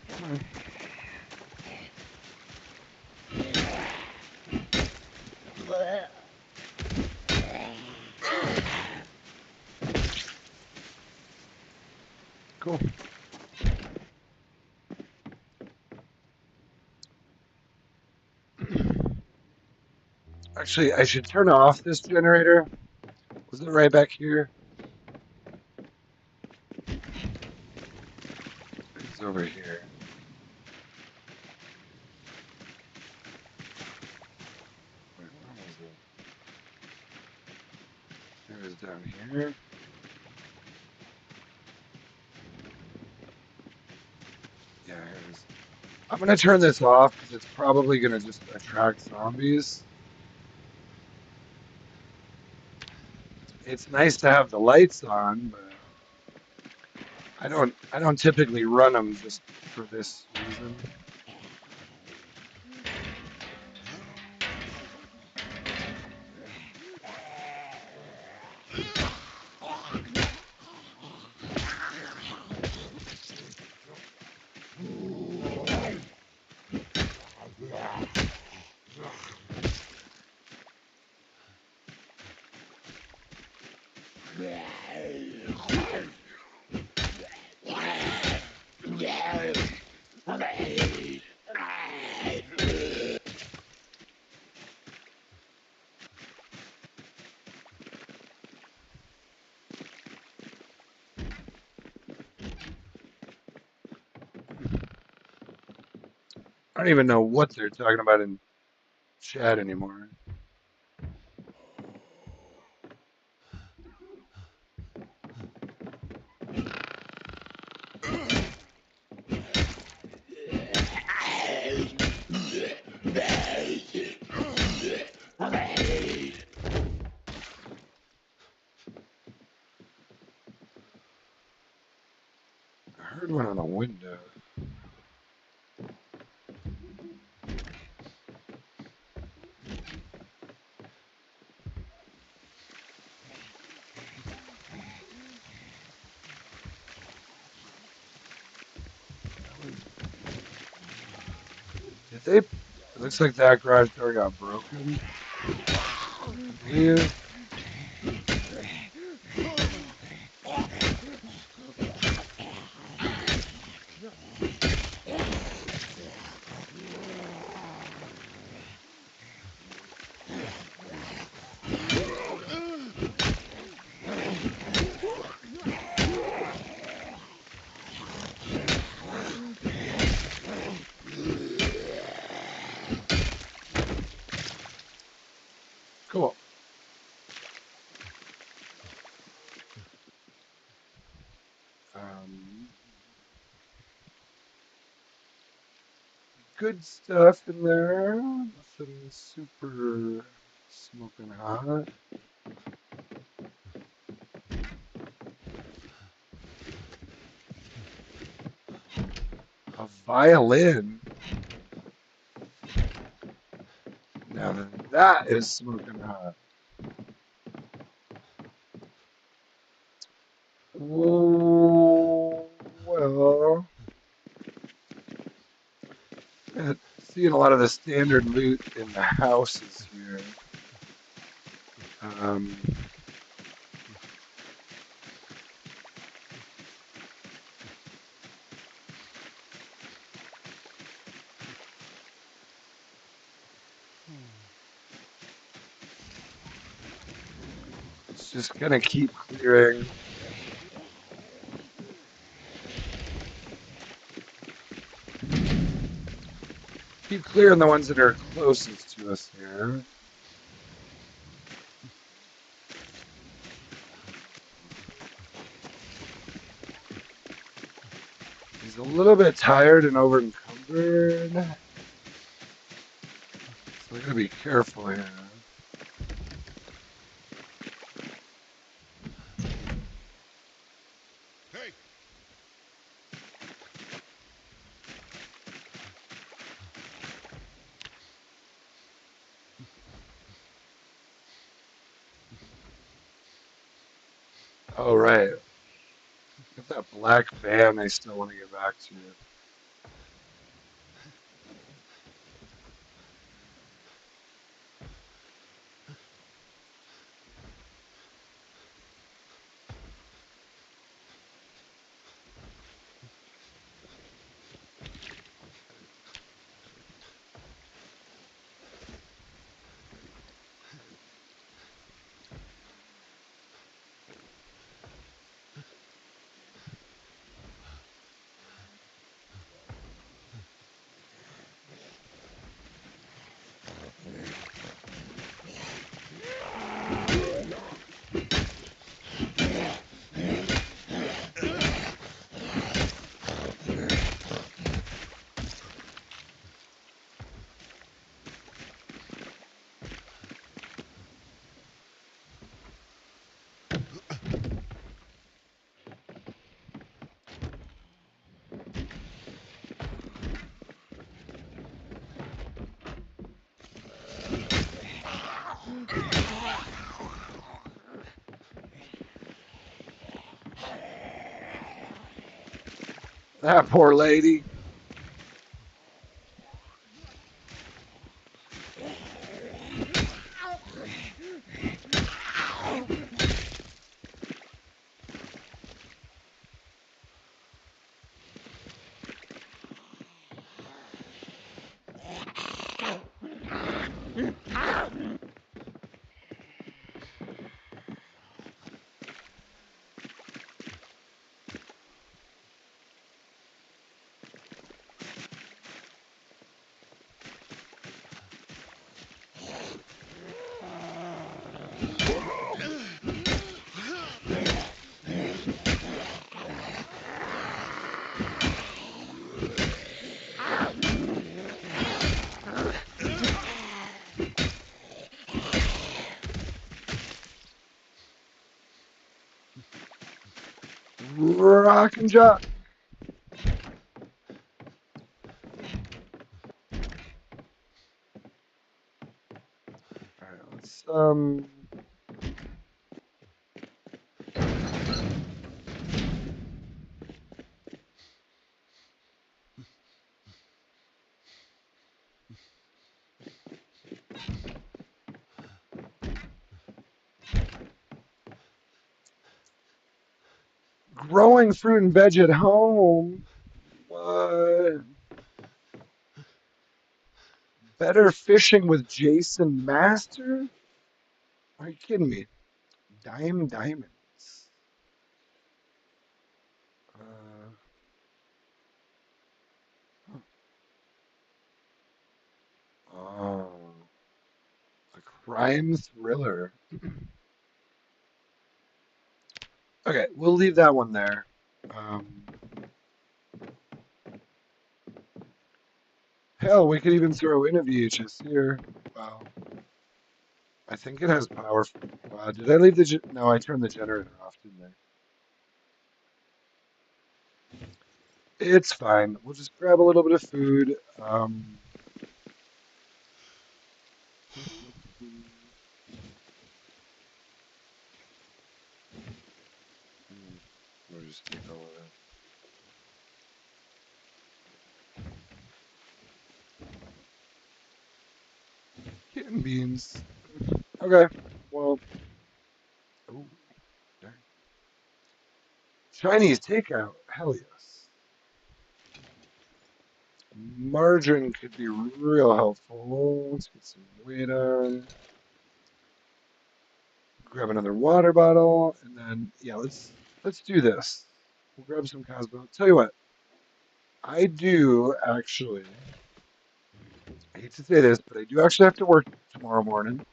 Come on. Cool. Actually, I should turn off this generator. Was it right back here? It's over here. Wait, where was it? It was down here. Yeah, it was. I'm gonna turn this off because it's probably gonna just attract zombies. It's nice to have the lights on, but I don't typically run them just for this reason. I don't even know what they're talking about in chat anymore. I heard one on a window. Did they? It looks like that garage door got broken. I believe. Um, good stuff in there. Nothing super smoking hot. A violin. Now that is smoking hot. Oh, well, seeing a lot of the standard loot in the houses here. Um, it's just gonna keep clearing. Keep clearing the ones that are closest to us here. He's a little bit tired and over encumbered. So we gotta be careful here. Hey! Oh, right. Got that black van I still want to get back to. That poor lady. Rock and jock. All right, let's growing fruit and veg at home. What? Better fishing with Jason Master? Are you kidding me? Diamonds. Uh, oh, a crime thriller. Okay, we'll leave that one there. Um, Hell, we could even throw in a VHS here. Wow. I think it has power. Wow, did I leave the... No, I turned the generator off, didn't I? It's fine. We'll just grab a little bit of food. We'll just take all of that. Kitten beans. Okay. Well, ooh, darn. Chinese takeout. Hell yes. Margarine could be real helpful. Let's get some weight on. Grab another water bottle, and then yeah, let's do this. We'll grab some Cosmo. Tell you what, I do actually. I hate to say this, but I do actually have to work tomorrow morning.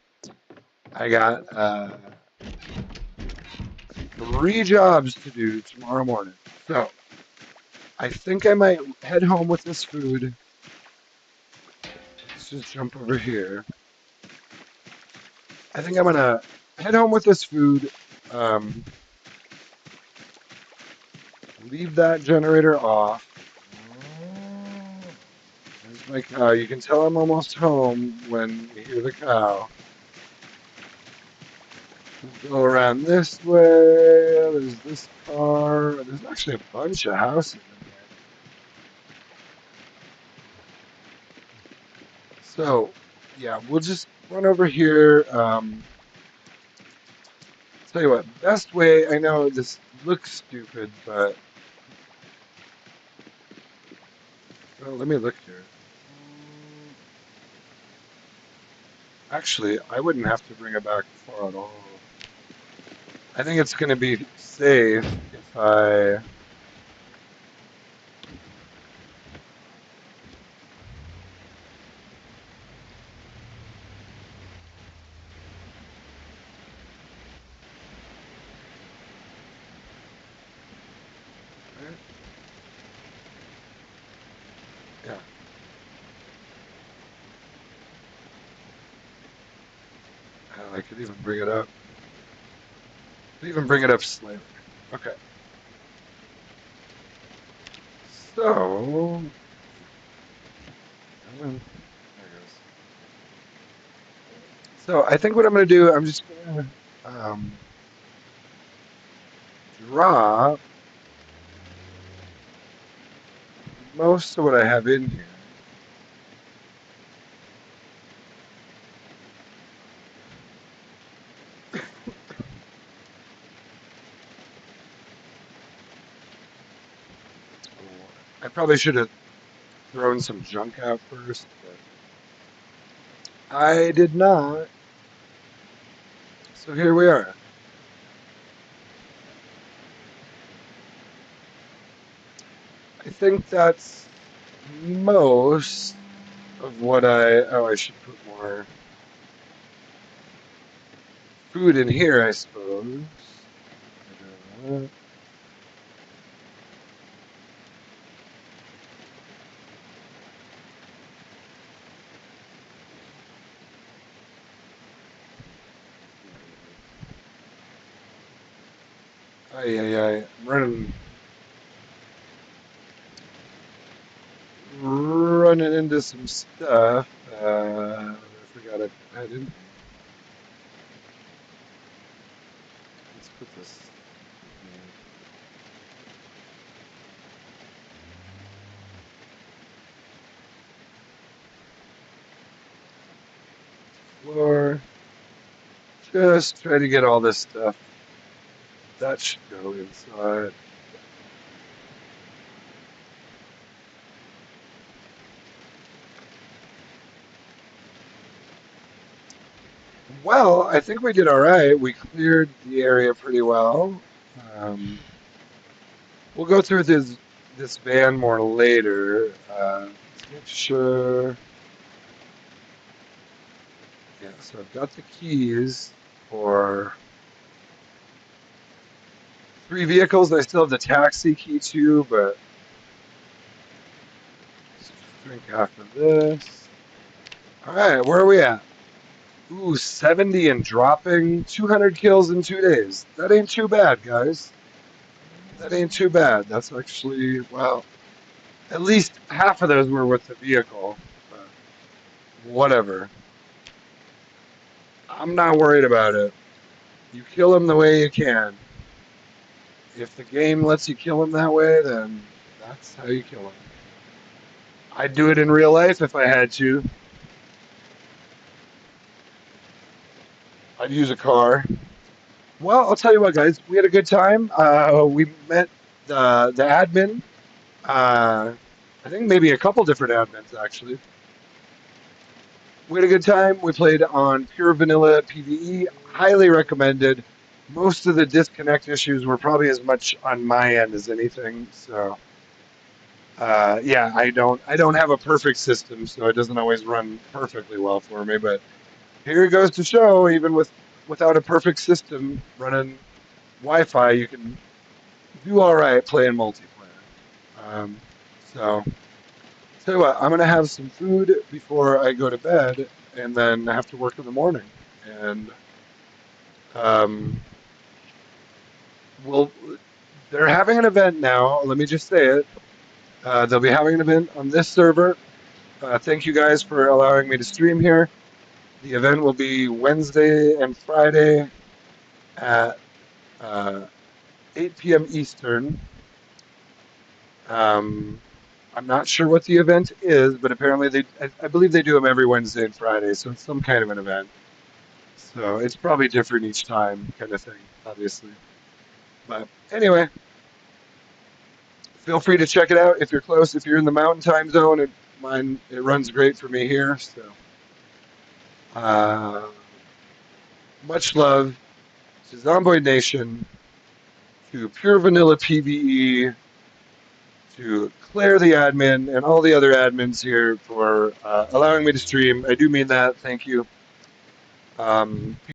I got 3 jobs to do tomorrow morning, so I think I might head home with this food. Let's just jump over here. I think I'm gonna head home with this food. Um, Leave that generator off. There's my cow. You can tell I'm almost home when you hear the cow. We'll go around this way. There's this car. There's actually a bunch of houses in here. So, yeah, we'll just run over here. Tell you what, best way, I know this looks stupid, but well, let me look here. Actually, I wouldn't have to bring it back far at all. I think it's going to be safe if I... Yeah, I could even bring it up. Could even bring it up slightly. Okay. So, there it goes. So I think what I'm going to do, I'm just going to drop most of what I have in here. I probably should have thrown some junk out first, but I did not. So here we are. I think that's most of what I... Oh, I should put more food in here, I suppose. I'm running into some stuff. I forgot I had in here. Let's put this in here. Floor. Just try to get all this stuff. That should go inside. Well, I think we did all right. We cleared the area pretty well. Um, we'll go through this van more later. Let's make sure. Yeah, so I've got the keys for 3 vehicles. I still have the taxi key too, but let's just drink half of this. All right, where are we at? Ooh, 70 and dropping. 200 kills in 2 days. That ain't too bad, guys. That ain't too bad. That's actually, well, at least half of those were with the vehicle. But whatever. I'm not worried about it. You kill them the way you can. If the game lets you kill them that way, then that's how you kill them. I'd do it in real life if I had to. I'd use a car. Well, I'll tell you what, guys. We had a good time. We met the admin. I think maybe a couple different admins actually. We had a good time. We played on pure vanilla PVE. Highly recommended. Most of the disconnect issues were probably as much on my end as anything. So yeah, I don't have a perfect system, so it doesn't always run perfectly well for me. But here it goes to show, even without a perfect system running Wi-Fi, you can do all right playing multiplayer. Um, so tell you what, I'm gonna have some food before I go to bed, and then I have to work in the morning. And um, we'll they're having an event now. Let me just say it. They'll be having an event on this server. Thank you guys for allowing me to stream here. The event will be Wednesday and Friday at uh, 8 p.m. Eastern. Um, I'm not sure what the event is, but apparently I believe they do them every Wednesday and Friday, so it's some kind of an event. So it's probably different each time, kind of thing, obviously. But anyway, feel free to check it out if you're close. If you're in the Mountain Time Zone, it runs great for me here. So uh, much love to Zomboid Nation, to Pure Vanilla PVE, to Claire the admin, and all the other admins here for allowing me to stream. I do mean that. Thank you.